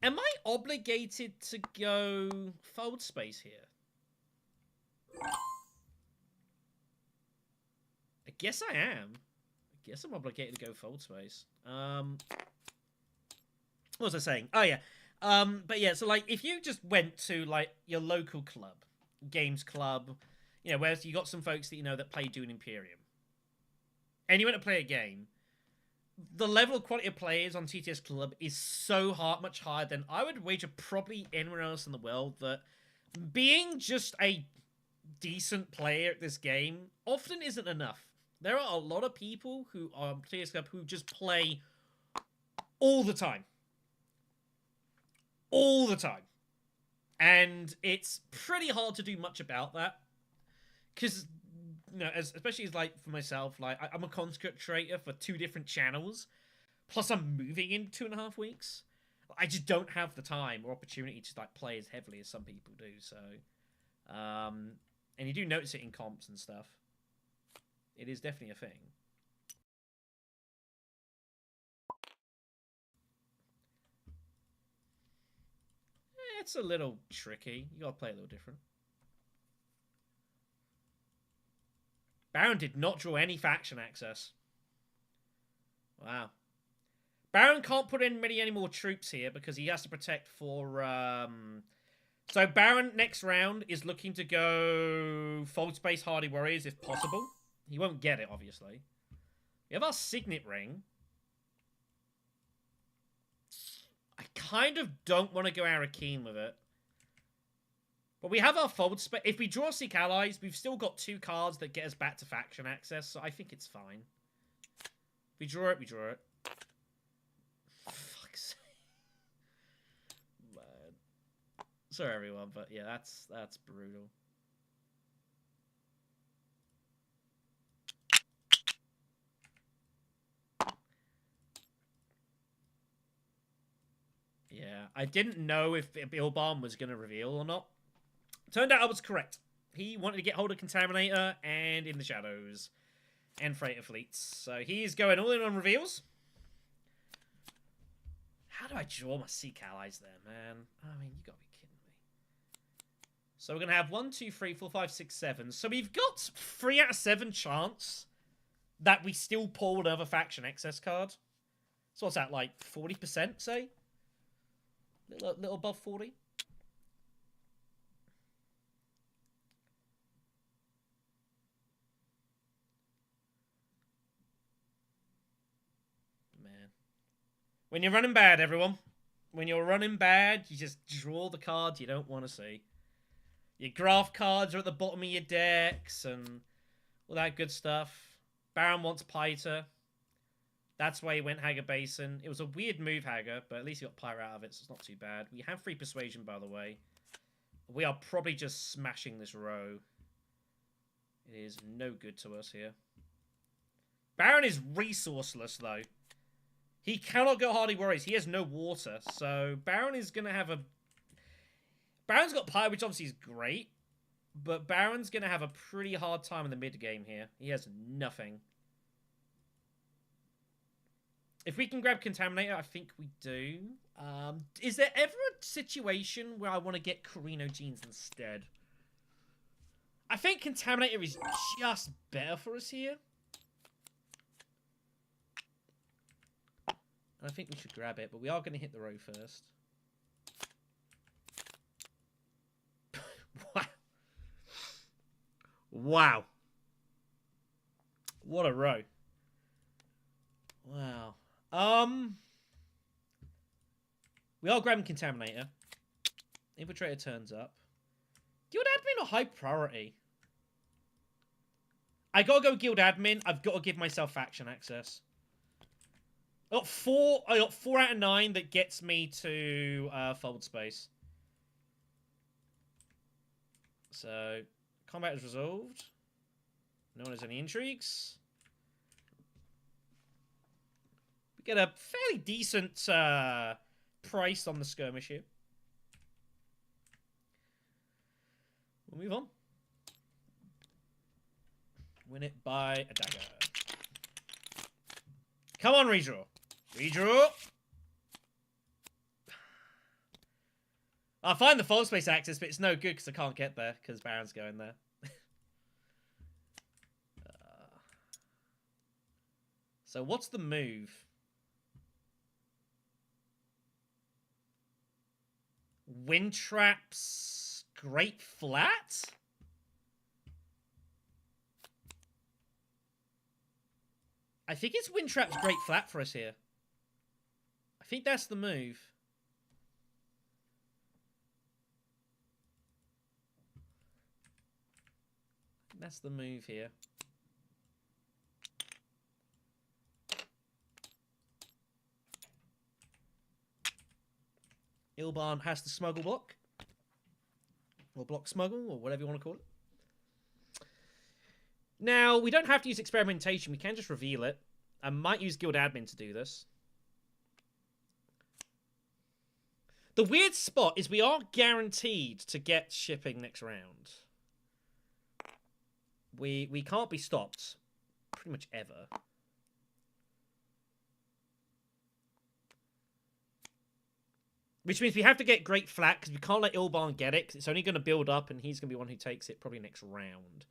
I obligated to go fold space here? I guess I am. I guess I'm obligated to go fold space. What was I saying? Oh, yeah. But yeah, so, like, if you just went to, like, your local club, games club, you know, where you got some folks that you know that play Dune Imperium, and you went to play a game, the level of quality of players on TTS Club is so much higher than I would wager probably anywhere else in the world, that being just a decent player at this game often isn't enough. There are a lot of people who are on TTS Club who just play all the time. All the time. And it's pretty hard to do much about that. Because, you know, especially as, like, for myself, like, I'm a content creator for 2 different channels. Plus I'm moving in 2.5 weeks. I just don't have the time or opportunity to like play as heavily as some people do. So, and you do notice it in comps and stuff. It is definitely a thing. It's a little tricky. You gotta play a little different. Baron did not draw any faction access. Wow. Baron can't put in any more troops here because he has to protect for... So Baron next round is looking to go Fold Space Hardy Warriors if possible. He won't get it, obviously. We have our Signet Ring. I kind of don't want to go Arakeen with it. But we have our Fold Space. If we draw Seek Allies, we've still got 2 cards that get us back to faction access, so I think it's fine. If we draw it, we draw it. Fuck's sake. Man. Sorry, everyone, but yeah, that's brutal. Yeah, I didn't know if Ilban was going to reveal or not. Turned out I was correct. He wanted to get hold of Contaminator and In the Shadows and Freighter Fleets. So he's going all in on reveals. How do I draw my Seek Allies there, man? I mean, you got to be kidding me. So we're going to have 1, 2, 3, 4, 5, 6, 7. So we've got 3 out of 7 chance that we still pull another faction excess card. So what's that, like 40%, say? Little above 40. Man. When you're running bad, everyone. When you're running bad, you just draw the cards you don't want to see. Your graph cards are at the bottom of your decks and all that good stuff. Baron wants Piter. That's why he went Hager Basin. It was a weird move, Hager, but at least he got Pyre out of it, so it's not too bad. We have free Persuasion, by the way. We are probably just smashing this row. It is no good to us here. Baron is resourceless, though. He cannot go Hardy Warriors. He has no water, so Baron is going to have a... Baron's got Pyre, which obviously is great, but Baron's going to have a pretty hard time in the mid-game here. He has nothing. If we can grab Contaminator, I think we do. Is there ever a situation where I want to get Carino Genes instead? I think Contaminator is just better for us here. And I think we should grab it, but we are going to hit the row first. Wow. Wow. What a row. Wow. We are grabbing Contaminator. Infiltrator turns up. Guild Admin or High Priority? I gotta go Guild Admin. I've got to give myself faction access. I got 4 out of 9 that gets me to Fold Space. So, combat is resolved. No one has any intrigues. We get a fairly decent price on the skirmish here. We'll move on. Win it by a dagger. Come on, redraw. Redraw. I'll find the Fold Space access, but it's no good because I can't get there because Baron's going there. So what's the move? Wind Traps, Great Flat? I think it's Wind Traps, Great Flat for us here. I think that's the move. That's the move here. Ilban has to smuggle block. Or block smuggle, or whatever you want to call it. Now, we don't have to use experimentation. We can just reveal it. I might use Guild Admin to do this. The weird spot is we are guaranteed to get shipping next round. We can't be stopped pretty much ever. Which means we have to get Great Flat because we can't let Ilban get it because it's only going to build up and he's going to be one who takes it probably next round.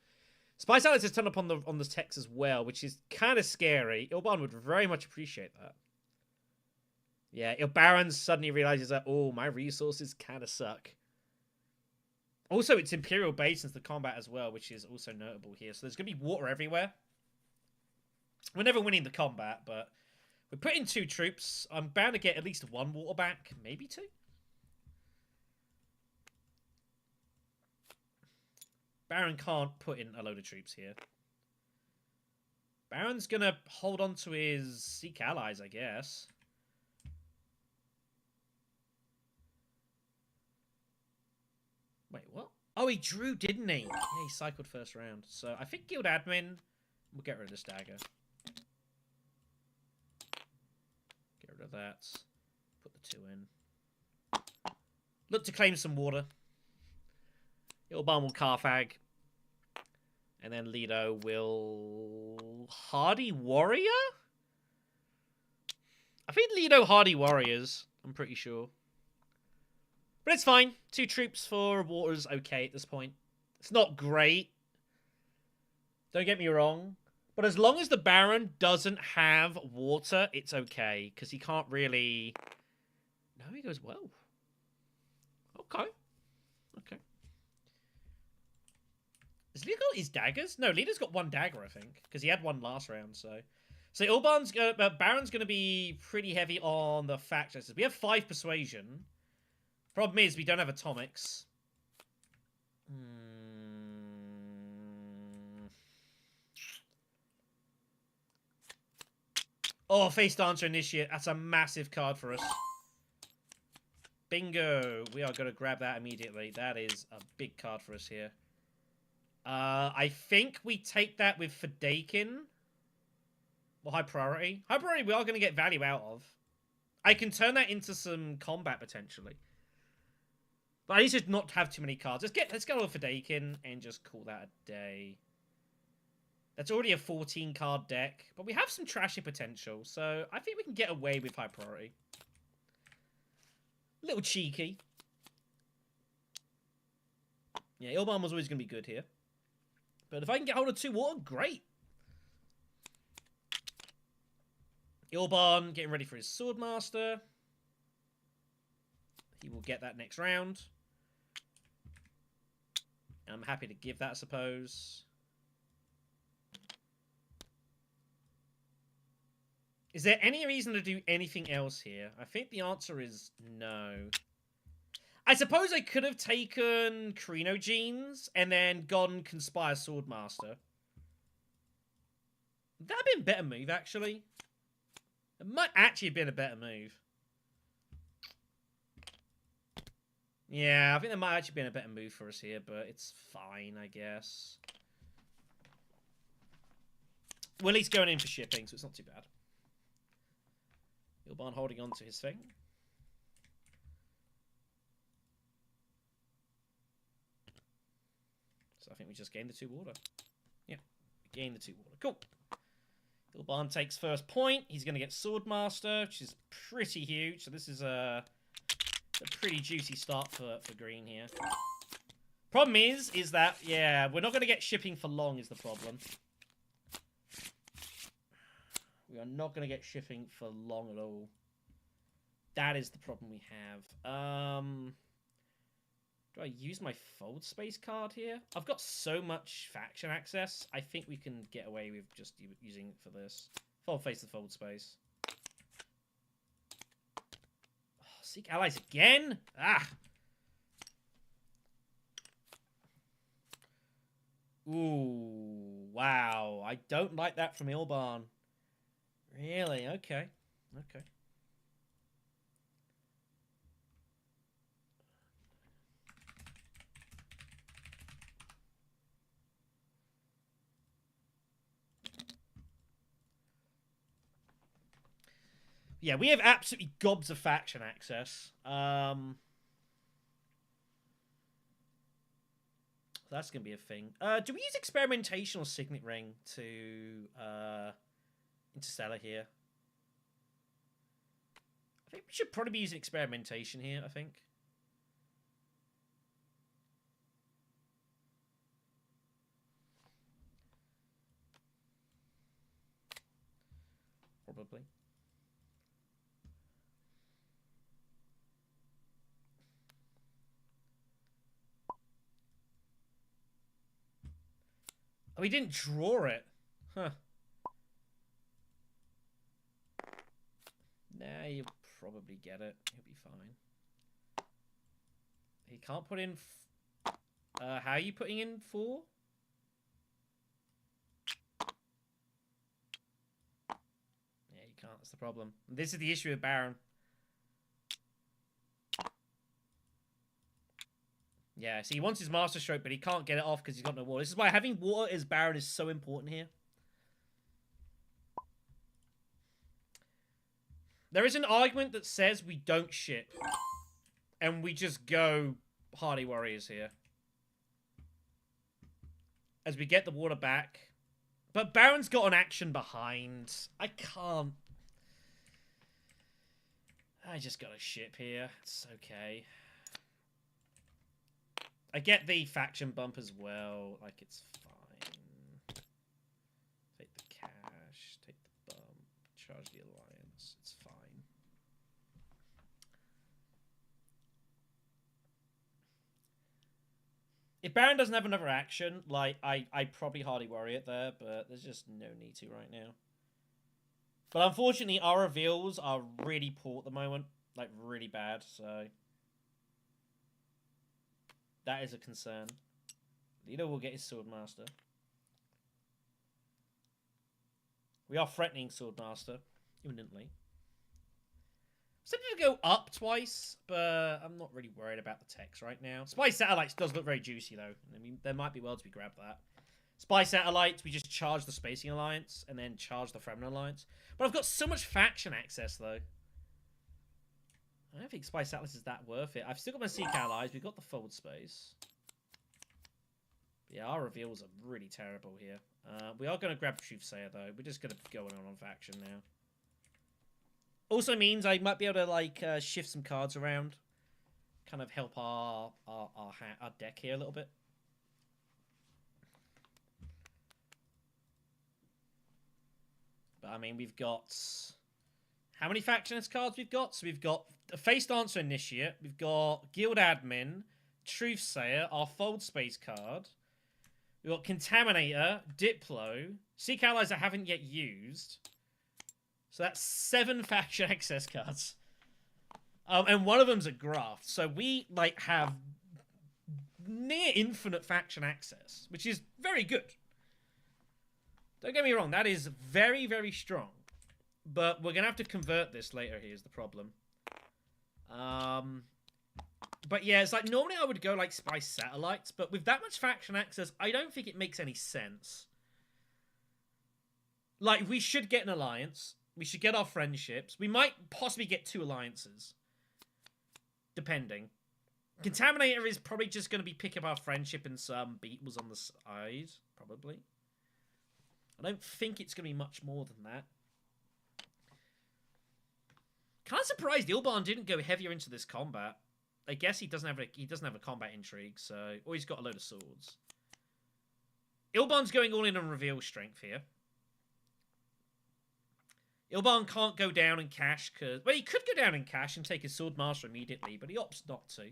Spice Alex has turned up on the text as well, which is kind of scary. Ilban would very much appreciate that. Yeah, Baron suddenly realizes that, oh, my resources kind of suck. Also, it's Imperial base into the combat as well, which is also notable here. So there's going to be water everywhere. We're never winning the combat, but we put in 2 troops. I'm bound to get at least 1 water back, maybe 2. Baron can't put in a load of troops here. Baron's going to hold on to his Sikh allies, I guess. Wait, what? Oh, he drew, didn't he? Yeah, he cycled first round. So I think Guild Admin will get rid of this dagger. Get rid of that. Put the 2 in. Look to claim some water. Ilban will Carthag. And then Lido will... Hardy Warrior? I think Lido Hardy Warriors. I'm pretty sure. But it's fine. 2 troops for water's okay at this point. It's not great. Don't get me wrong. But as long as the Baron doesn't have water, it's okay. Because he can't really... No, he goes well. Okay. Okay. Has Lito got his daggers? No, Lito's got 1 dagger, I think. Because he had 1 last round, so... So Ilban's Baron's going to be pretty heavy on the fact justice. We have 5 persuasion. Problem is, we don't have atomics. Oh, Face Dancer Initiate. That's a massive card for us. Bingo. We are going to grab that immediately. That is a big card for us here. I think we take that with Fadakin. Well, high priority. High priority we are going to get value out of. I can turn that into some combat, potentially. But I need to not have too many cards. Let's go with Fadakin and just call that a day. That's already a 14-card deck. But we have some trashy potential. So I think we can get away with high priority. A little cheeky. Yeah, Ilban was always going to be good here. But if I can get hold of 2 water, great. Ilban getting ready for his Swordmaster. He will get that next round. And I'm happy to give that, I suppose. Is there any reason to do anything else here? I think the answer is no. I suppose I could have taken Crinogenes and then gone Conspire Swordmaster. That'd have been a better move, actually. It might actually have been a better move. Yeah, I think that might actually have been a better move for us here, but it's fine, I guess. Well, he's going in for shipping, so it's not too bad. Ilban holding on to his thing. So I think we just gained the 2 water. Yeah, we gained the 2 water. Cool. Ilban takes first point. He's going to get Swordmaster, which is pretty huge. So this is a pretty juicy start for green here. Problem is that, yeah, we're not going to get shipping for long is the problem. We are not going to get shipping for long at all. That is the problem we have. Do I use my fold space card here? I've got so much faction access. I think we can get away with just using it for this. Fold face the fold space. Oh, seek allies again? Ah! Ooh, wow. I don't like that from Ilban. Really? Okay. Okay. Yeah, we have absolutely gobs of faction access. That's going to be a thing. Do we use experimentation or signet ring to Interstellar here? I think we should probably be using experimentation here, I think. Probably. Oh, he didn't draw it. Huh. Nah, you'll probably get it. He'll be fine. He can't put in... how are you putting in 4? Yeah, you can't. That's the problem. This is the issue with Baron. Yeah, see, he wants his Master Stroke, but he can't get it off because he's got no water. This is why having water as Baron is so important here. There is an argument that says we don't ship. And we just go Hardy Warriors here. As we get the water back. But Baron's got an action behind. I can't. I just got a ship here. It's okay. I get the faction bump as well. Like, it's fine. Take the cash. Take the bump. Charge the alliance. It's fine. If Baron doesn't have another action, like, I'd probably Hardy Warrior it there, but there's just no need to right now. But unfortunately, our reveals are really poor at the moment. Like, really bad, so... That is a concern. Lido will get his Swordmaster. We are threatening Swordmaster imminently. Tempted to go up twice, but I'm not really worried about the text right now. Spy Satellites does look very juicy, though. I mean, there might be worlds we grab that. Spy Satellites, we just charge the Spacing Alliance, and then charge the Fremen Alliance. But I've got so much faction access, though. I don't think Spy Satellites is that worth it. I've still got my Seek Allies. We've got the forward space. Yeah, our reveals are really terrible here. We are going to grab Truthsayer, though. We're just going to go on faction now. Also means I might be able to, like, shift some cards around. Kind of help our deck here a little bit. But, I mean, we've got... How many factionist cards we've got? So we've got a Face Dancer Initiate. We've got Guild Admin, Truthsayer, our Fold Space card. We've got Contaminator, Diplo, Seek Allies I haven't yet used. So that's 7 faction access cards. And one of them's a graft. So we, like, have near infinite faction access, which is very good. Don't get me wrong, that is very, very strong. But we're going to have to convert this later, here's the problem. But yeah, it's like, normally I would go, like, Spy Satellites, but with that much faction access, I don't think it makes any sense. Like, we should get an alliance. We should get our friendships. We might possibly get 2 alliances. Depending. Contaminator is probably just going to be pick up our friendship and some beetles on the side. Probably. I don't think it's going to be much more than that. Kind of surprised Ilban didn't go heavier into this combat. I guess he doesn't have a combat intrigue, so... Or he's got a load of swords. Ilban's going all in on reveal strength here. Ilban can't go down and cash because... Well, he could go down and cash and take his Swordmaster immediately, but he opts not to.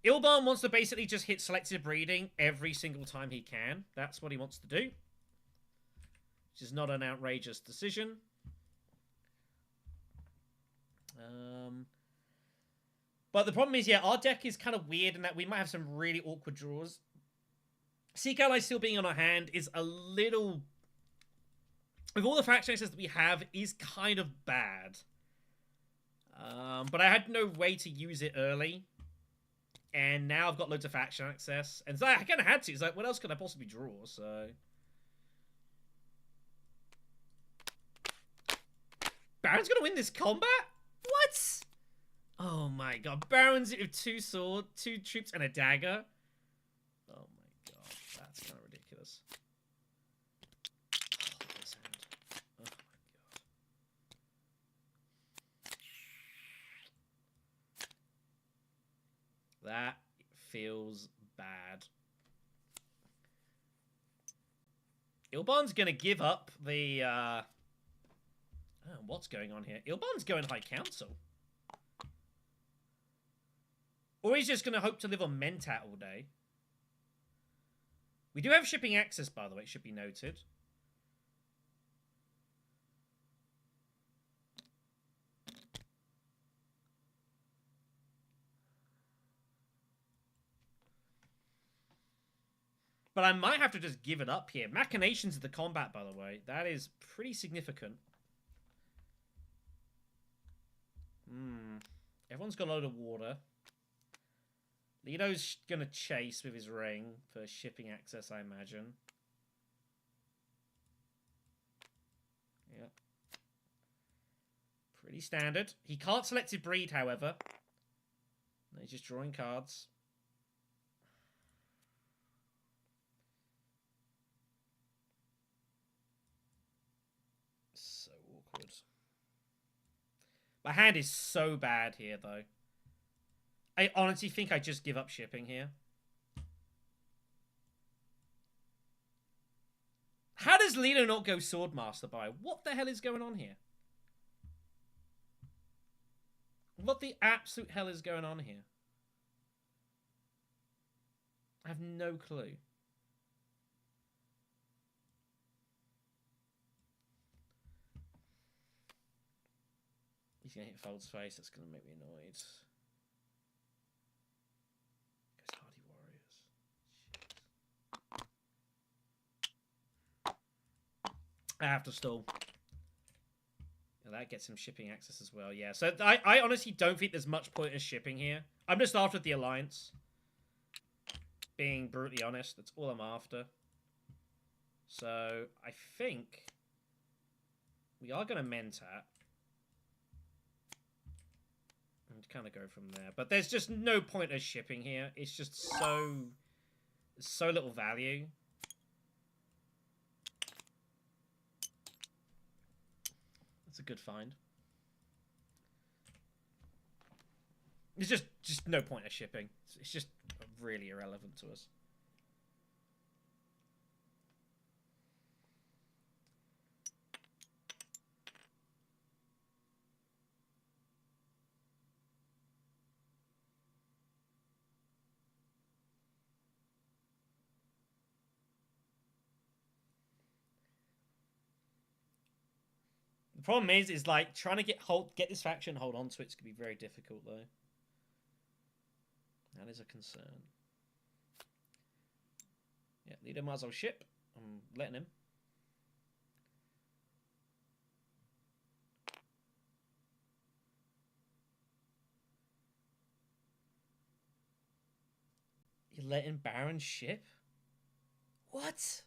Ilban wants to basically just hit selective breeding every single time he can. That's what he wants to do. Which is not an outrageous decision. But the problem is, yeah, our deck is kind of weird in that we might have some really awkward draws. Seek Ally still being on our hand is a little... With all the faction access that we have, is kind of bad. But I had no way to use it early. And now I've got loads of faction access. And so I kind of had to. It's like, what else could I possibly draw? So... Baron's gonna win this combat? What? Oh my god. Baron's with 2 swords, 2 troops, and a dagger. Oh my god. That's kind of ridiculous. Oh, this hand. Oh my god. That feels bad. Ilbon's gonna give up the, oh, what's going on here? Ilbon's going High Council. Or he's just gonna hope to live on Mentat all day. We do have shipping access, by the way, it should be noted. But I might have to just give it up here. Machinations of the combat, by the way. That is pretty significant. Everyone's got a load of water. Lito's going to chase with his ring for shipping access, I imagine. Yep. Pretty standard. He can't select his breed, however. He's just drawing cards. So awkward. My hand is so bad here, though. I honestly think I just give up shipping here. How does Lito not go Swordmaster by? What the hell is going on here? What the absolute hell is going on here? I have no clue. He's going to hit Fold's face. That's going to make me annoyed. Goes Hardy Warriors. Jeez. I have to stall. And that gets him shipping access as well. Yeah, so I honestly don't think there's much point in shipping here. I'm just after the Alliance. Being brutally honest, that's all I'm after. So I think we are going to Mentat. And kind of go from there. But there's just no point of shipping here. It's just so little value. That's a good find. There's just no point of shipping. It's just really irrelevant to us. The problem is like trying to get this faction, hold on to it's gonna be very difficult though. That is a concern. Yeah, Lito might as well ship. I'm letting him. You're letting Baron ship? What?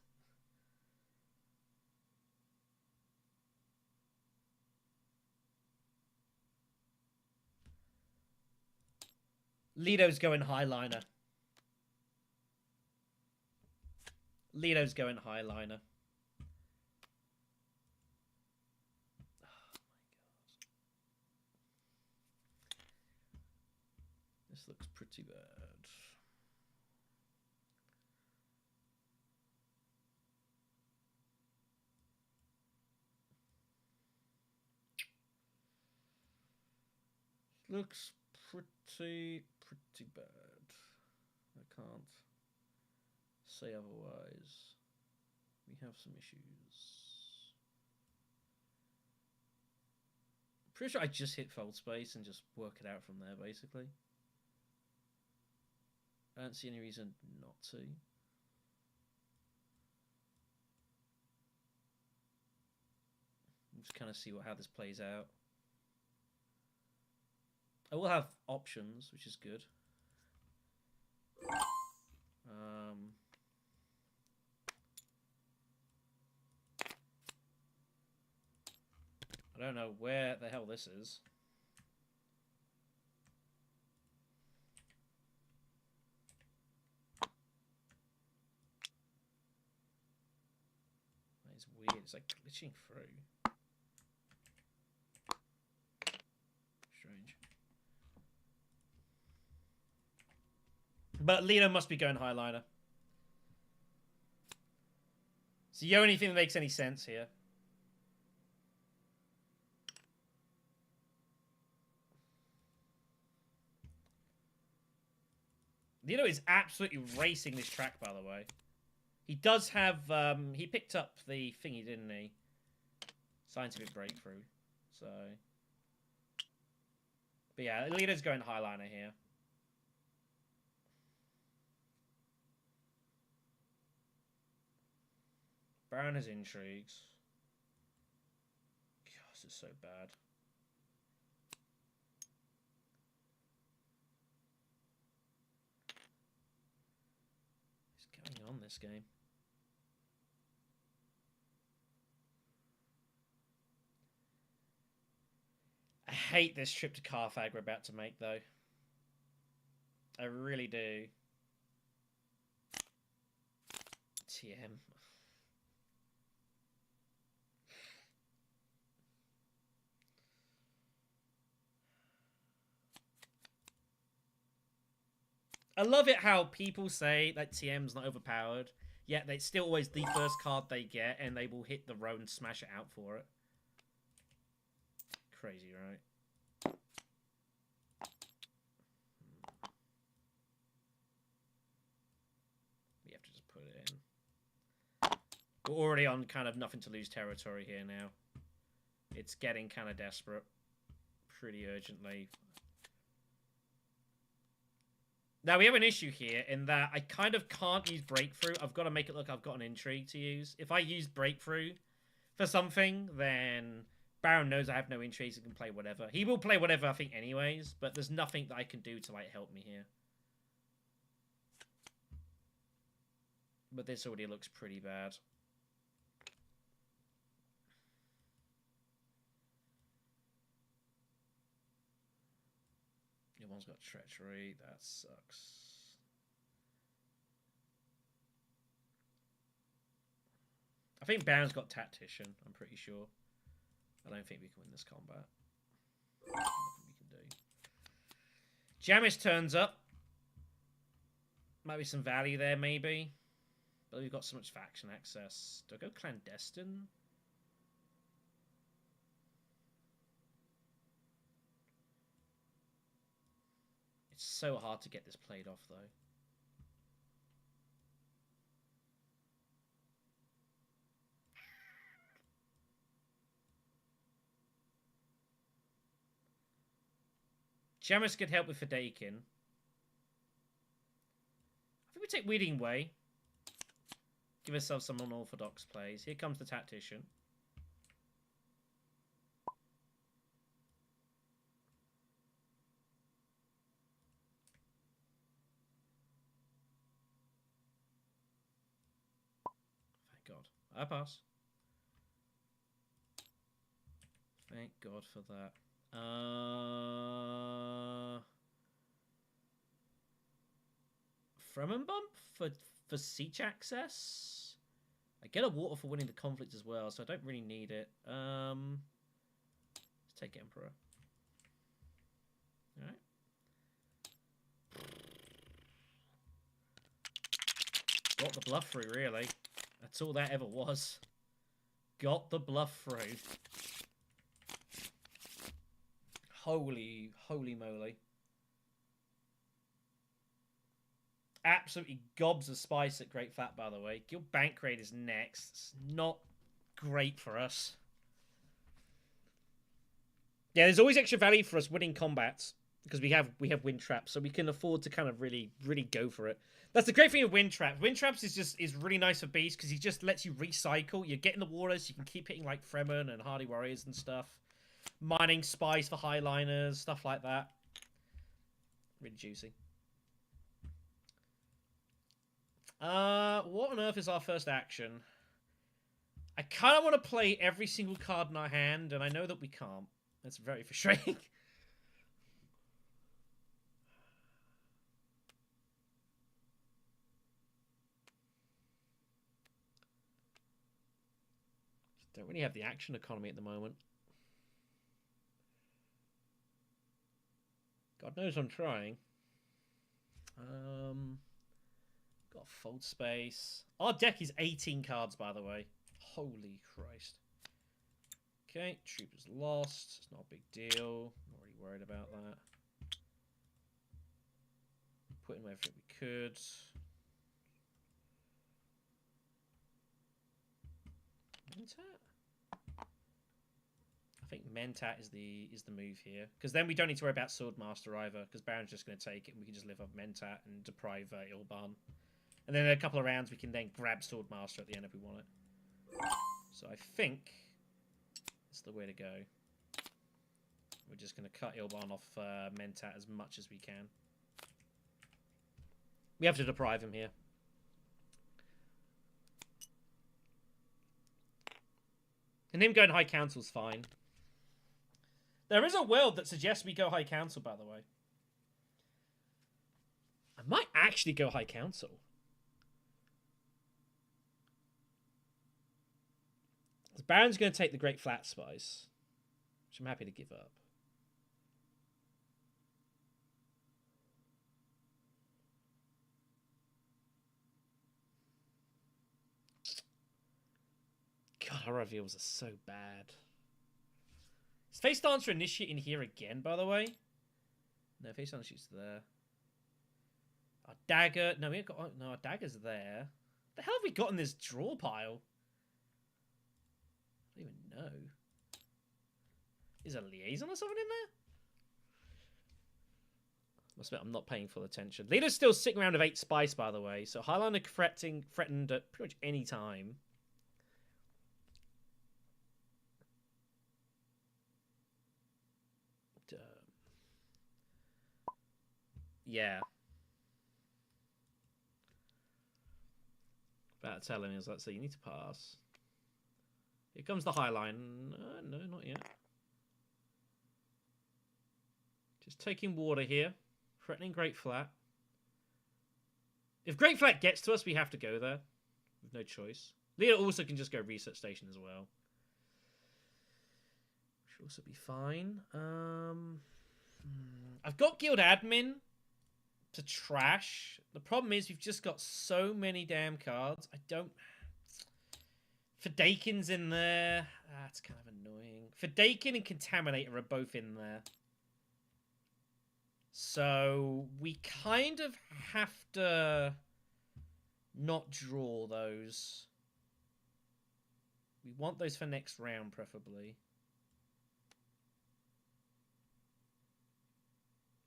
Lito's going highliner. Lito's going highliner. Oh my god. This looks pretty bad. Looks pretty bad. I can't say otherwise. We have some issues. Pretty sure I just hit fold space and just work it out from there, basically. I don't see any reason not to. Just kind of see how this plays out. I will have options, which is good. I I don't know where the hell this is. That is weird. It's like glitching through. Strange. But Lino must be going highliner. It's the only thing that makes any sense here. Lino is absolutely racing this track, by the way. He does have, he picked up the thingy, didn't he? Scientific breakthrough. So. But yeah, Lino's going highliner here. Baron has intrigues. God, this is so bad. What's going on this game? I hate this trip to Carthage we're about to make, though. I really do. TM. I love it how people say that TM's not overpowered, yet it's still always the first card they get, and they will hit the row and smash it out for it. Crazy, right? We have to just put it in. We're already on kind of nothing to lose territory here now. It's getting kind of desperate. Pretty urgently. Now, we have an issue here in that I kind of can't use Breakthrough. I've got to make it look I've got an intrigue to use. If I use Breakthrough for something, then Baron knows I have no intrigues and can play whatever. He will play whatever, I think, anyways, but there's nothing that I can do to, like, help me here. But this already looks pretty bad. One's got treachery. That sucks. I think Baron's got tactician. I'm pretty sure. I don't think we can win this combat. Nothing we can do. Jamis turns up. Might be some value there, maybe. But we've got so much faction access. Do I go clandestine? It's so hard to get this played off, though. Jamis could help with Fadakin. I think we take Weeding Way. Give ourselves some unorthodox plays. Here comes the Tactician. God. I pass. Thank God for that. Fremen bump for siege access? I get a water for winning the conflict as well, so I don't really need it. Let's take Emperor. Alright. Got the bluff through, really. That's all that ever was. Got the bluff through. Holy moly. Absolutely gobs of spice at Great Fat, by the way. Guild Bank Raid is next. It's not great for us. Yeah, there's always extra value for us winning combats because we have wind traps, so we can afford to kind of really go for it. That's the great thing with wind traps. Wind traps is really nice for beasts because he just lets you recycle. You get in the waters, you can keep hitting like Fremen and Hardy Warriors and stuff. Mining spice for highliners, stuff like that. Really juicy. What on earth is our first action? I kind of want to play every single card in our hand, and I know that we can't. That's very frustrating. Don't really have the action economy at the moment. God knows I'm trying. Got fold space. Our deck is 18 cards, by the way. Holy Christ. Okay, Trooper's lost. It's not a big deal. I'm already worried about that. Put in everything we could. Mentat? I think Mentat is the move here. Because then we don't need to worry about Swordmaster either. Because Baron's just going to take it and we can just live off Mentat and deprive Ilban. And then in a couple of rounds we can then grab Swordmaster at the end if we want it. So I think it's the way to go. We're just going to cut Ilban off Mentat as much as we can. We have to deprive him here. And him going High Council's fine. There is a world that suggests we go High Council, by the way. I might actually go High Council. Baron's going to take the Great Flat Spice, which I'm happy to give up. God, our reveals are so bad. Is Face Dancer Initiate in here again, by the way? No, Face Dancer Initiate's there. Our dagger. No, we ain't got. No, our dagger's there. The hell have we got in this draw pile? I don't even know. Is a liaison or something in there? Must admit, I'm not paying full attention. Leader's still sitting around with 8 spice, by the way. So Highlander threatened at pretty much any time. Yeah. About telling us, let's say you need to pass. Here comes the high line. No, not yet. Just taking water here. Threatening Great Flat. If Great Flat gets to us, we have to go there. With no choice. Leader also can just go research station as well. Should also be fine. I've got Guild Admin to trash. The problem is we've just got so many damn cards. I don't... Fadakin's in there. That's kind of annoying. Fadakin and Contaminator are both in there. So we kind of have to not draw those. We want those for next round, preferably.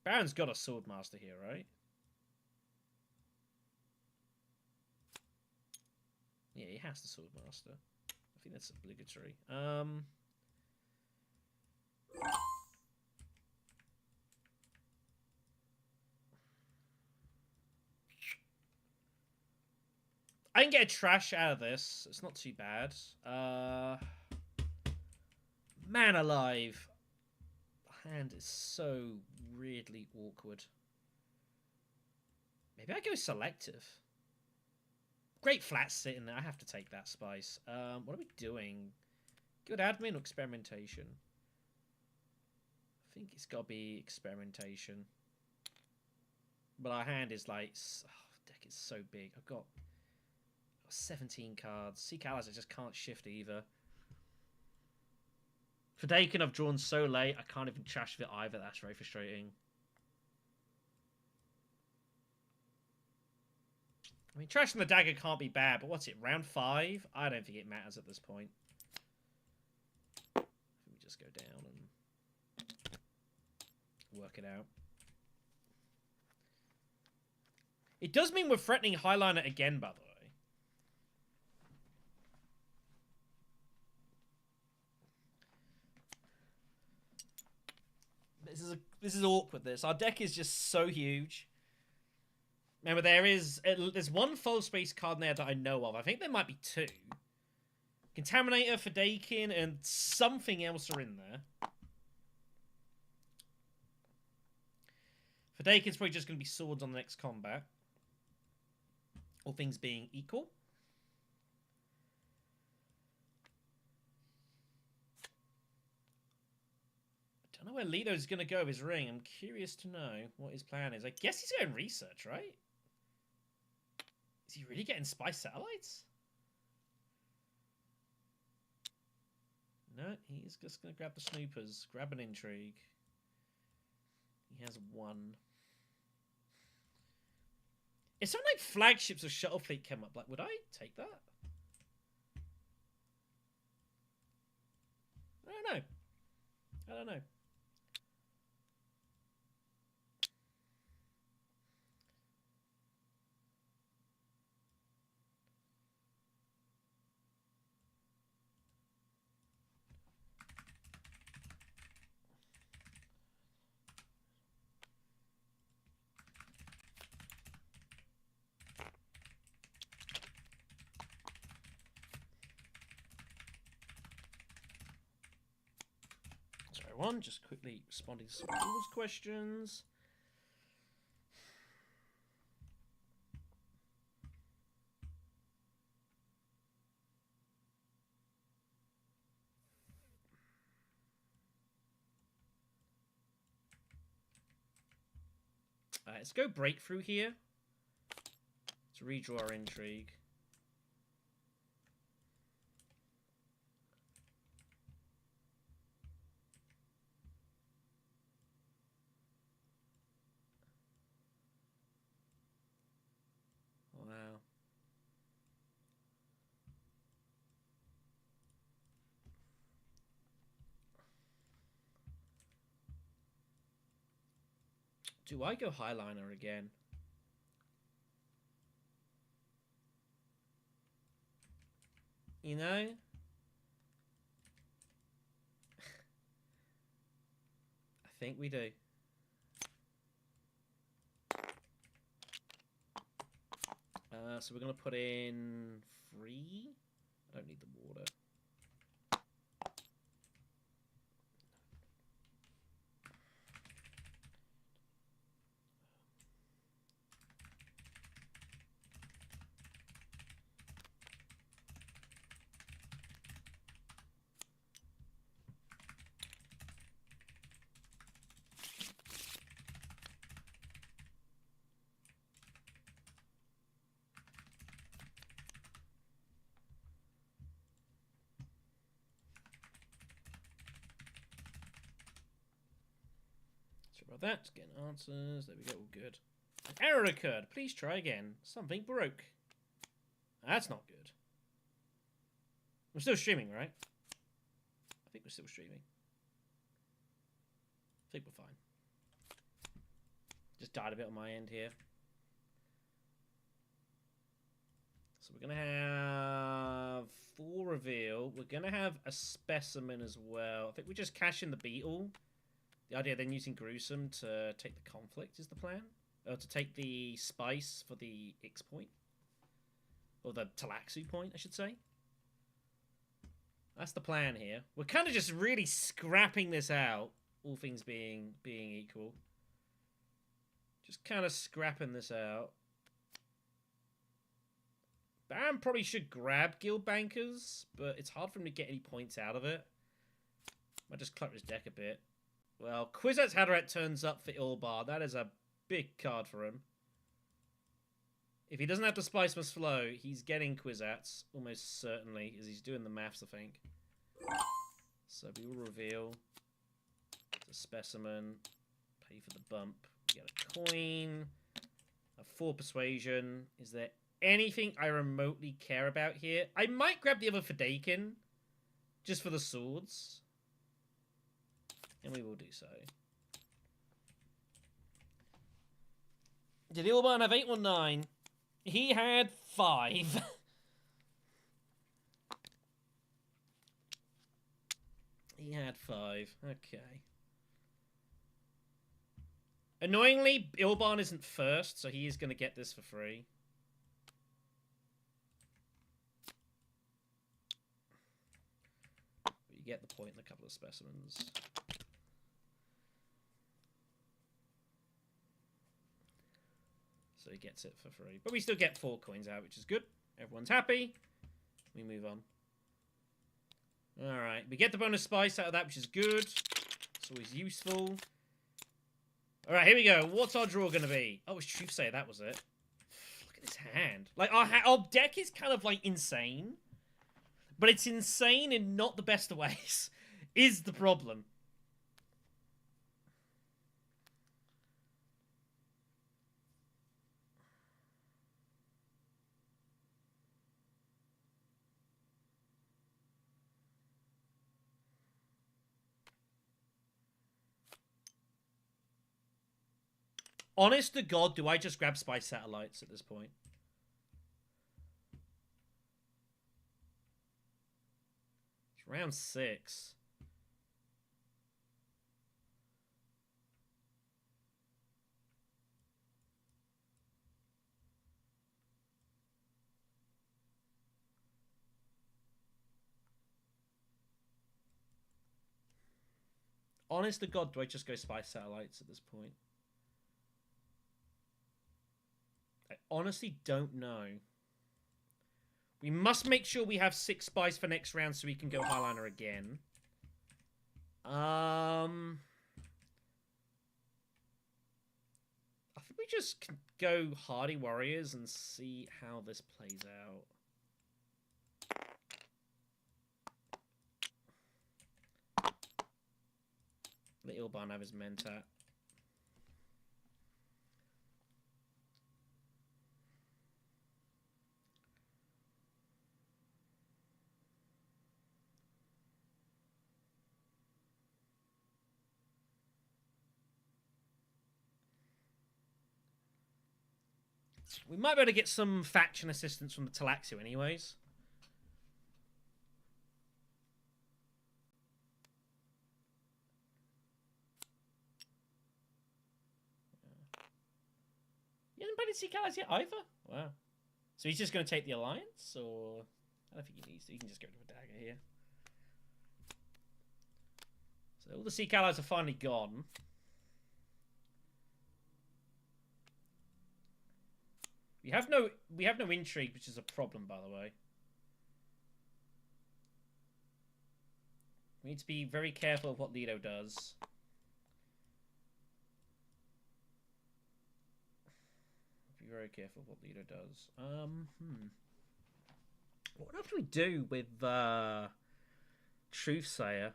Baron's got a Swordmaster here, right? Yeah, he has the Swordmaster. I think that's obligatory. I can get a trash out of this. It's not too bad. Man alive. Hand is so weirdly awkward. Maybe I go selective. Great Flat sitting there. I have to take that spice. What are we doing? Good admin or experimentation? I think it's got to be experimentation. But our hand is like... Oh, deck is so big. I've got 17 cards. Seek Allies I just can't shift either. Fadakin I've drawn so late, I can't even trash it either. That's very frustrating. I mean, trashing the dagger can't be bad, but what's it, round 5? I don't think it matters at this point. Let me just go down and work it out. It does mean we're threatening Highliner again, by the way. This is awkward. Our deck is just so huge. Remember, there's one full space card in there that I know of. I think there might be 2. Contaminator, Fadakin, and something else are in there. Fadakin's probably just going to be swords on the next combat. All things being equal. I don't know where Leto's going to go with his ring. I'm curious to know what his plan is. I guess he's going research, right? Is he really getting spy satellites? No, he's just going to grab the snoopers. Grab an intrigue. He has one. If something like flagships or shuttle fleet came up, like, would I take that? I don't know. I don't know. One, just quickly responding to some rules questions. Let's go breakthrough here. Let's redraw our intrigue. Wow. Do I go Highliner again? You know? I think we do. So we're going to put in 3. I don't need the water. Sorry about that. Just getting answers. There we go. All good. An error occurred. Please try again. Something broke. That's not good. We're still streaming, right? I think we're still streaming. I think we're fine. Just died a bit on my end here. So we're going to have 4 reveal. We're going to have a specimen as well. I think we just cash in the beetle. The idea then using gruesome to take the conflict is the plan. Or to take the spice for the X point. Or the Talaxu point, I should say. That's the plan here. We're kind of just really scrapping this out, all things being equal. Just kind of scrapping this out. Baron probably should grab Guild Bankers, but it's hard for him to get any points out of it. Might just clutter his deck a bit. Well, Kwisatz Haderach turns up for Ilbar. That is a big card for him. If he doesn't have the Spice Must Flow, he's getting Kwisatz, almost certainly, as he's doing the maths, I think. So we will reveal the specimen, pay for the bump, we get a coin, a 4 persuasion. Is there anything I remotely care about here? I might grab the other Fadakin, just for the swords. And we will do so. Did Ilban have 8 or 9? He had 5. He had 5. Okay. Annoyingly, Ilban isn't first, so he is going to get this for free. You get the point in a couple of specimens. So he gets it for free. But we still get 4 coins out, which is good. Everyone's happy. We move on. Alright, we get the bonus spice out of that, which is good. It's always useful. Alright, here we go. What's our draw going to be? Oh, it's Truthsayer, that was it. Look at this hand. Like, our deck is kind of, like, insane. But it's insane in not the best of ways, is the problem. Honest to God, do I just grab Spice Satellites at this point? It's round 6. Honest to God, do I just go Spice Satellites at this point? I honestly don't know. We must make sure we have 6 spice for next round so we can go Highliner again. I think we just go Hardy Warriors and see how this plays out. Let Ilban have his Mentat. We might be able to get some faction assistance from the Talaxu anyways. He hasn't played his Sea Calais yet either? Wow. So he's just going to take the Alliance? Or... I don't think he needs to. He can just get rid of a dagger here. So all the Sea Calais are finally gone. We have no intrigue, which is a problem, by the way. We need to be very careful of what Lido does. Be very careful of what Lido does. What else do we do with Truthsayer?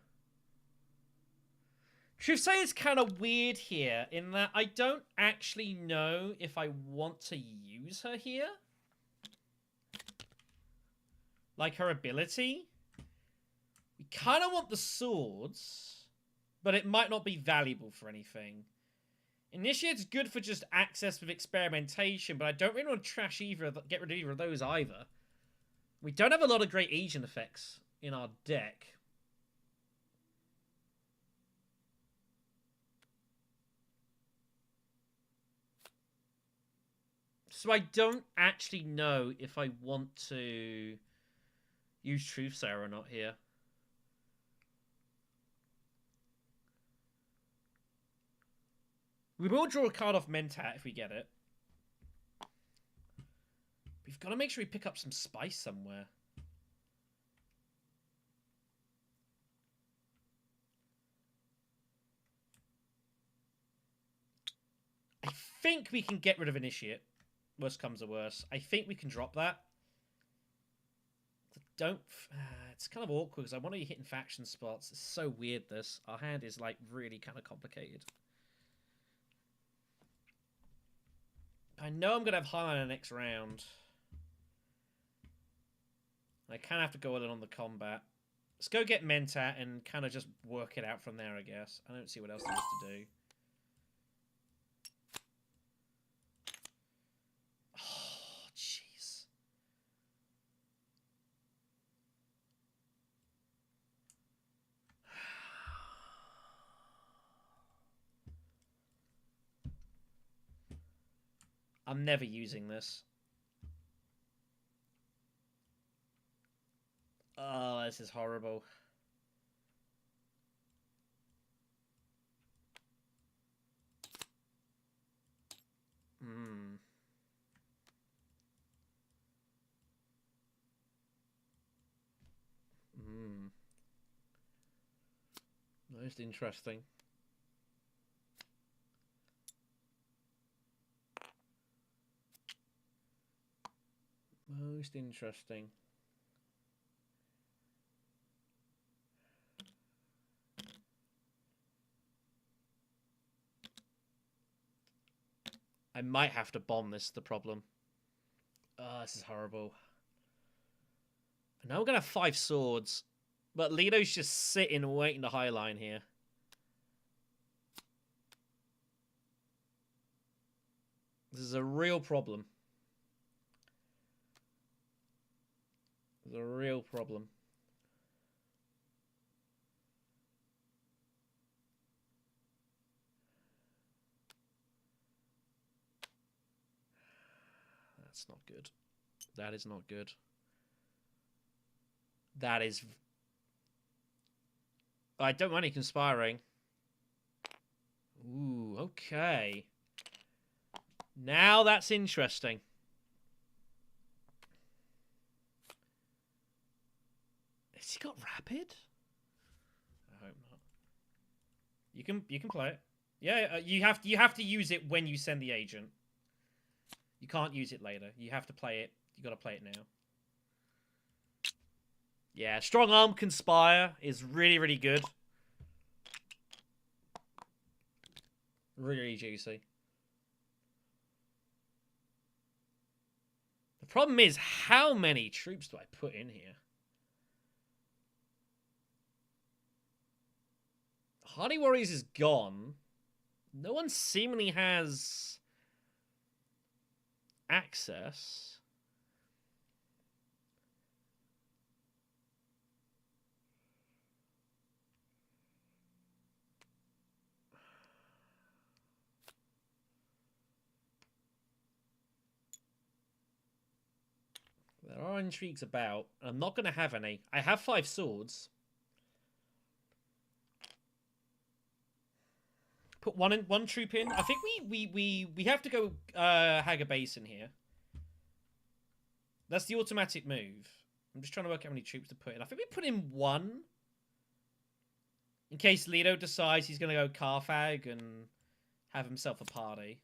Truthsayer's kind of weird here in that I don't actually know if I want to use her here. Like her ability. We kind of want the swords, but it might not be valuable for anything. Initiate's good for just access with experimentation, but I don't really want to trash either, get rid of either of those either. We don't have a lot of great agent effects in our deck. So I don't actually know if I want to use Truthsayer or not here. We will draw a card off Mentat if we get it. We've got to make sure we pick up some spice somewhere. I think we can get rid of Initiate. Worst comes to worst. I think we can drop that. Don't... it's kind of awkward because I want to be hitting faction spots. It's so weird, this. Our hand is, like, really kind of complicated. I know I'm going to have Highliner next round. I kind of have to go in on the combat. Let's go get Mentat and kind of just work it out from there, I guess. I don't see what else there is to do. Oh, jeez. I'm never using this. Oh, this is horrible. Most interesting. Most interesting. I might have to bomb this, the problem. Oh, this is horrible. Now we're going to have 5 swords. But Lito's just sitting and waiting to highline here. This is a real problem. This is a real problem. That's not good. That is not good. That is... I don't want any conspiring. Ooh, okay. Now that's interesting. Has he got rapid? I hope not. You can play it. Yeah, you have to use it when you send the agent. You can't use it later. You have to play it. You got to play it now. Yeah, Strong Arm Conspire is really, really good. Really, really juicy. The problem is, how many troops do I put in here? Hardy Warriors is gone. No one seemingly has access. There are intrigues about. I'm not going to have any. I have 5 swords. Put one troop in. I think we have to go hag a base in here. That's the automatic move. I'm just trying to work out how many troops to put in. I think we put in 1. In case Leto decides he's going to go Carthag and have himself a party.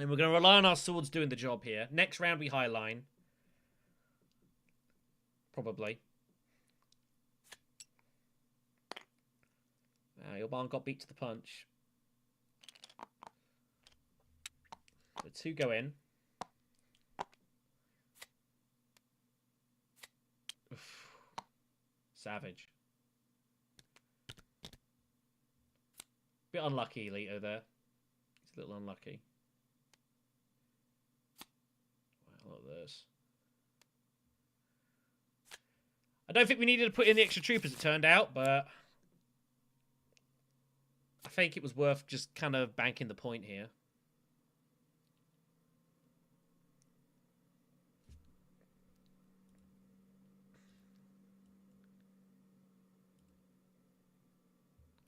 And we're going to rely on our swords doing the job here. Next round we highline. Probably. Your barn got beat to the punch. The 2 go in. Oof. Savage. Bit unlucky, Leto, there. He's a little unlucky. Wow, look at this. I don't think we needed to put in the extra troop as it turned out, but I think it was worth just kind of banking the point here.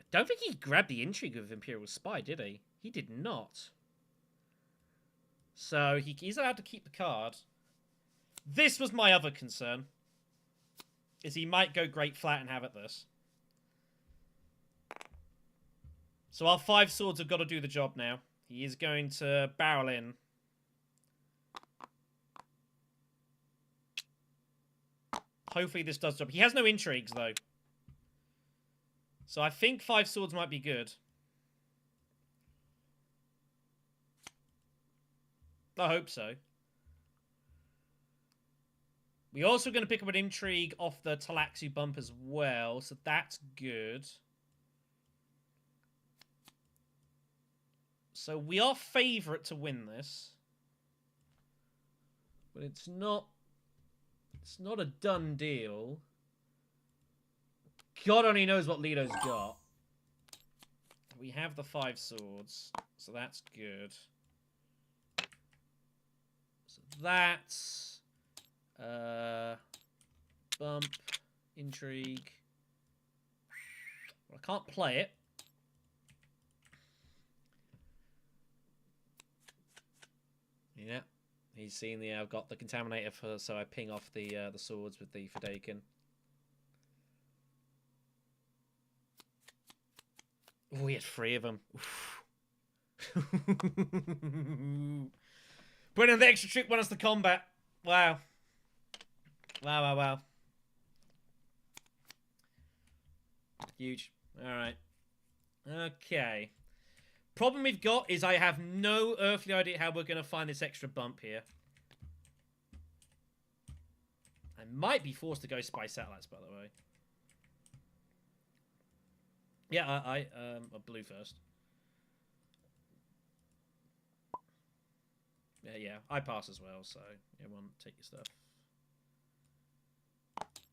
I don't think he grabbed the intrigue of Imperial Spy, did he? He did not. So he's allowed to keep the card. This was my other concern. Is he might go great flat and have at this. So our 5 swords have got to do the job now. He is going to barrel in. Hopefully this does the job. He has no intrigues, though. So I think 5 swords might be good. I hope so. We're also going to pick up an intrigue off the Talaxu bump as well, so that's good. So we are favourite to win this. But it's not a done deal. God only knows what Leto's got. We have the 5 swords, so that's good. So that's... bump, intrigue. Well, I can't play it. Yeah. He's seen the. I've got the contaminator for, so I ping off the swords with the Fordaken. Oh, he had 3 of them. Putting the extra troop won us the combat. Wow. Wow. Huge. Alright. Okay. Problem we've got is I have no earthly idea how we're going to find this extra bump here. I might be forced to go spy satellites, by the way. Yeah, I blue first. Yeah, I pass as well, so everyone take your stuff.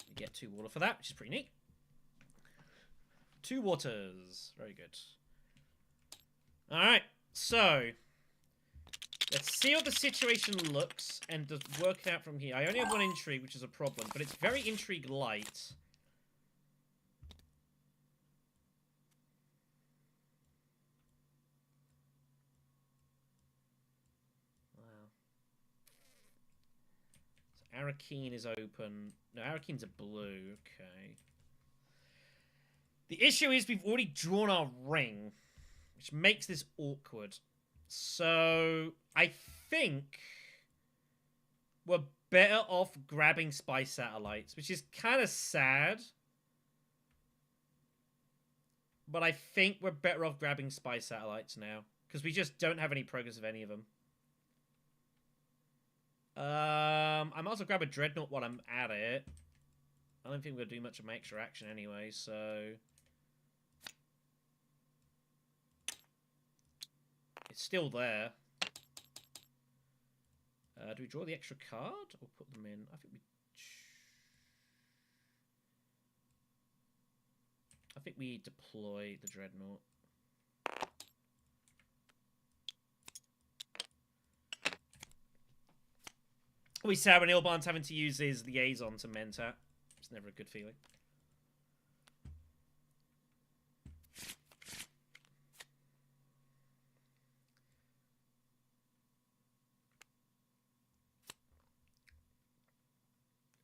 You get 2 water for that, which is pretty neat. 2 waters. Very good. Alright, so let's see what the situation looks and just work it out from here. I only have 1 intrigue, which is a problem, but it's very intrigue light. Wow. So Arakeen is open. No, Arakeen's a blue. Okay. The issue is we've already drawn our ring, which makes this awkward. So I think we're better off grabbing spy satellites, which is kind of sad. But I think we're better off grabbing spy satellites now, because we just don't have any progress of any of them. I might as well grab a dreadnought while I'm at it. I don't think we're going to do much of my extra action anyway, so... It's still there. Do we draw the extra card or put them in? I think we deploy the dreadnought. Always sad when Ilban's having to use his liaison to Mentat. It's never a good feeling.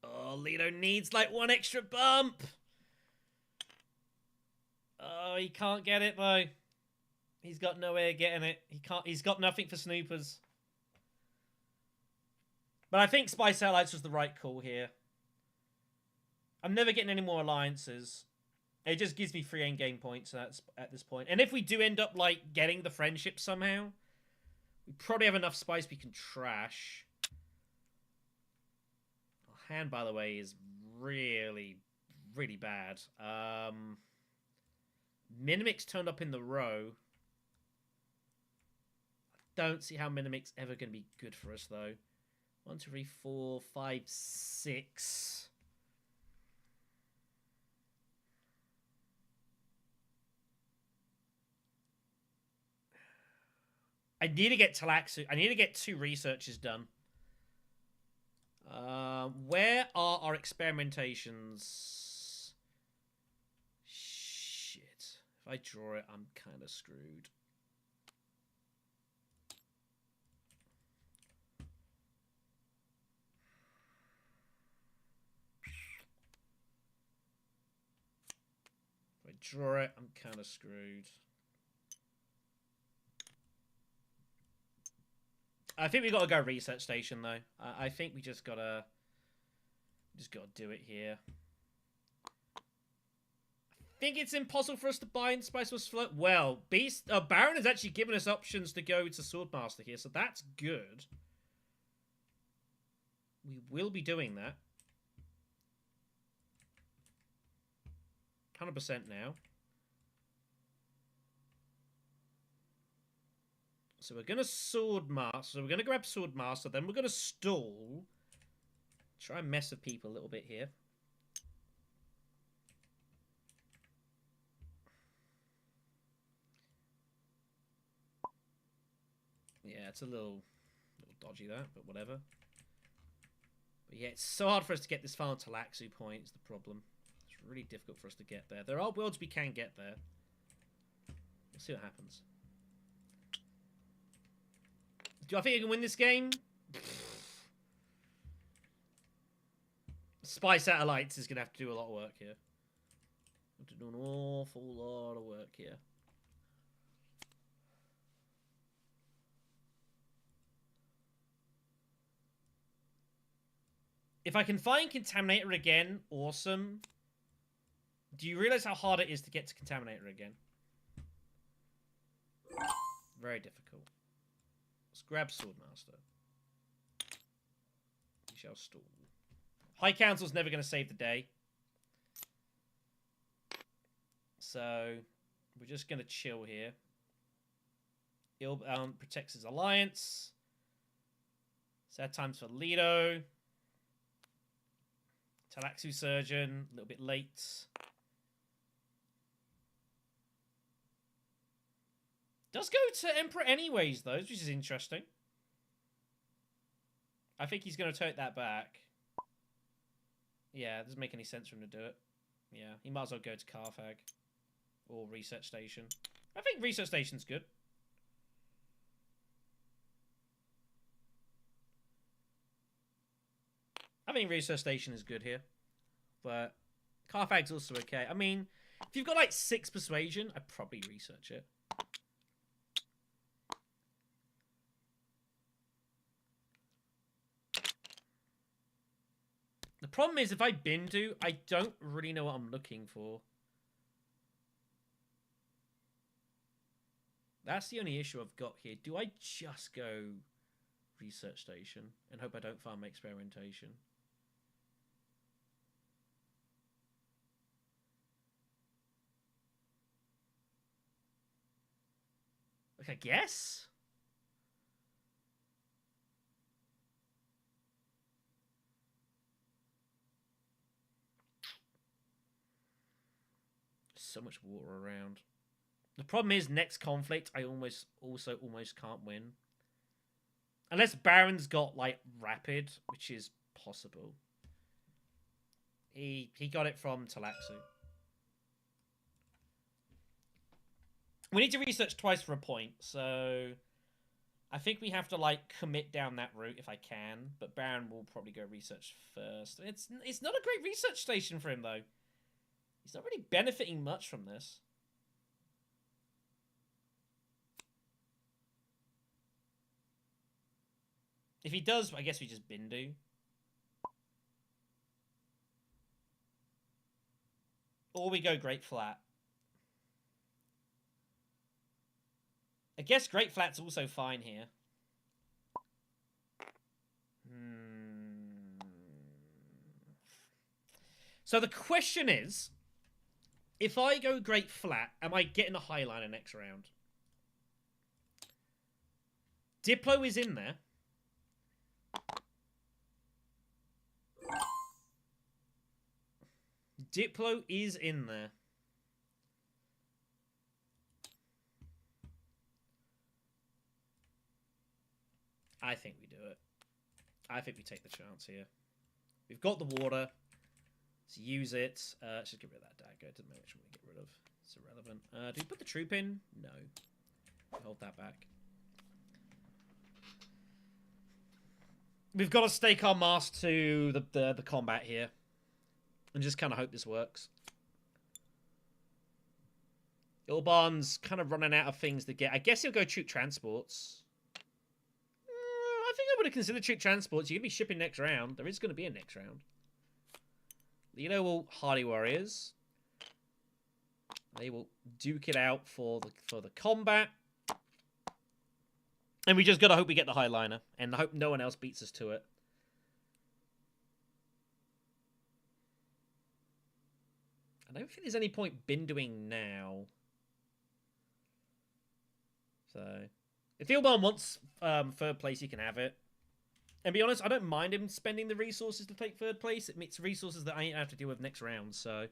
Oh, Lido needs like 1 extra bump. Oh, he can't get it though. He's got no way of getting it. He's got nothing for snoopers. But I think Spy Satellites was the right call here. I'm never getting any more alliances. It just gives me 3 endgame points at this point. And if we do end up like getting the friendship somehow, we probably have enough spice we can trash. Our hand, by the way, is really, really bad. Minimix turned up in the row. I don't see how Minimix ever going to be good for us, though. 1, 2, 3, 4, 5, 6. I need to get Talaxu. I need to get 2 researches done. Where are our experimentations? Shit. If I draw it, I'm kind of screwed. If I draw it, I'm kind of screwed. I think we got to go research station though. I think we just gotta do it here. I think it's impossible for us to buy in Spice Wars Float. Well, Baron has actually given us options to go to Swordmaster here, so that's good. We will be doing that. 100% now. So we're going to Swordmaster. So we're going to grab Swordmaster. Then we're going to stall. Try and mess with people a little bit here. Yeah, it's a little dodgy that, but whatever. But yeah, it's so hard for us to get this far on Talaxu point is the problem. It's really difficult for us to get there. There are worlds we can get there. We'll see what happens. Do I think I can win this game? Spy Satellites is going to have to do a lot of work here. Have to do an awful lot of work here. If I can find Contaminator again, awesome. Do you realize how hard it is to get to Contaminator again? Very difficult. Let's grab Swordmaster. We shall stall. High Council's never going to save the day. So, we're just going to chill here. Ilbound protects his alliance. Sad times for Leto. Talaxu Surgeon, a little bit late. Does go to Emperor anyways, though, which is interesting. I think he's going to take that back. Yeah, it doesn't make any sense for him to do it. Yeah, he might as well go to Carthag. Or Research Station. I think Research Station's good. I think Research Station is good here. But Carthag's also okay. I mean, if you've got like 6 persuasion, I'd probably research it. The problem is if I Bindu, I don't really know what I'm looking for. That's the only issue I've got here. Do I just go Research Station and hope I don't farm Experimentation? Like, I guess? So much water around. The problem is, next conflict, I almost can't win. Unless Baron's got, like, Rapid, which is possible. He got it from Talaxu. We need to research twice for a point, so... I think we have to, like, commit down that route if I can, but Baron will probably go research first. It's not a great research station for him, though. He's not really benefiting much from this. If he does, I guess we just Bindu. Or we go Great Flat. I guess Great Flat's also fine here. So the question is, if I go Great Flat, am I getting a Highliner next round? Diplo is in there. Diplo is in there. I think we do it. I think we take the chance here. We've got the water. Let's use it. Let's just get rid of that dagger. It doesn't matter which one we get rid of. It's irrelevant. Do we put the troop in? No. Hold that back. We've got to stake our mask to the combat here. And just kind of hope this works. Ilban's kind of running out of things to get. I guess he'll go troop transports. I think I would have considered troop transports. You're going to be shipping next round. There is going to be a next round. Leto will Hardy Warriors. They will duke it out for the combat. And we just got to hope we get the Highliner. And I hope no one else beats us to it. I don't think there's any point Binduing now. So, if Ilban wants third place, he can have it. And be honest, I don't mind him spending the resources to take third place. It's resources that I ain't have to deal with next round, so...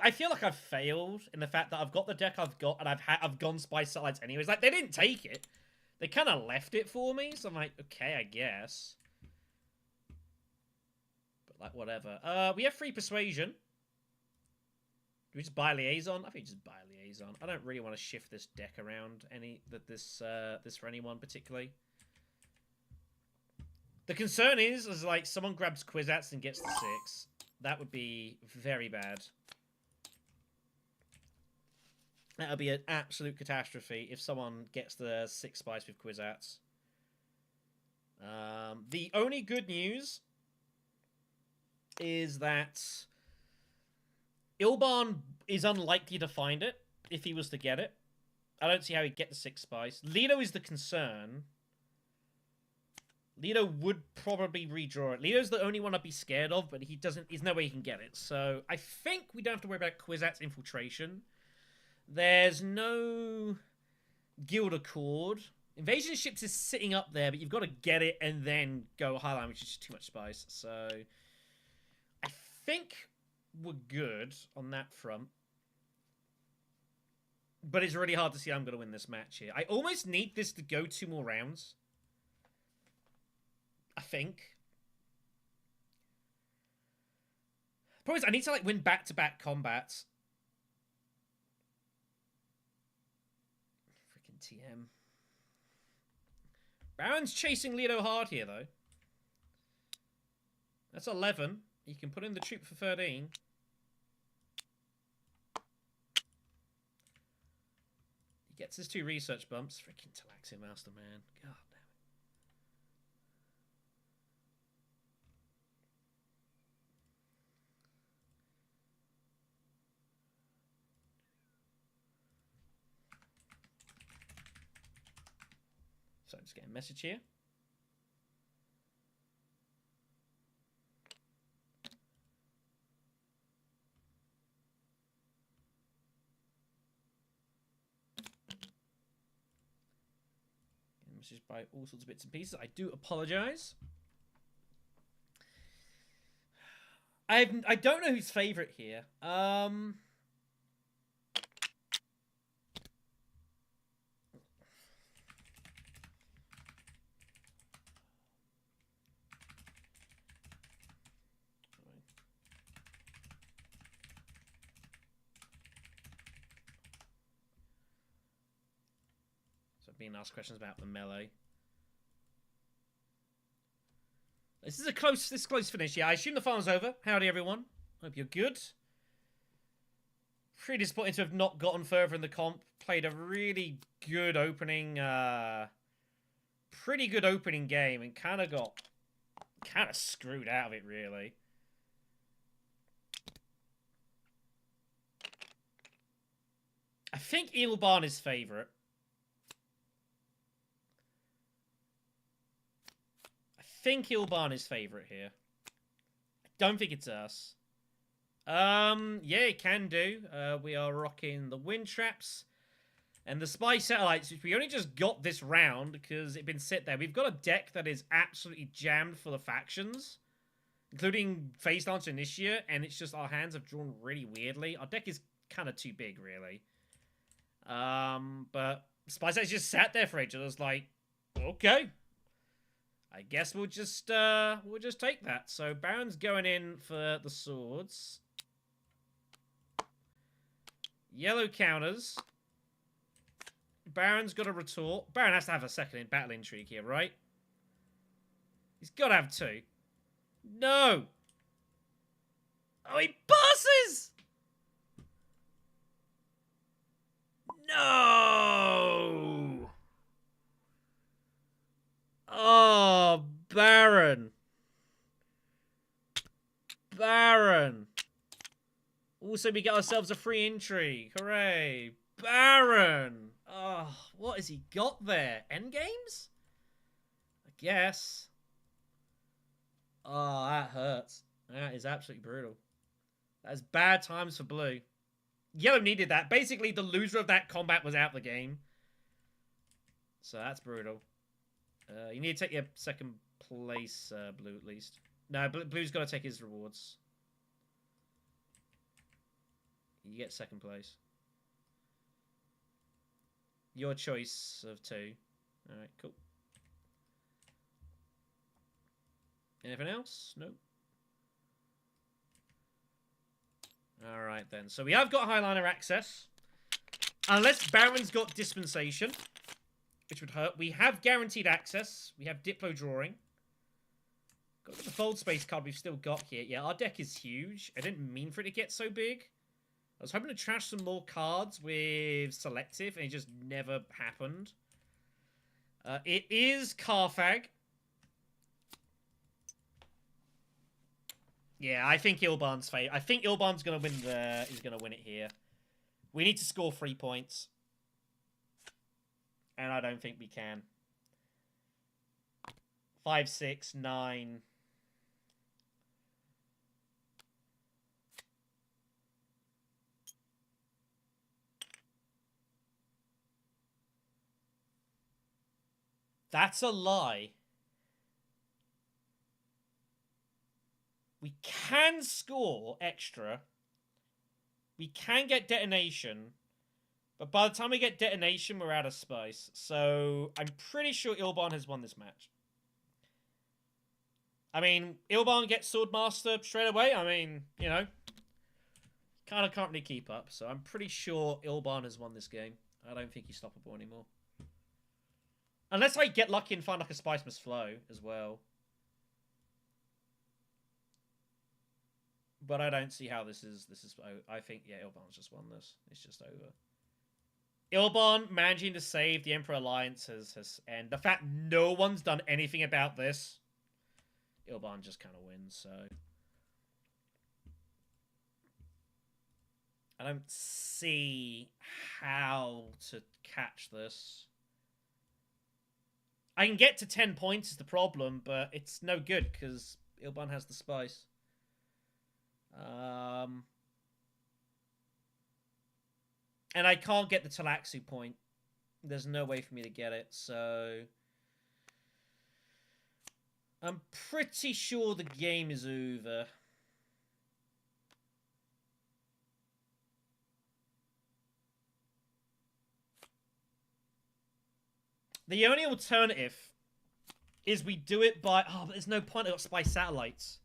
I feel like I've failed in the fact that I've got the deck I've got, and I've gone Spy Satellites anyways. Like, they didn't take it. They kind of left it for me, so I'm like, okay, I guess. But, like, whatever. We have free Persuasion. we just buy a liaison? I think just buy a liaison. I don't really want to shift this deck around this for anyone particularly. The concern is like someone grabs Kwisatz and gets the 6. That would be very bad. That would be an absolute catastrophe if someone gets the 6 spice with Kwisatz. The only good news is that Ilban is unlikely to find it if he was to get it. I don't see how he'd get the 6 spice. Lido is the concern. Lido would probably redraw it. Lido's the only one I'd be scared of, but there's no way he can get it. So I think we don't have to worry about Kwisatz infiltration. There's no Guild Accord. Invasion Ships is sitting up there, but you've got to get it and then go Highline, which is just too much spice. So I think we're good on that front. But it's really hard to see how I'm going to win this match here. I almost need this to go 2 more rounds. I think. Problem is, I need to like win back-to-back combats. Freaking TM. Baron's chasing Lido hard here, though. That's 11. You can put in the troop for 13. He gets his 2 research bumps. Freaking Talaxia Master, man. God damn it. So I'm just getting a message here. Message by all sorts of bits and pieces. I do apologize. I don't know who's favorite here. Being asked questions about the melee. This is a close finish. Yeah, I assume the farm's over. Howdy, everyone. Hope you're good. Pretty disappointed to have not gotten further in the comp. Played a really good opening, pretty good opening game, and kind of screwed out of it, really. I think Ilban is favorite. I think Ilban is favorite here. I don't think it's us. Yeah, it can do. We are rocking the wind traps and the spy satellites, which we only just got this round because it'd been sit there. We've got a deck that is absolutely jammed full of factions, including Phase Launcher Initiate, and it's just our hands have drawn really weirdly. Our deck is kind of too big, really. But spy satellites just sat there for ages. I was like, okay. I guess we'll just take that. So Baron's going in for the swords. Yellow counters. Baron's got a retort. Baron has to have a second in battle intrigue here, right? He's got to have 2. No! Oh, he passes! No! Oh, Baron. Baron. Also, we get ourselves a free intrigue. Hooray. Baron. Oh, what has he got there? Endgames? I guess. Oh, that hurts. That is absolutely brutal. That is bad times for blue. Yellow needed that. Basically, the loser of that combat was out of the game. So that's brutal. You need to take your second place, blue, at least. No, blue's got to take his rewards. You get second place. Your choice of 2. Alright, cool. Anything else? Nope. All right, then. So we have got Highliner access. Unless Baron's got dispensation, which would hurt. We have guaranteed access. We have Diplo drawing. Got the Fold Space card we've still got here. Yeah, our deck is huge. I didn't mean for it to get so big. I was hoping to trash some more cards with Selective, and it just never happened. It is Carfag. Yeah, I think Ilban's fate. I think Ilban's gonna win he's gonna win it here. We need to score 3 points. And I don't think we can. 5, 6, 9. That's a lie. We can score extra. We can get detonation. But by the time we get detonation, we're out of spice. So I'm pretty sure Ilban has won this match. I mean, Ilban gets Swordmaster straight away. I mean, you know, kind of can't really keep up. So I'm pretty sure Ilban has won this game. I don't think he's stoppable anymore. Unless I get lucky and find like a Spice Must Flow as well. But I don't see how this is. I think, yeah, Ilban's just won this. It's just over. Ilban managing to save the Emperor Alliance and the fact no one's done anything about this, Ilban just kind of wins, so. I don't see how to catch this. I can get to 10 points is the problem, but it's no good because Ilban has the spice. And I can't get the Talaxu point. There's no way for me to get it, so... I'm pretty sure the game is over. The only alternative is we do it by... Oh, but there's no point. I got Spy Satellites.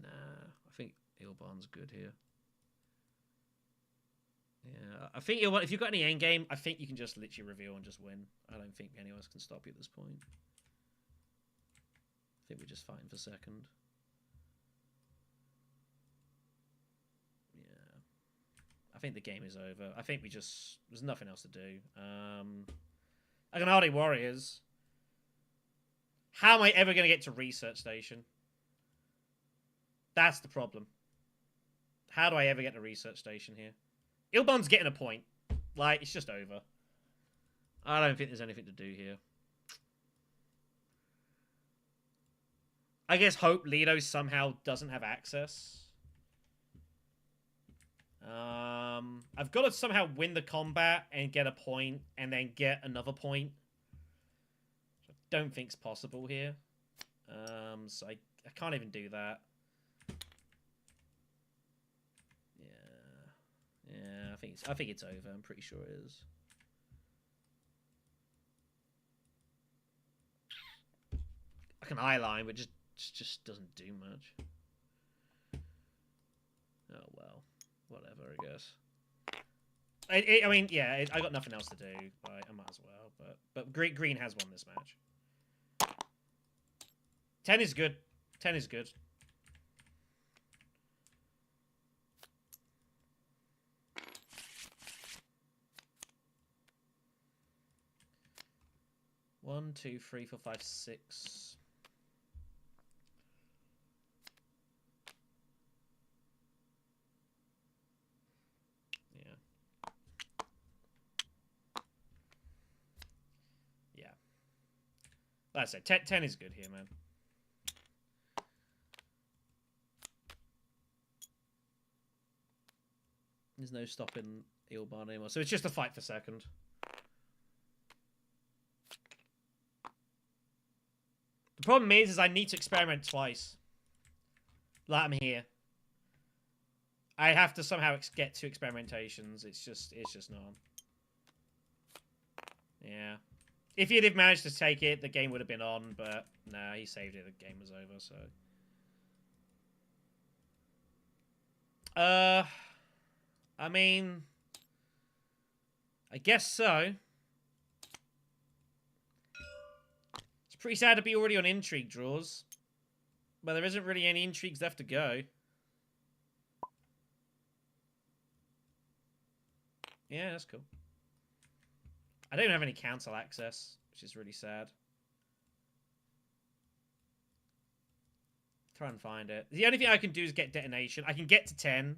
Nah, I think Ilban's good here. Yeah, I think if you've got any endgame, I think you can just literally reveal and just win. I don't think anyone else can stop you at this point. I think we're just fighting for second. Yeah. I think the game is over. I think there's nothing else to do. Aganade Warriors. How am I ever going to get to Research Station? That's the problem. How do I ever get to Research Station here? Ilban's getting a point. Like, it's just over. I don't think there's anything to do here. I guess hope Lido somehow doesn't have access. I've got to somehow win the combat and get a point and then get another point. I don't think's possible here. So I can't even do that. Yeah, I think it's over. I'm pretty sure it is. I can eyeline, but just doesn't do much. Oh well, whatever, I guess. I mean, yeah, I got nothing else to do. I might as well. But green has won this match. 10 is good. 10 is good. One, 2, 3, 4, 5, 6. Yeah. Yeah. Like I said, 10 is good here, man. There's no stopping Ilban anymore. So it's just a fight for second. The problem is I need to experiment twice. Like I'm here. I have to somehow get 2 experimentations. It's just not on. Yeah. If he'd have managed to take it, the game would have been on, but no, he saved it. The game was over, so. I mean, I guess so. It's pretty sad to be already on intrigue draws, but there isn't really any intrigues left to go. Yeah, that's cool. I don't have any council access, which is really sad. Try and find it. The only thing I can do is get detonation. I can get to 10.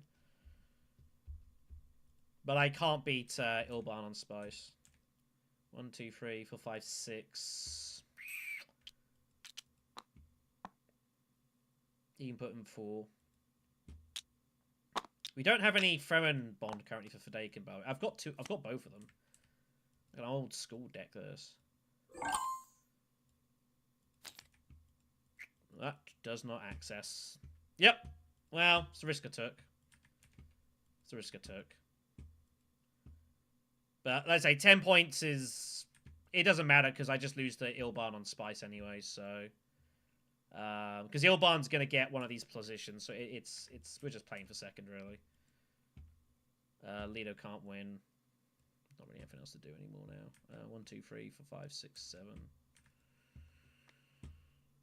But I can't beat Ilban on Spice. 1, 2, 3, 4, 5, 6. You can put him 4. We don't have any Fremen bond currently for Fadakin, but I've got both of them. An old school deck this. That does not access. Yep. Well, it's the risk I took. It's the risk I took. But let's say 10 points is... It doesn't matter because I just lose the Ilban on Spice anyway, so... Because Ilban's going to get one of these positions, so it's we're just playing for second, really. Lido can't win. Not really anything else to do anymore now. 1, 2, 3, 4, 5, 6, 7.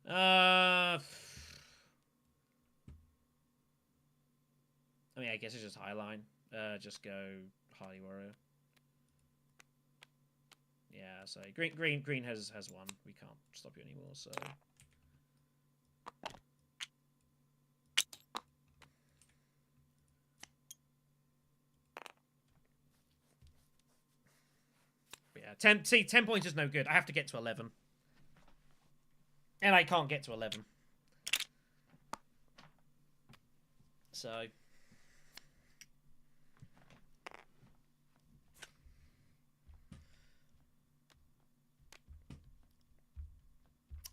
I mean, I guess it's just Highline. Just go Hardy Warrior. Yeah, so green has won. We can't stop you anymore, so... Yeah, 10 points is no good. I have to get to 11. And I can't get to 11. So...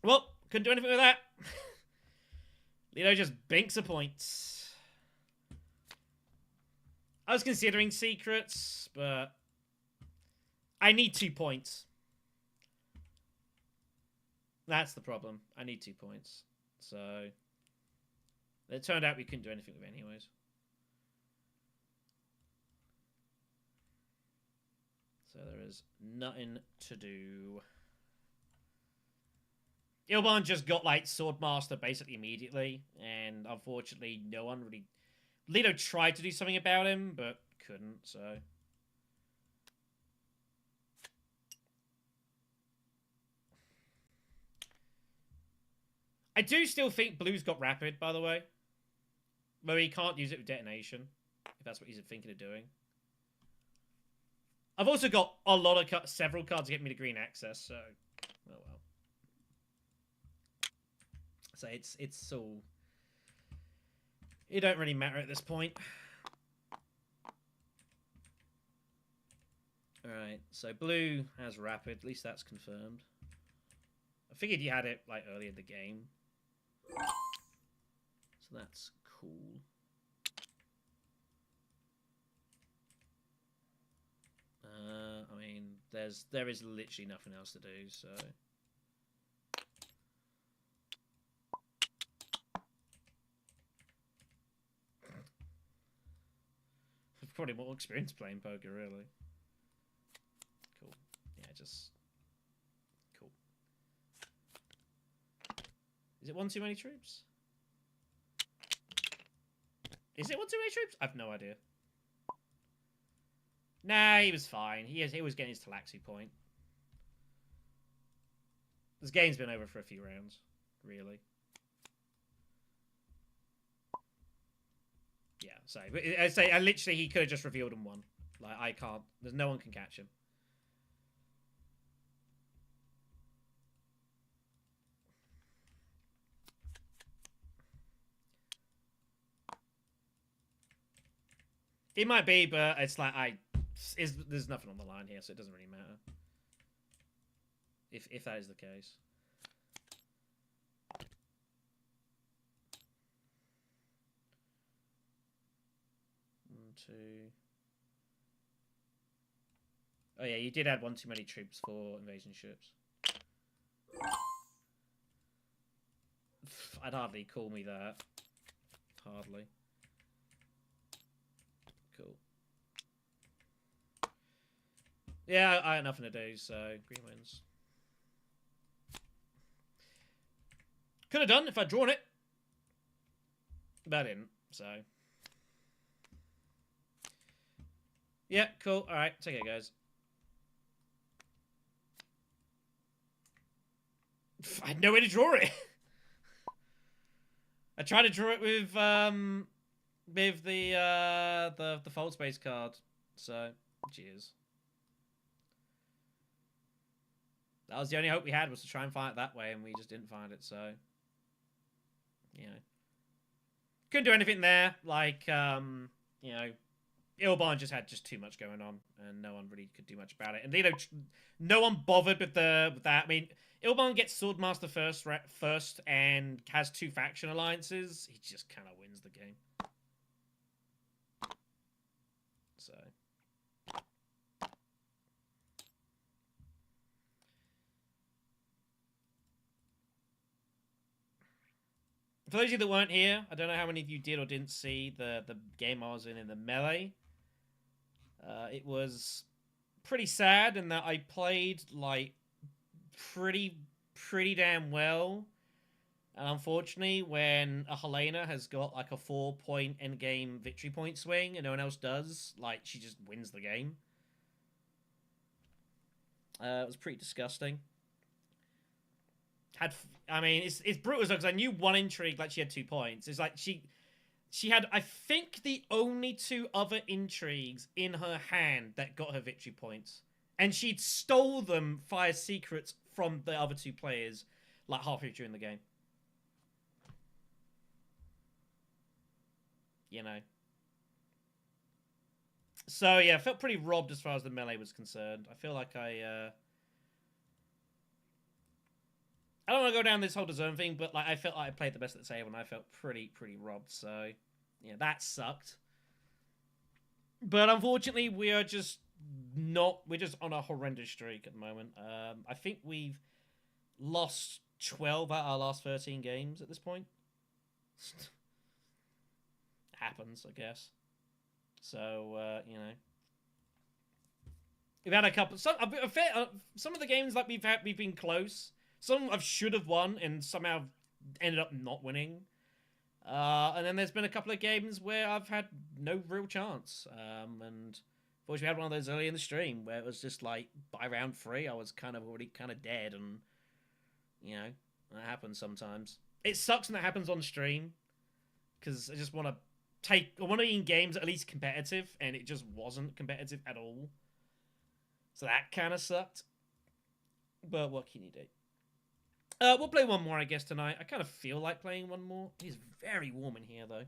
Well, couldn't do anything with that. Lido just binks a point. I was considering secrets, but... I need 2 points. That's the problem. I need 2 points. So... It turned out we couldn't do anything with it anyways. So there is nothing to do. Ilban just got, like, Swordmaster basically immediately, and unfortunately no one really... Lido tried to do something about him, but couldn't, so... I do still think Blue's got Rapid, by the way. Though he can't use it with Detonation, if that's what he's thinking of doing. I've also got a lot of several cards to get me to green access, so... Oh well. So it's all... It don't really matter at this point. Alright, so Blue has Rapid, at least that's confirmed. I figured you had it, like, earlier in the game. So that's cool. I mean, there is literally nothing else to do, so... Probably more experience playing poker, really. Cool. Yeah, just... Cool. Is it one too many troops? Is it one too many troops? I've no idea. Nah, he was fine. He was getting his Talaxi point. This game's been over for a few rounds, really. Yeah, so I literally he could have just revealed and won. Like I can't. There's no one can catch him. It might be, but it's like there's nothing on the line here, so it doesn't really matter. If that is the case. 1, 2. Oh yeah, you did add one too many troops for invasion ships. I'd hardly call me that. Hardly. Cool. Yeah, I had nothing to do, so green wins. Could have done if I'd drawn it. But I didn't, so. Yeah, cool. Alright, take it, guys. I had no way to draw it. I tried to draw it with the fold space card. So, cheers. That was the only hope we had, was to try and find it that way, and we just didn't find it, so. You know. Couldn't do anything there. Like, you know, Ilban just had too much going on, and no one really could do much about it. And, you know, no one bothered with that. I mean, Ilban gets Swordmaster first and has 2 faction alliances. He just kind of wins the game. So. For those of you that weren't here, I don't know how many of you did or didn't see the game I was in the melee. It was pretty sad in that I played like pretty damn well, and unfortunately, when a Helena has got like a 4-point endgame victory point swing and no one else does, like she just wins the game. It was pretty disgusting. I mean, it's brutal because I knew one intrigue, like she had 2 points. It's like she had, I think, the only 2 other intrigues in her hand that got her victory points. And she'd stole them via secrets from the other 2 players, like halfway during the game. You know. So, yeah, I felt pretty robbed as far as the melee was concerned. I feel like I don't want to go down this whole deserve thing, but like I felt like I played the best at the table, and I felt pretty robbed. So, yeah, that sucked. But unfortunately, we're just on a horrendous streak at the moment. I think we've lost 12 out of our last 13 games at this point. Happens, I guess. So, you know. We've had a couple. Some of the games that we've been close. Some I should have won and somehow ended up not winning. And then there's been a couple of games where I've had no real chance. And unfortunately, we had one of those early in the stream where it was just like by round 3, I was already dead, and you know that happens sometimes. It sucks when that happens on stream because I just want to be in games at least competitive, and it just wasn't competitive at all. So that kind of sucked. But what can you do? We'll play one more, I guess, tonight. I kind of feel like playing one more. It is very warm in here, though.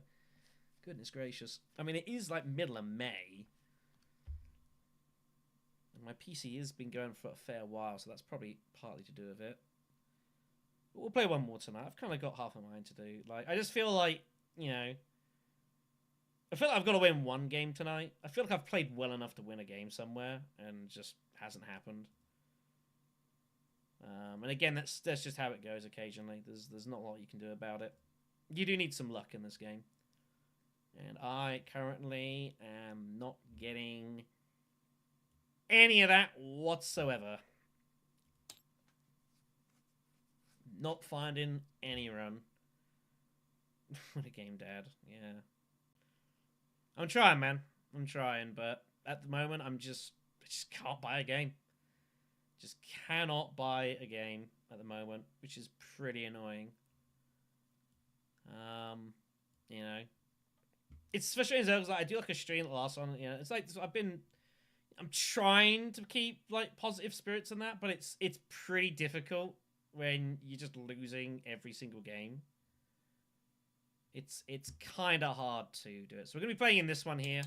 Goodness gracious. I mean, it is like middle of May. And my PC has been going for a fair while, so that's probably partly to do with it. But we'll play one more tonight. I've kind of got half a mind to do. Like, I just feel like, you know, I feel like I've got to win one game tonight. I feel like I've played well enough to win a game somewhere, and just hasn't happened. And again, that's just how it goes occasionally. There's not a lot you can do about it. You do need some luck in this game. And I currently am not getting any of that whatsoever. Not finding any run. What a game, Dad. Yeah. I'm trying, man. I'm trying, but at the moment, I just can't buy a game. Just cannot buy a game at the moment, which is pretty annoying. You know, it's especially because I do like a stream the last one. You know, it's like I'm trying to keep like positive spirits in that, but it's pretty difficult when you're just losing every single game. It's kind of hard to do it. So we're gonna be playing in this one here.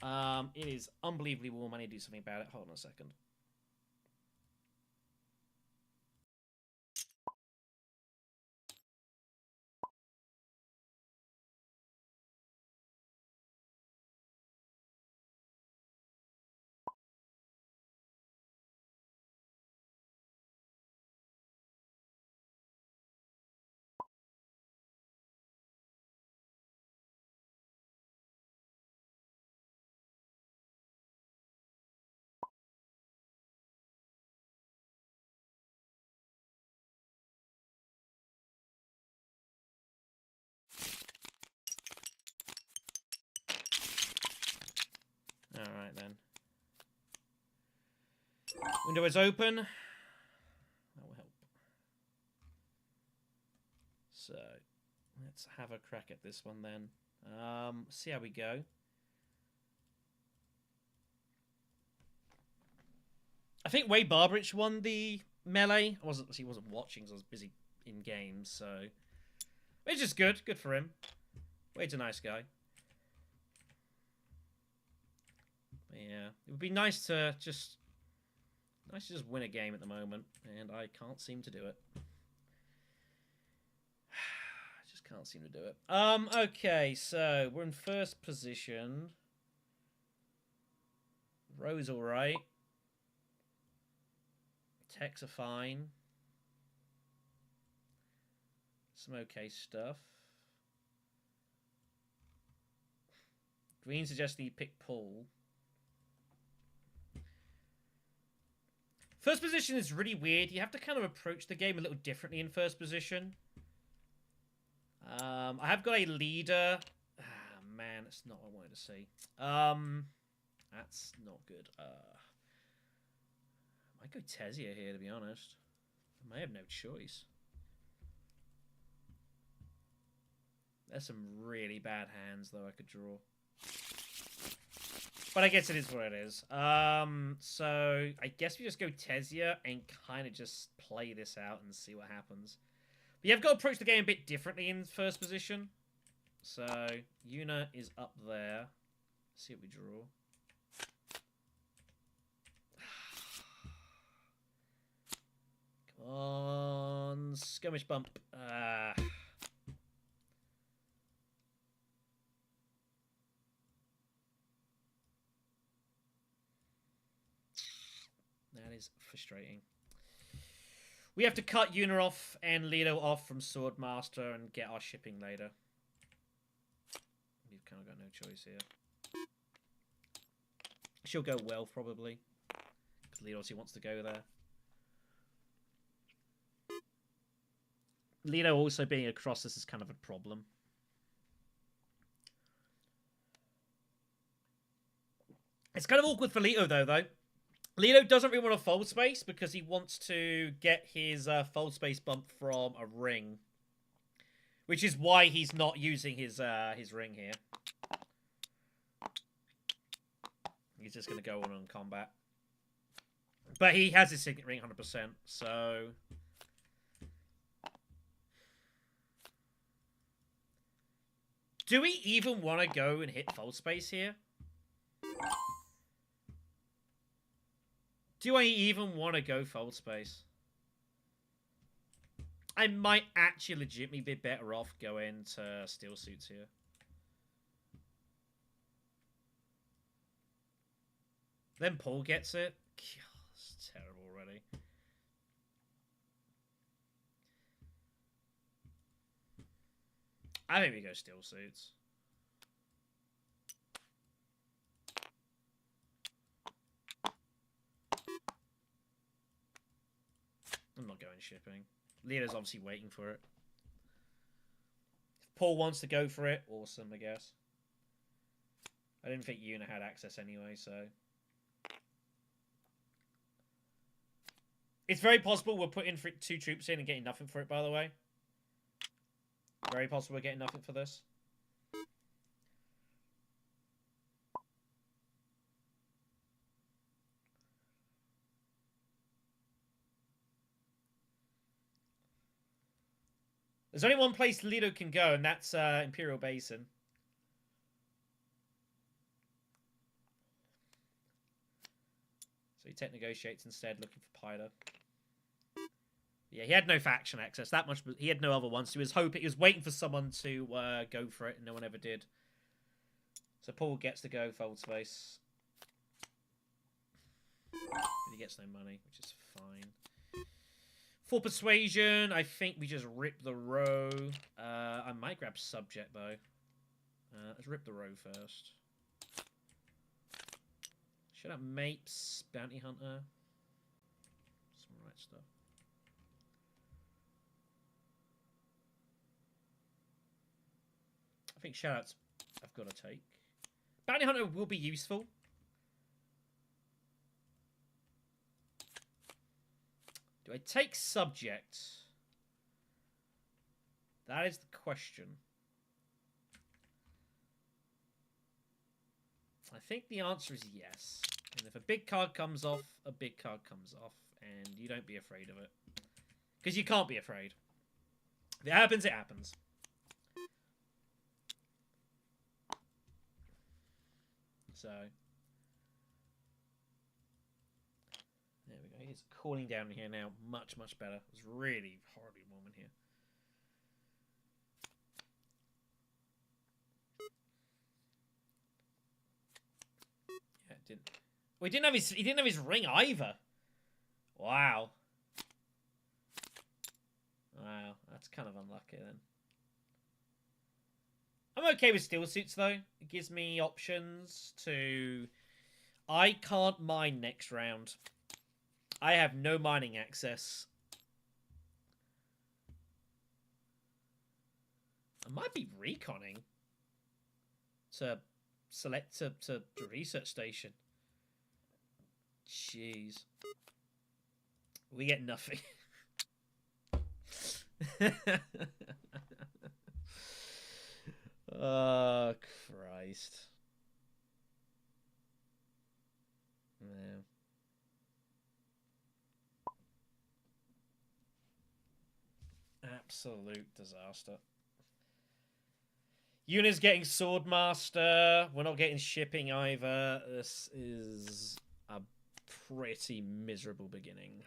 It is unbelievably warm. I need to do something about it. Hold on a second. then. Window is open. That will help. So, let's have a crack at this one then. See how we go. I think Wade Barbarich won the melee. He wasn't watching because I was busy in games, so which is good. Good for him. Wade's a nice guy. But yeah, it would be nice to just win a game at the moment, and I can't seem to do it. I just can't seem to do it. Okay, so we're in first position. Row's all right. Techs are fine. Some okay stuff. Green suggesting you pick Paul. First position is really weird. You have to kind of approach the game a little differently in first position. I have got a leader. Ah, man, that's not what I wanted to see. That's not good. I might go Tesia here, to be honest. I may have no choice. There's some really bad hands, though, I could draw. But I guess it is what it is. So I guess we just go Tesia and kind of just play this out and see what happens. But you've got to approach the game a bit differently in first position. So Yuna is up there. Let's see what we draw. Come on, skirmish bump. That is frustrating. We have to cut Yuna off and Lido off from Swordmaster and get our shipping later. We've kind of got no choice here. She'll go well, probably. Because Lido obviously wants to go there. Lido also being across this is kind of a problem. It's kind of awkward for Lido, though. Lido doesn't really want a fold space because he wants to get his fold space bump from a ring. Which is why he's not using his ring here. He's just going to go on combat. But he has his signet ring 100%, so... Do we even want to go and hit fold space here? Do I even want to go fold space? I might actually legitimately be better off going to steel suits here. Then Paul gets it. God, it's terrible already. I think we go steel suits. I'm not going shipping. Leader's obviously waiting for it. If Paul wants to go for it, awesome, I guess. I didn't think Yuna had access anyway, so... It's very possible we're putting 2 troops in and getting nothing for it, by the way. Very possible we're getting nothing for this. There's only one place Lido can go, and that's Imperial Basin. So he tech negotiates instead, looking for Pyder. Yeah, he had no faction access. That much. He had no other ones. So he was waiting for someone to go for it, and no one ever did. So Paul gets to go fold space. But he gets no money, which is fine. For persuasion, I think we just rip the row. I might grab subject though. Let's rip the row first. Shut up, Mapes, Bounty Hunter. Some right stuff. I think shoutouts I've got to take. Bounty Hunter will be useful. Do I take subject? That is the question. I think the answer is yes. And if a big card comes off, a big card comes off. And you don't be afraid of it. Because you can't be afraid. If it happens, it happens. So... there we go. It's cooling down here now. Much, much better. It's really horribly warm in here. Yeah, it didn't. Well, he didn't have his ring either. Wow. Wow, that's kind of unlucky then. I'm okay with steel suits though. It gives me options to... I can't mine next round. I have no mining access. I might be reconning to select to the research station. Jeez. We get nothing. Oh, Christ. Yeah. Absolute disaster. Yuna's getting Swordmaster. We're not getting shipping either. This is a pretty miserable beginning.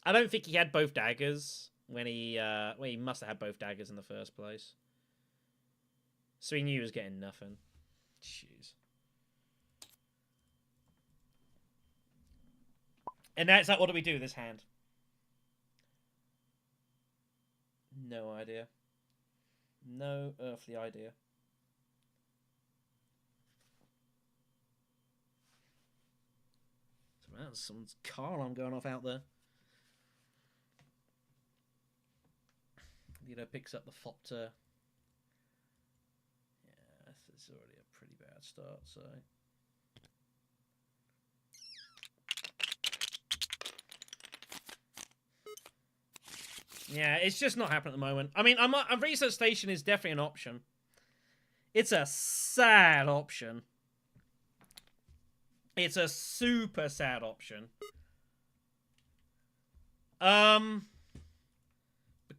I don't think he had both daggers when he must have had both daggers in the first place. So he knew he was getting nothing. Jeez. And that's like, what do we do with this hand? No idea. No earthly idea. So that's someone's car alarm going off out there. Picks up the Fopter. Yeah, this is already a pretty bad start, so... yeah, it's just not happening at the moment. I mean, a research station is definitely an option. It's a sad option. It's a super sad option.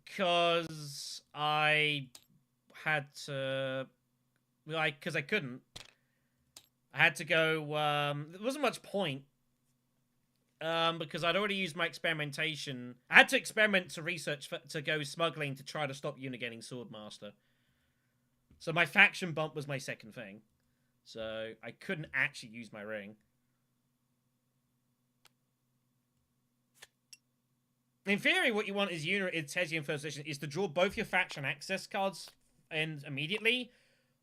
Because I had to... because I couldn't. I had to go... there wasn't much point. Because I'd already used my experimentation. I had to experiment to research to go smuggling to try to stop Una getting Swordmaster. So my faction bump was my second thing. So I couldn't actually use my ring. In theory, what you want is Una, it tells you in first edition, is to draw both your faction access cards and immediately,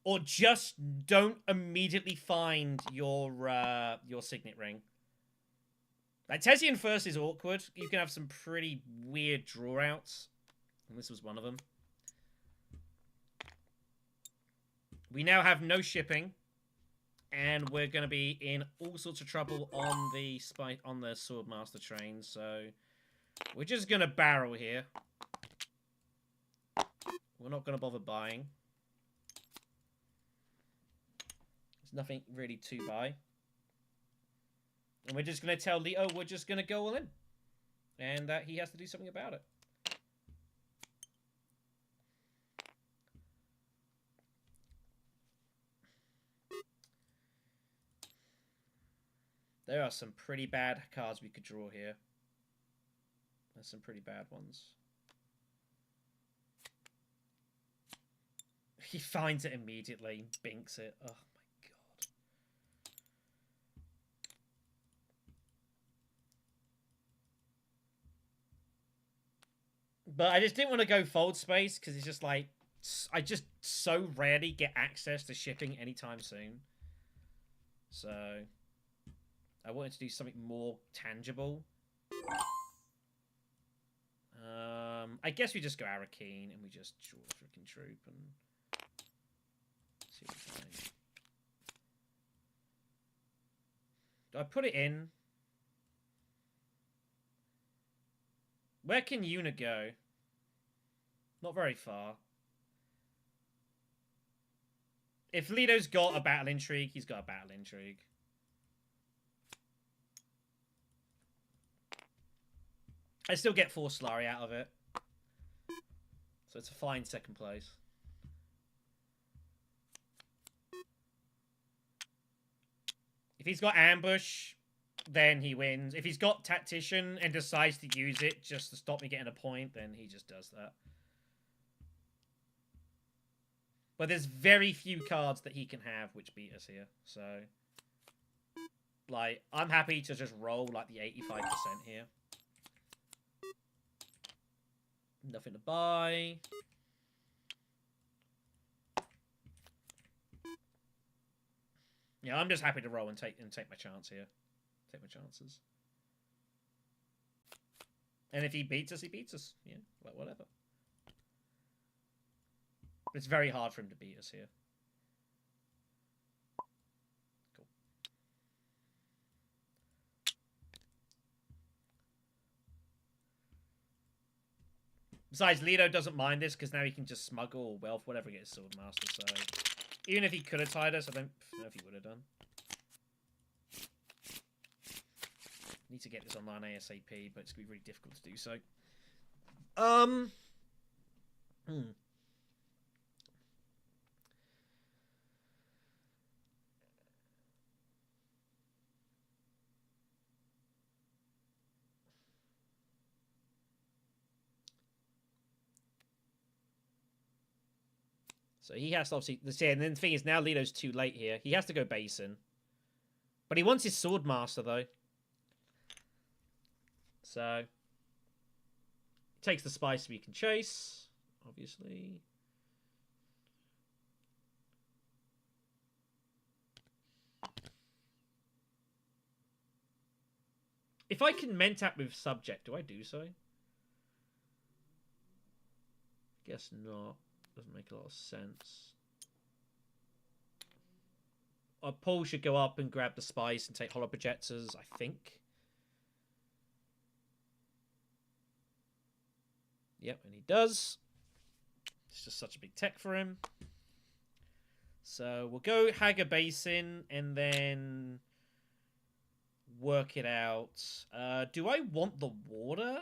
or just don't immediately find your signet ring. Like, Tessian first is awkward. You can have some pretty weird drawouts. And this was one of them. We now have no shipping. And we're going to be in all sorts of trouble on the Swordmaster train. So, we're just going to barrel here. We're not going to bother buying. There's nothing really to buy. And we're just going to tell Leo we're just going to go all in. And that he has to do something about it. There are some pretty bad cards we could draw here. There's some pretty bad ones. He finds it immediately, binks it. Oh. But I just didn't want to go fold space because it's just like, I just so rarely get access to shipping anytime soon. So I wanted to do something more tangible. I guess we just go Arakeen and we just draw a freaking troop and see what we find. Do I put it in? Where can Yuna go? Not very far. If Leto's got a battle intrigue, he's got a battle intrigue. I still get 4 Solari out of it. So it's a fine second place. If he's got ambush, then he wins. If he's got tactician and decides to use it just to stop me getting a point, then he just does that. But there's very few cards that he can have which beat us here. So, like, I'm happy to just roll like the 85% here. Nothing to buy. Yeah, I'm just happy to roll and take my chance here. Take my chances. And if he beats us, he beats us. Yeah, like whatever. It's very hard for him to beat us here. Cool. Besides, Leto doesn't mind this because now he can just smuggle or wealth, whatever, get his Swordmaster. So even if he could have tied us, I don't know if he would have done. Need to get this online ASAP, but it's gonna be really difficult to do so. So he has to obviously... And then the thing is, now Leto's too late here. He has to go Basin. But he wants his Swordmaster, though. So... He takes the spice so he can chase, obviously. If I can Mentat with Subject, do I do so? Guess not. Doesn't make a lot of sense. Paul should go up and grab the spice and take Hollow Projectors, I think. Yep, and he does. It's just such a big tech for him. So we'll go Haga Basin and then work it out. Do I want the water?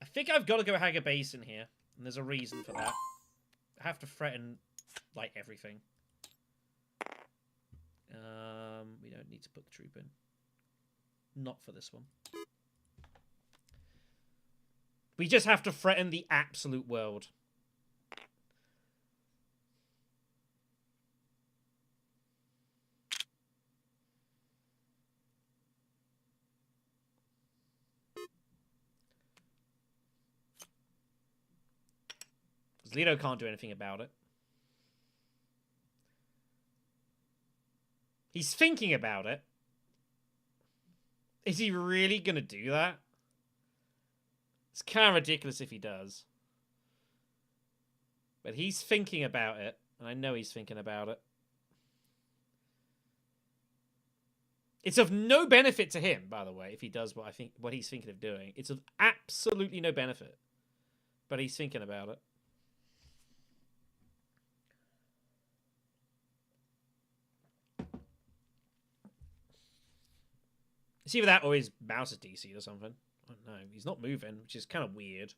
I think I've got to go Haga Basin here, and there's a reason for that. I have to threaten, like, everything. We don't need to put the troop in. Not for this one. We just have to threaten the absolute world. Because Leto can't do anything about it. He's thinking about it. Is he really going to do that? It's kind of ridiculous if he does. But he's thinking about it. And I know he's thinking about it. It's of no benefit to him, by the way, if he does what he's thinking of doing. It's of absolutely no benefit. But he's thinking about it. It's either that or his mouse is DC'd or something. I don't know. He's not moving, which is kind of weird.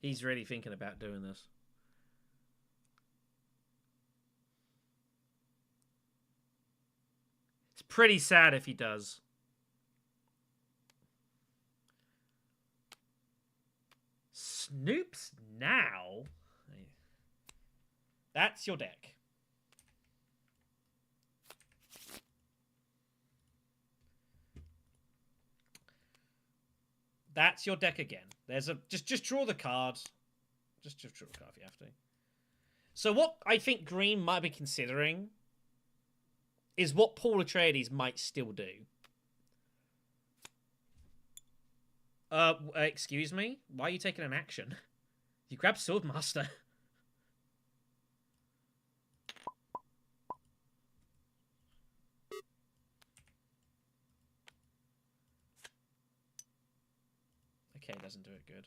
He's really thinking about doing this. It's pretty sad if he does. Snoops now. That's your deck. That's your deck again. There's a just draw the card. Just draw a card if you have to. So what I think Green might be considering is what Paul Atreides might still do. Excuse me? Why are you taking an action? You grab Swordmaster. Okay, doesn't do it good.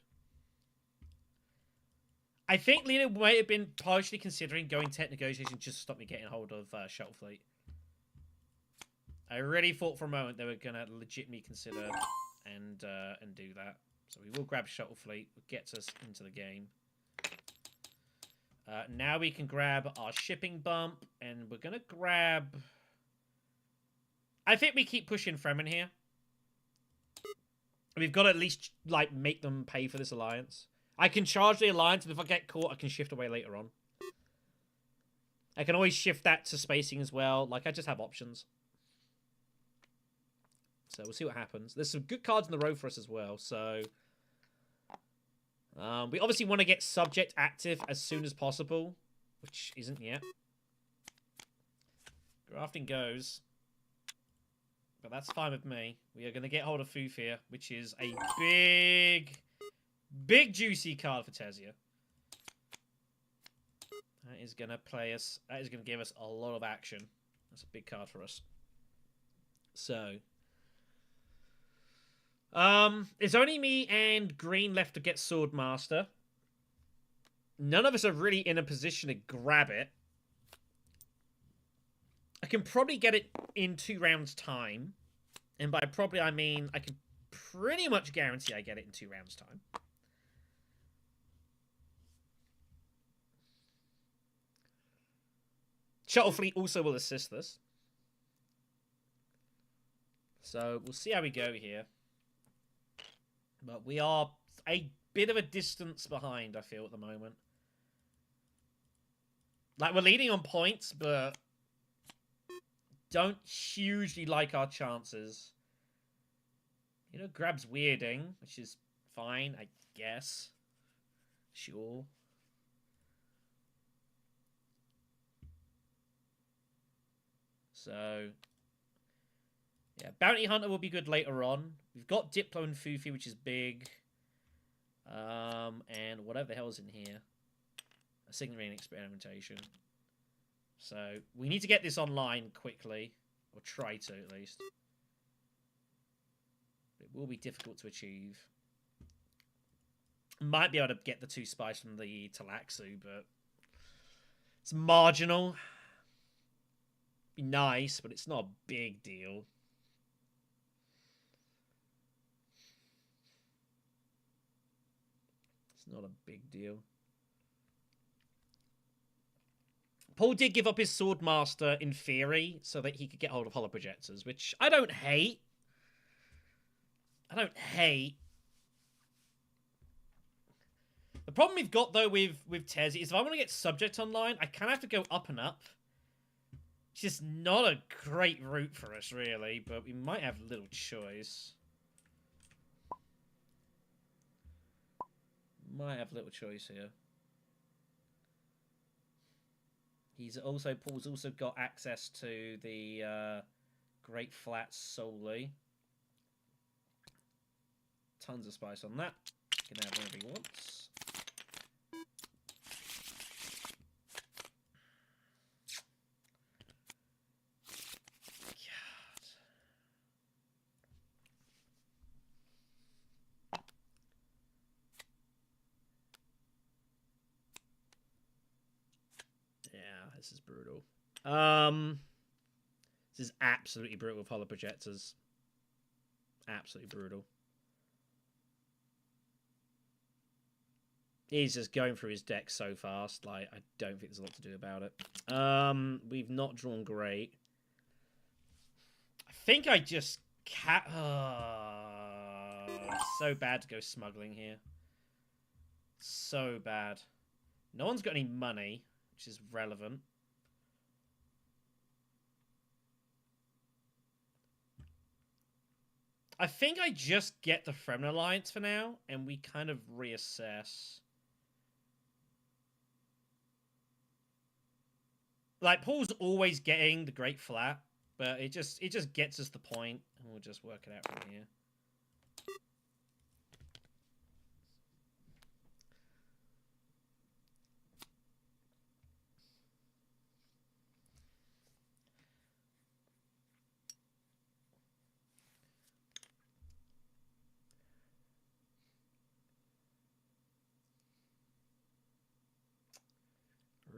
I think Lena might have been partially considering going tech negotiation just to stop me getting hold of Shuttle Fleet. I really thought for a moment they were gonna legitimately consider and do that. So we will grab Shuttle Fleet, which gets us into the game. Now we can grab our shipping bump, and we're gonna grab. I think we keep pushing Fremen here. We've got to at least like make them pay for this alliance. I can charge the alliance, but if I get caught, I can shift away later on. I can always shift that to spacing as well. Like, I just have options. So we'll see what happens. There's some good cards in the row for us as well, so... we obviously want to get subject active as soon as possible, which isn't yet. Grafting goes. But that's fine with me. We are going to get hold of Fufir, which is a big juicy card for Tesia. That is going to play us. That is going to give us a lot of action. That's a big card for us. So, it's only me and Green left to get Swordmaster. None of us are really in a position to grab it. I can probably get it in 2 rounds' time. And by probably, I mean I can pretty much guarantee I get it in 2 rounds' time. Shuttle Fleet also will assist this. So we'll see how we go here. But we are a bit of a distance behind, I feel, at the moment. Like, we're leading on points, but don't hugely like our chances. You know, grabs weirding, which is fine, I guess. Sure. So, yeah, Bounty Hunter will be good later on. We've got Diplo and Fufi, which is big. And whatever the hell's in here. A Signaling Experimentation. So, we need to get this online quickly. Or try to, at least. It will be difficult to achieve. Might be able to get the 2 spies from the Talaxu, but it's marginal. Be nice, but it's not a big deal. It's not a big deal. Paul did give up his Swordmaster in theory so that he could get hold of holo projectors, which I don't hate. I don't hate. The problem we've got, though, with Tezzy is if I want to get subject online, I kind of have to go up and up. It's just not a great route for us, really, but we might have little choice. Might have little choice here. Paul's also got access to the Great Flats solely. Tons of spice on that. Can have whatever he wants. This is brutal. This is absolutely brutal with holo projectors. Absolutely brutal. He's just going through his deck so fast. Like, I don't think there's a lot to do about it. We've not drawn great. I think I just so bad to go smuggling here. So bad. No one's got any money, which is relevant. I think I just get the Fremen Alliance for now, and we kind of reassess. Like, Paul's always getting the Great Flat, but it just gets us the point, and we'll just work it out from here.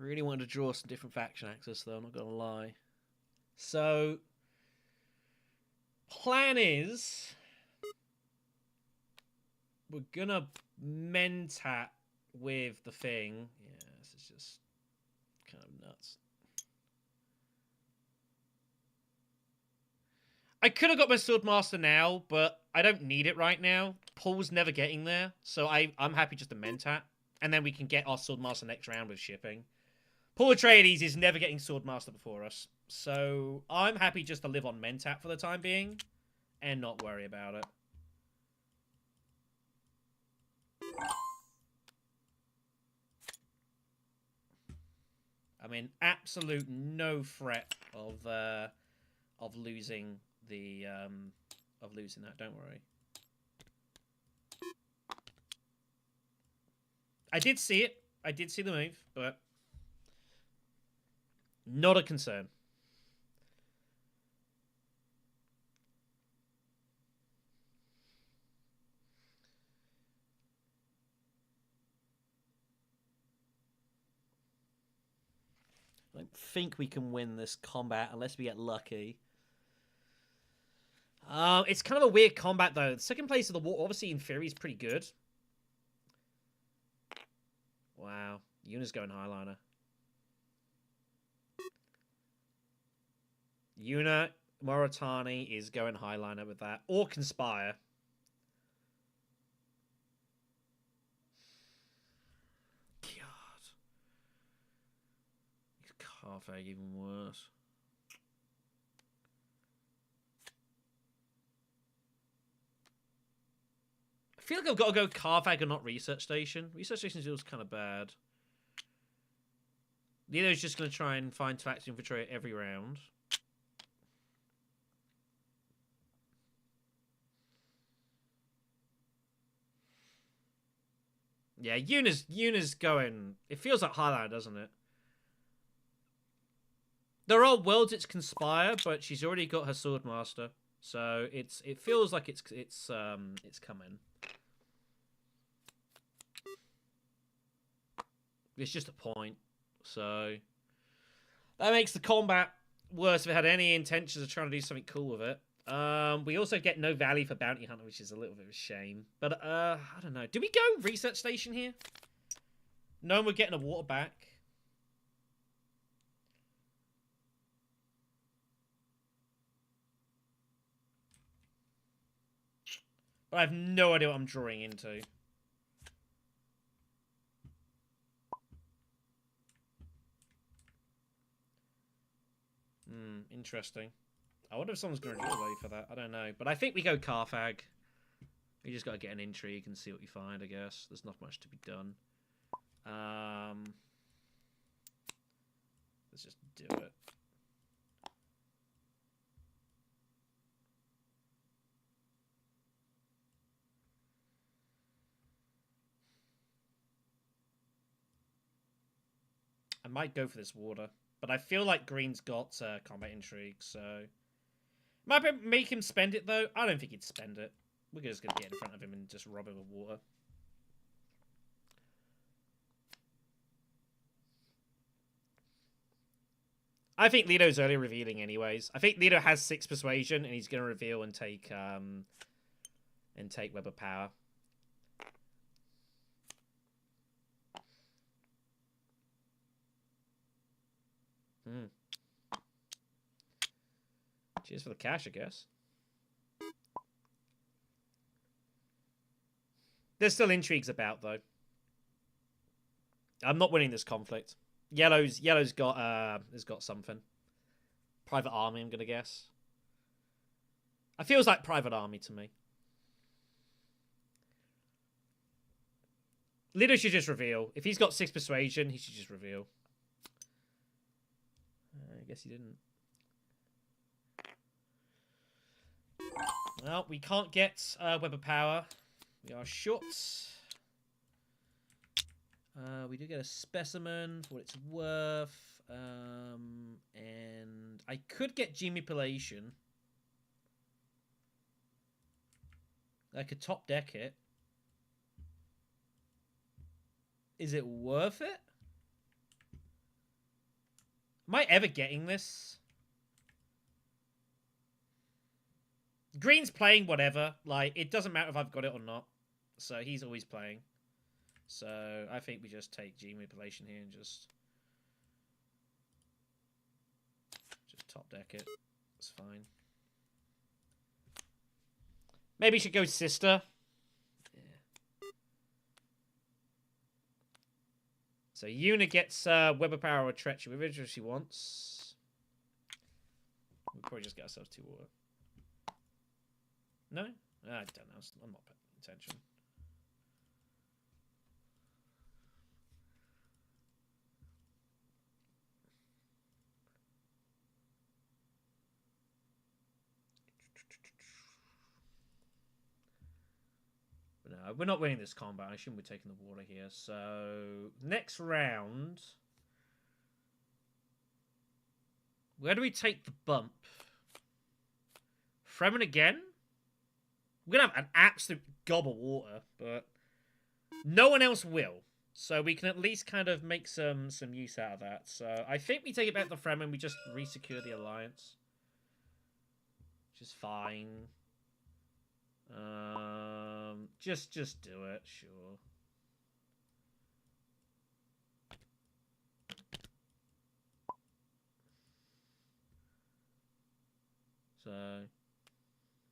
Really wanted to draw some different faction axes, though, I'm not going to lie. So, plan is... we're going to mentat with the thing. Yeah, this is just kind of nuts. I could have got my Swordmaster now, but I don't need it right now. Paul's never getting there, so I'm happy just to mentat. And then we can get our Swordmaster next round with shipping. Paul Atreides is never getting Swordmaster before us. So I'm happy just to live on mentat for the time being. And not worry about it. I'm in absolute no threat of losing the of losing that, don't worry. I did see it. I did see the move, but not a concern. I don't think we can win this combat unless we get lucky. It's kind of a weird combat, though. The second place of the war, obviously, in theory, is pretty good. Wow. Yuna's going Highliner. Yuna Moritani is going Highliner with that. Or Conspire. God. Makes Carthage even worse. I feel like I've got to go Carthage and not Research Station. Research Station feels kind of bad. Leo's just going to try and find faction infiltrate every round. Yeah, Yuna's going... It feels like Highlander, doesn't it? There are worlds it's Conspire, but she's already got her Swordmaster. So it feels like it's coming. It's just a point. So that makes the combat worse if it had any intentions of trying to do something cool with it. We also get no value for Bounty Hunter, which is a little bit of a shame. But I don't know. Do we go Research Station here? No, we're getting a water back. But I have no idea what I'm drawing into. Interesting. I wonder if someone's going to run away for that. I don't know. But I think we go Carthage. We just got to get an intrigue and see what we find, I guess. There's not much to be done. Let's just do it. I might go for this water. But I feel like Green's got combat intrigue, so... Might make him spend it, though. I don't think he'd spend it. We're just going to get in front of him and just rob him of water. I think Leto's early revealing anyways. I think Leto has 6 persuasion, and he's going to reveal and take Web of Power. Cheers for the cash, I guess. There's still intrigues about, though. I'm not winning this conflict. Yellow's got has got something. Private army, I'm gonna guess. It feels like private army to me. Lido should just reveal. If he's got 6 persuasion, he should just reveal. I guess he didn't. Well, we can't get Web of Power. We are short. We do get a specimen for what it's worth. And I could get G-Manipulation. I could top deck it. Is it worth it? Am I ever getting this? Green's playing whatever. Like, it doesn't matter if I've got it or not. So he's always playing. So I think we just take G-Manipulation here and just top deck it. It's fine. Maybe you should go Sister. Yeah. So Yuna gets Web of Power or Treachery, whichever she wants. We'll probably just get ourselves 2 water. No? I don't know. I'm not paying attention. But no, we're not winning this combat. I assume we're taking the water here. So, next round. Where do we take the bump? Fremen again? We're going to have an absolute gob of water, but no one else will. So we can at least kind of make some use out of that. So I think we take it back to Fremen. We just re-secure the alliance. Which is fine. Just do it, sure. So...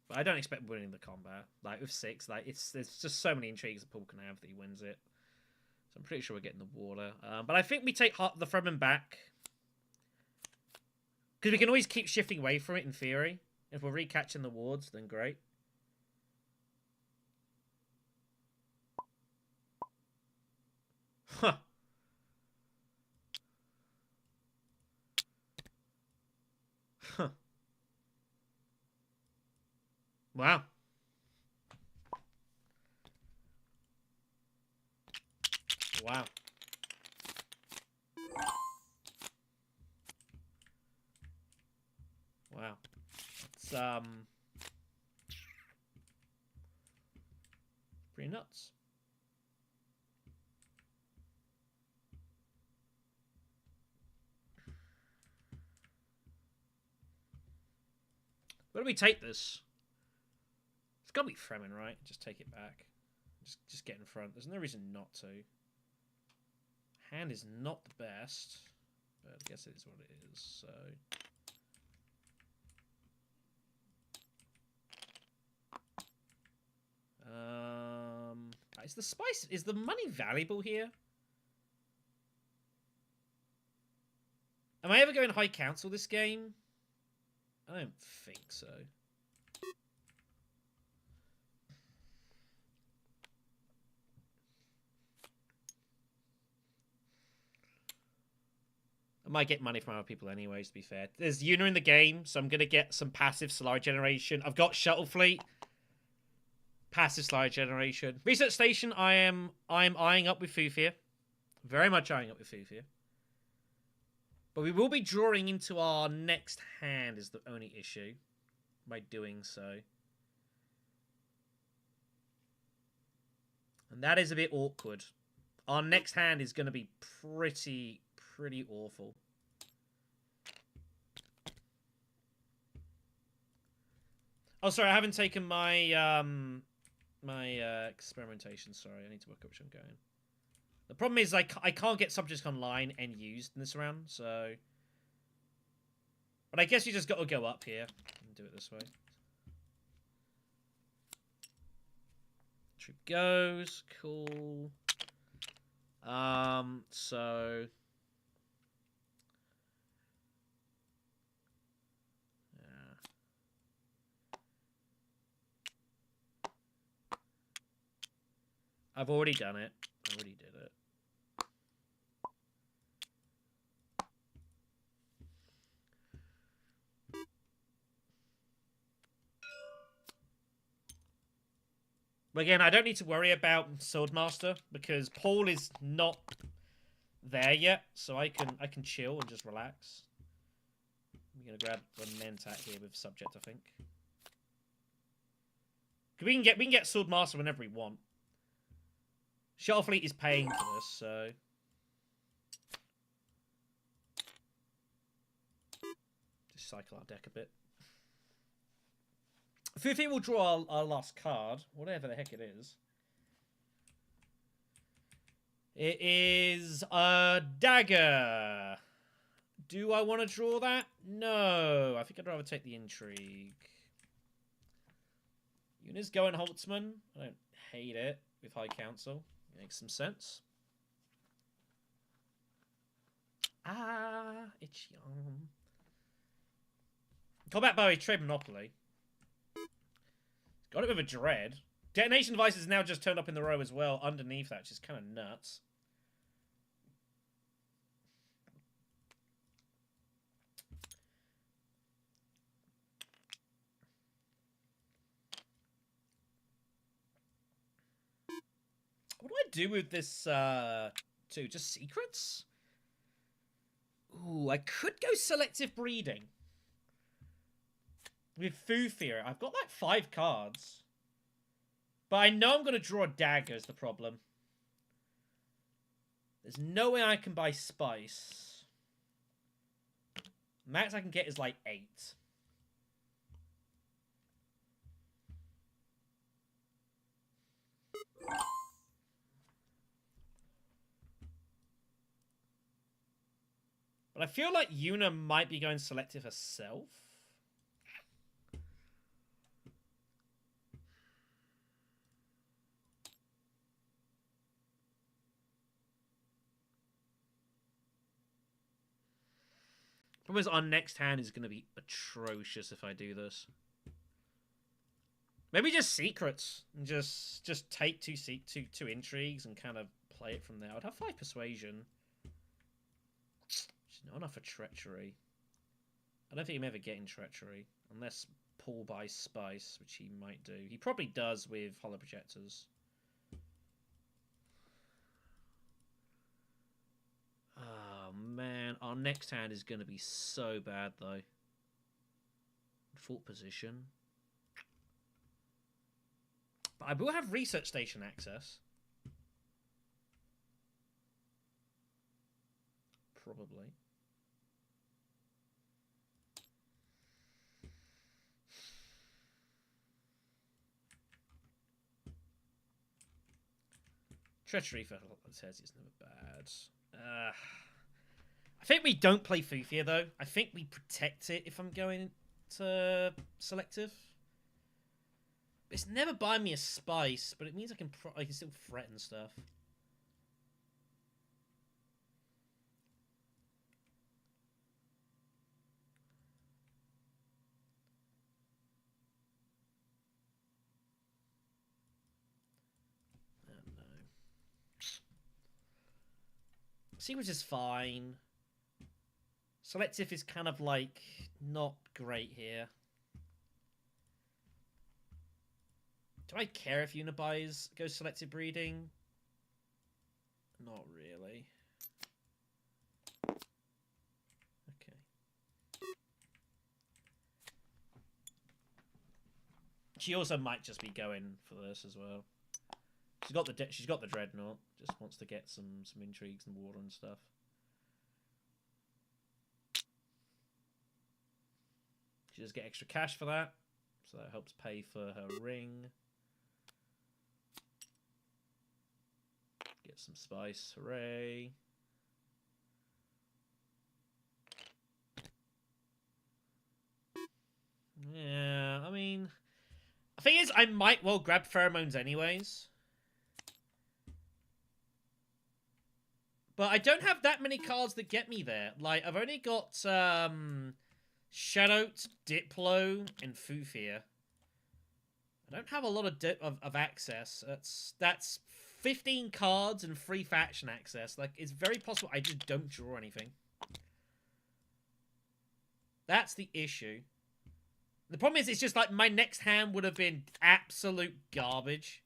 But I don't expect winning the combat. Like, with 6, like, there's just so many intrigues that Paul can have that he wins it. So I'm pretty sure we're getting the water. But I think we take the Fremen back. Because we can always keep shifting away from it, in theory. If we're recatching the wards, then great. Huh. Huh. Wow. Wow. Wow. It's pretty nuts. Where do we take this? It's got to be Fremen, right? Just take it back. Just get in front. There's no reason not to. Hand is not the best, but I guess it is what it is. So is the spice, is the money valuable here? Am I ever going High Council this game? I don't think so. I might get money from other people anyways, to be fair. There's Yuna in the game, so I'm going to get some passive Solari generation. I've got Shuttle Fleet. Passive Solari generation. Research Station, I'm eyeing up with Fufir. Very much eyeing up with Fufir. But we will be drawing into our next hand is the only issue. By doing so. And that is a bit awkward. Our next hand is going to be pretty awful. Oh, sorry, I haven't taken my experimentation. Sorry, I need to work out which I'm going. The problem is I can't get subjects online and used in this round, so... But I guess you just got to go up here and do it this way. Troop goes. Cool. so... Yeah. I've already done it. I already did it. But again, I don't need to worry about Swordmaster because Paul is not there yet, so I can chill and just relax. I'm gonna grab the Mentat here with subject, I think. We can get Swordmaster whenever we want. Shuttlefleet is paying for this, so just cycle our deck a bit. Fufi will draw our last card, whatever the heck it is. It is a dagger. Do I want to draw that? No. I think I'd rather take the intrigue. Una's going Holtzman. I don't hate it with High Council. Makes some sense. Ah, itchy arm. Combat Bowie, trade Monopoly. Got it with a dread. Detonation devices now just turned up in the row as well underneath that, which is kind of nuts. What do I do with this, two? Just secrets? Ooh, I could go selective breeding. With Thufir, I've got like 5 cards. But I know I'm going to draw a dagger is the problem. There's no way I can buy Spice. Max I can get is like 8. But I feel like Una might be going selective herself. Problem is, our next hand is going to be atrocious if I do this. Maybe just secrets and just take two intrigues and kind of play it from there. I'd have 5 persuasion. Which is not enough for treachery. I don't think I'm ever getting treachery unless Paul buys Spice, which he might do. He probably does with hollow projectors. Oh man, our next hand is going to be so bad though. Default position. But I will have research station access. Probably. Treachery for says it's never bad. I think we don't play Thufir though. I think we protect it if I'm going to selective. It's never buying me a Spice, but it means I can still threaten stuff. Oh no. Secret is fine. Selective is kind of like not great here. Do I care if Unibuys goes selective breeding? Not really. Okay. She also might just be going for this as well. She's got the Dreadnought. Just wants to get some intrigues and water and stuff. She does get extra cash for that, so that helps pay for her ring. Get some Spice, hooray. Yeah, I mean, the thing is, I might well grab Pheromones anyways. But I don't have that many cards that get me there. Like, I've only got Shadowt, Diplo, and Fufir. I don't have a lot of access. That's 15 cards and 3 faction access. Like, it's very possible I just don't draw anything. That's the issue. The problem is, it's just like my next hand would have been absolute garbage.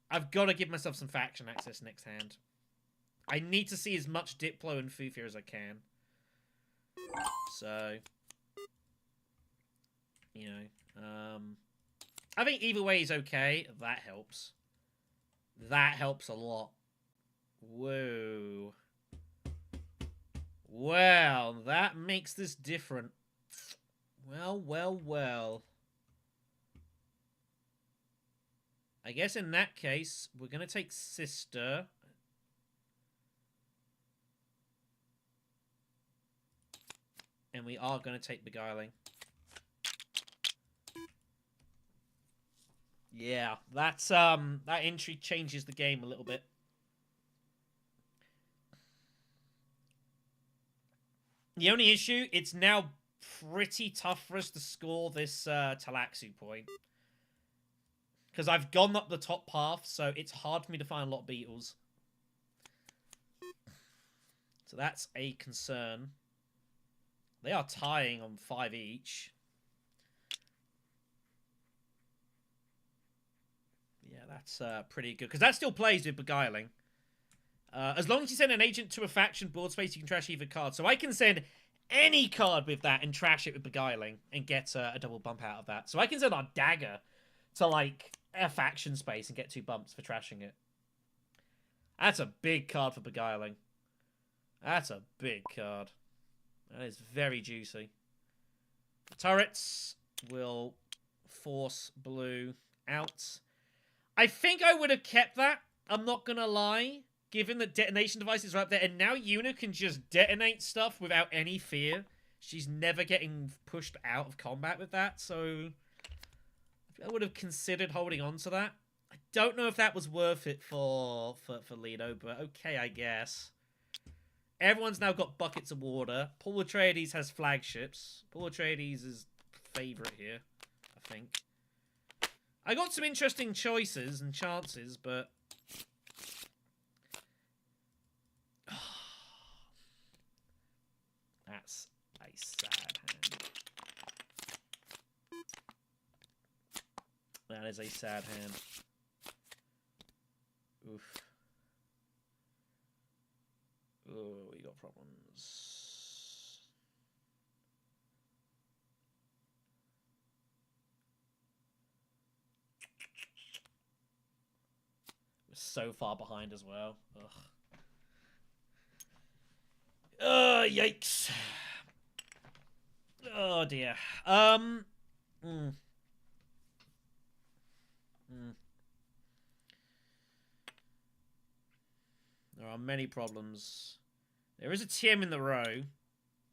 I've got to give myself some faction access next hand. I need to see as much Diplo and Fufir as I can. So, you know, I think either way is okay. That helps. That helps a lot. Whoa. Well, that makes this different. Well, well, well. I guess in that case, we're going to take Sister. And we are going to take Beguiling. Yeah, that's that entry changes the game a little bit. The only issue, it's now pretty tough for us to score this Talaxu point. Because I've gone up the top path, so it's hard for me to find a lot of beetles. So that's a concern. They are tying on 5 each. Yeah, that's pretty good. Because that still plays with Beguiling. As long as you send an agent to a faction board space, you can trash either card. So I can send any card with that and trash it with Beguiling and get a double bump out of that. So I can send our Dagger to, like, a faction space and get 2 bumps for trashing it. That's a big card for Beguiling. That's a big card. That is very juicy. The turrets will force blue out. I think I would have kept that. I'm not going to lie. Given that detonation devices are up there. And now Yuna can just detonate stuff without any fear. She's never getting pushed out of combat with that. So I would have considered holding on to that. I don't know if that was worth it for Lido. But okay, I guess. Everyone's now got buckets of water. Paul Atreides has flagships. Paul Atreides is favorite here, I think. I got some interesting choices and chances, but that's a sad hand. That is a sad hand. Oof. Oh, we got problems. We're so far behind as well. Ugh. Yikes. Oh dear. There are many problems. There is a TM in the row,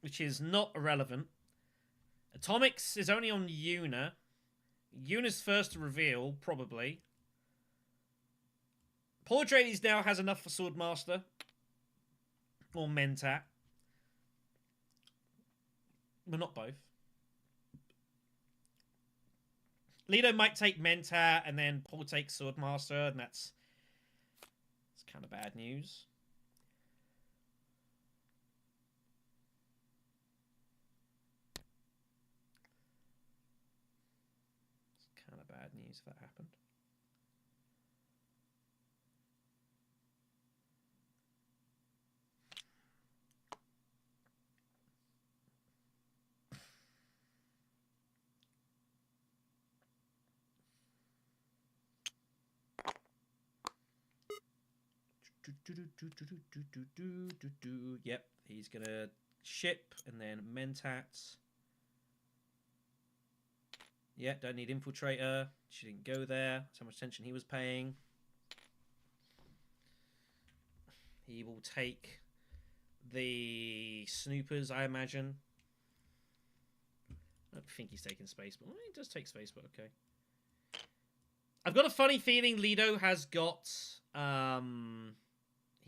which is not irrelevant. Atomics is only on Yuna. Yuna's first to reveal, probably. Paul Atreides now has enough for Swordmaster. Or Mentat. But not both. Lido might take Mentat, and then Paul takes Swordmaster, and that's kind of bad news. It's kind of bad news if that happened. Yep, he's gonna ship and then Mentat. Yeah, don't need Infiltrator. She didn't go there. That's how much attention he was paying. He will take the Snoopers, I imagine. I don't think he's taking space, but he does take space, but okay. I've got a funny feeling Lido has got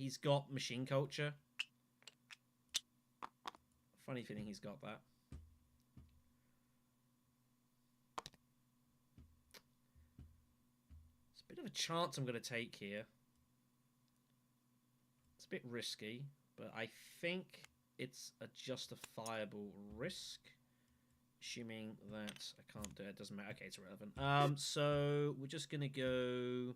He's got machine culture. Funny feeling he's got that. It's a bit of a chance I'm going to take here. It's a bit risky, but I think it's a justifiable risk. Assuming that I can't do it, doesn't matter. Okay, it's irrelevant. So we're just gonna go.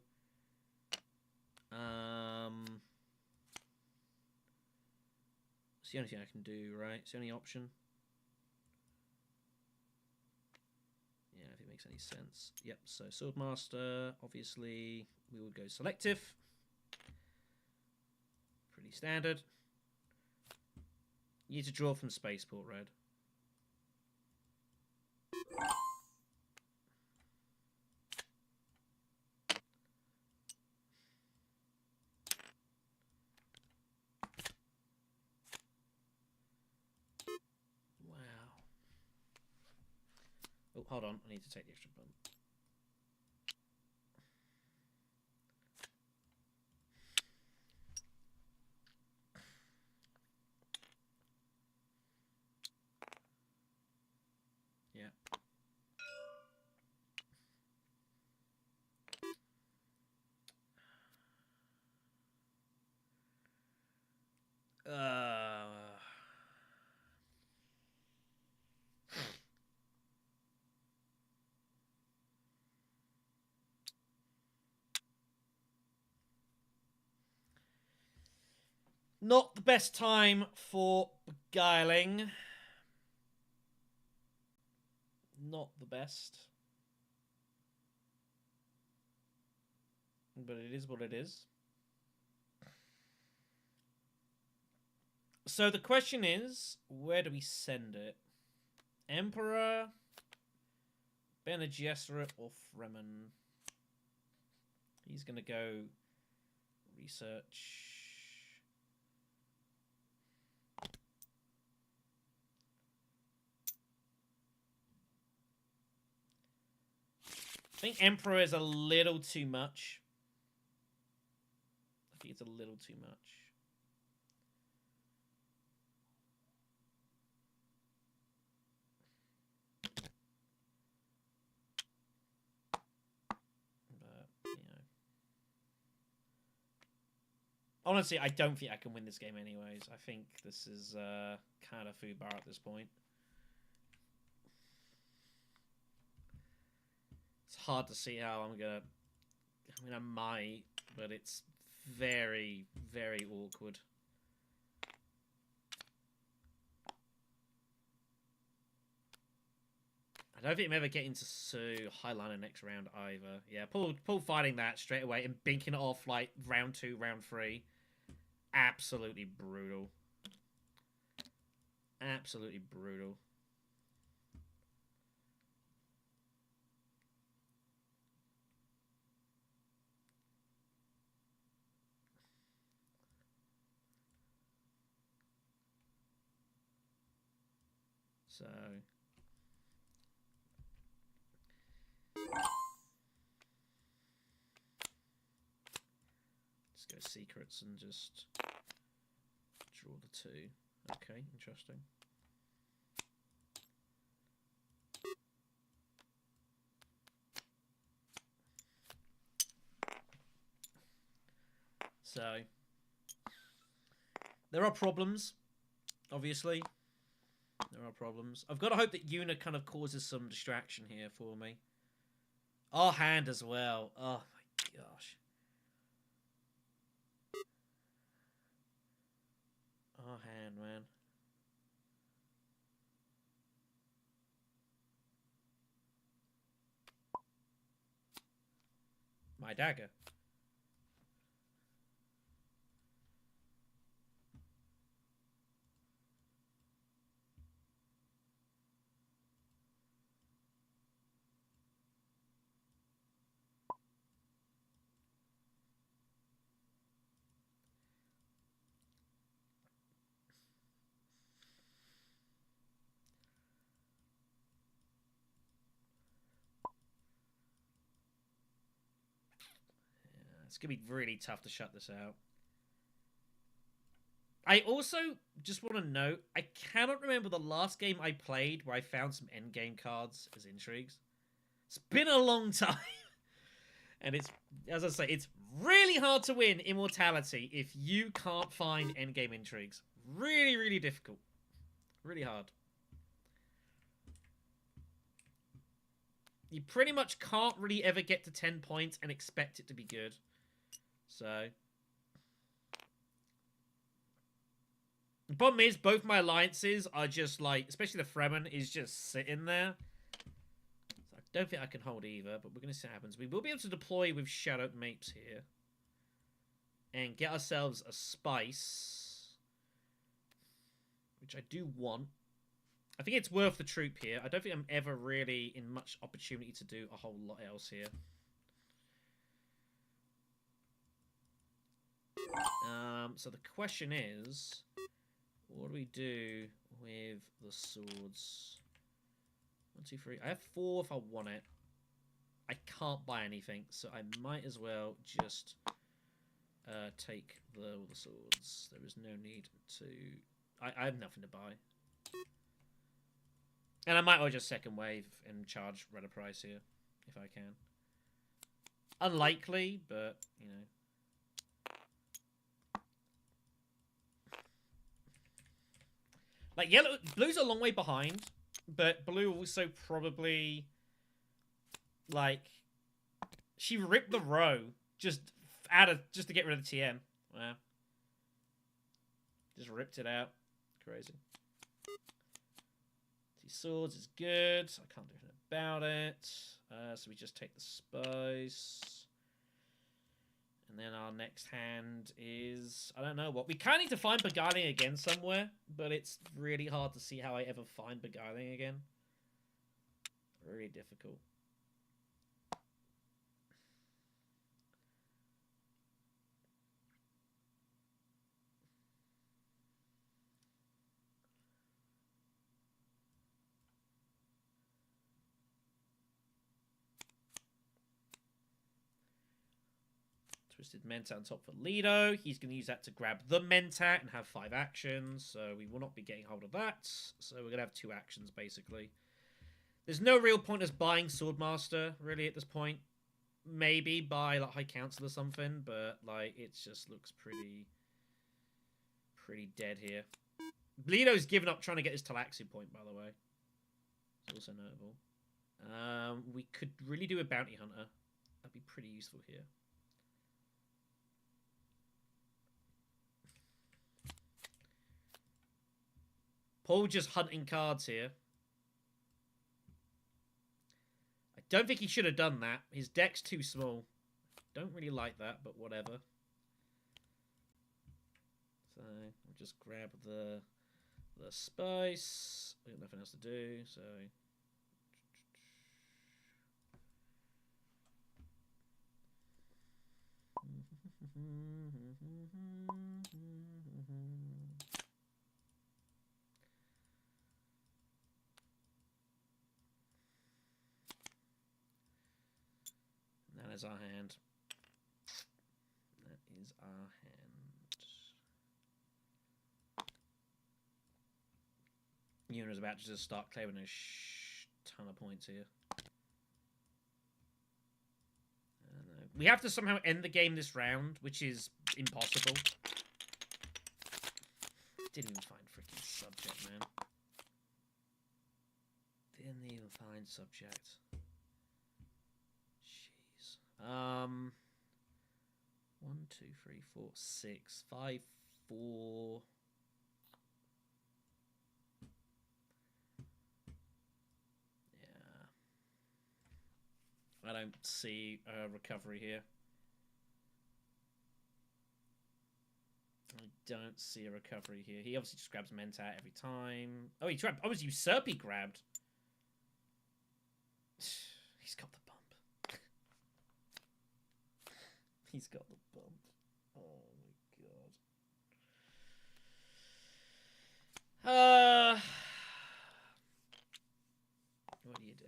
It's the only thing I can do, right? It's the only option. Yeah, if it makes any sense. Yep. So Swordmaster, obviously, we would go selective. Pretty standard. You need to draw from Spaceport, Red. Oh, hold on. I need to take the extra bump. Yeah. Not the best time for beguiling. Not the best. But it is what it is. So the question is, where do we send it? Emperor, Bene Gesserit, or Fremen? He's going to go research. I think Emperor is a little too much. I think it's a little too much. But, you know. Honestly, I don't think I can win this game anyways. I think this is kind of food bar at this point. It's hard to see how I'm gonna. I mean, I might, but it's very, very awkward. I don't think I'm ever getting to Highliner next round either. Yeah, Paul fighting that straight away and binking it off like round 2, round 3. Absolutely brutal. Absolutely brutal. So let's go secrets and just draw the 2. Okay, interesting. So there are problems, obviously. There are problems. I've got to hope that Yuna kind of causes some distraction here for me. Our hand as well. Oh my gosh. Our hand, man. My dagger. It's going to be really tough to shut this out. I also just want to note, I cannot remember the last game I played where I found some endgame cards as intrigues. It's been a long time. And it's, as I say, it's really hard to win Immortality if you can't find endgame intrigues. Really, really difficult. Really hard. You pretty much can't really ever get to 10 points and expect it to be good. So... the problem is, both my alliances are just like, especially the Fremen is just sitting there. So I don't think I can hold either, but we're going to see what happens. We will be able to deploy with Shadow Mapes here. And get ourselves a Spice. Which I do want. I think it's worth the troop here. I don't think I'm ever really in much opportunity to do a whole lot else here. So the question is... what do we do with the swords? 1, 2, 3. I have 4 if I want it. I can't buy anything, so I might as well just take all the swords. There is no need to... I have nothing to buy. And I might well just second wave and charge Redder price here, if I can. Unlikely, but, you know. Like, yellow, blue's a long way behind, but blue also probably, like, she ripped the row just to get rid of the TM. Wow. Just ripped it out. Crazy. These swords is good. I can't do anything about it. So we just take the Spice. And then our next hand is... I don't know what. We kind of need to find Beguiling again somewhere, but it's really hard to see how I ever find Beguiling again. Really difficult. Twisted Mentat on top for Lido. He's going to use that to grab the Mentat and have 5 actions. So we will not be getting hold of that. So we're going to have 2 actions, basically. There's no real point us buying Swordmaster, really, at this point. Maybe buy, like, High Council or something. But, like, it just looks pretty dead here. Lido's given up trying to get his Talaxi point, by the way. It's also notable. We could really do a Bounty Hunter. That'd be pretty useful here. Paul just hunting cards here. I don't think he should have done that. His deck's too small. Don't really like that, but whatever. So we'll just grab the Spice. I got nothing else to do, so... That is our hand. That is our hand. Yuna's about to just start clearing a ton of points here. We have to somehow end the game this round, which is impossible. Didn't even find freaking subject, man. Didn't even find subject. Jeez. 1, 2, 3, 4, 6, 5, 4. I don't see a recovery here. I don't see a recovery here. He obviously just grabs Mentat every time. Oh, he grabbed... oh, it was Usurp he grabbed. He's got the bump. He's got the bump. Oh, my God. What do you do?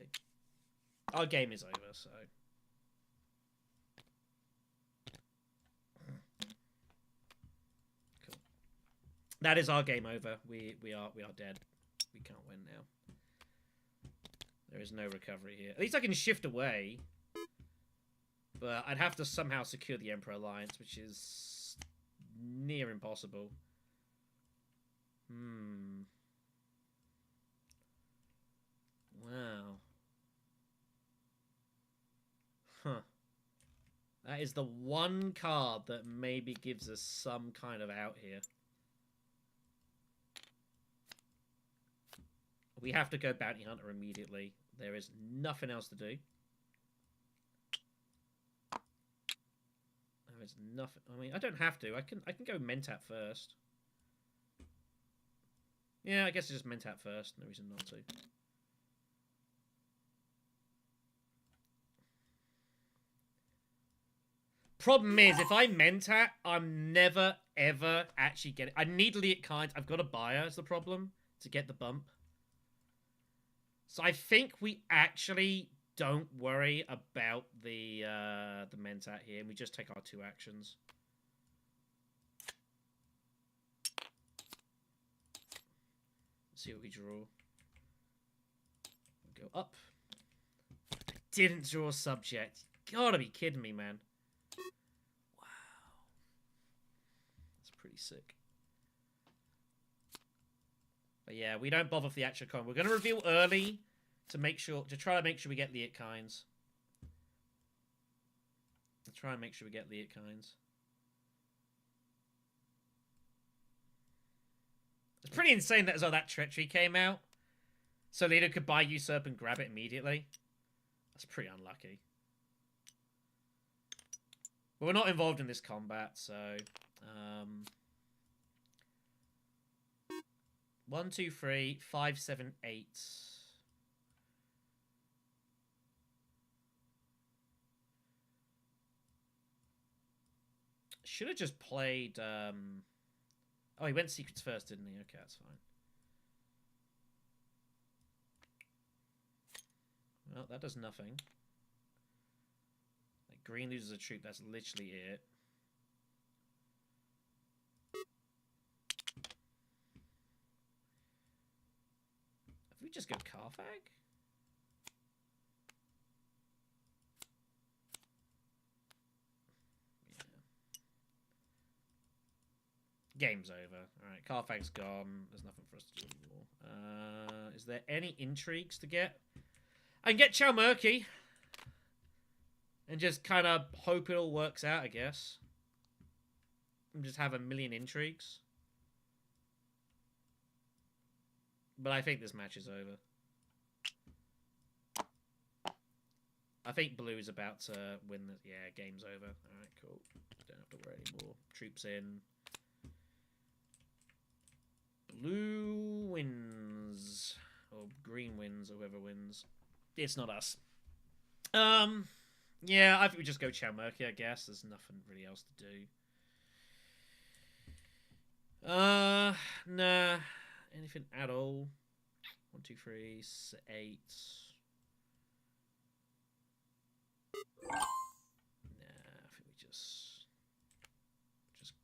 Our game is over, so... Cool. That is our game over. We are dead. We can't win now. There is no recovery here. At least I can shift away. But I'd have to somehow secure the Emperor Alliance, which is near impossible. Wow. Huh. That is the one card that maybe gives us some kind of out here. We have to go Bounty Hunter immediately. There is nothing else to do. There is nothing. I mean, I don't have to. I can go Mentat first. Yeah, I guess it's just Mentat first. No reason not to. Problem is, if I Mentat, I'm never, ever actually getting... I need Liat Kynes. I've got a buyer is the problem to get the bump. So I think we actually don't worry about the Mentat here, and we just take our 2 actions. Let's see what we draw. We'll go up. I didn't draw subject. You gotta be kidding me, man. Wow. That's pretty sick. But yeah, we don't bother for the actual coin. We're going to reveal early to try to make sure we get Liat Kynes. Try and make sure we get Liat Kynes. It's pretty insane that as well that treachery came out. So Leader could buy Usurp and grab it immediately. That's pretty unlucky. But we're not involved in this combat, so... 1, 2, 3, 5, 7, 8. Should have just played... Oh, he went Secrets first, didn't he? Okay, that's fine. Well, that does nothing. Like, green loses a troop, that's literally it. If we just go Carthag? Yeah. Game's over. Alright, Carthag's gone. There's nothing for us to do anymore. Is there any intrigues to get? I can get Chalmurky. And just kind of hope it all works out, I guess. And just have a million intrigues. But I think this match is over. I think blue is about to win the... Yeah, game's over. Alright, cool. Don't have to worry anymore. Troops in. Blue wins. Or green wins, or whoever wins. It's not us. Yeah, I think we just go Chalmurky, I guess. There's nothing really else to do. Nah. Anything at all? 1, 2, 3, 8. Nah, I think we just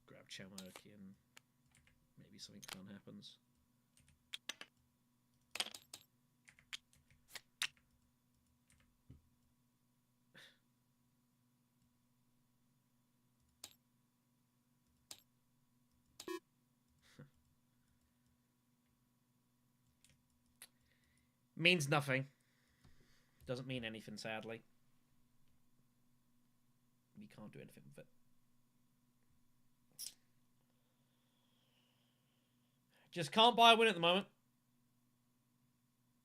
grab Chalmurky and maybe something fun happens. Means nothing. Doesn't mean anything, sadly. We can't do anything with it. Just can't buy a win at the moment.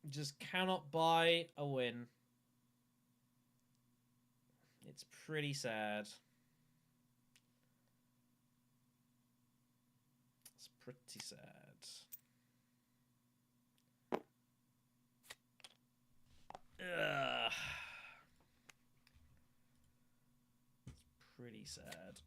Just cannot buy a win. It's pretty sad. It's pretty sad. Ugh. It's pretty sad.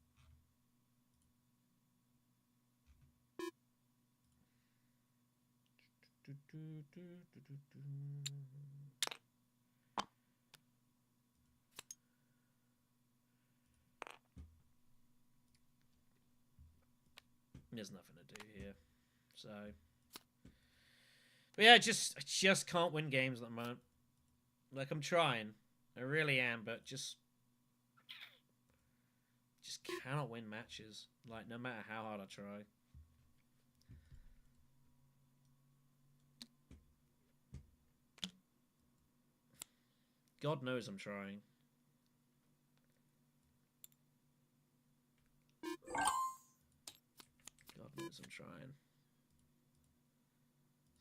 There's nothing to do here. So, but yeah, I just can't win games at the moment. Like, I'm trying, I really am, but just cannot win matches. Like, no matter how hard I try. God knows I'm trying. God knows I'm trying.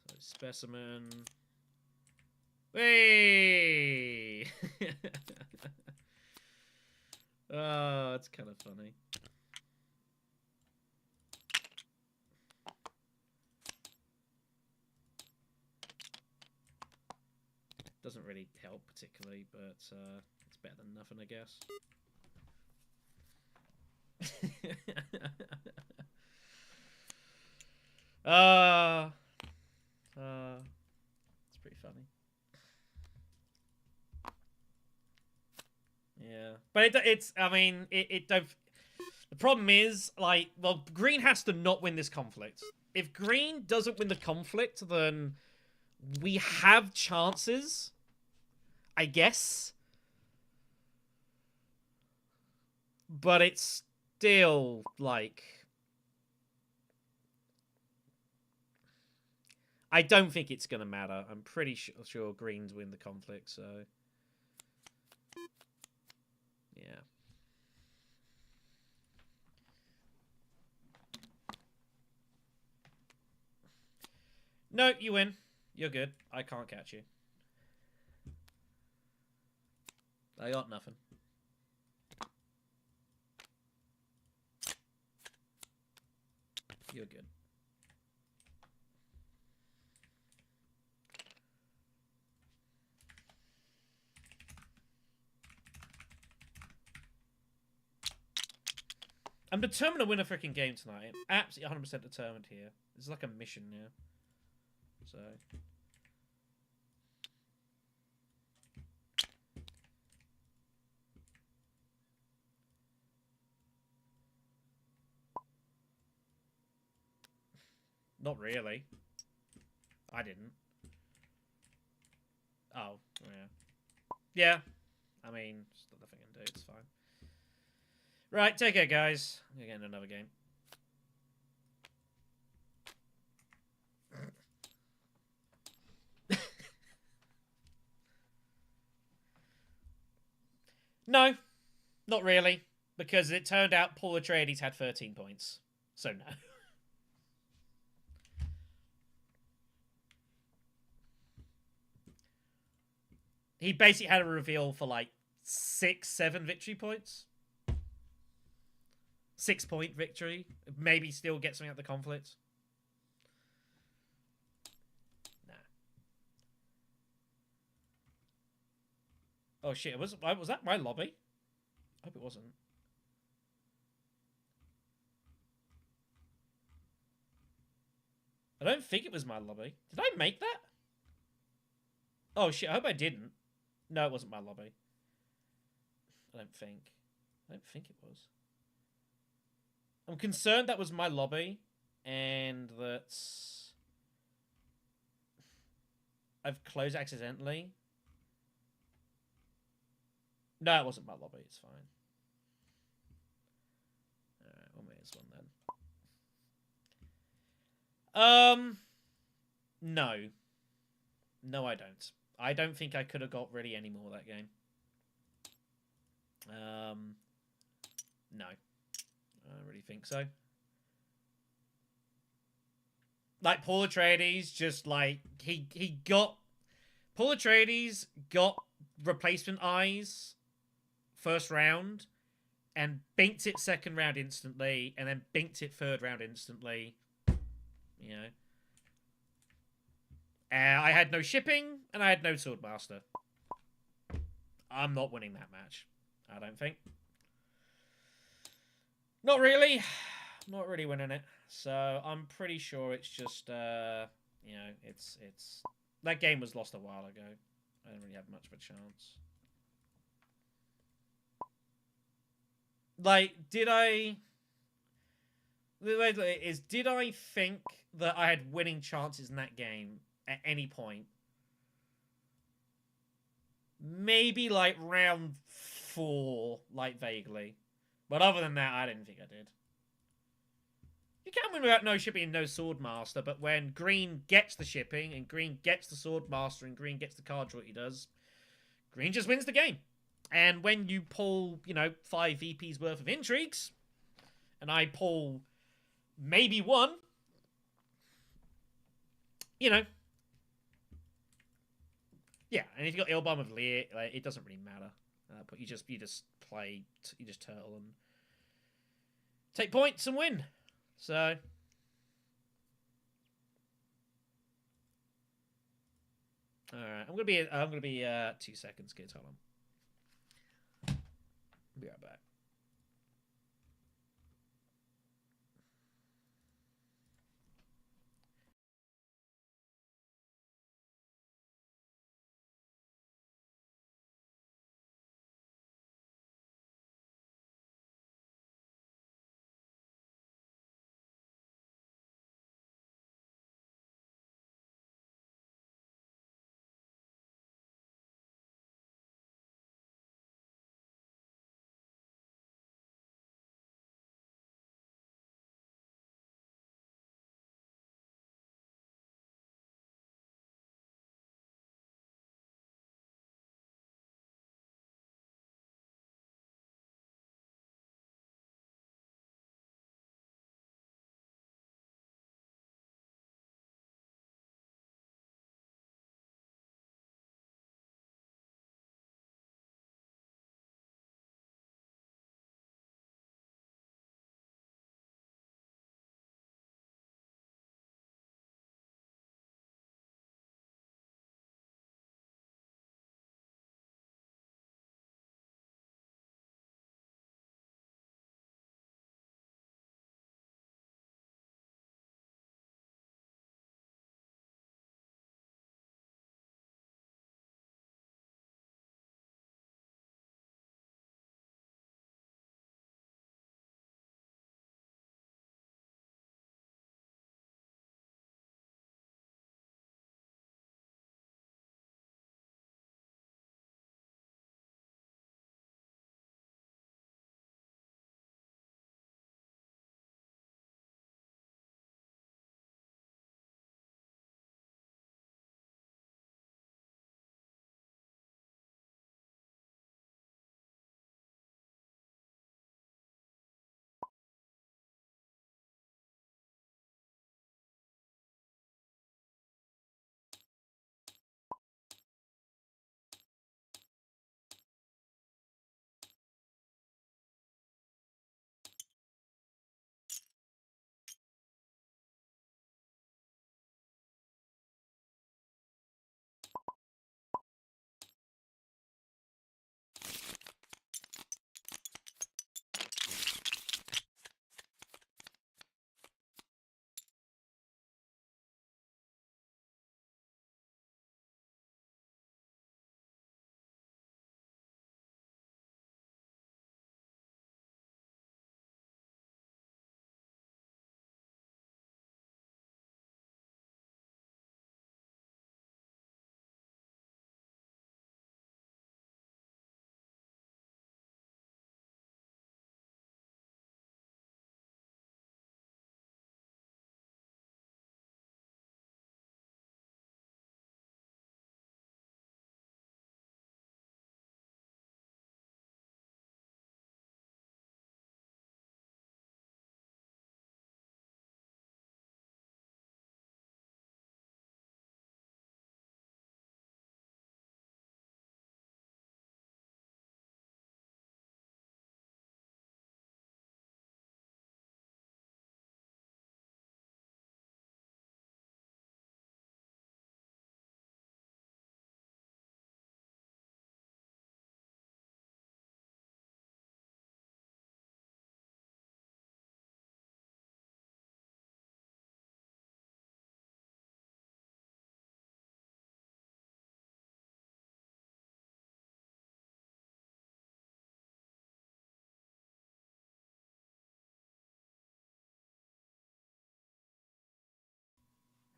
So, specimen. Hey! Oh, it's kind of funny. Doesn't really help particularly, but it's better than nothing, I guess. It's pretty funny. Yeah, but it's. I mean, it don't. The problem is, like, well, green has to not win this conflict. If green doesn't win the conflict, then we have chances, I guess. But it's still, like... I don't think it's going to matter. I'm pretty sure greens win the conflict, so... Yeah. No, you win. You're good. I can't catch you. I got nothing. You're good. I'm determined to win a freaking game tonight. I'm absolutely 100% determined here. This is like a mission now. So... Not really. I didn't. Oh, yeah. Yeah. I mean, there's nothing I can do. It's fine. Right, take care, guys. I'm gonna get into another game. No, not really. Because it turned out Paul Atreides had 13 points. So, no. He basically had a reveal for like 6, 7 victory points. 6-point victory. Maybe still get something out of the conflict. Nah. Oh shit, was that my lobby? I hope it wasn't. I don't think it was my lobby. Did I make that? Oh shit, I hope I didn't. No, it wasn't my lobby. I don't think. I don't think it was. I'm concerned that was my lobby, and that I've closed accidentally. No, it wasn't my lobby. It's fine. Alright, we'll make this one then. No. No, I don't. I don't think I could have got really any more that game. No. I don't really think so. Like, Paul Atreides just, like, he got... Paul Atreides got replacement eyes first round, and binked it second round instantly, and then binked it third round instantly. You know. I had no shipping, and I had no Swordmaster. I'm not winning that match. I don't think. Not really. Not really winning it. So I'm pretty sure it's just, you know, it's... That game was lost a while ago. I didn't really have much of a chance. Like, did I... is, did I think that I had winning chances in that game at any point? Maybe like round 4, like vaguely. But other than that, I didn't think I did. You can win without no shipping and no swordmaster, but when green gets the shipping and green gets the swordmaster and green gets the card draw he does, green just wins the game. And when you pull, 5 VPs worth of intrigues, and I pull maybe 1, Yeah, and if you got Ilbom of Lear, like, it doesn't really matter. But you just turtle and take points and win. So all right, I'm gonna be 2 seconds, kids. Hold on. Be right back.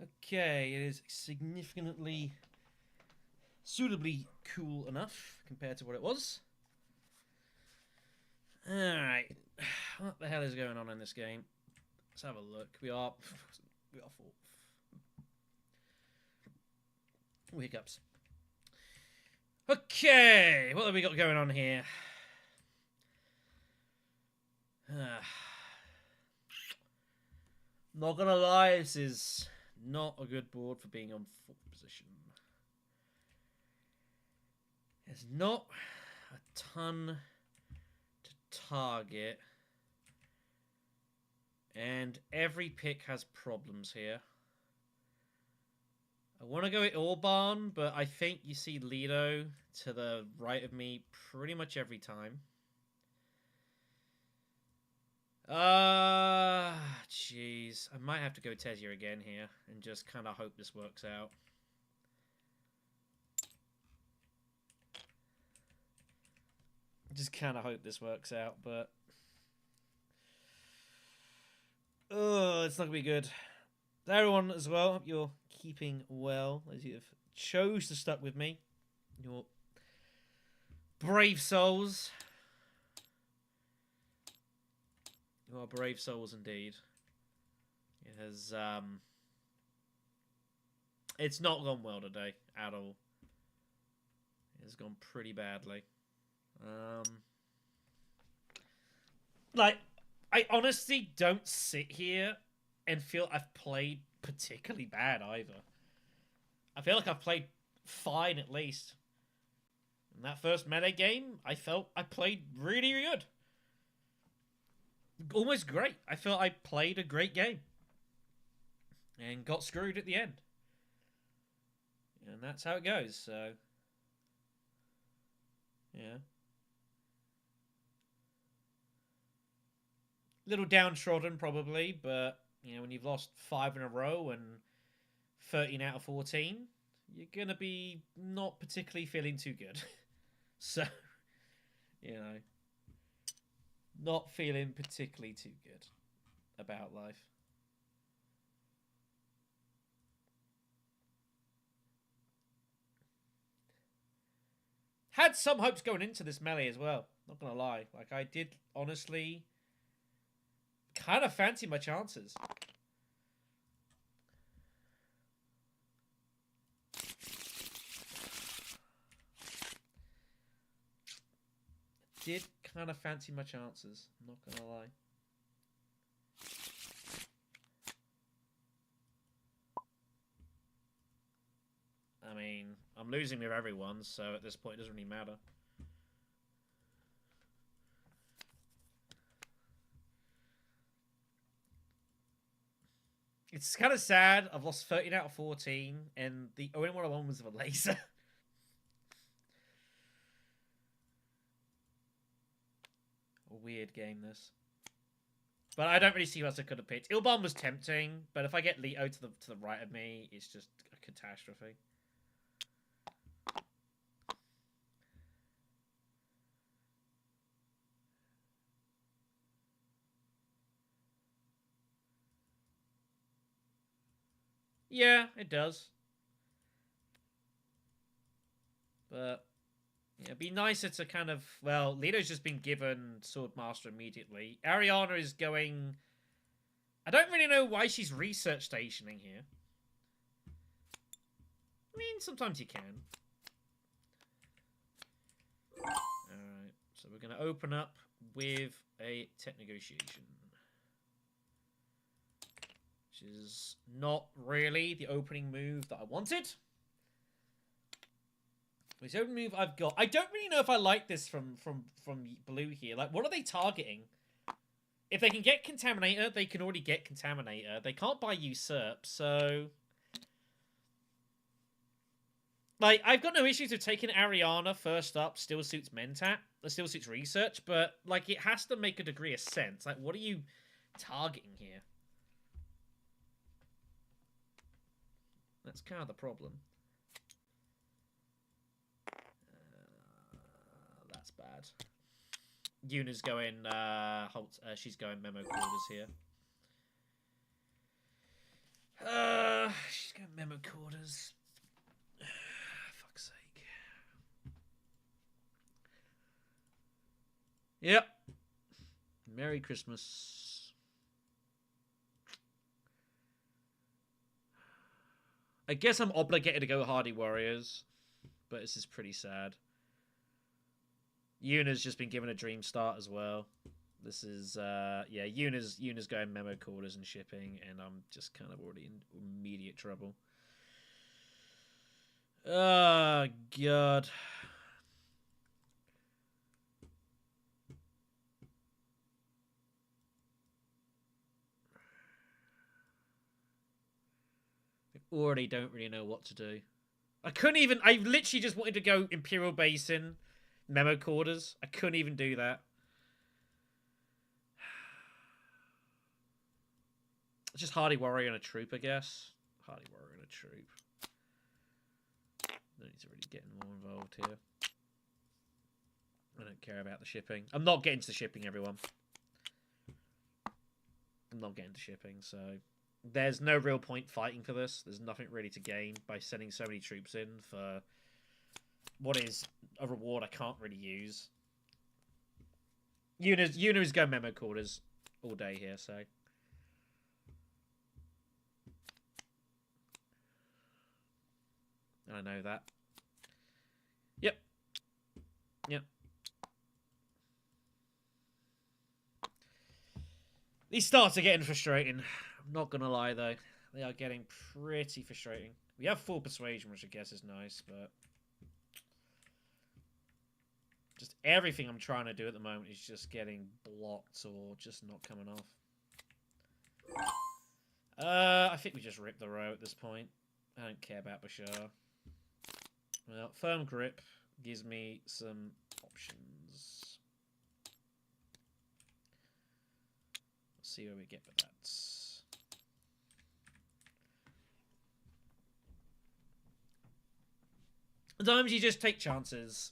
Okay, it is significantly, suitably cool enough compared to what it was. Alright. What the hell is going on in this game? Let's have a look. We are fourth. Ooh, hiccups. Okay, what have we got going on here? Not gonna lie, this is not a good board for being on 4th position. There's not a ton to target, and every pick has problems here. I want to go with Orban, but I think you see Lido to the right of me pretty much every time. Jeez. I might have to go Tezia again here and just kind of hope this works out. Just kind of hope this works out, but... oh, it's not going to be good. Everyone as well, hope you're keeping well as you have chose to stuck with me. Your brave souls. You are brave souls indeed. It has, it's not gone well today at all. It has gone pretty badly. Like, I honestly don't sit here and feel I've played particularly bad either. I feel like I've played fine at least. In that first melee game, I felt I played really good. Almost great. I felt I played a great game. And got screwed at the end. And that's how it goes, so... yeah. Little downtrodden, probably, but, you know, when you've lost 5 in a row and 13 out of 14, you're going to be not particularly feeling too good. So, you know, not feeling particularly too good about life. Had some hopes going into this melee as well, not going to lie. Like, I did honestly kind of fancy my chances. Did kind of fancy my chances, not gonna lie. I mean, I'm losing with everyone, so at this point it doesn't really matter. It's kind of sad. I've lost 13 out of 14, and the only one I won was with a laser. A weird game, this. But I don't really see who else I could have picked. Ilban was tempting, but if I get Leto to the right of me, it's just a catastrophe. Yeah, it does. But yeah, it'd be nicer to kind of... well, Leto's just been given Swordmaster immediately. Ariana is going... I don't really know why she's research stationing here. I mean, sometimes you can. Alright, so we're going to open up with a tech negotiation. Which is not really the opening move that I wanted. The opening move I've got... I don't really know if I like this from Blue here. Like, what are they targeting? If they can get Contaminator, they can already get Contaminator. They can't buy Usurp, so... like, I've got no issues with taking Ariana first up, still suits Mentat, still suits Research, but, like, it has to make a degree of sense. Like, what are you targeting here? That's kind of the problem. That's bad. Yuna's going, she's going memo quarters here. Yep. Merry Christmas. I guess I'm obligated to go Hardy Warriors, but this is pretty sad. Yuna's just been given a dream start as well. This is, yeah, Yuna's going memo quarters and shipping, and I'm just kind of already in immediate trouble. Oh, God. I already don't really know what to do. I literally just wanted to go Imperial Basin, memo quarters. I couldn't even do that. It's just Hardy Warrior and a troop, I guess. Hardy Warrior and a troop. Don't need to really get more involved here. I don't care about the shipping. I'm not getting to the shipping, everyone. I'm not getting to shipping, so... There's no real point fighting for this. There's nothing really to gain by sending so many troops in for what is a reward I can't really use. Yuna's going memo quarters all day here, so... I know that. Yep. Yep. These starts are getting frustrating. I'm not gonna lie though. They are getting pretty frustrating. We have full persuasion, which I guess is nice, but just everything I'm trying to do at the moment is just getting blocked or just not coming off. I think we just rip the row at this point. I don't care about Bashar. Well, firm grip gives me some options. Let's see where we get with that. Sometimes you just take chances.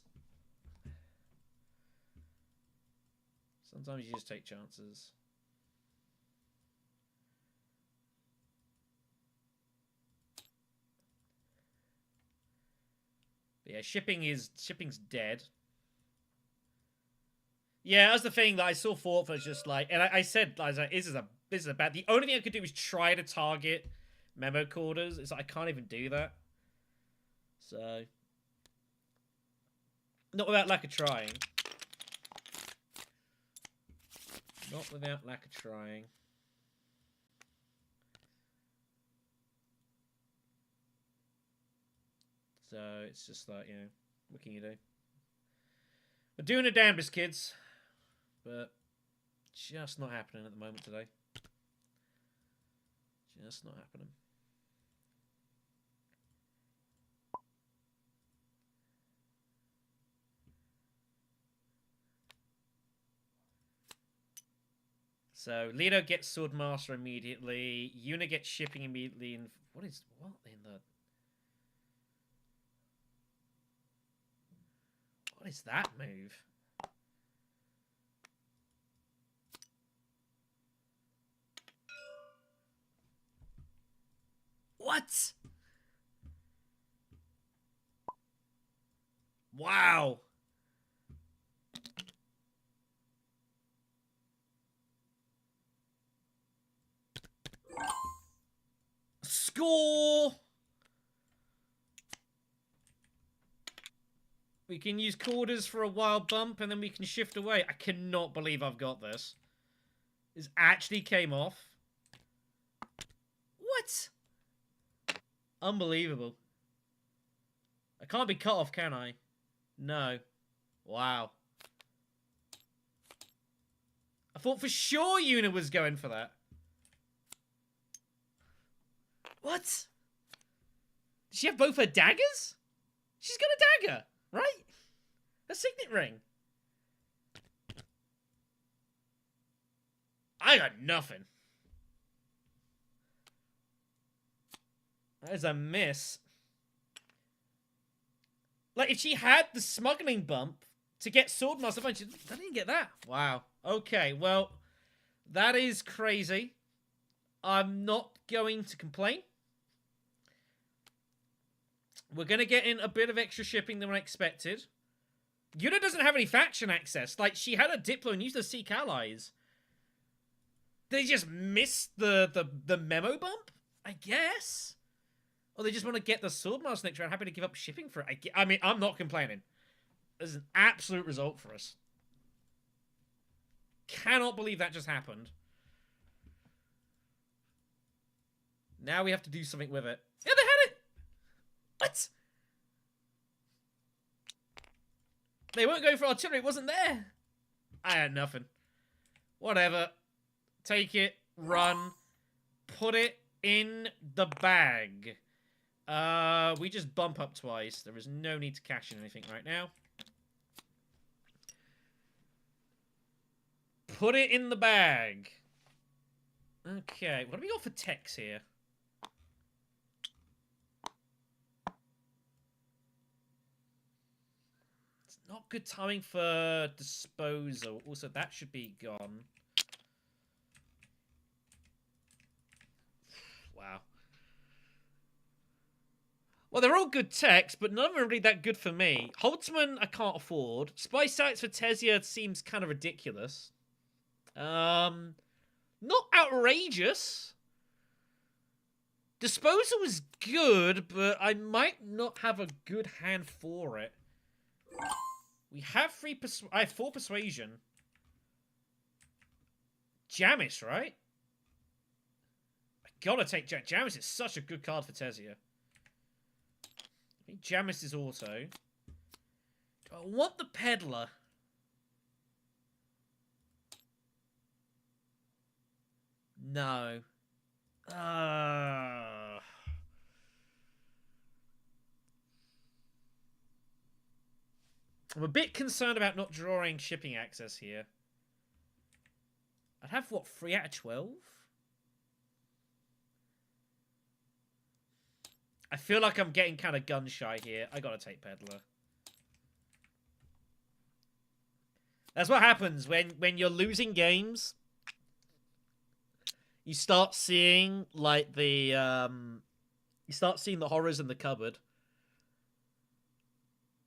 Sometimes you just take chances. But yeah, shipping's dead. Yeah, that's the thing that I saw Fort was just like, and I said, I was like, this is a bad. The only thing I could do was try to target memo quarters. It's like I can't even do that. So. Not without lack of trying. Not without lack of trying. So it's just like, you know, what can you do? We're doing our damnedest, kids. But just not happening at the moment today. Just not happening. So Lido gets Swordmaster immediately. Yuna gets shipping immediately. And what in the? What is that move? What? Wow. Score! We can use quarters for a wild bump and then we can shift away. I cannot believe I've got this. This actually came off. What? Unbelievable. I can't be cut off, can I? No. Wow. I thought for sure Yuna was going for that. What? Does she have both her daggers? She's got a dagger, right? A signet ring. I got nothing. That is a miss. Like, if she had the smuggling bump to get Swordmaster, I didn't get that. Wow. Okay, well, that is crazy. I'm not going to complain. We're going to get in a bit of extra shipping than I expected. Yuna doesn't have any faction access. Like, she had a Diplo and used to seek allies. They just missed the memo bump, I guess? Or they just want to get the Swordmaster next round. Happy to give up shipping for it. I mean, I'm not complaining. This is an absolute result for us. Cannot believe that just happened. Now we have to do something with it. Yeah, they had it! What? They weren't going for artillery. It wasn't there. I had nothing. Whatever. Take it. Run. Put it in the bag. We just bump up twice. There is no need to cash in anything right now. Put it in the bag. Okay. What do we got for techs here? Not good timing for disposal. Also, that should be gone. Wow. Well, they're all good techs, but none of them are really that good for me. Holtzman, I can't afford. Spy sites for Tesia seems kind of ridiculous. Not outrageous. Disposal is good, but I might not have a good hand for it. We have I have 4 persuasion. Jamis, right? I gotta take Jamis is such a good card for Tesia. I think Jamis is auto. Do I want the Peddler? No. I'm a bit concerned about not drawing shipping access here. I'd have, what, 3 out of 12? I feel like I'm getting kind of gun-shy here. I gotta take Peddler. That's what happens when you're losing games. You start seeing, like, the, you start seeing the horrors in the cupboard.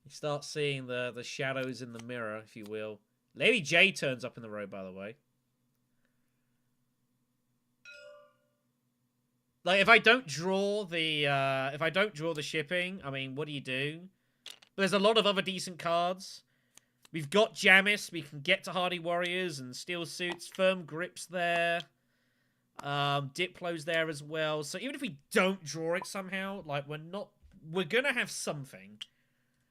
You start seeing the shadows in the mirror, if you will. Lady J turns up in the row, by the way. Like, if I don't draw the shipping, I mean, what do? There's a lot of other decent cards. We've got Jamis. We can get to Hardy Warriors and Steel Suits. Firm Grips there. Diplo's there as well. So even if we don't draw it somehow, like, we're gonna have something.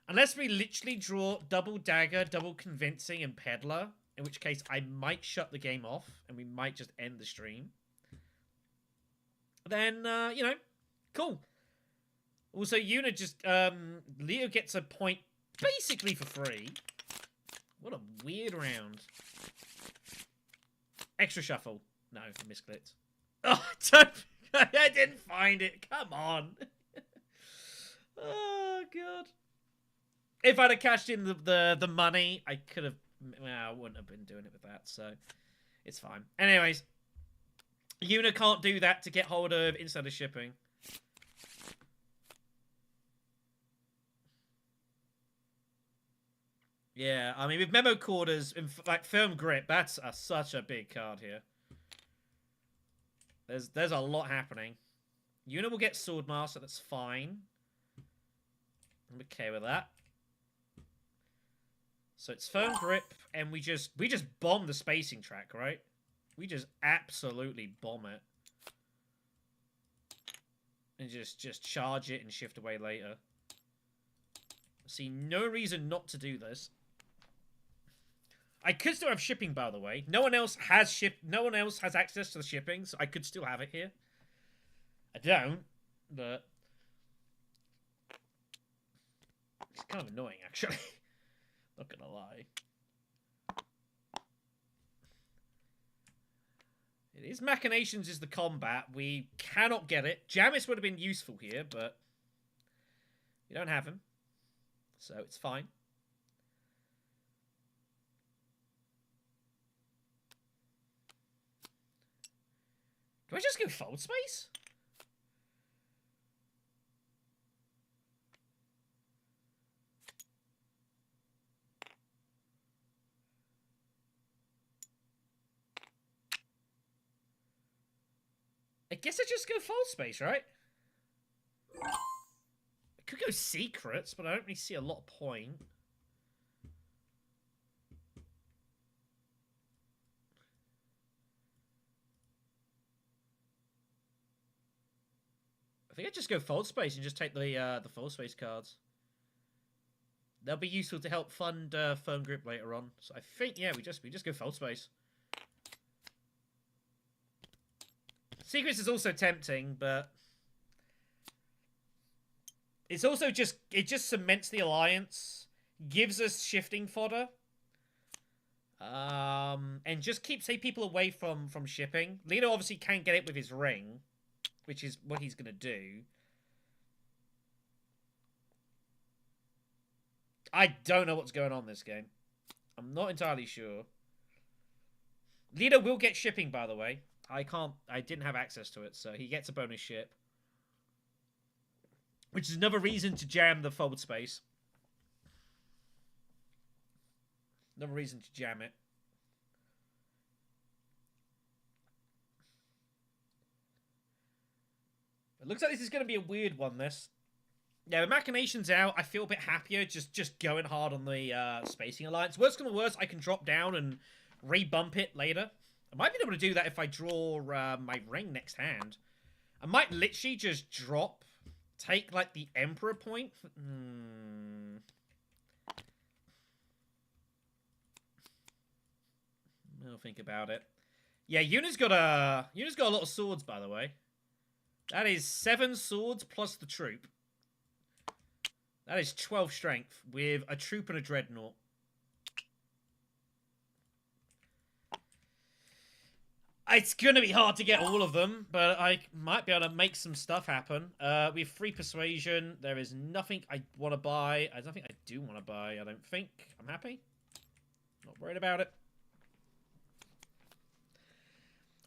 Unless we literally draw Double Dagger, Double Convincing, and Peddler, in which case I might shut the game off, and we might just end the stream. Then, you know, cool. Also, Yuna just, Leo gets a point basically for free. What a weird round. Extra shuffle. No, I misclicked. Oh, I didn't find it. Come on. Oh, God. If I'd have cashed in the money, I could have... Well, I wouldn't have been doing it with that, so... It's fine. Anyways. Yuna can't do that to get hold of insider shipping. Yeah, I mean, with Memo Quarters, like, Firm Grip, that's such a big card here. There's a lot happening. Yuna will get Swordmaster, that's fine. I'm okay with that. So it's Firm Grip, and we just bomb the spacing track, right? We just absolutely bomb it. And just charge it and shift away later. See no reason not to do this. I could still have shipping, by the way. No one else has access to the shipping, so I could still have it here. I don't, but it's kind of annoying, actually. Not gonna lie. It is Machinations is the combat. We cannot get it. Jamis would have been useful here, but we don't have him. So it's fine. Do I just go fold space? I guess I just go full space, right? I could go secrets, but I don't really see a lot of point. I think I just go fold space and just take the fold space cards. They'll be useful to help fund Firm Grip later on. So I think, yeah, we just go fold space. Secrets is also tempting, but it's also it just cements the alliance, gives us shifting fodder, and just keeps people away from shipping. Lito obviously can get it with his ring, which is what he's gonna do. I don't know what's going on this game. I'm not entirely sure. Lito will get shipping, by the way. I didn't have access to it, so he gets a bonus ship. Which is another reason to jam the fold space. Another reason to jam it. It looks like this is going to be a weird one, this. Yeah, with Machinations out, I feel a bit happier just going hard on the Spacing Alliance. Worst come to worst, I can drop down and re-bump it later. I might be able to do that if I draw my ring next hand. I might literally just drop, take like the Emperor point. I'll think about it. Yeah, Yuna's got a lot of swords, by the way. That is 7 swords plus the troop. That is 12 strength with a troop and a dreadnought. It's going to be hard to get all of them, but I might be able to make some stuff happen. We have 3 persuasion. There is nothing I want to buy. I don't think I do want to buy. I don't think. I'm happy. Not worried about it.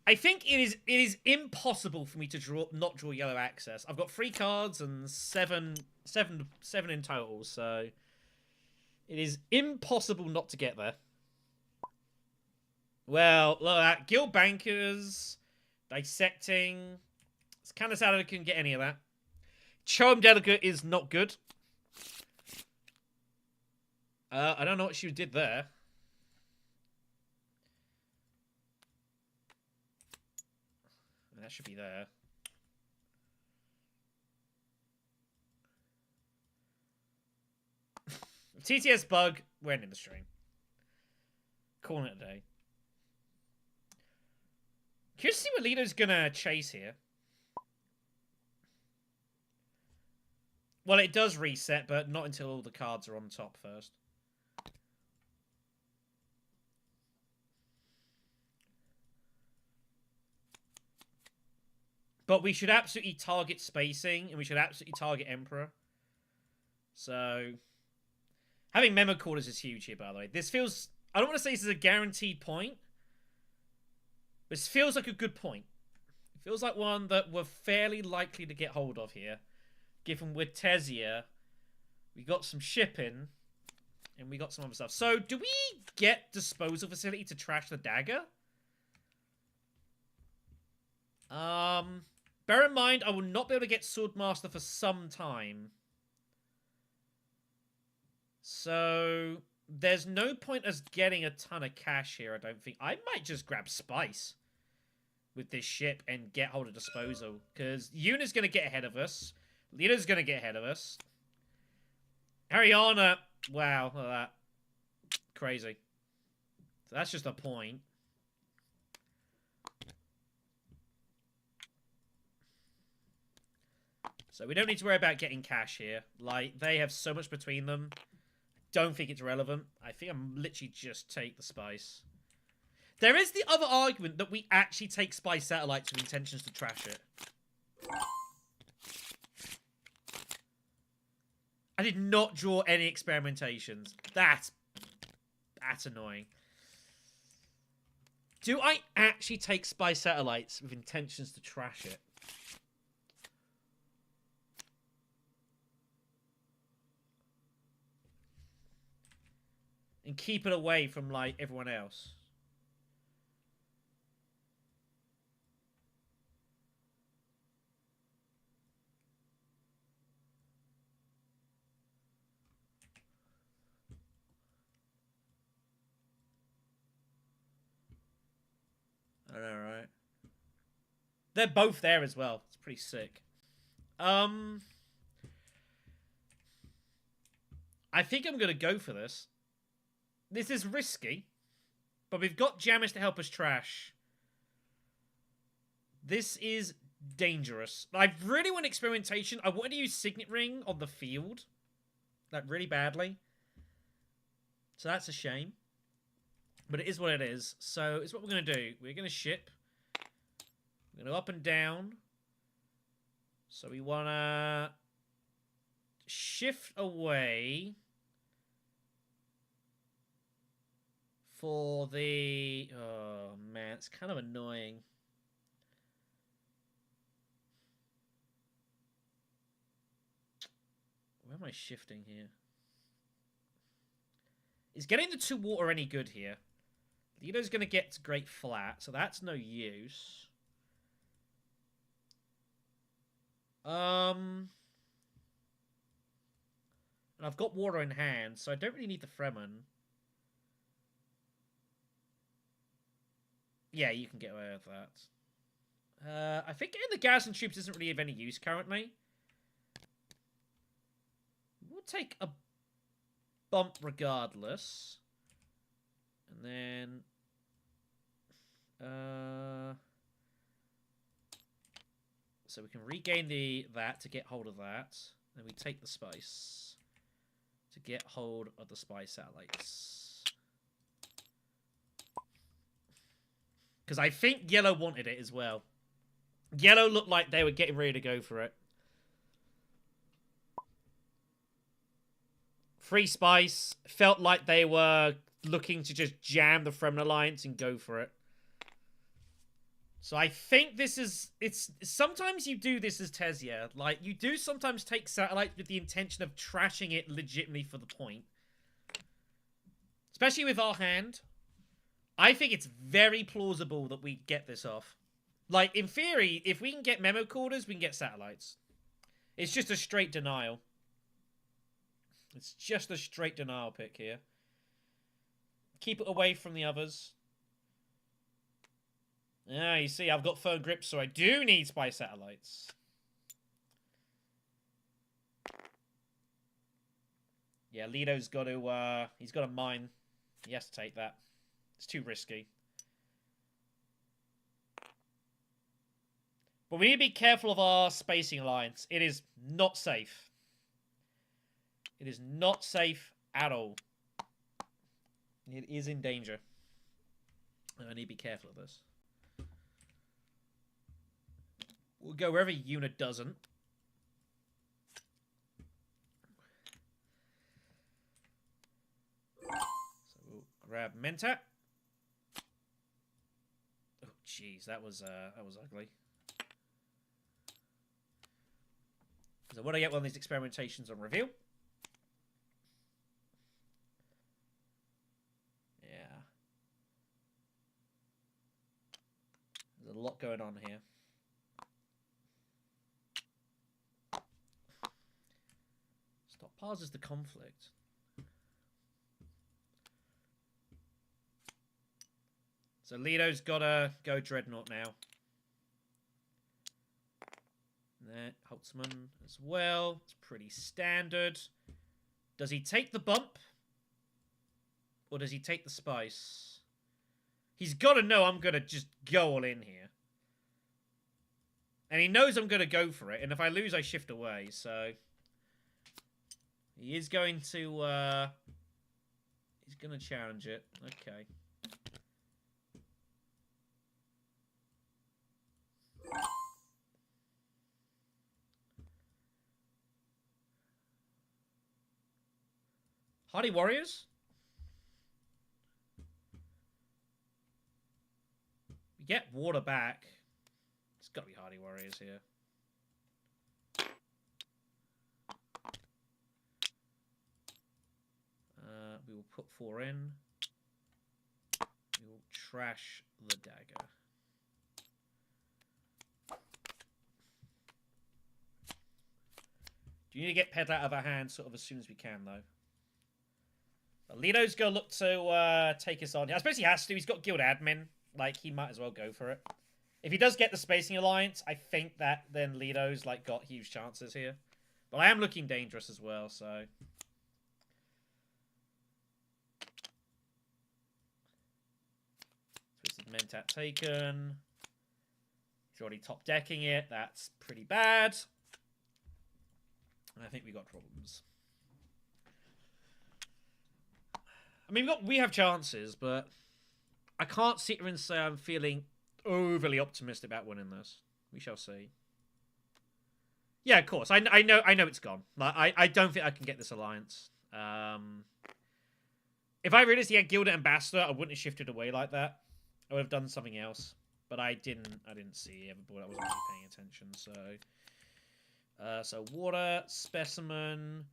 I think it is impossible for me to not draw yellow access. I've got 3 cards and 7 in total, so it is impossible not to get there. Well, look at that. Guild Bankers, Dissecting. It's kind of sad I couldn't get any of that. Charm Delegate is not good. I don't know what she did there. That should be there. TTS bug, we're ending the stream. Calling it a day. Curious to see what Lito's gonna chase here. Well, it does reset, but not until all the cards are on top first. But we should absolutely target spacing, and we should absolutely target Emperor. So, having Memo Quarters is huge here, by the way. This feels... I don't want to say this is a guaranteed point. This feels like a good point. It feels like one that we're fairly likely to get hold of here. Given with Tesia, we got some shipping, and we got some other stuff. So, do we get Disposal Facility to trash the dagger? Bear in mind, I will not be able to get Swordmaster for some time. So, there's no point us getting a ton of cash here, I don't think. I might just grab Spice with this ship and get hold of Disposal. Because Yuna's going to get ahead of us. Lita's going to get ahead of us. Ariana, wow, look at that. Crazy. So that's just a point. So we don't need to worry about getting cash here. Like, they have so much between them. Don't think it's relevant. I think I'm literally just take the Spice. There is the other argument that we actually take Spice Satellites with intentions to trash it. I did not draw any experimentations. That's annoying. Do I actually take Spice Satellites with intentions to trash it? And keep it away from, like, everyone else. They're both there as well. It's pretty sick. I think I'm going to go for this. This is risky, but we've got jammers to help us trash. This is dangerous. I really want experimentation. I wanted to use Signet Ring on the field. Like, really badly. So that's a shame. But it is what it is. So it's what we're going to do. We're going to ship. We're going to up and down. So we want to shift away for the... Oh, man. It's kind of annoying. Where am I shifting here? Is getting the 2 water any good here? Lido's going to get great flat, so that's no use. And I've got water in hand, so I don't really need the Fremen. Yeah, you can get away with that. I think getting the gas and troops isn't really of any use currently. We'll take a bump regardless. And then... so we can regain that to get hold of that. Then we take the spice to get hold of the spice satellites. Because I think yellow wanted it as well. Yellow looked like they were getting ready to go for it. Free spice felt like they were looking to just jam the Fremen Alliance and go for it. So I think this is... Sometimes you do this as Tesia. Like, you do sometimes take satellites with the intention of trashing it legitimately for the point. Especially with our hand. I think it's very plausible that we get this off. Like, in theory, if we can get memo corders, we can get satellites. It's just a straight denial. It's just a straight denial pick here. Keep it away from the others. Ah, you see, I've got firm grip, so I do need spy satellites. Yeah, Lido's got to, he's got a mine. He has to take that. It's too risky. But we need to be careful of our spacing alliance. It is not safe. It is not safe at all. It is in danger. I need to be careful of this. We'll go wherever unit doesn't. So we'll grab Mentat. Oh, jeez, that was ugly. So when I get one of these experimentations on reveal. Yeah. There's a lot going on here. Pauses the conflict. So Lido's gotta go Dreadnought now. There, Holtzman as well. It's pretty standard. Does he take the bump? Or does he take the spice? He's gotta know I'm gonna just go all in here. And he knows I'm gonna go for it, and if I lose I shift away, so... He is going to, he's going to challenge it. Okay. Hardy Warriors? We get water back. It's got to be Hardy Warriors here. We will put 4 in. We will trash the dagger. Do you need to get Ped out of our hands sort of as soon as we can, though? Lido's going to look to take us on. I suppose he has to. He's got guild admin. Like, he might as well go for it. If he does get the Spacing Alliance, I think that then Lido's like got huge chances here. But I am looking dangerous as well, so... Twisted Mentat taken. He's already top decking it. That's pretty bad. And I think we got problems. I mean, we have chances, but I can't sit here and say I'm feeling overly optimistic about winning this. We shall see. Yeah, of course. I know it's gone. Like, I don't think I can get this alliance. If I realized he had Gilded Ambassador, I wouldn't have shifted away like that. I would have done something else. But I didn't see Everboard. I wasn't really paying attention, so... so water, specimen.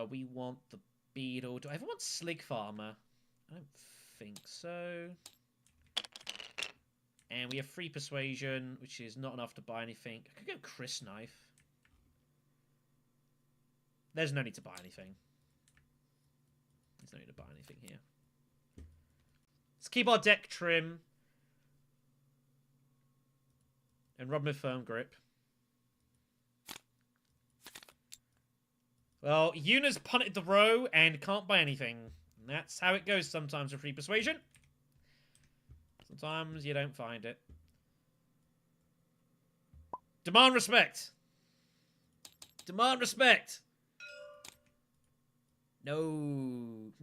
We want the beetle. Do I ever want Slig Farmer? I don't think so. And we have free persuasion, which is not enough to buy anything. I could go Chris Knife. There's no need to buy anything. There's no need to buy anything here. Let's keep our deck trim. And run with firm grip. Well, Yuna's punted the row and can't buy anything. And that's how it goes sometimes with free persuasion. Sometimes you don't find it. Demand respect. Demand respect. No.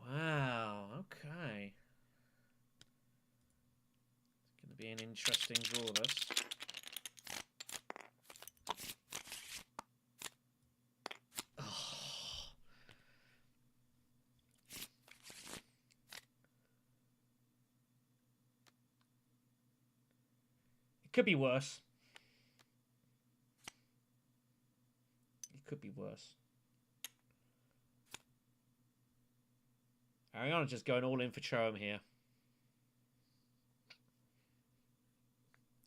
Wow, okay. It's going to be an interesting draw, this. Oh. It could be worse. It could be worse. Ariana's just going all in for Choem here.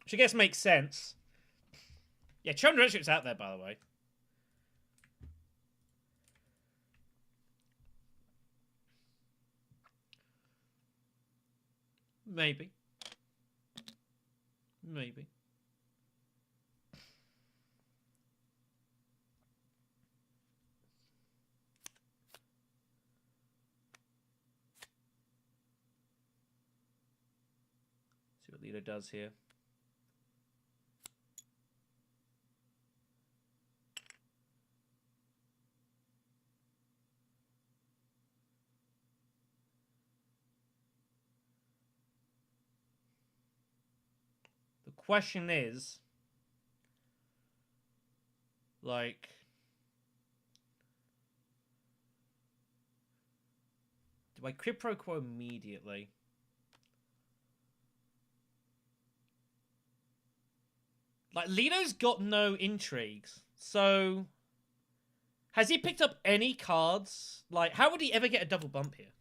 Which I guess makes sense. Yeah, Choem Director's out there, by the way. Maybe. Maybe. See what Lido does here. The question is, like, do I quid pro quo immediately? Like, Lido's got no intrigues, so has he picked up any cards? Like, how would he ever get a double bump here?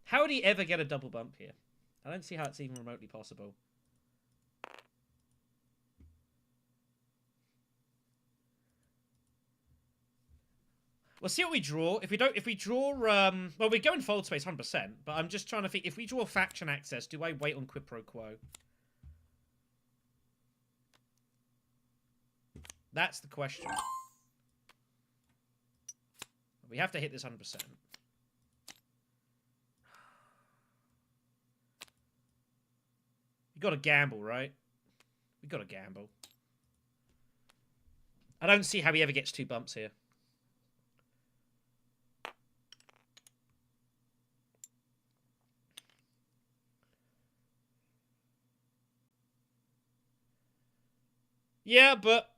How would he ever get a double bump here? I don't see how it's even remotely possible. We'll see what we draw. If we draw, well, we go in fold space 100%, but I'm just trying to think, if we draw faction access, do I wait on quid pro quo? That's the question. We have to hit this 100%. We got to gamble, right? We got to gamble. I don't see how he ever gets 2 bumps here. Yeah, but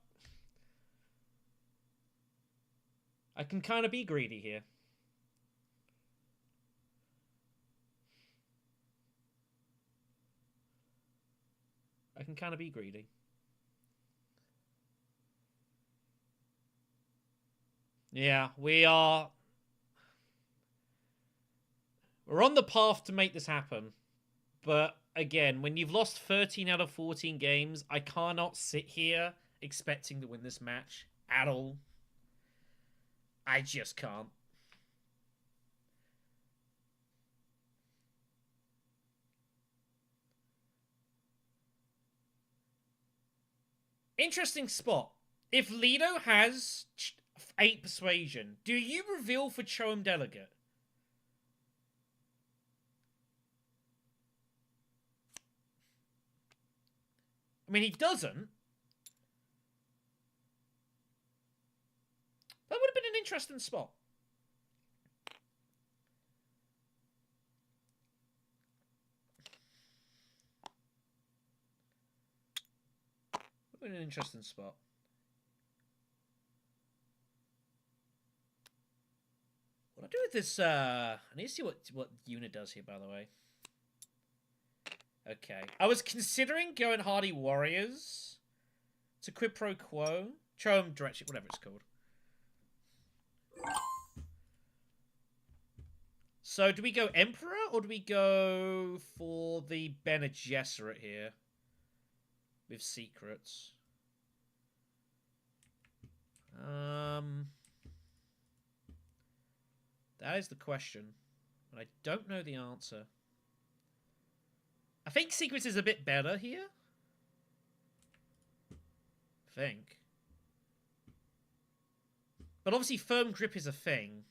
I can kind of be greedy here. I can kind of be greedy. Yeah, we're on the path to make this happen. But again, when you've lost 13 out of 14 games, I cannot sit here expecting to win this match at all. I just can't. Interesting spot. If Lido has 8 persuasion, do you reveal for Choem Delegate? I mean, he doesn't. That would have been an interesting spot. Would have been an interesting spot. What do I do with this? I need to see what unit does here, by the way. Okay. I was considering going Hardy Warriors. It's a quid pro quo. Choem Direction, whatever it's called. So, do we go Emperor, or do we go for the Bene Gesserit here? With secrets. That is the question. And I don't know the answer. I think secrets is a bit better here. I think. But obviously firm grip is a thing.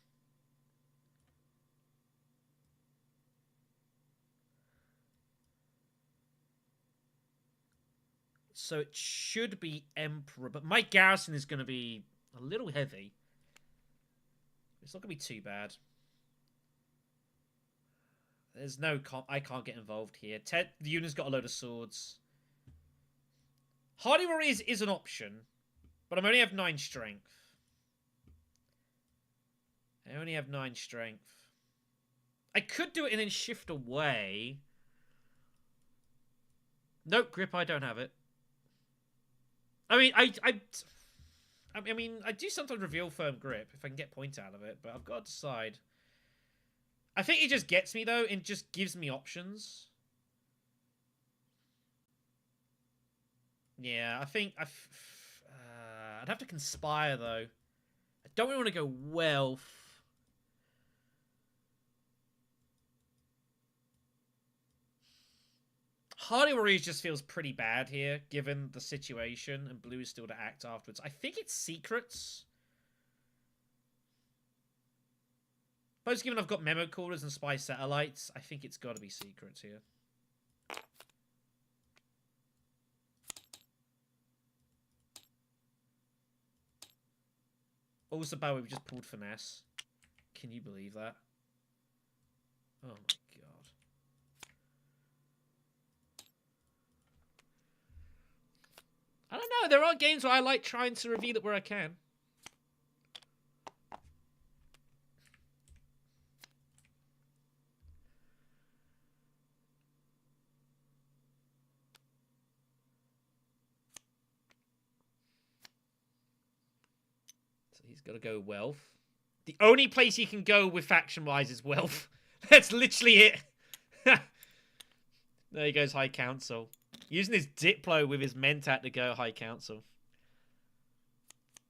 So it should be Emperor, but my garrison is going to be a little heavy. It's not going to be too bad. There's no... I can't get involved here. The unit's got a load of swords. Hardy Warriors is an option, but I only have 9 strength. I only have 9 strength. I could do it and then shift away. Nope, grip, I don't have it. I mean, I mean, I do sometimes reveal firm grip if I can get point out of it, but I've got to decide. I think it just gets me, though, and just gives me options. Yeah, I think I'd have to conspire, though. I don't really want to go wealth. Hardy Warriors just feels pretty bad here, given the situation, and blue is still to act afterwards. I think it's secrets. Both given I've got memo callers and spy satellites, I think it's got to be secrets here. Also, by the way, we just pulled finesse. Can you believe that? Oh my god. I don't know. There are games where I like trying to reveal it where I can. So he's got to go wealth. The only place you can go with faction-wise is wealth. That's literally it. There he goes, High Council. Using his Diplo with his Mentat to go High Council.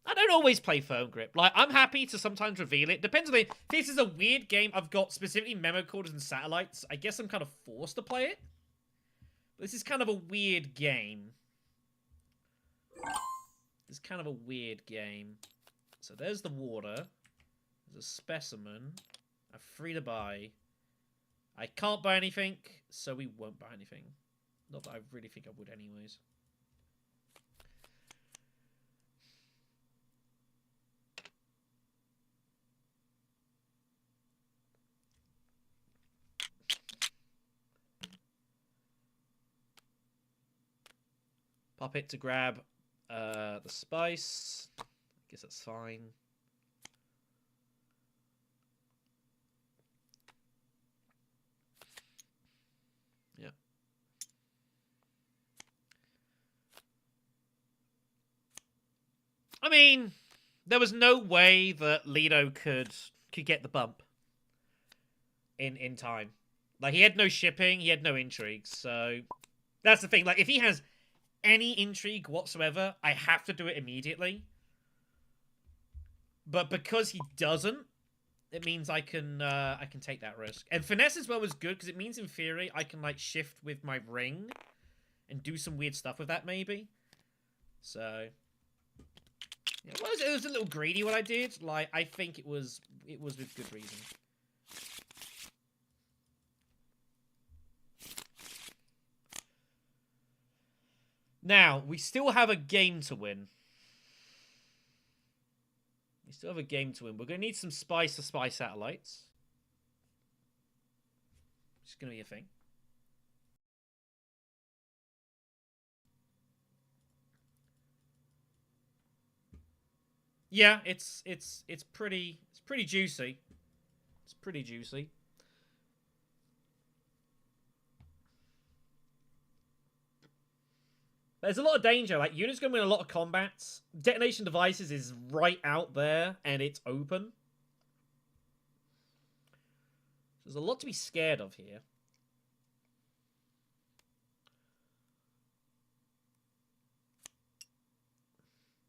I don't always play firm grip. Like, I'm happy to sometimes reveal it. Depends on the... If this is a weird game, I've got specifically memo corders and satellites. I guess I'm kind of forced to play it. But this is kind of a weird game. This is kind of a weird game. So there's the water. There's a specimen. I'm free to buy. I can't buy anything, so we won't buy anything. Not that I really think I would anyways. Pop it to grab the spice. I guess that's fine. Yeah. I mean, there was no way that Lido could get the bump in time. Like, he had no shipping, he had no intrigue, so that's the thing. Like, if he has any intrigue whatsoever, I have to do it immediately. But because he doesn't, it means I can take that risk. And finesse as well was good because it means in theory I can like shift with my ring and do some weird stuff with that maybe. So yeah, it was a little greedy what I did. Like I think it was with good reason. Now, we still have a game to win. We still have a game to win. We're going to need some spice to spy satellites. It's going to be a thing. Yeah, it's pretty juicy. It's pretty juicy. There's a lot of danger. Like, Unit's going to win a lot of combats. Detonation devices is right out there, and it's open. There's a lot to be scared of here.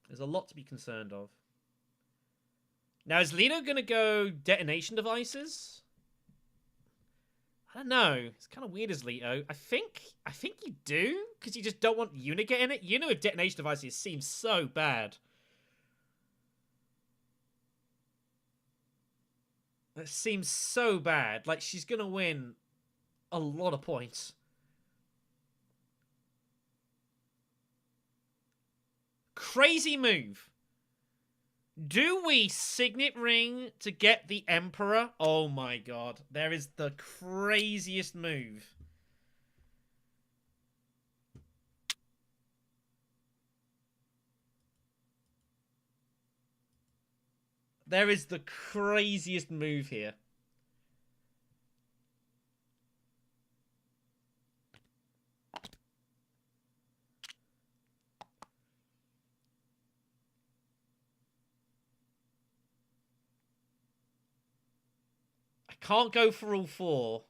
There's a lot to be concerned of. Now, is Lino going to go detonation devices? I don't know. It's kind of weird as Leto. I think you do, because you just don't want Una getting it. Una with detonation devices seems so bad. That seems so bad. Like, she's going to win a lot of points. Crazy move. Do we signet ring to get the Emperor? Oh my god. There is the craziest move. There is the craziest move here. Can't go for all four.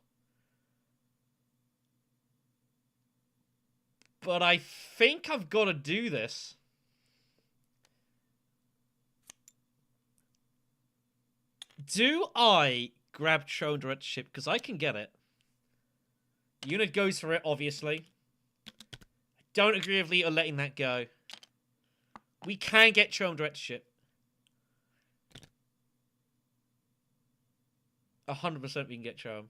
But I think I've got to do this. Do I grab Throne Directorship? Because I can get it. Unit goes for it, obviously. I don't agree with Lito letting that go. We can get Throne Directorship. 100% we can get Charm.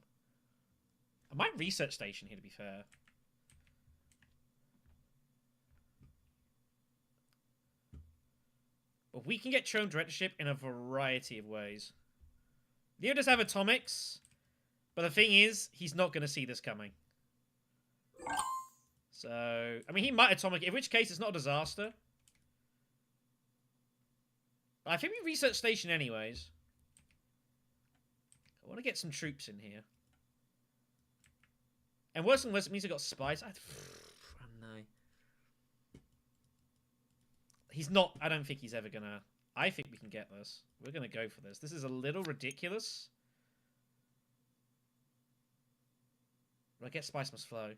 I might research station here, to be fair. But we can get Throne Directorship in a variety of ways. Leo does have atomics, but the thing is, he's not going to see this coming. So, I mean, he might atomic, in which case it's not a disaster. I think we research station anyways. I want to get some troops in here. And worse than worse, it means I've got spies. I don't know. He's not... I don't think he's ever going to... I think we can get this. We're going to go for this. This is a little ridiculous. But I get spice must flow.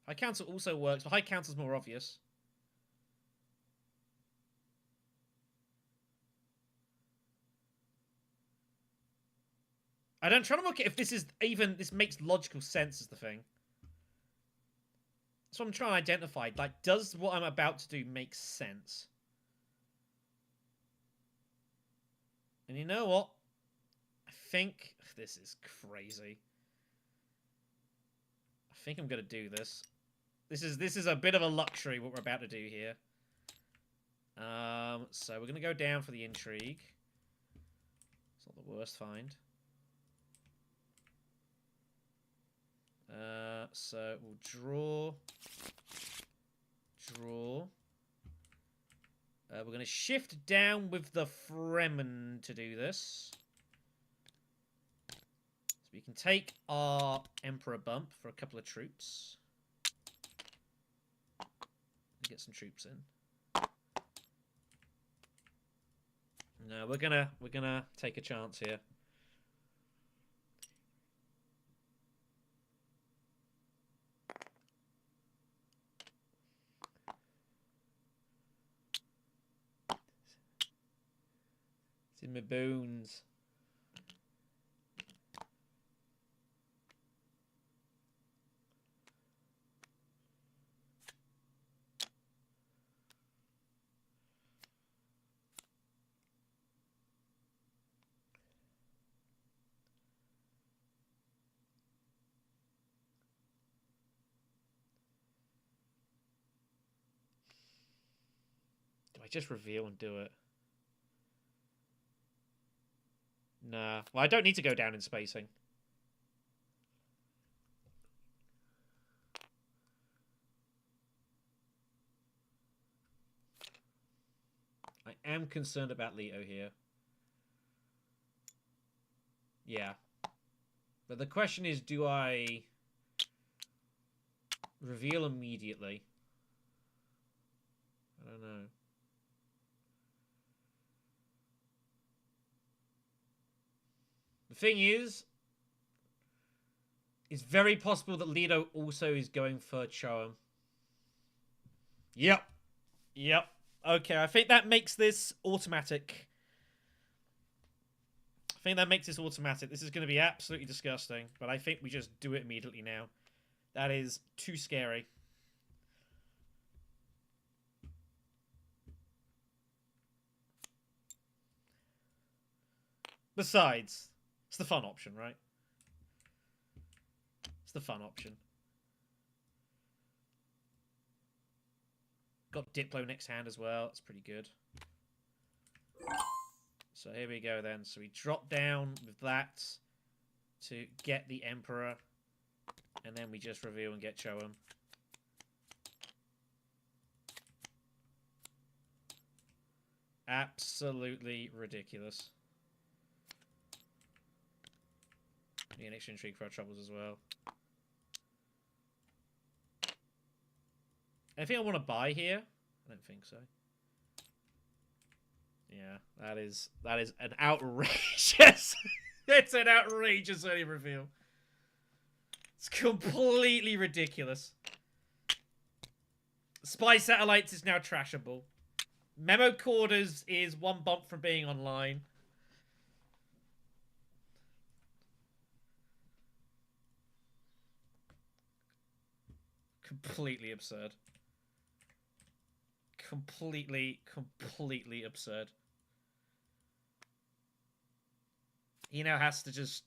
High Council also works, but High Council's more obvious. I don't try to look at if this is even... This makes logical sense is the thing. That's what I'm trying to identify. Like, does what I'm about to do make sense? And you know what? I think... This is crazy. I think I'm going to do this. This is a bit of a luxury, what we're about to do here. So we're going to go down for the intrigue. It's not the worst find. So we'll draw. We're going to shift down with the Fremen to do this. So we can take our Emperor bump for a couple of troops. Get some troops in. No, we're gonna take a chance here. It's in my bones. Do I just reveal and do it? Nah. Well, I don't need to go down in spacing. I am concerned about Leto here. Yeah. But the question is, do I reveal immediately? I don't know. The thing is, it's very possible that Leto also is going for Cho'em. Yep. Yep. Okay, I think that makes this automatic. I think that makes this automatic. This is going to be absolutely disgusting, but I think we just do it immediately now. That is too scary. Besides, it's the fun option, right? It's the fun option. Got Diplo next hand as well. That's pretty good. So here we go then. So we drop down with that to get the Emperor. And then we just reveal and get Cho'em. Absolutely ridiculous. Need an extra intrigue for our troubles as well. Anything I want to buy here? I don't think so. Yeah, that is an outrageous. It's an outrageous early reveal. It's completely ridiculous. Spy Satellites is now trashable. Memo Quarters is one bump from being online. Completely absurd. Completely absurd. He now has to just...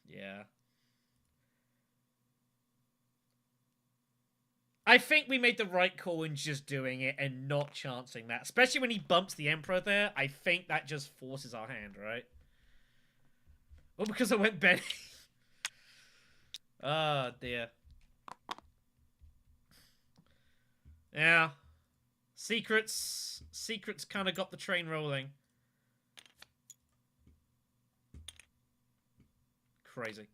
Yeah. I think we made the right call in just doing it and not chancing that. Especially when he bumps the Emperor there. I think that just forces our hand, right? Well, because I went Benny. Oh, dear. Yeah. Secrets kind of got the train rolling. Crazy.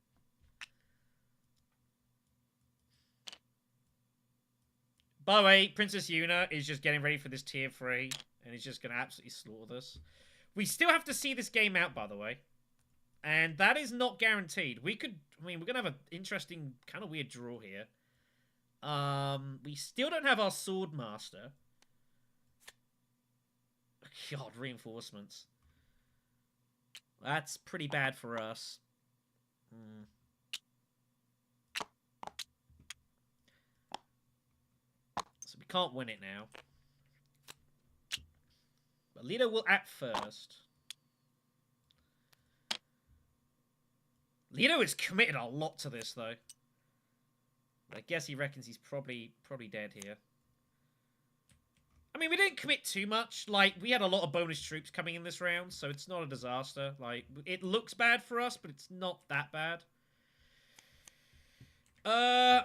By the way, Princess Yuna is just getting ready for this tier 3. And he's just going to absolutely slaughter this. We still have to see this game out, by the way. And that is not guaranteed. We could... I mean, we're going to have an interesting, kind of weird draw here. We still don't have our Sword Master. God, reinforcements. That's pretty bad for us. So we can't win it now. But Leto will act first. Leto is committed a lot to this, though. I guess he reckons he's probably dead here. I mean, we didn't commit too much. Like, we had a lot of bonus troops coming in this round, so it's not a disaster. Like, it looks bad for us, but it's not that bad.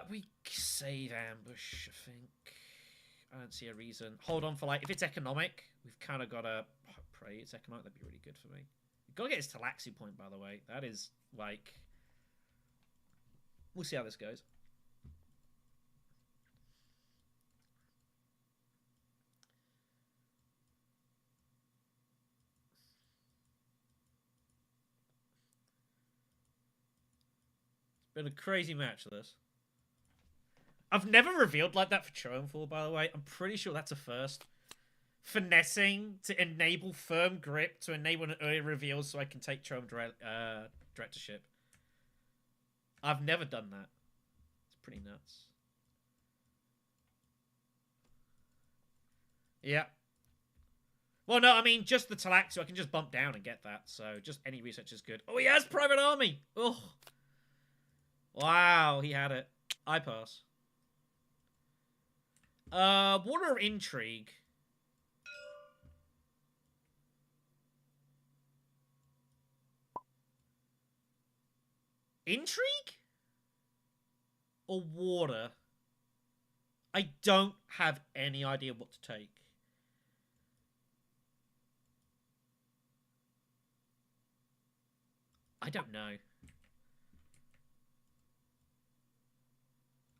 We save ambush, I think. I don't see a reason. Hold on for, like, if it's economic, we've kind of got to pray it's economic. That'd be really good for me. We've got to get his Talaxi point, by the way. That is, like... We'll see how this goes. Been a crazy match, this. I've never revealed like that for Cho'em 4, by the way. I'm pretty sure that's a first. finessing to enable firm grip to enable an early reveal so I can take Trome directorship. I've never done that. It's pretty nuts. Yeah. Well, no, I mean, just the Talaxu, I can just bump down and get that, so just any research is good. Oh, he has Private Army! Oh. Wow, he had it. I pass. Water of Intrigue. Intrigue? Or water? I don't have any idea what to take. I don't know.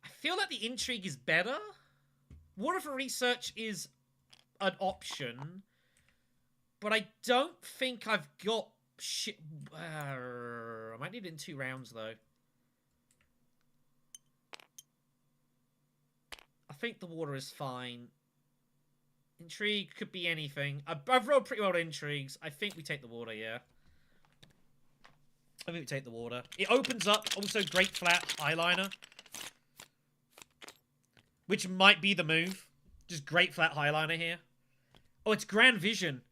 I feel like the Intrigue is better. Water for Research is an option. But I don't think I've got shit. I might need it in 2 rounds, though. I think the water is fine. Intrigue could be anything. I've rolled pretty well to Intrigues. I think we take the water, yeah. I think we take the water. It opens up also Great Flat Highliner. Which might be the move. Just Great Flat Highliner here. Oh, it's Grand Vision.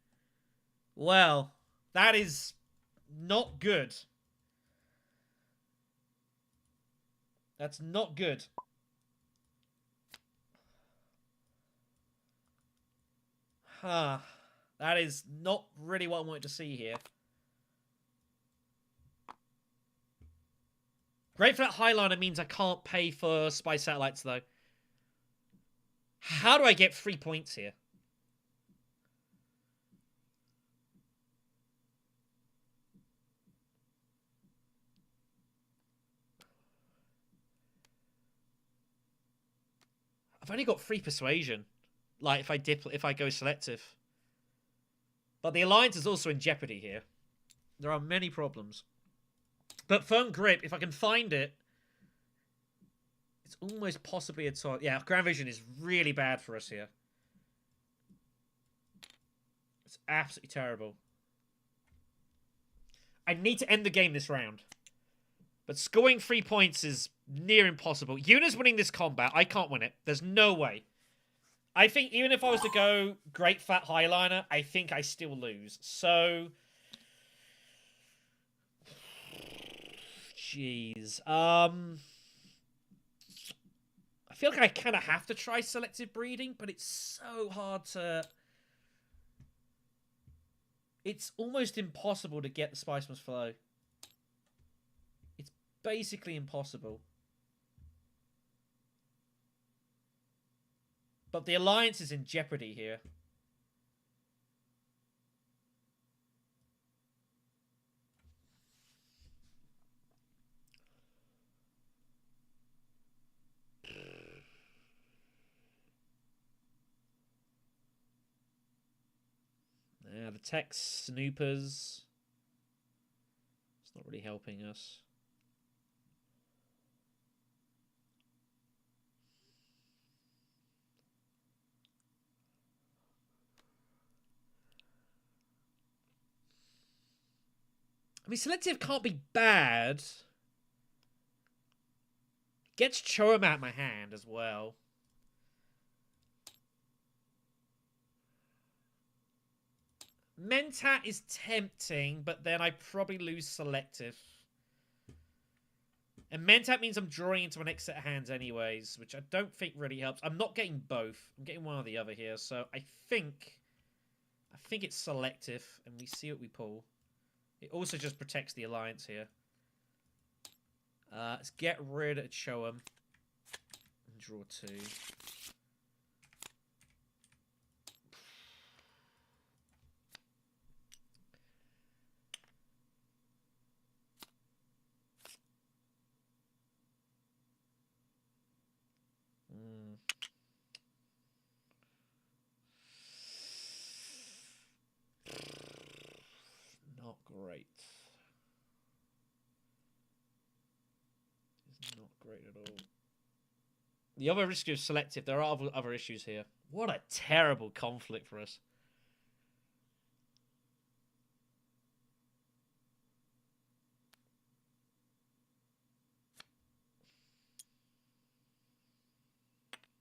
Well, that is not good. That's not good. Huh. That is not really what I wanted to see here. Great Flat Highliner means I can't pay for Spy Satellites, though. How do I get 3 points here? I've only got 3 persuasion. Like if I go selective. But the alliance is also in jeopardy here. There are many problems. But firm grip, if I can find it, it's almost possibly a top. Yeah, Grand Vision is really bad for us here. It's absolutely terrible. I need to end the game this round. But scoring 3 points is near impossible. Yuna's winning this combat. I can't win it. There's no way. I think even if I was to go Great Fat Highliner, I think I still lose. So... Jeez. I feel like I kind of have to try selective breeding, but it's so hard to... It's almost impossible to get the Spice Must Flow. It's basically impossible. But the alliance is in jeopardy here. Yeah, the tech snoopers. It's not really helping us. I mean, selective can't be bad. Gets Cho'am out my hand as well. Mentat is tempting, but then I probably lose selective. And Mentat means I'm drawing into my next set of hands anyways, which I don't think really helps. I'm not getting both. I'm getting one or the other here, so I think it's selective, and we see what we pull. It also just protects the alliance here. Let's get rid of Cho'am. And draw 2. Not great. It's not great at all. The other issue is selective. There are other issues here. What a terrible conflict for us.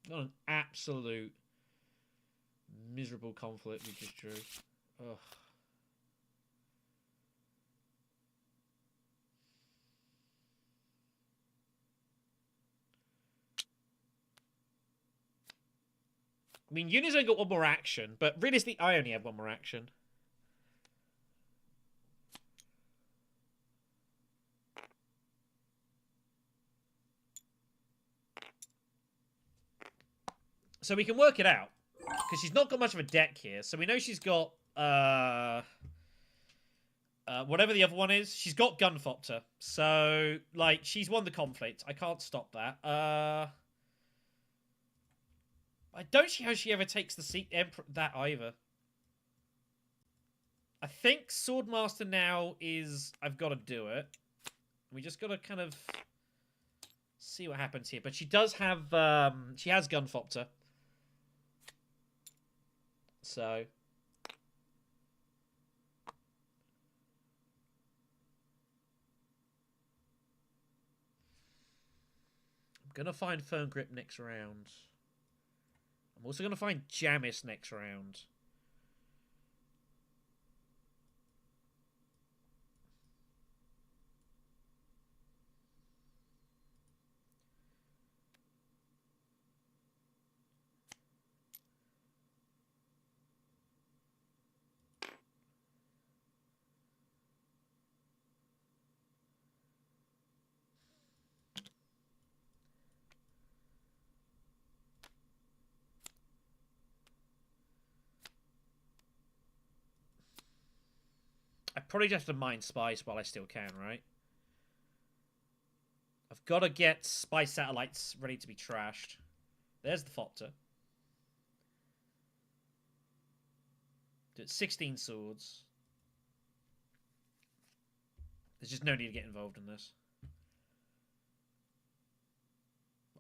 Not an absolute miserable conflict we just drew. Ugh. I mean, Uni's only got one more action, but realistically, I only have one more action. So we can work it out. Because she's not got much of a deck here. So we know she's got... whatever the other one is. She's got Gunfopter. So, like, she's won the conflict. I can't stop that. I don't see how she ever takes the seat that either. I think Swordmaster now is... I've got to do it. We just got to kind of see what happens here. But she does have... she has Gunfopter. So... I'm going to find Firm Grip next round. I'm also going to find Jamis next round. I probably just have to mine Spice while I still can, right? I've got to get Spice Satellites ready to be trashed. There's the Fopter. Do it 16 swords. There's just no need to get involved in this.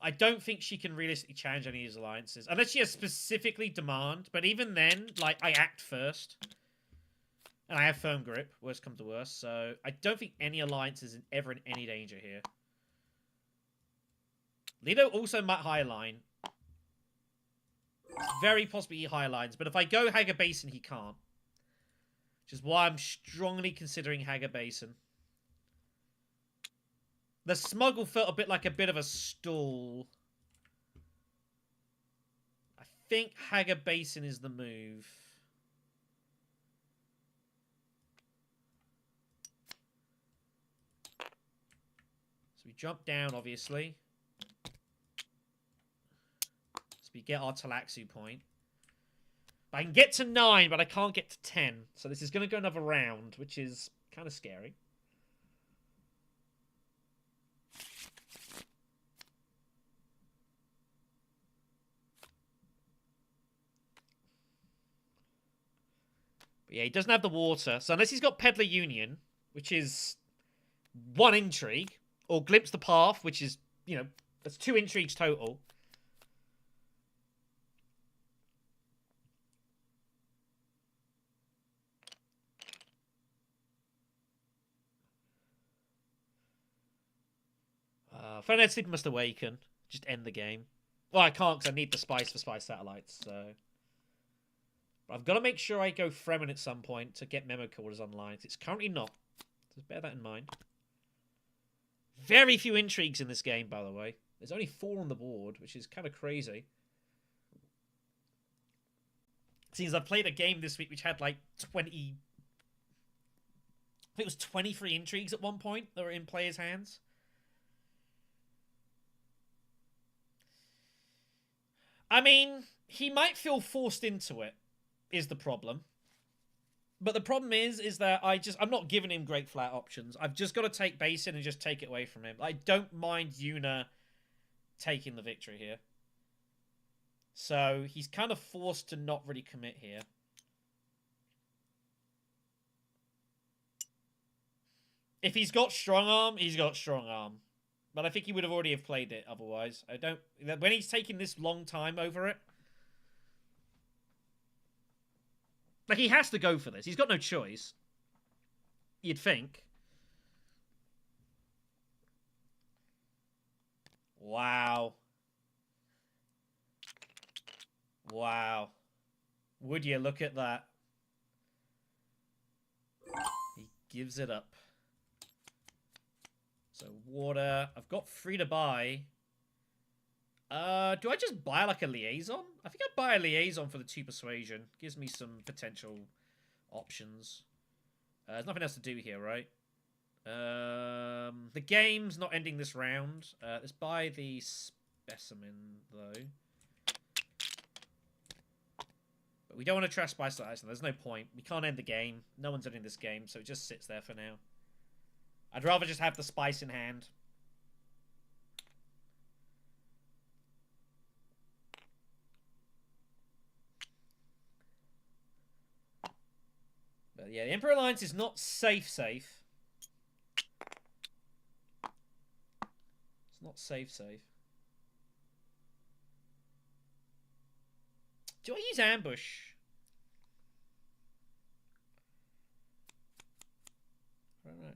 I don't think she can realistically challenge any of these alliances. Unless she has specifically demand. But even then, like, I act first. And I have Firm Grip, worst come to worst. So I don't think any alliance is ever in any danger here. Lido also might highline. It's very possibly he highlines. But if I go Hager Basin, he can't. Which is why I'm strongly considering Hager Basin. The Smuggle felt a bit like a bit of a stall. I think Hager Basin is the move. So we jump down, obviously. So we get our Talaxu point. I can get to 9, but I can't get to 10. So this is going to go another round, which is kind of scary. But yeah, he doesn't have the water. So unless he's got Peddler Union, which is 1 intrigue, or Glimpse the Path, which is, you know, that's 2 intrigues total. Fenhead Sleeper must awaken. Just end the game. Well, I can't because I need the Spice for Spice Satellites, so... But I've got to make sure I go Fremen at some point to get Memo Quarters online. It's currently not. So bear that in mind. Very few intrigues in this game, by the way. There's only 4 on the board, which is kind of crazy. Seems I've played a game this week which had like 20... I think it was 23 intrigues at one point that were in players' hands. I mean, he might feel forced into it, is the problem. But the problem is that I'm not giving him great flat options. I've just got to take Basin and just take it away from him. I don't mind Yuna taking the victory here. So he's kind of forced to not really commit here. If he's got Strong Arm, he's got Strong Arm. But I think he would have already have played it otherwise. I don't... When he's taking this long time over it... Like, he has to go for this. He's got no choice. You'd think. Wow. Wow. Would you look at that? He gives it up. So water. I've got 3 to buy. Do I just buy like a liaison? I think I'd buy a liaison for the 2 persuasion. Gives me some potential options. There's nothing else to do here, right? The game's not ending this round. Let's buy the specimen, though. But we don't want to trash Spice Lights, and there's no point. We can't end the game. No one's ending this game, so it just sits there for now. I'd rather just have the spice in hand. But yeah, the Emperor Alliance is not safe. It's not safe. Do I use ambush? I don't know.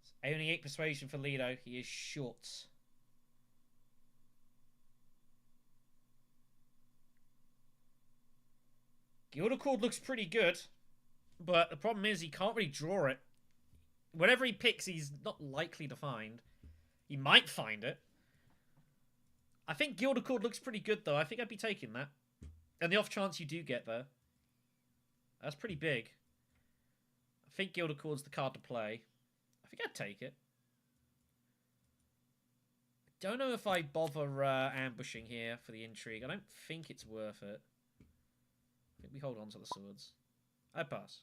It's only 8 persuasion for Lido. He is short. Guild Accord looks pretty good, but the problem is he can't really draw it. Whatever he picks, he's not likely to find. He might find it. I think Guild Accord looks pretty good, though. I think I'd be taking that. And the off chance you do get there. That's pretty big. I think Guild Accord's the card to play. I think I'd take it. I don't know if I bother ambushing here for the intrigue. I don't think it's worth it. I think we hold on to the swords. I pass.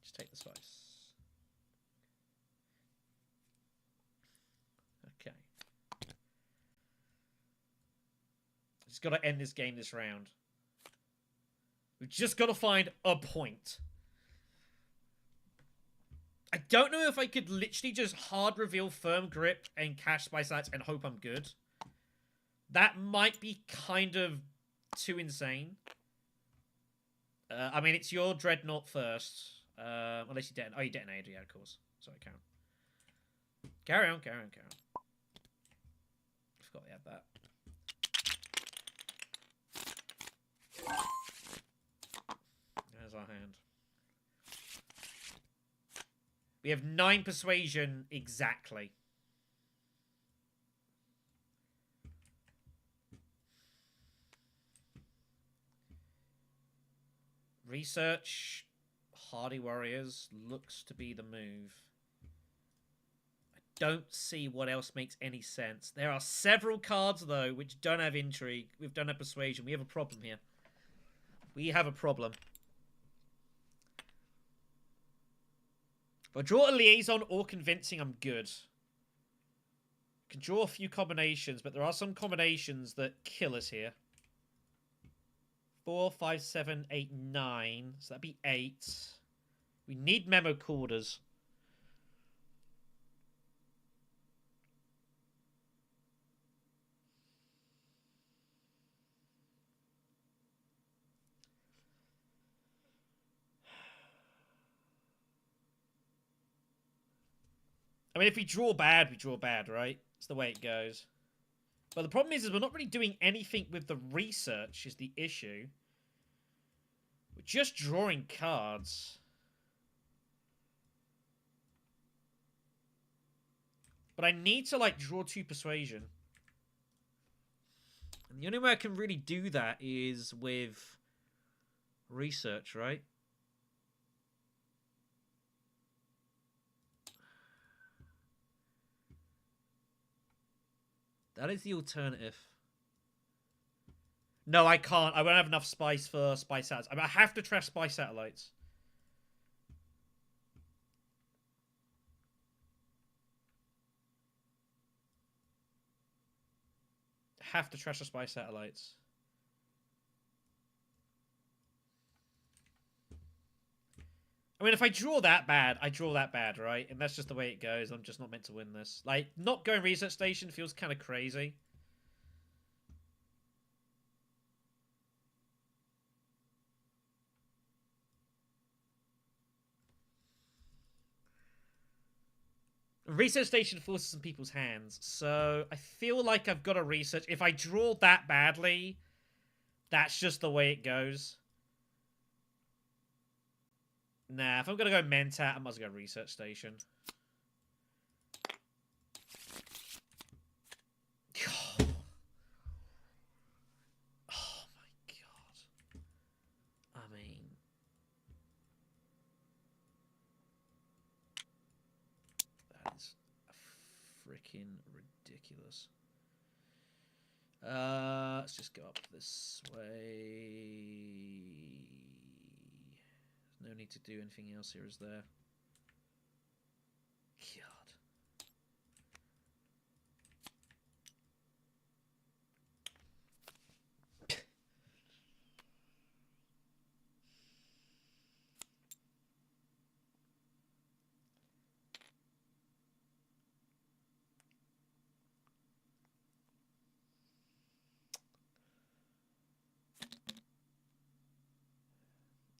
Just take the spice. Okay. Just got to end this game this round. We've just got to find a point. I don't know if I could literally just hard reveal Firm Grip and cash Spice Lights and hope I'm good. That might be kind of too insane. I mean, it's your Dreadnought first. Unless you detonate. Oh, you detonated. Yeah, of course. So I count. Carry on. I forgot we had that. There's our hand. We have 9 persuasion exactly. Research Hardy Warriors looks to be the move. I don't see what else makes any sense. There are several cards, though, which don't have intrigue. We don't have persuasion. We have a problem here. We have a problem. If I draw a liaison or convincing, I'm good. I can draw a few combinations, but there are some combinations that kill us here. 4, 5, 7, 8, 9. So that'd be 8. We need memo quarters. I mean, if we draw bad, right? It's the way it goes. But the problem is we're not really doing anything with the research is the issue. We're just drawing cards. But I need to, like, draw 2 persuasion. And the only way I can really do that is with research, right? That is the alternative. No, I can't. I won't have enough spice for spice satellites. I mean, I have to trash spice satellites. Have to trash the spice satellites. I mean, if I draw that bad, I draw that bad, right? And that's just the way it goes. I'm just not meant to win this. Like, not going research station feels kind of crazy. research station forces some people's hands, so I feel like I've got to research. If I draw that badly, that's just the way it goes. Nah, if I'm gonna go Mentat, I must go research station. Oh my god. I mean, that is freaking ridiculous. Let's just go up this way. There's no need to do anything else here, is there? God.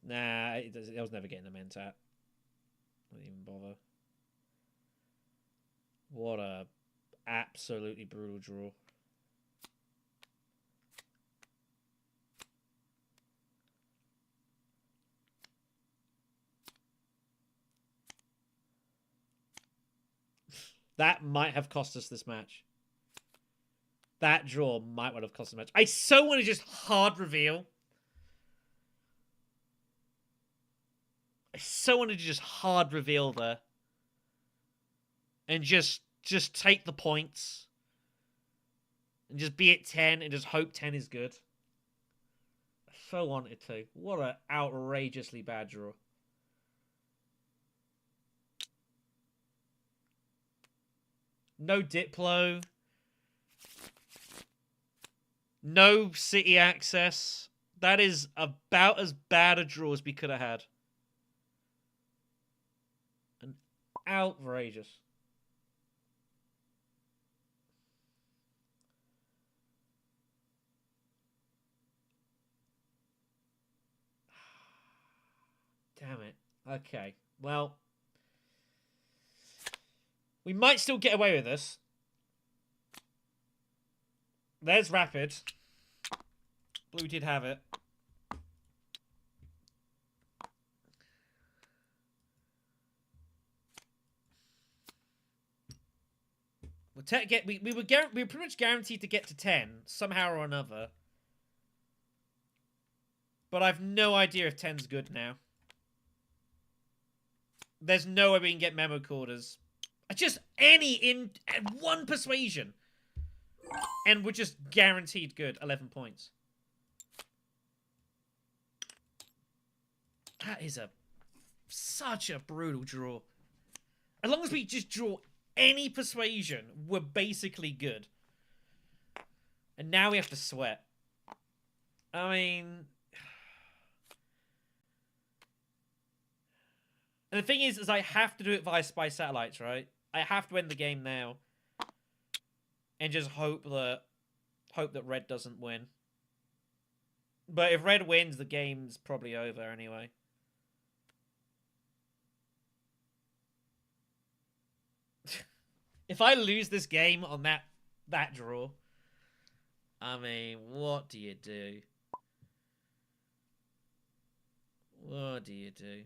Nah, I was never getting a Mentat. Wouldn't even bother. What a absolutely brutal draw. That might have cost us this match. That draw might have cost us the match. I so want to just hard reveal. I so wanted to just hard reveal there. And just take the points. And just be at 10 and just hope 10 is good. I so wanted to. What an outrageously bad draw. No Diplo. No city access. That is about as bad a draw as we could have had. And outrageous. Damn it. Okay. Well, we might still get away with this. There's Rapid. Blue did have it. We were pretty much guaranteed to get to 10 somehow or another. But I've no idea if 10's good now. There's no way we can get memo quarters. Just one persuasion. And we're just guaranteed good. 11 points. That is such a brutal draw. As long as we just draw any persuasion, we're basically good. And now we have to sweat. I mean... And the thing is I have to do it via spy satellites, right? I have to end the game now. And just hope that Red doesn't win. But if Red wins, the game's probably over anyway. If I lose this game on that draw, I mean, what do you do? What do you do?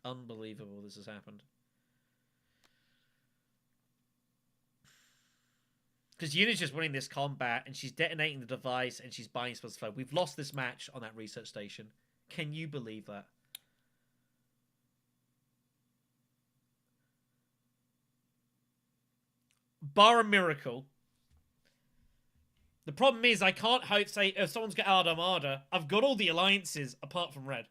Unbelievable this has happened. Because Yuna's just winning this combat, and she's detonating the device, and she's buying plus 5. We've lost this match on that research station. Can you believe that? Bar a miracle. The problem is I can't hope, say, if someone's got Armada, I've got all the alliances apart from Red.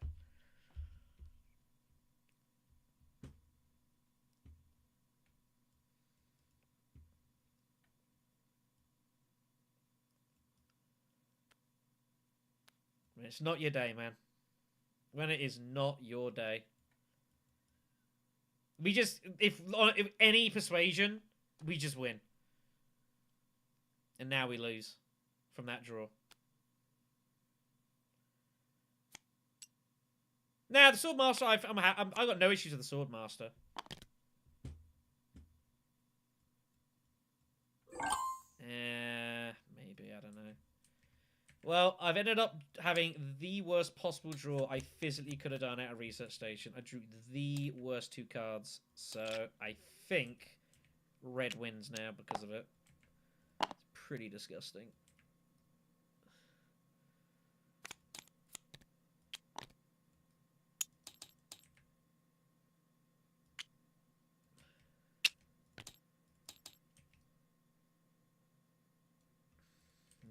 It's not your day, man. When it is not your day. We just, if any persuasion, we just win. And now we lose from that draw. Nah, the Swordmaster, I've got no issues with the Swordmaster. Maybe, I don't know. Well, I've ended up having the worst possible draw I physically could have done at a research station. I drew the worst 2 cards, so I think red wins now because of it. It's pretty disgusting.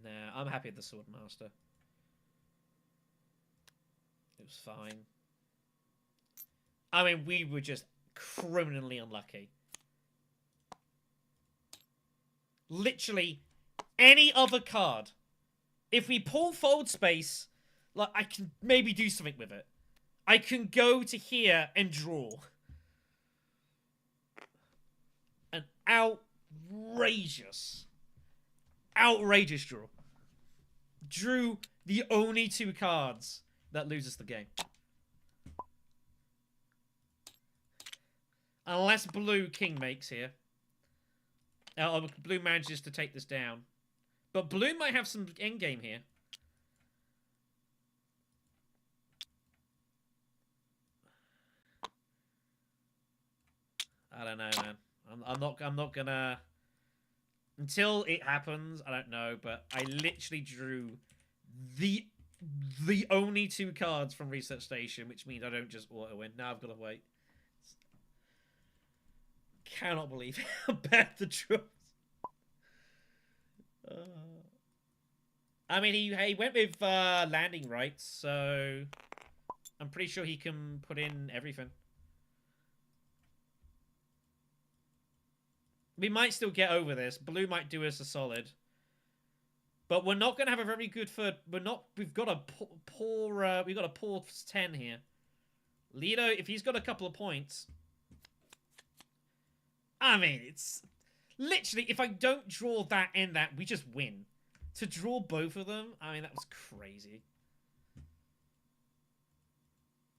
Nah, I'm happy with the Swordmaster. It was fine. I mean, we were just criminally unlucky. Literally, any other card. If we pull Fold Space, like, I can maybe do something with it. I can go to here and draw. An outrageous draw. Drew the only 2 cards that loses the game. Unless blue king makes here. Or blue manages to take this down. But blue might have some endgame here. I don't know, man. I'm not gonna... Until it happens, I don't know, but I literally drew the only 2 cards from Research Station, which means I don't just auto-win. Now I've got to wait. Cannot believe how bad the draw is. I mean, he went with landing rights, so I'm pretty sure he can put in everything. We might still get over this. Blue might do us a solid. But we're not going to have a very good third. We've got a poor 10 here. Lido, if he's got a couple of points. I mean, it's literally, if I don't draw that and that, we just win. To draw both of them, I mean, that was crazy.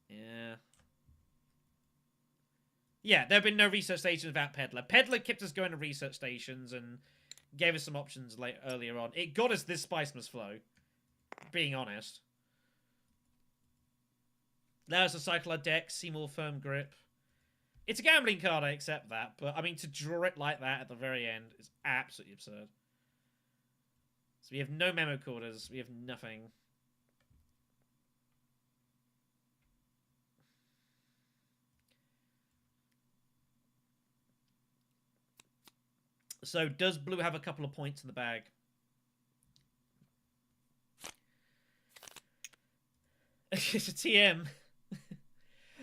Yeah. Yeah, there have been no research stations without Peddler. Peddler kept us going to research stations and gave us some options earlier on. It got us this Spice Must Flow, being honest. There's a Cycler deck, Seymour Firm Grip. It's a gambling card, I accept that, but I mean, to draw it like that at the very end is absolutely absurd. So we have no memo quarters, we have nothing. So, does blue have a couple of points in the bag? It's a TM.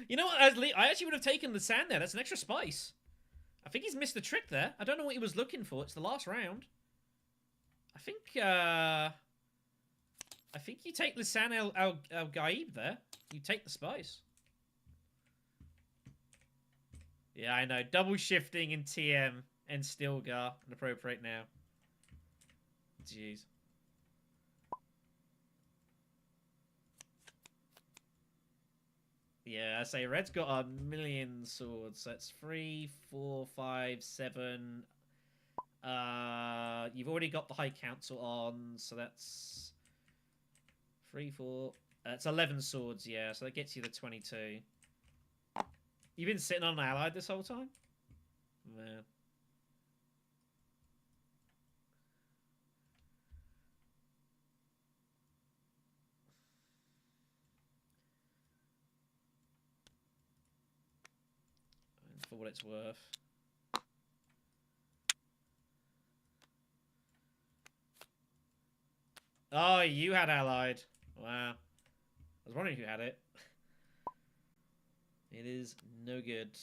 You know what? I actually would have taken the sand there. That's an extra spice. I think he's missed the trick there. I don't know what he was looking for. It's the last round. I think you take Lisan El Gaib there. You take the spice. Yeah, I know. Double shifting in TM and Stilgar. Inappropriate now. Jeez. Yeah, I say red's got a million swords. That's 3, 4, 5, 7. You've already got the High Council on, so that's 3, 4. That's 11 swords, yeah. So that gets you the 22. You've been sitting on an allied this whole time, man. For what it's worth. Oh, you had allied. Wow. I was wondering who had it. It is no good.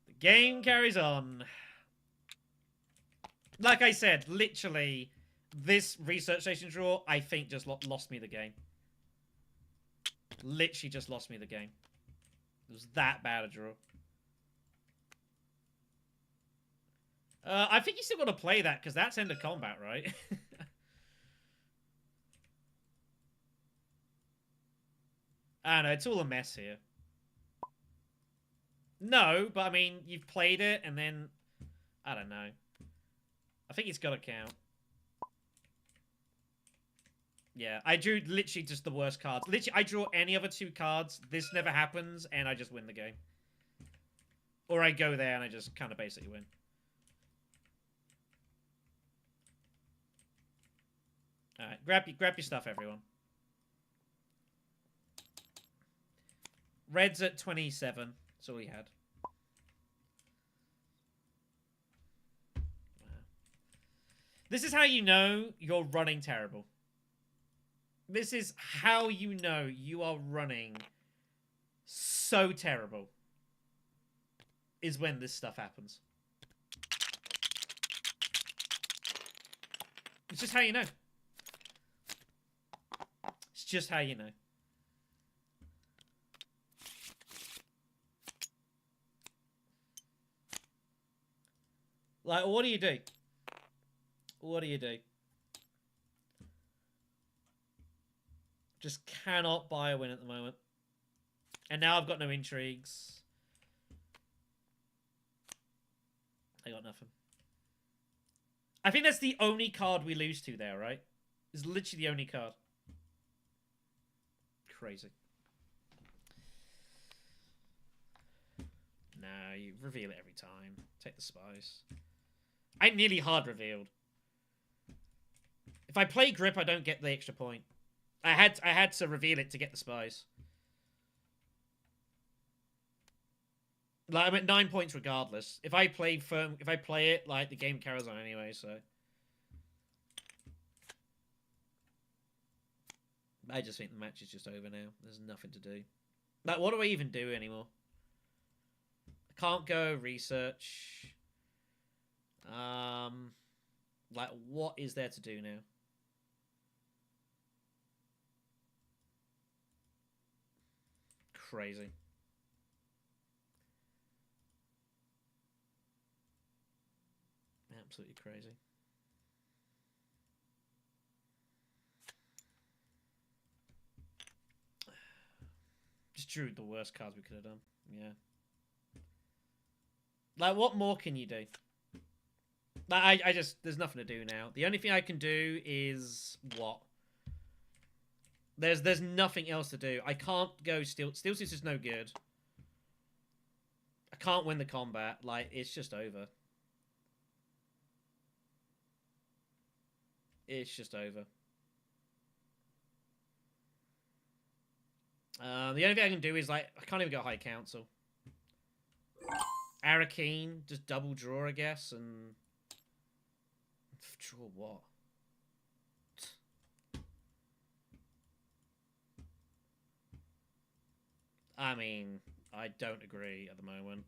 The game carries on. Like I said, literally, this research station draw, I think, just lost me the game. Literally just lost me the game. It was that bad a draw. I think you still got to play that because that's end of combat, right? I don't know. It's all a mess here. No, but I mean, you've played it and then I don't know. I think it's got to count. Yeah, I drew literally just the worst cards. Literally, I draw any other 2 cards. This never happens, and I just win the game. Or I go there and I just kind of basically win. Alright, grab your stuff, everyone. Red's at 27. That's all he had. Wow. This is how you know you're running terrible. This is how you know you are running so terrible. Is when this stuff happens. It's just how you know. It's just how you know. Like, what do you do? What do you do? Just cannot buy a win at the moment. And now I've got no intrigues. I got nothing. I think that's the only card we lose to there, right? It's literally the only card. Crazy. No, you reveal it every time. Take the spice. I nearly hard revealed. If I play grip, I don't get the extra point. I had to reveal it to get the spice. Like, I'm at 9 points regardless. If I play it, like, the game carries on anyway, so. I just think the match is just over now. There's nothing to do. Like, what do I even do anymore? I can't go research. Like, what is there to do now? Crazy. Absolutely crazy. Just drew the worst cards we could have done. Yeah. Like, what more can you do? Like, I just... There's nothing to do now. The only thing I can do is... What? There's nothing else to do. I can't go Steel Suits is no good. I can't win the combat. Like, it's just over. It's just over. The only thing I can do is, like, I can't even go High Council. Arakeen, just double draw, I guess, and... Draw what? I mean, I don't agree at the moment.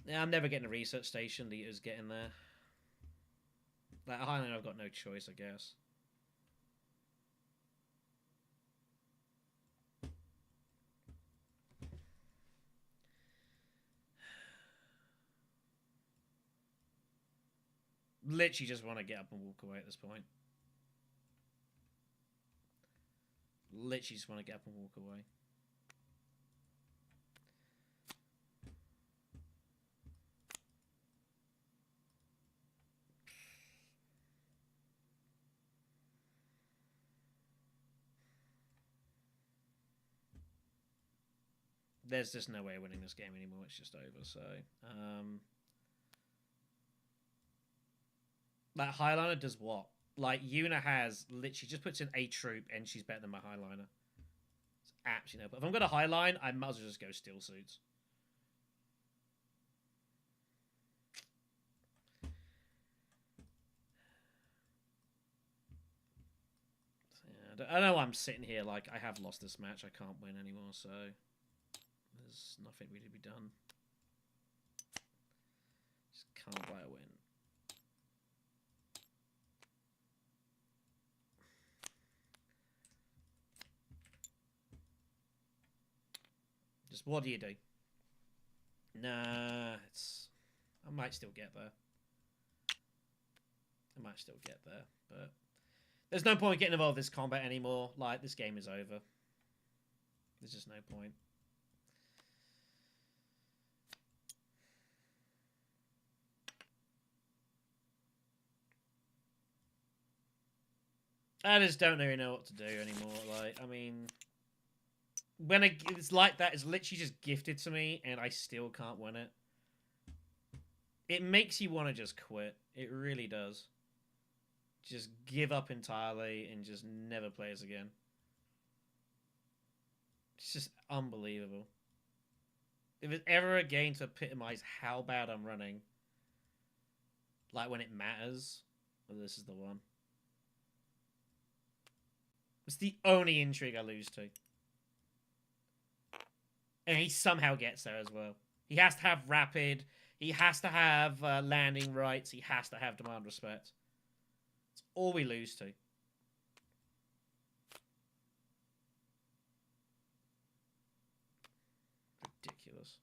Yeah, I'm never getting a research station. Leader's getting there. Like, Highland, I've got no choice, I guess. Literally just want to get up and walk away at this point. Literally just want to get up and walk away. There's just no way of winning this game anymore. It's just over. So, like, Highliner does what? Like, Yuna has literally just puts in a troop and she's better than my Highliner. It's absolutely no. But if I'm going to Highline, I might as well just go Steel Suits. Yeah, I know I'm sitting here like I have lost this match. I can't win anymore, so there's nothing really to be done. Just can't buy a win. Just what do you do? Nah, it's I might still get there. I might still get there, but there's no point getting involved in this combat anymore. Like, this game is over. There's just no point. I just don't really know what to do anymore. Like, I mean, when it's like that, it's literally just gifted to me, and I still can't win it. It makes you want to just quit. It really does. Just give up entirely and just never play us again. It's just unbelievable. If it's ever a game to epitomize how bad I'm running, like when it matters, well, this is the one. It's the only intrigue I lose to. And he somehow gets there as well. He has to have rapid. He has to have landing rights. He has to have demand respect. It's all we lose to. Ridiculous.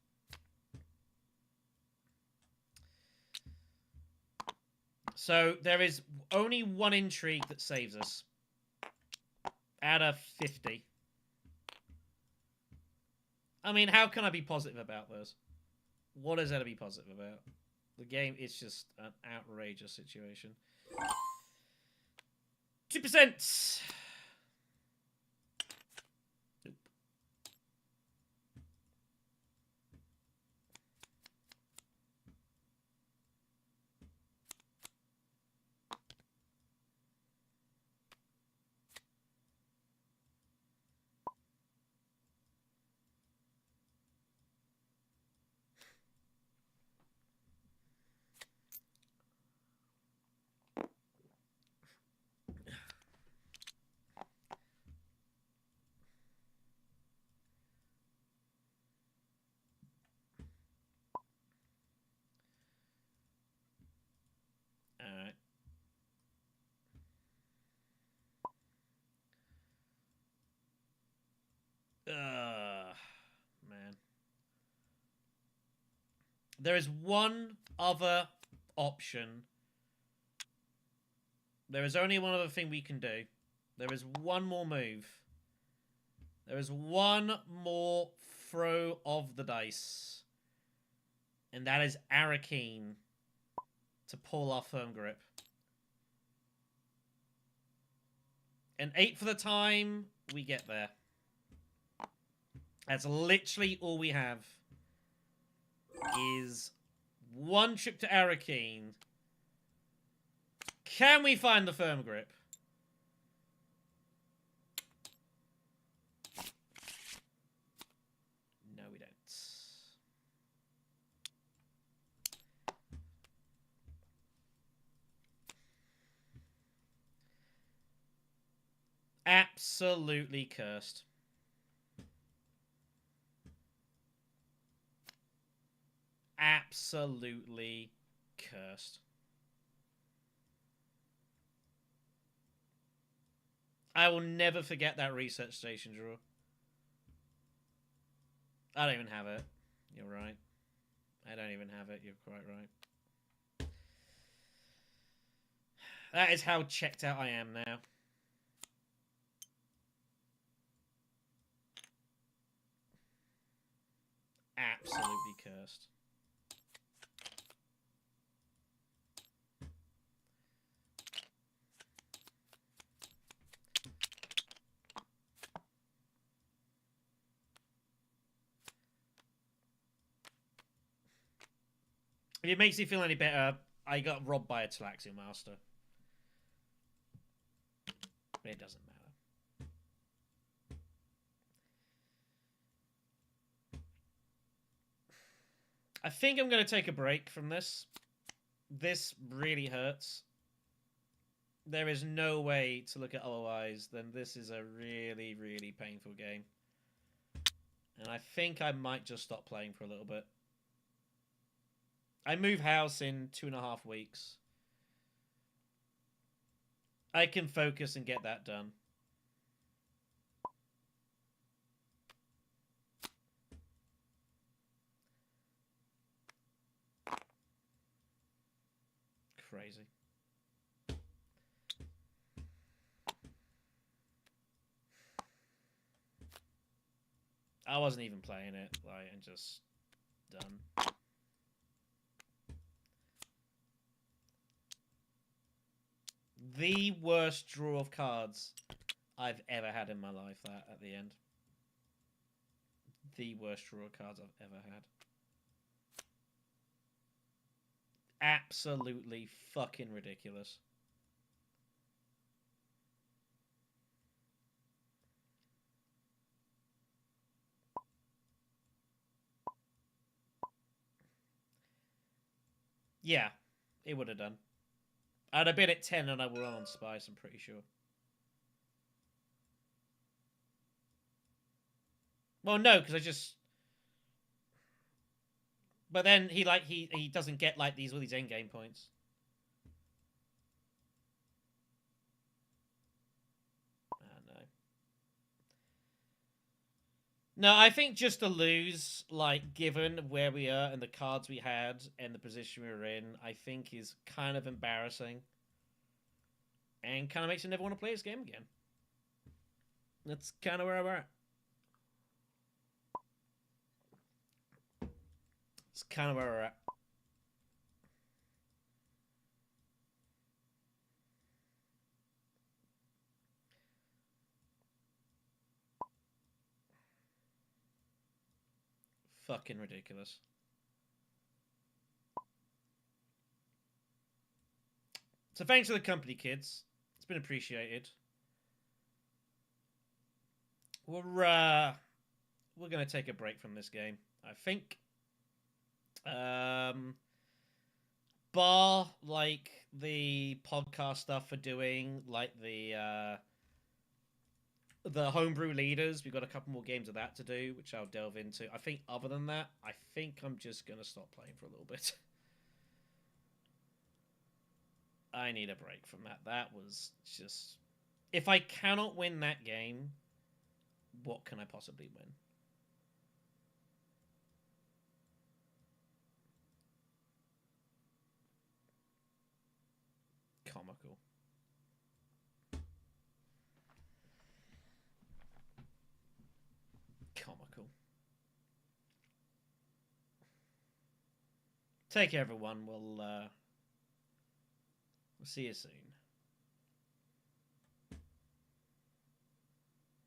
So there is only one intrigue that saves us. Out of 50. I mean, how can I be positive about this? What is there to be positive about? The game is just an outrageous situation. 2%! Nope. Alright. Man. There is one other option. There is only one other thing we can do. There is one more move. There is one more throw of the dice. And that is Arakeen to pull our firm grip. And 8 for the time, we get there. That's literally all we have. Is one trip to Arakeen. Can we find the firm grip? No, we don't. Absolutely cursed. Absolutely cursed. I will never forget that research station draw. I don't even have it. You're right. I don't even have it. You're quite right. That is how checked out I am now. Absolutely cursed. If it makes you feel any better, I got robbed by a Talaxian Master. It doesn't matter. I think I'm going to take a break from this. This really hurts. There is no way to look at otherwise than this is a really, really painful game. And I think I might just stop playing for a little bit. I move house in 2.5 weeks. I can focus and get that done. I wasn't even playing it, like, and just done. The worst draw of cards I've ever had in my life, that, at the end. The worst draw of cards I've ever had. Absolutely fucking ridiculous. Yeah, it would have done. I'd have been at 10 and I would run on Spice, I'm pretty sure. Well, no, because I just... But then he doesn't get like these all these endgame points. No. No, I think just to lose, like, given where we are and the cards we had and the position we were in, I think is kind of embarrassing. And kind of makes you never want to play this game again. That's kind of where we're at. It's kind of where we're at. Fucking ridiculous. So thanks for the company, kids. It's been appreciated. We're gonna take a break from this game, I think. Bar like the podcast stuff for doing, like the homebrew leaders. We've got a couple more games of that to do, which I'll delve into. I think other than that, I think I'm just gonna stop playing for a little bit. I need a break from that. That was just... If I cannot win that game, what can I possibly win? Comical. Comical. Take care, everyone. We'll see you soon.